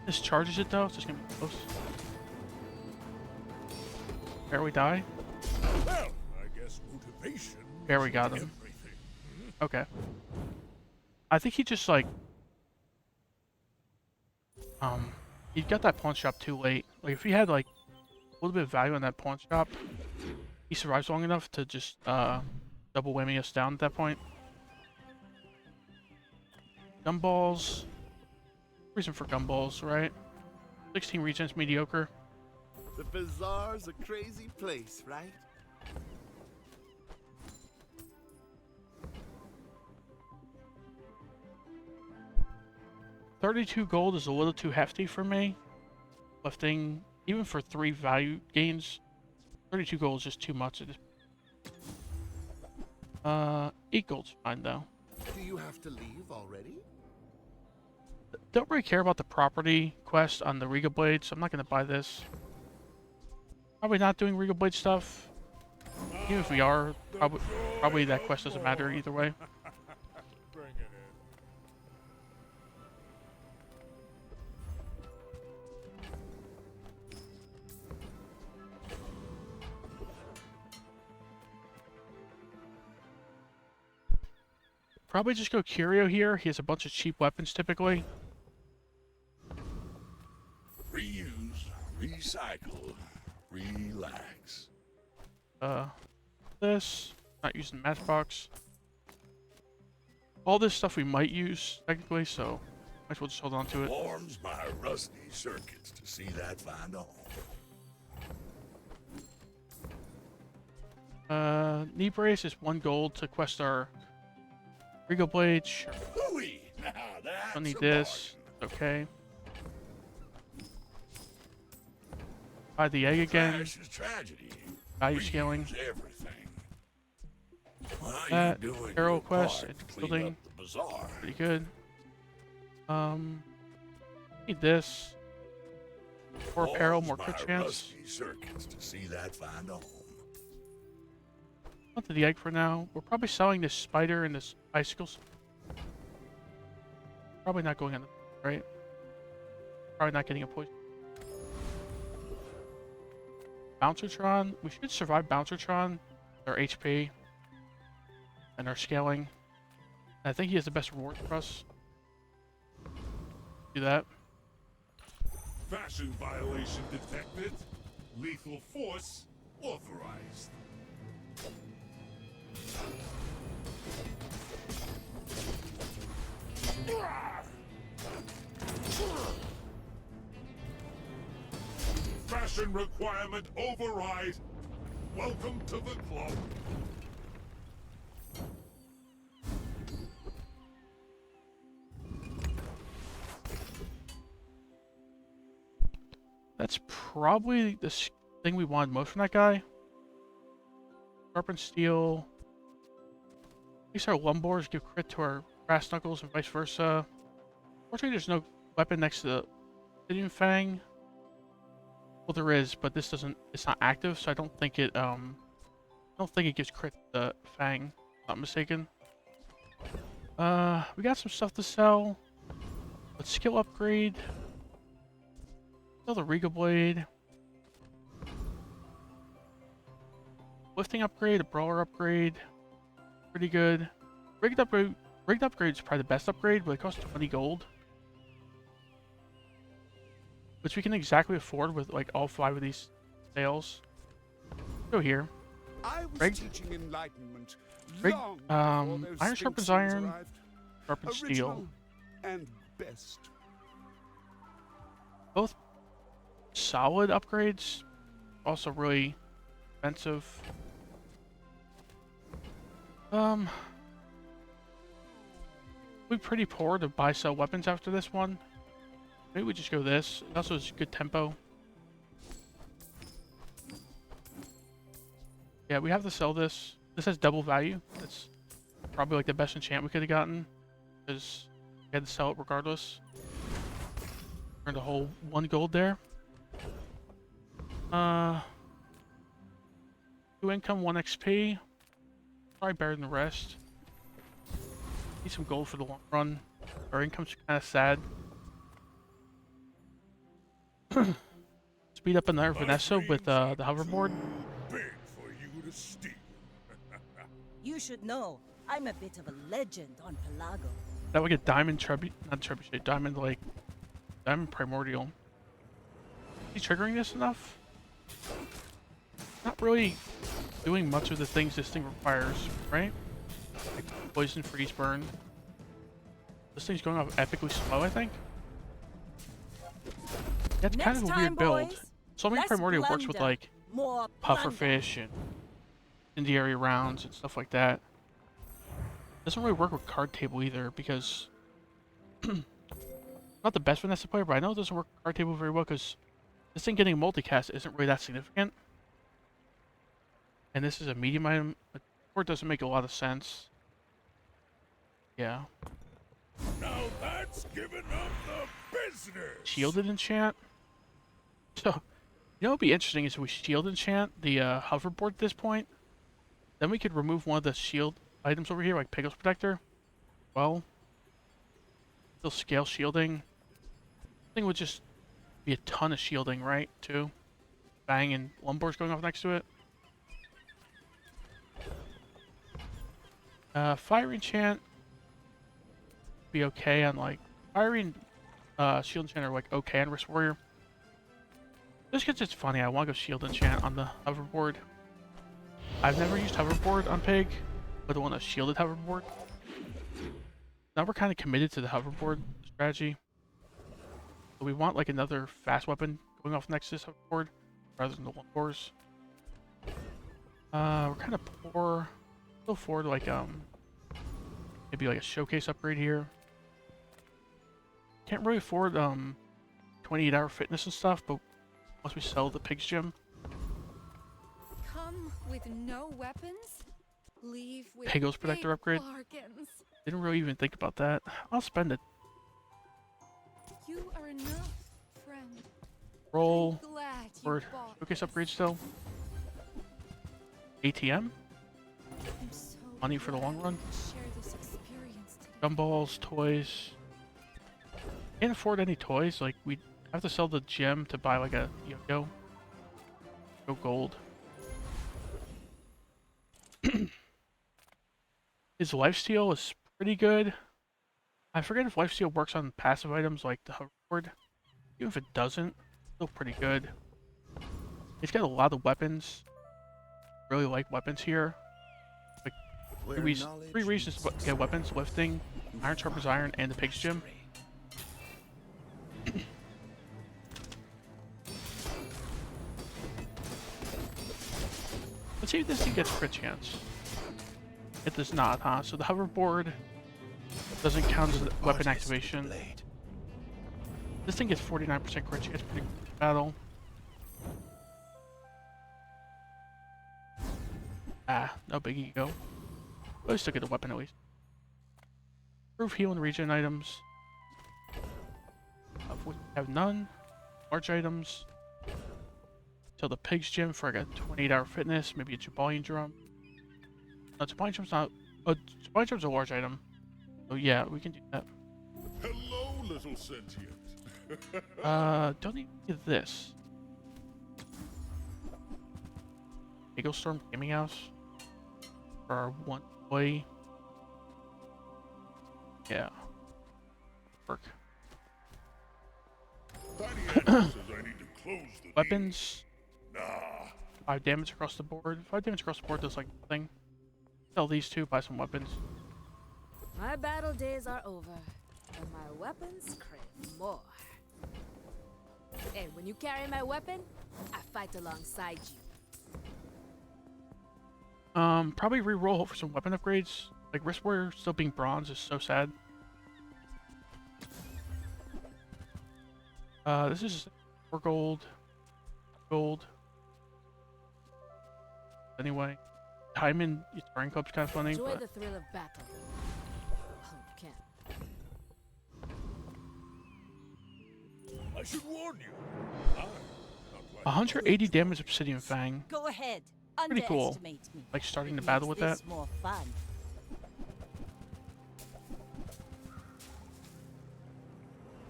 This charges it though, so it's gonna be close. There we die. Well, I guess motivation. There we got him. Okay. I think he just like he got that pawn shop too late. Like if he had like a little bit of value on that pawn shop, he survives long enough to just double whammy us down at that point. Gumballs. Reason for gumballs, right? 16 regens mediocre. The bazaar's a crazy place, right? $32 gold is a little too hefty for me. Lifting, even for 3 value gains, 32 gold is just too much. 8 gold's fine though. Do you have to leave already? Don't really care about the property quest on the Regal Blade, so I'm not going to buy this. Probably not doing Regal Blade stuff. Even if we are, probably that quest doesn't matter either way. Bring it in. Probably just go Curio here. He has a bunch of cheap weapons typically. Reuse, recycle, relax. This. Not using Matchbox. All this stuff we might use, technically, so might as well just hold on to it. Warms my rusty circuits to see that find home. Knee brace is 1 gold to quest our Regal Blade. Sure. Hooey! Now that's Don't need a this. Okay. Buy the egg again. Trash is tragedy. Value scaling. Reuse everything. Well, That you're doing arrow your quest. part It's to clean building. up the bazaar. Pretty good. Need this. More apparel, more Warms crit my chance. rusty circuits to see that find home. Onto the egg for now. We're probably selling this spider and this icicles. Probably not going on the right. Probably not getting a poison. Bouncertron. We should survive Bouncertron. Our HP and our scaling. I think he has the best reward for us. Do that. Fashion violation detected. Lethal force authorized. Fashion requirement override. Welcome to the club. That's probably the thing we wanted most from that guy. Sharpen steel. At least our Lumbors give crit to our brass knuckles and vice versa. Fortunately, there's no weapon next to the Obsidian Fang. Well, there is, but this doesn't. It's not active, so I don't think it. I don't think it gives crit to the Fang. If I'm not mistaken. We got some stuff to sell. Let's skill upgrade. Sell the Regal Blade. Lifting upgrade, a brawler upgrade. Pretty good. Rigged upgrade is probably the best upgrade, but it costs 20 gold. Which we can exactly afford with like all 5 of these sales. Go here. I was teaching enlightenment. Iron sharpens iron. Sharpens steel. And best. Both solid upgrades. Also really expensive. We're pretty poor to buy sell weapons after this one. Maybe we just go this. It also is good tempo. Yeah, we have to sell this. This has double value. That's probably like the best enchant we could have gotten. Because we had to sell it regardless. Earned a whole 1 gold there. 2 income, 1 XP. Probably better than the rest. Need some gold for the long run. Our income's kind of sad. Speed up another Vanessa with the hoverboard. Big for you to steal. You should know, I'm a bit of a legend on Pelago. That would get diamond not trebuchet, diamond primordial. Is he triggering this enough? Not really doing much of the things this thing requires, right? Like poison, freeze, burn. This thing's going off epically slow, I think. That's kind of a weird build. Soulmane Primordial works with like pufferfish and incendiary rounds and stuff like that. Doesn't really work with card table either because not the best Vanessa player, but I know it doesn't work with card table very well because this thing getting multicast isn't really that significant. And this is a medium item, but it doesn't make a lot of sense. Yeah. Now that's giving up the business. Shielded enchant. So, you know what would be interesting is if we shield enchant the hoverboard at this point, then we could remove one of the shield items over here, like Piggles Protector. Well, still scale shielding. I think it would just be a ton of shielding, right? Too. Bang and Lumbors going off next to it. Fire enchant be okay on like fire and shield enchant are like okay on Wrist Warrior. Just because it's funny, I want to go shield enchant on the hoverboard. I've never used hoverboard on Pig, but the one that's shielded hoverboard. Now we're kind of committed to the hoverboard strategy. So we want like another fast weapon going off next to this hoverboard rather than the Lumbors. We're kind of poor. Still forward like maybe like a showcase upgrade here. Can't really afford 28-hour fitness and stuff, but once we sell the Pig's Gym. Come with no weapons, leave with Piggles Protector upgrade. bargains. Didn't really even think about that. I'll spend it. You are enough, friend. Roll I'm glad you for bought showcase this. upgrade still. ATM. I'm so Money for the long run. glad to share this experience today. Gumballs, toys. Can't afford any toys. Like, we have to sell the gem to buy like a yo-yo. Go gold. His lifesteal is pretty good. I forget if lifesteal works on passive items like the hoverboard. Even if it doesn't, still pretty good. He's got a lot of weapons. Really like weapons here. Like three reasons to get weapons: lifting, Iron Sharpens Iron, and the Pig's Gym. Let's see if this thing gets crit chance. It does not, huh? So the hoverboard doesn't count as a weapon activation. This thing gets 49% crit chance pretty good battle. Ah, no big ego. But I still get a weapon at least. Improve heal and regen items. Of which we have none. Large items. Sell the Pig's Gym for like a 28-hour fitness, maybe a Jabalian drum. No, Jabalian drum's not. Oh, Jabalian drum's a large item. So yeah, we can do that. Hello, little sentient. Don't need this. Eagle Storm Gaming House. For our one toy. Yeah. Work. Weapons. Nah. 5 damage across the board. 5 damage across the board does like nothing. Sell these two, buy some weapons. My battle days are over, and my weapons crave more. And when you carry my weapon, I fight alongside you. Probably re-roll for some weapon upgrades. Like Wrist Warrior still being bronze is so sad. This is 4 gold. Gold. Anyway, Hyman, Sparring Club's kind of funny. Enjoy But the thrill of battle. Oh, you can't. I should warn you. 180 damage Obsidian Fang. Go ahead. Pretty cool. Underestimate me. Like starting It the battle makes with this that. more fun.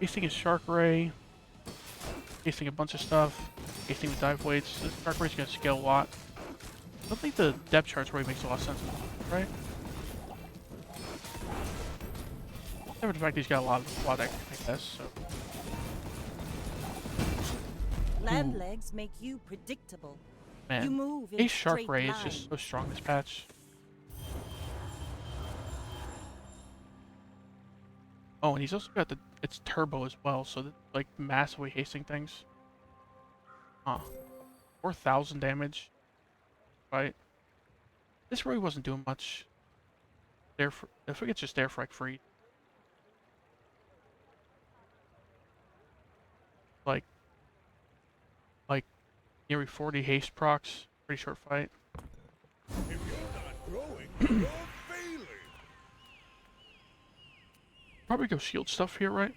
Hasting is Shark Ray. Hasting a bunch of stuff. Hasting with dive weights. This Shark Ray's gonna scale a lot. I don't think the depth charts really makes a lot of sense, right? Except for the fact he's got a lot, I guess. So. Land legs make you predictable. Man, You move in Ace Shark straight Ray is line. just so strong this patch. Oh, and he's also got it's turbo as well, so that's like massively hasting things. Huh. 4,000 damage. Right. This really wasn't doing much. There for if it gets just there for like free. Like nearly 40 haste procs. Pretty short fight. If you're not growing, you're failing. Probably go shield stuff here, right?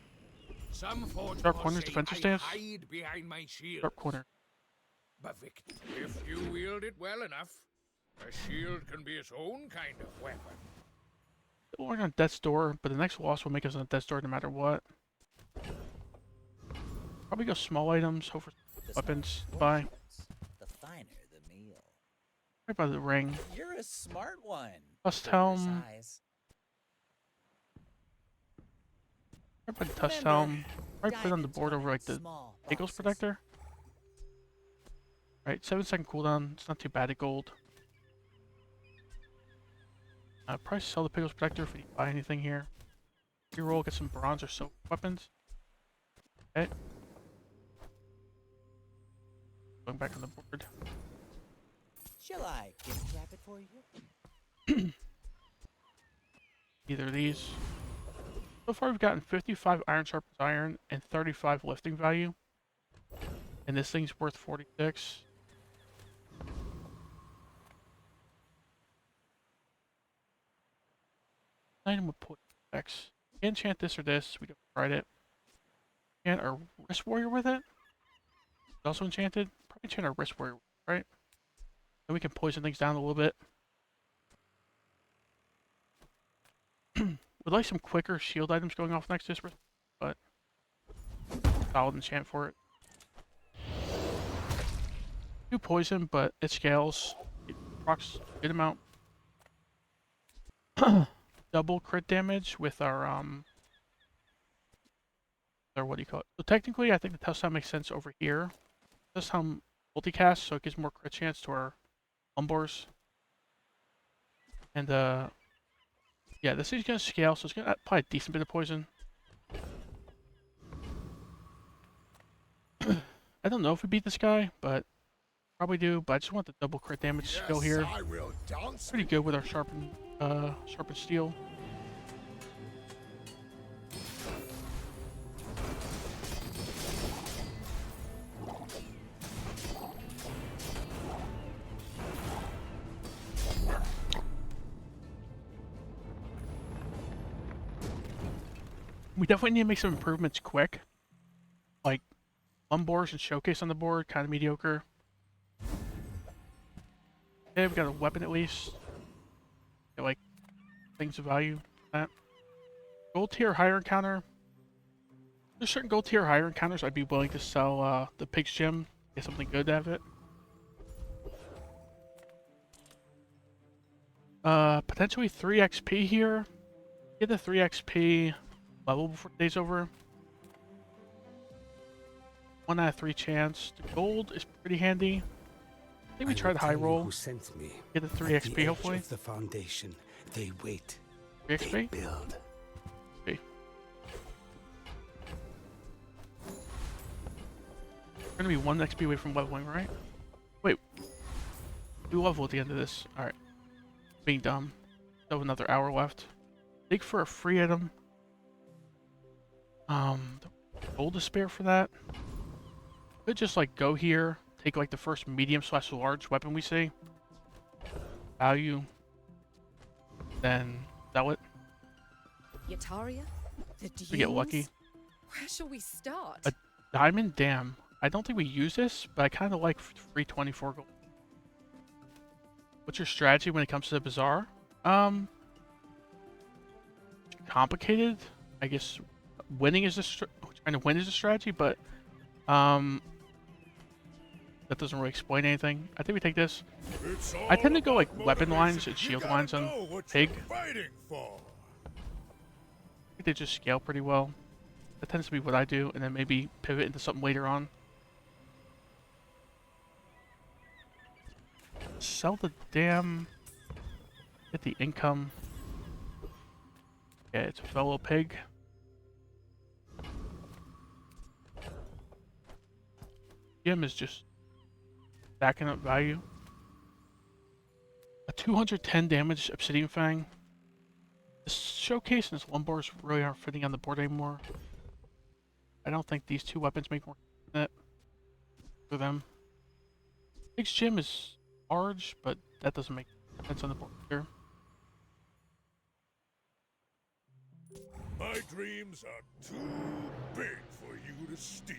Some forge Dark Corner's defensive stance. hide behind my shield. Dark Corner. Perfect. If you wield it well enough, a shield can be its own kind of weapon. We're on Death's Door, but the next loss will make us on Death's Door no matter what. Probably go small items, hope for weapons to buy. The finer the meal. Right by the ring. You're a smart one. Tusk for your Helm. size. Right by the Tusk Helm. Right put on the board over like the Eagles Protector. Right, 7-second cooldown. It's not too bad at gold. Probably sell the Pickles Protector if we buy anything here. Reroll, get some bronze or silver weapons. Okay. Going back on the board. Shall I gift wrap it for you? Either of these. So far we've gotten 55 Iron Sharpens Iron and 35 lifting value. And this thing's worth 46. Item with put effects. Enchant this or this. We don't tried it. Enchant our Wrist Warrior with it. It's also enchanted. Probably enchant our Wrist Warrior, right? Then we can poison things down a little bit. Would like some quicker shield items going off next to this, but solid enchant for it. 2 poison, but it scales. It procs a good amount. Double crit damage with our or what do you call it? So technically, I think the Test Time makes sense over here. Test Time multicast, so it gives more crit chance to our Umbors. And yeah, this is gonna scale, so it's gonna add probably a decent bit of poison. I don't know if we beat this guy, but probably do. But I just want the double crit damage skill here. Pretty good with our sharpened steel. We definitely need to make some improvements quick. Like, Umbors and Showcase on the board, kind of mediocre. Okay, we've got a weapon at least. Get, like, things of value. That. Gold tier higher encounter. There's certain gold tier higher encounters I'd be willing to sell the Pig's Gym. Get something good out of it. Potentially 3 XP here. Get the 3 XP level before the day's over. 1 out of 3 chance. The gold is pretty handy. I think we tried high roll. Who sent me? Get the 3 XP hopefully. Of the foundation, they wait. 3 XP? They build. Okay. We're gonna be 1 XP away from leveling, right? Wait. We level at the end of this. Alright. Being dumb. Still have another hour left. Dig for a free item. Gold to spare for that. Could just like go here, take like the first medium/large weapon we see. Value. Then sell it. Yataria? The dunes? We get lucky. Where shall we start? A diamond dam. I don't think we use this, but I kind of like free 24 gold. What's your strategy when it comes to the bazaar? Complicated. I guess winning is trying to win is a strategy, but that doesn't really explain anything. I think we take this. I tend to go like weapon lines and shield lines on Pig. I think they just scale pretty well. That tends to be what I do, and then maybe pivot into something later on. Sell the dam. Get the income. Yeah, it's a fellow pig. Gem is just stacking up value. A 210 damage Obsidian Fang. The Showcase and this Lumbors really aren't fitting on the board anymore. I don't think these 2 weapons make more sense for them. Pig's Gym is large, but that doesn't make sense on the board here. My dreams are too big for you to steal.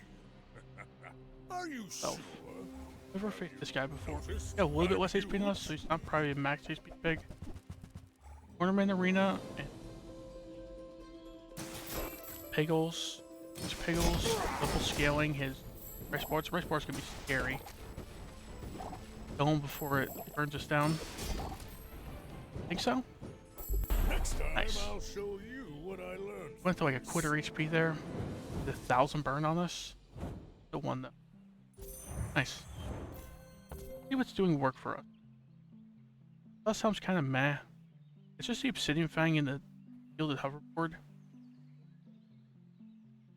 Are you sure? Never faced this guy before. Yeah, a little bit less HP than us, so he's not probably a max HP Pig. Tournament Arena and Piggles. There's Piggles. Double scaling his Rice Boards. Rice Boards gonna be scary. Go home before it burns us down. Think so? Next time nice. I'll show you what I learned. Went to like a quarter HP there. The 1,000 burn on us. The one though. Nice. See what's doing work for us. That sounds kind of meh. It's just the Obsidian Fang and the Shielded Hoverboard.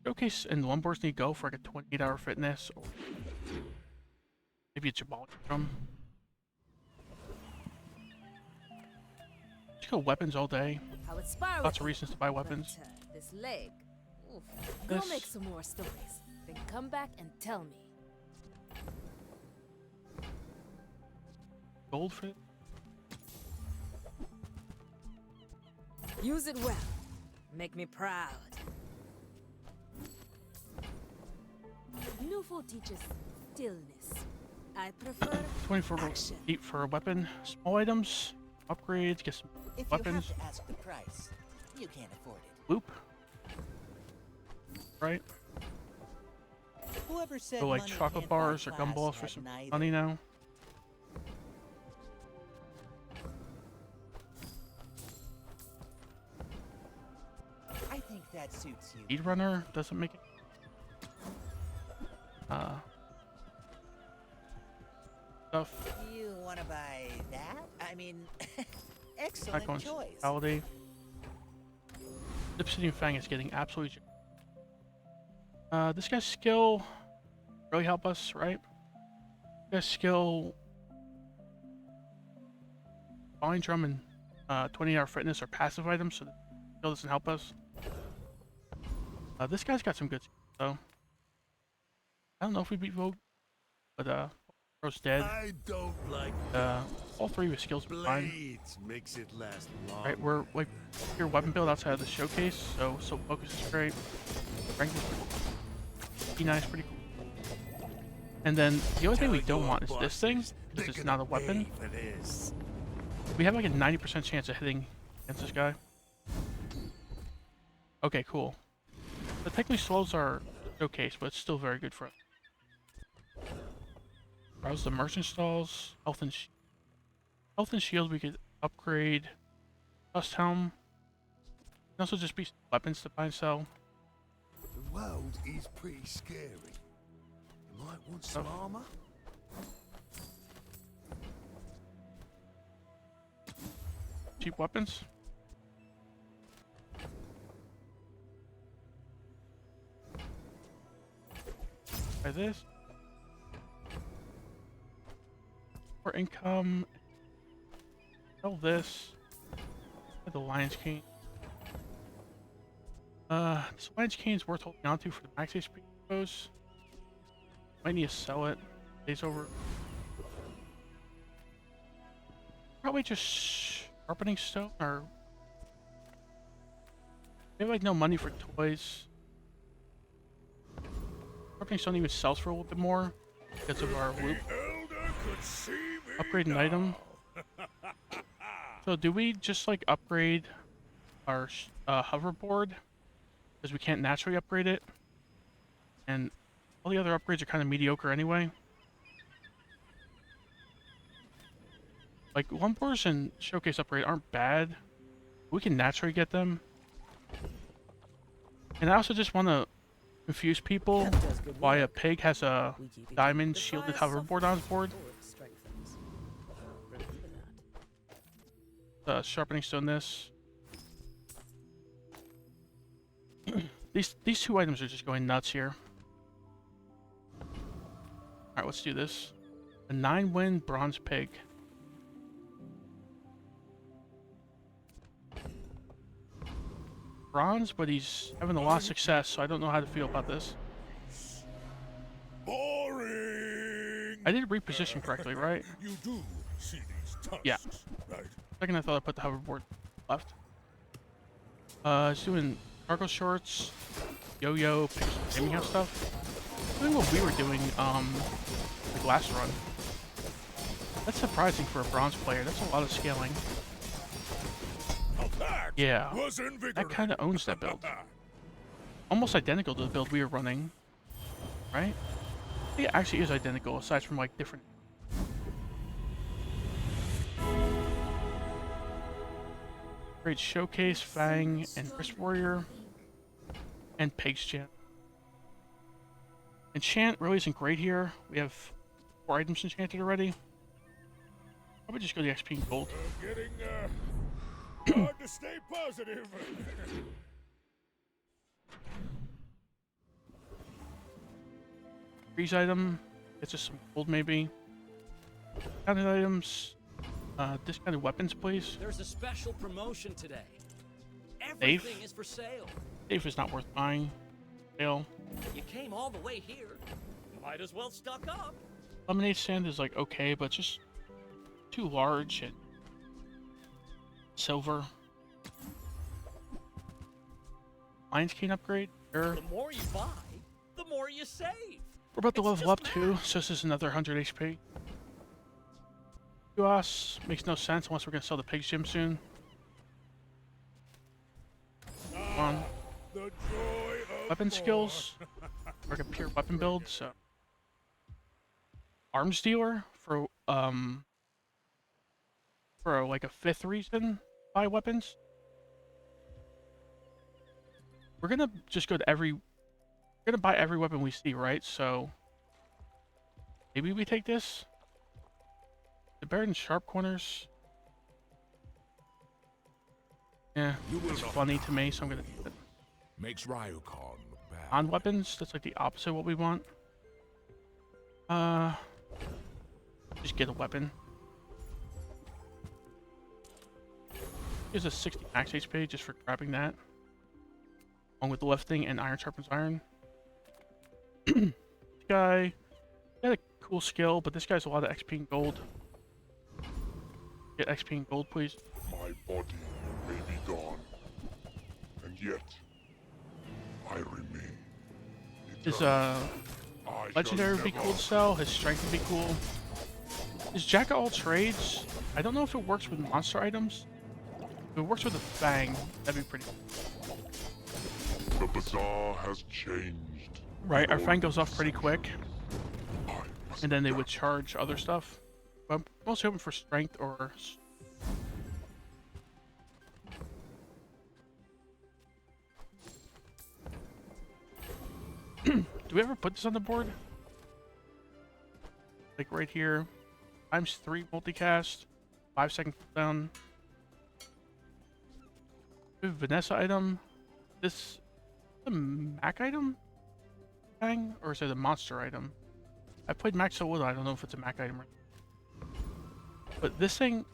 Showcase and Lumbors need to go for like a 28-hour fitness, or maybe a Jabal drum. Just go weapons all day. Lots of reasons to buy weapons. This leg. Oof. Go make some more stories. Then come back and tell me. Gold for it? Use it well. Make me proud. Nufo teaches stillness. I prefer 24 feet for a weapon. Small items, upgrades, get some weapons. If you have to ask the price, you can't afford it. Loop. Right. Whoever said So like money chocolate can't buy bars or class gumballs for had some neither. money now. I think that suits you. Speedrunner doesn't make it. Stuff. You want to buy that? I mean, excellent Icons. choice. Holiday. Obsidian Fang is getting absolutely. This guy's skill really help us, right? This guy's skill. Falling Drum and 20-hour fitness are passive items, so the skill doesn't help us. This guy's got some good skills, though. I don't know if we beat Vogue, but Bro's dead. I don't like all three of his skills are fine. blades. Makes it last long. Right, we're like your weapon build outside of the showcase, so focus is great. Rank is pretty nice, pretty cool. And then the only thing we don't want is this thing, because it's not a weapon. We have like a 90% chance of hitting against this guy. Okay, cool. That technically slows our showcase, but it's still very good for us. Browse the merchant stalls. Health and shield we could upgrade. Dust helm. Can also just be weapons to buy and sell. The world is pretty scary. You might want some armor. Cheap weapons. Try this. For income. Sell this. The Lion's Cane. This Lion's Cane's worth holding on to for the max HP, I suppose. Might need to sell it. Days over. Probably just sharpening stone, or maybe like no money for toys. Sharpening stone even sells for a little bit more because of our loop. Upgrade an item. So do we just like upgrade our hoverboard because we can't naturally upgrade it, and all the other upgrades are kind of mediocre anyway. Like Lumbers and Showcase upgrade aren't bad. We can naturally get them. And I also just want to confuse people why a pig has a diamond shielded hoverboard on his board. Sharpening stone this. These two items are just going nuts here. Alright, let's do this. A 9-win bronze pig. Bronze, but he's having a lot of success, so I don't know how to feel about this. Boring. I did reposition correctly, right? You do see these tusks, Yeah. right? Second, I thought I put the hoverboard left. Just doing cargo shorts, yo-yo, gaming house stuff. Doing what we were doing, the last run. That's surprising for a bronze player. That's a lot of scaling. Yeah, that kind of owns that build. Almost identical to the build we were running, right? I think it actually is identical, aside from like different. Great Showcase, Fang, and Wrist Warrior, and Pig's Chant. Enchant really isn't great here. We have 4 items enchanted already. Probably just go to XP and gold. Getting hard to stay positive. Freeze item. It's just some gold maybe. Discounted items. Discounted weapons, please. There's a special promotion today. Safe. Everything is for sale. Safe is not worth buying. Sale. You came all the way here. Might as well stock up. Lemonade stand is like okay, but just too large and silver. Lion's Cane upgrade. Sure. The more you buy, the more you save. We're about to level up too, so this is another 100 HP. To us, makes no sense unless we're gonna sell the Pig's Gym soon. Come on. Weapon skills. like a pure weapon build, so arms dealer for like a 5th reason buy weapons. We're gonna just go to we're gonna buy every weapon we see, right? So maybe we take this. The better than sharp corners. Yeah, it's funny to me, so I'm gonna do it. Makes Ryukan look bad. On weapons, that's like the opposite of what we want. Just get a weapon. Here's a 60 max HP just for grabbing that. Along with the lifting and iron sharpens iron. This guy got a cool skill, but this guy's a lot of XP and gold. Get XP and gold, please. My body may be gone, and yet I remain. His legendary would be cool to sell. His strength would be cool. His jack of all trades. I don't know if it works with monster items. If it works with a fang, that'd be pretty cool. The bazaar has changed. Right, our fang goes off pretty quick. And then they would charge other stuff. But I'm mostly hoping for strength or... Do we ever put this on the board? Like right here. ×3 multicast. 5-second cooldown. Vanessa item. This a Mac item? Thing? Or is it a monster item? I played Mac so little, I don't know if it's a Mac item or not. But this thing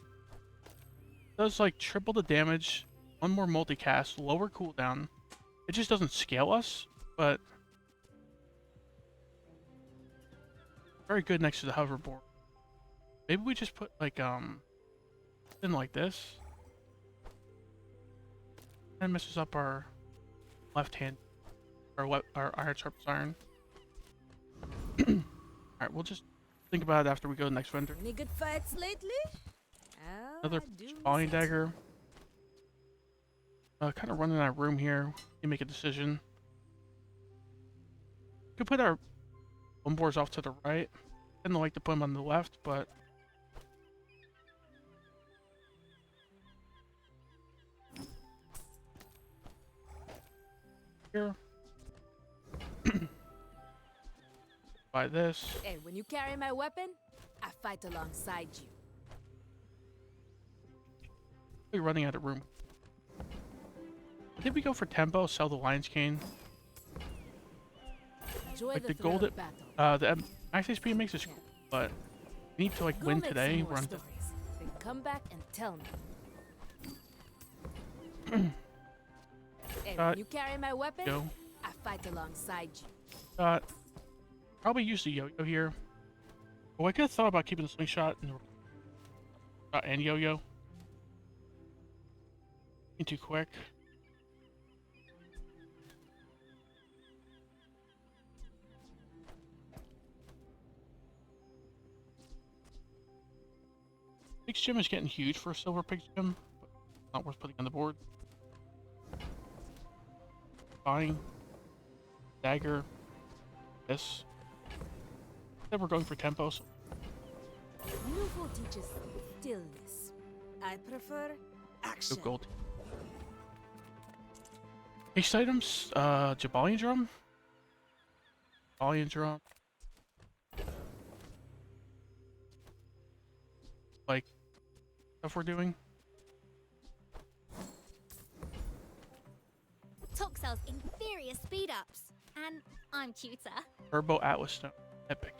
does like triple the damage, 1 more multicast, lower cooldown. It just doesn't scale us, but very good next to the hoverboard. Maybe we just put like something like this. And messes up our left hand, our iron sharpens iron. Alright, we'll just think about it after we go to the next vendor. Any good fights lately? Another spawning dagger. Kind of running out of room here. You make a decision. We could put our bombers off to the right. I tend to like to put them on the left, but here. Buy this. And when you carry my weapon, I fight alongside you. We're running out of room. Did we go for tempo? Sell the lion's cane. Enjoy like the gold. The max HP makes us cool, but we need to like win today. Run. Then come back and tell me. And when you carry my weapon, I fight alongside you. Probably use the yo-yo here. Oh, I could have thought about keeping the slingshot and yo-yo. Too quick. Pig's Gym is getting huge for a silver Pig's Gym, but not worth putting on the board. Buying dagger. This. Then we're going for tempo. So. Nouveau teaches stillness. I prefer action. Go gold. Haste items. Jabalian drum. Jabalian drum. Like stuff we're doing. Talk sells inferior speed ups, and I'm tutor. Turbo Atlas Stone. Epic.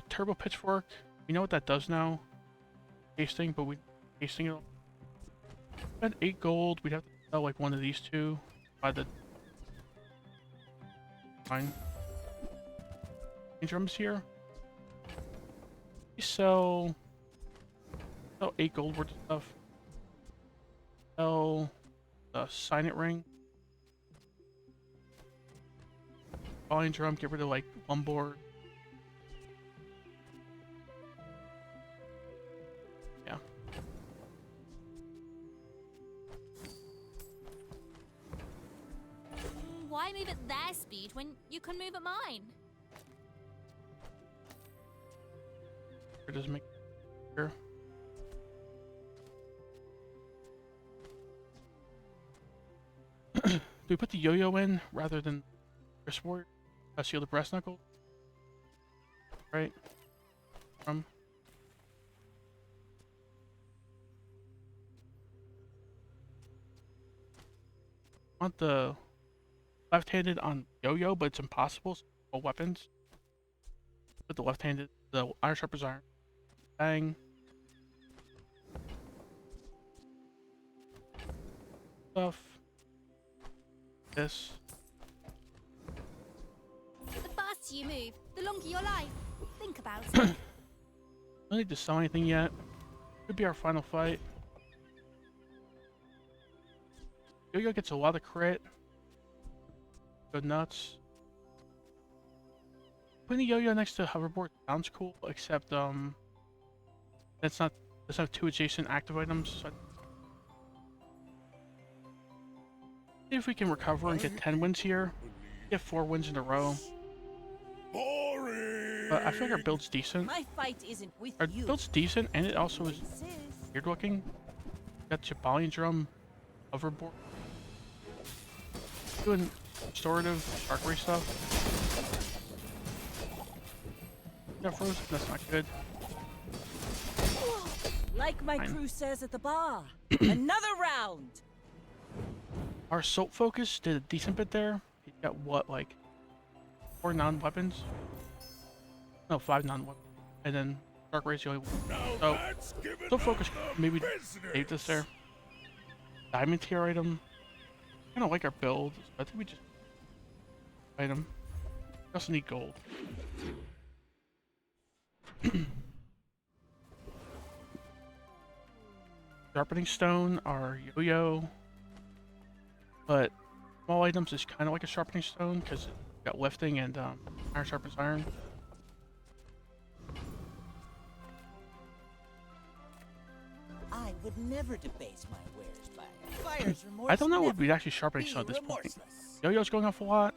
Turbo Pitchfork. We know what that does now. Hasting, but we hasting it. At 8 gold, we'd have to sell like one of these two. By the fine. Any drums here? We sell 8 gold worth of stuff. Sell the signet ring. Volume drum, get rid of like one board. Yeah. Why Why move at their speed when you can move at mine? It doesn't make sure. Do we put the yo-yo in rather than wrist warrior? Seal the brass knuckle? Right? Want the left-handed on yo-yo, but it's impossible. So all weapons. Put the left-handed, the iron sharper's iron. Bang. Stuff. This. The faster you move, the longer your life. Think about it. Don't need to sell anything yet. Could be our final fight. Yo-yo gets a lot of crit. Go nuts. Putting the yo-yo next to hoverboard sounds cool, except that's not have two adjacent active items. So see if we can recover and get 10 wins here. Get 4 wins in a row. But I feel like our build's decent. My fight isn't with Our you. build's decent, and it also is weird looking. Got Chibalian drum, hoverboard. Doing restorative shark ray stuff. Yeah, frozen. That's not good. Like my Fine. crew says at the bar. Another round. Our assault focus did a decent bit there. He got what, like 4 non-weapons? No, 5 non-weapons. And then shark ray's the only one. So assault focus maybe saved us there. Diamond tier item. I kind of like our build. So I think we just item. We also need gold. Sharpening stone, our yo-yo. But small items is kind of like a sharpening stone because it got lifting and iron sharpens iron. I would never debase my wares by buyer's remorse. I don't know what never we'd actually sharpening be stone at this point. remorseless. Yo-yo's going off a lot.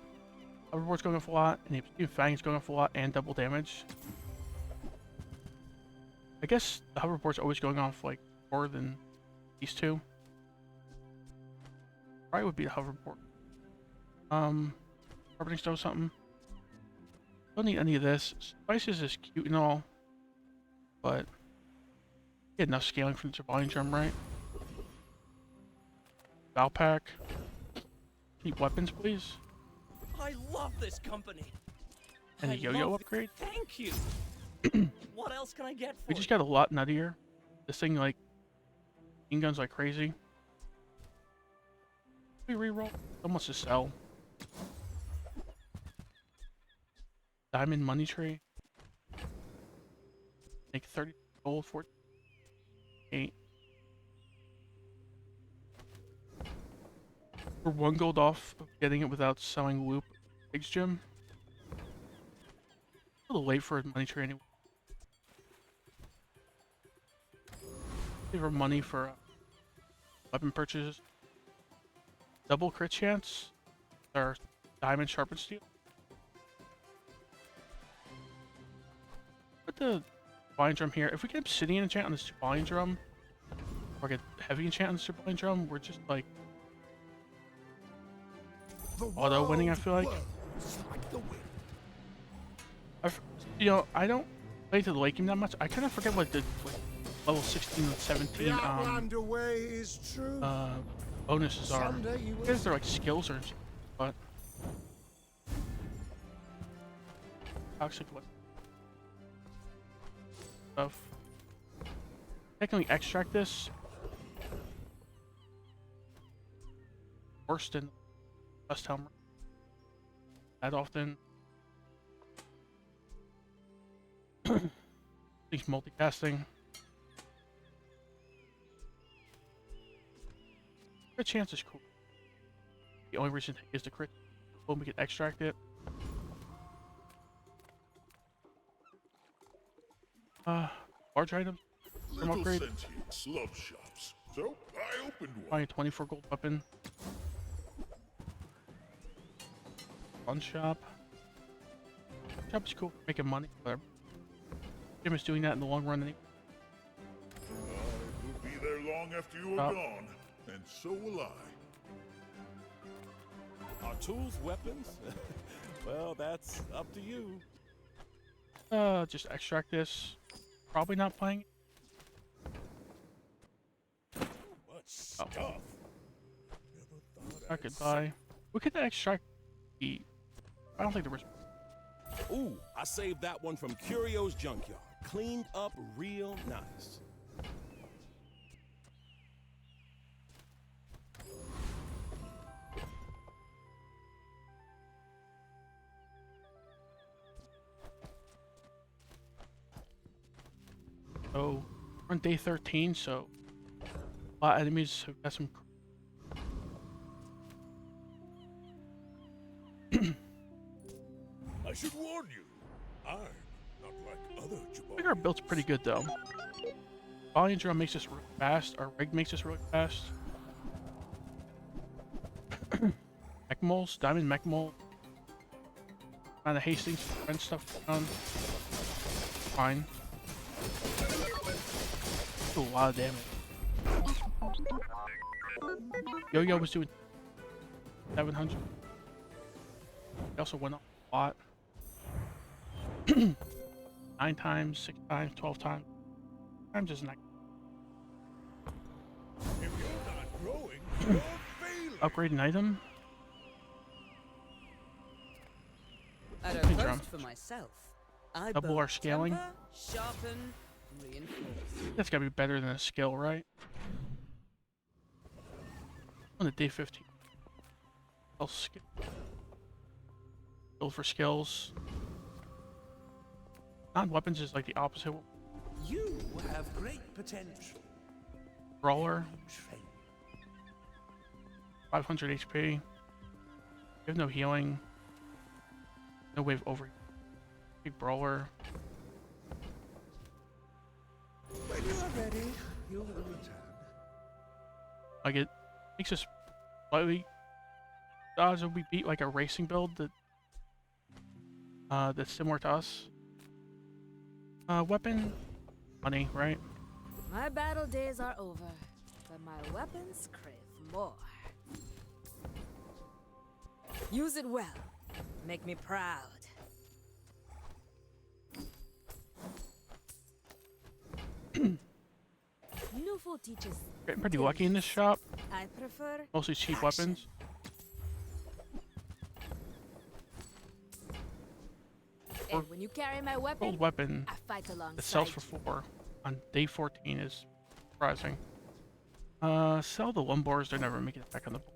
Hoverboard's going off a lot. And the Fang's going off a lot and double damage. I guess the hoverboard's always going off like more than these two. Probably would be the hoverboard. Sharpening stone something. Don't need any of this. Spices is cute and all, but get enough scaling from the Chibalian drum, right? Valpack. Need weapons, please. I love this company. And the I yo-yo love upgrade. Thank you. What else can I get for We just got a lot nuttier. This thing like machine guns like crazy. We reroll. Almost to sell. Diamond money tree. Make 30 gold, 48. We're 1 gold off of getting it without selling loop. Pigs gym. A little late for a money tree anyway. Give her money for weapon purchases. Double crit chance. Our diamond sharpened steel. Put the Chibalian drum here. If we get obsidian enchant on this Chibalian drum, or get heavy enchant on this Chibalian drum, we're just like auto winning. I feel like. You know, I don't play to the late game that much. I kind of forget what the level 16 and 17 bonuses are. I guess they're like skills or something, but toxic what stuff. Can we extract this? Worse than Dust Helmer. That often. He's multicasting. Crit chance is cool. The only reason is the crit. When we can extract it. Large items. From Little upgrade. sentients love shops, so I opened one. Buying a 24 gold weapon. fun shop. Shop's cool, making money, whatever. Jim is doing that in the long run anyway. We'll be there long after you are gone, and so will I. Our tools, weapons? Well, that's up to you. Just extract this. Probably not playing. Much stuff. I could buy. We could extract the. I don't think there was. Ooh, I saved that one from Curio's Junkyard. Cleaned up real nice. So, we're on day 13, so a lot of enemies have got some. I should warn you, I'm not like other I Jabari. think our build's pretty good though. Volume drum makes us really fast. Our rig makes us really fast. Mech moles, diamond mech mole. Kind of Hastings and stuff done. Fine. Do a lot of damage. Yo-Yo was doing 700. He also went up a lot. 9 times, 6 times, 12 times. Times is not. If you're not growing, you're failing. Upgrade an item. At a Hey, first drum. for myself, I Double both our scaling. temper, sharpen, reinforce. That's gotta be better than a skill, right? On the day 15. I'll skip. Build for skills. Non-weapons is like the opposite. You have great potential. Brawler. 500 HP. You have no healing. No wave over. Big brawler. When you are ready, you will return. Like it makes us slightly odds if we beat like a racing build that that's similar to us. Weapon money, right? My battle days are over, but my weapons crave more. Use it well. Make me proud. Newful teaches. Getting pretty lucky in this shop. I prefer Mostly cheap action. weapons. And when you carry my weapon, Gold weapon I fight alongside that sells for you. 4 on day 14 is surprising. Sell the lumbars, they're never making it back on the board.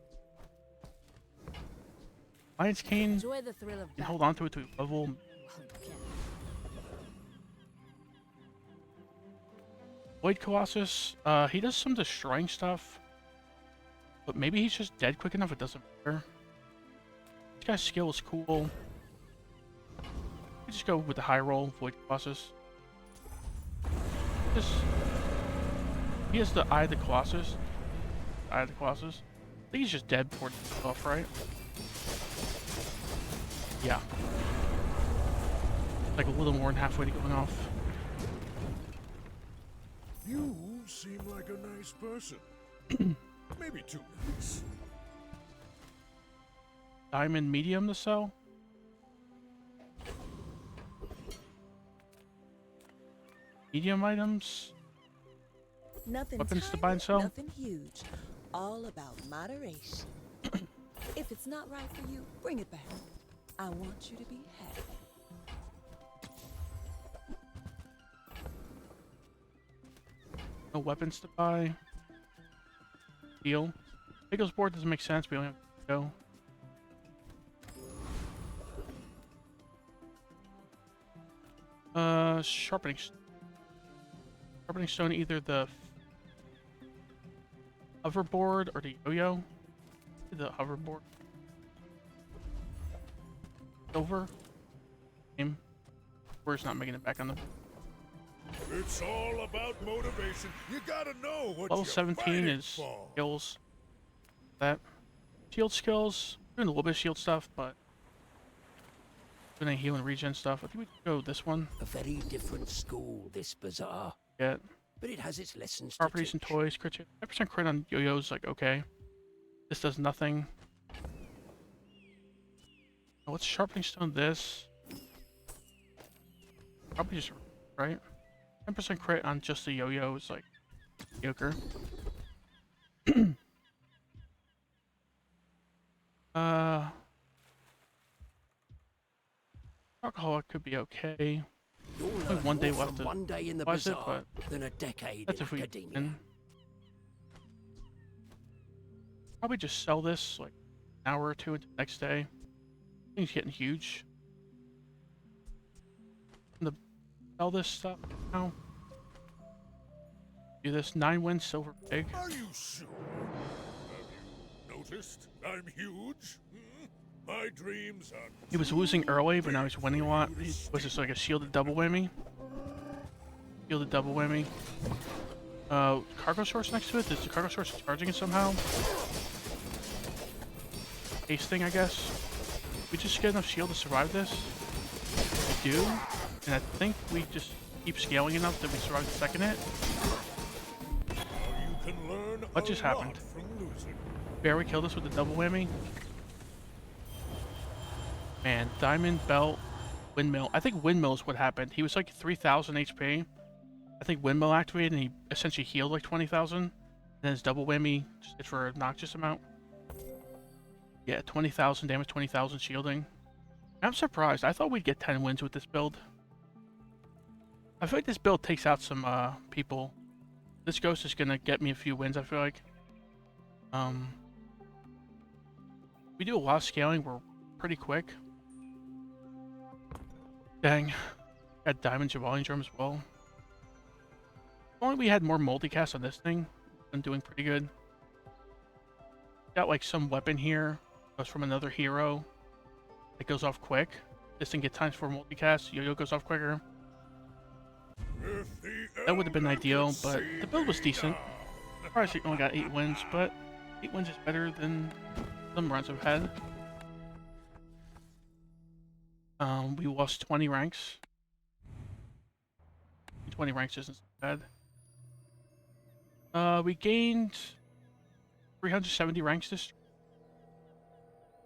Lion's Cane, Enjoy the thrill of you can battle. hold on to it to level. Well, you can. Void Colossus, he does some destroying stuff. But maybe he's just dead quick enough, it doesn't matter. This guy's skill is cool. We just go with the high roll, Void Colossus. He has the Eye of the Colossus. Eye of the Colossus. I think he's just dead before it's off, right? Yeah. Like a little more than halfway to going off. You seem like a nice person. Maybe too nice. Diamond medium to sell. Medium items. Nothing Weapons to tiny, buy and sell. Nothing huge. All about moderation. If it's not right for you, bring it back. I want you to be happy. No weapons to buy. Deal. Pickles board doesn't make sense. We only have to go. Sharpening. Sharpening stone, either the hoverboard or the yo-yo. The hoverboard. Silver. Game. Where's not making it back on the. It's all about motivation. You gotta know what Level you're 17 fighting is for. skills. That shield skills. Doing a little bit of shield stuff, but Doing heal and regen stuff. I think we could go this one. A very different school, this bazaar. Yeah. But it has its lessons Properties to and teach. toys. Crit 5% crit on yo-yos, like, okay. This does nothing. Oh, what's sharpening stone this? Probably just, right? 10% crit on just the yo-yo is like mediocre. Alcoholic could be okay. You'll Only learn one day more left from to one day in the utilize it, bazaar but than a decade that's in if we academia. can. Probably just sell this like an hour or two into the next day. Things getting huge. Sell this stuff now. Do this 9 wins silver pig. Are you sure? Have you noticed? I'm huge. My dreams are. He was losing early, but now he's winning a lot. He was just like a shielded double whammy. Shielded double whammy. Cargo source next to it. Is the cargo source charging it somehow? Hasting, I guess. We just get enough shield to survive this. We do, and I think we just keep scaling enough that we survive the second hit. You can learn What just happened? from losing. Barely killed us with the double whammy. Man, diamond belt, windmill. I think windmill is what happened. He was like 3,000 HP. I think windmill activated and he essentially healed like 20,000. And then his double whammy just did for an obnoxious amount. Yeah, 20,000 damage, 20,000 shielding. I'm surprised. I thought we'd get 10 wins with this build. I feel like this build takes out some people. This ghost is gonna get me a few wins, I feel like. We do a lot of scaling, we're pretty quick. Dang. Got Diamond Javali Drum as well. If only we had more multicast on this thing. I'm doing pretty good. Got like some weapon here. Goes from another hero. It goes off quick. This thing gets times 4 multicast. Yo-yo goes off quicker. That would have been ideal, but the build was decent. Surprised we only got 8 wins, but 8 wins is better than some runs I've had. We lost 20 ranks. 20 ranks isn't so bad. We gained 370 ranks this.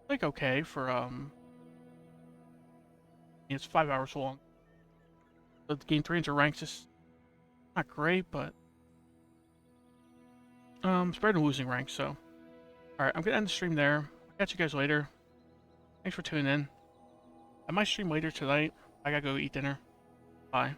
Like okay for it's 5 hours long. So to gain 300 ranks is not great, but it's better than losing ranks. So, all right, I'm gonna end the stream there. I'll catch you guys later. Thanks for tuning in. I might stream later tonight. I gotta go eat dinner. Bye.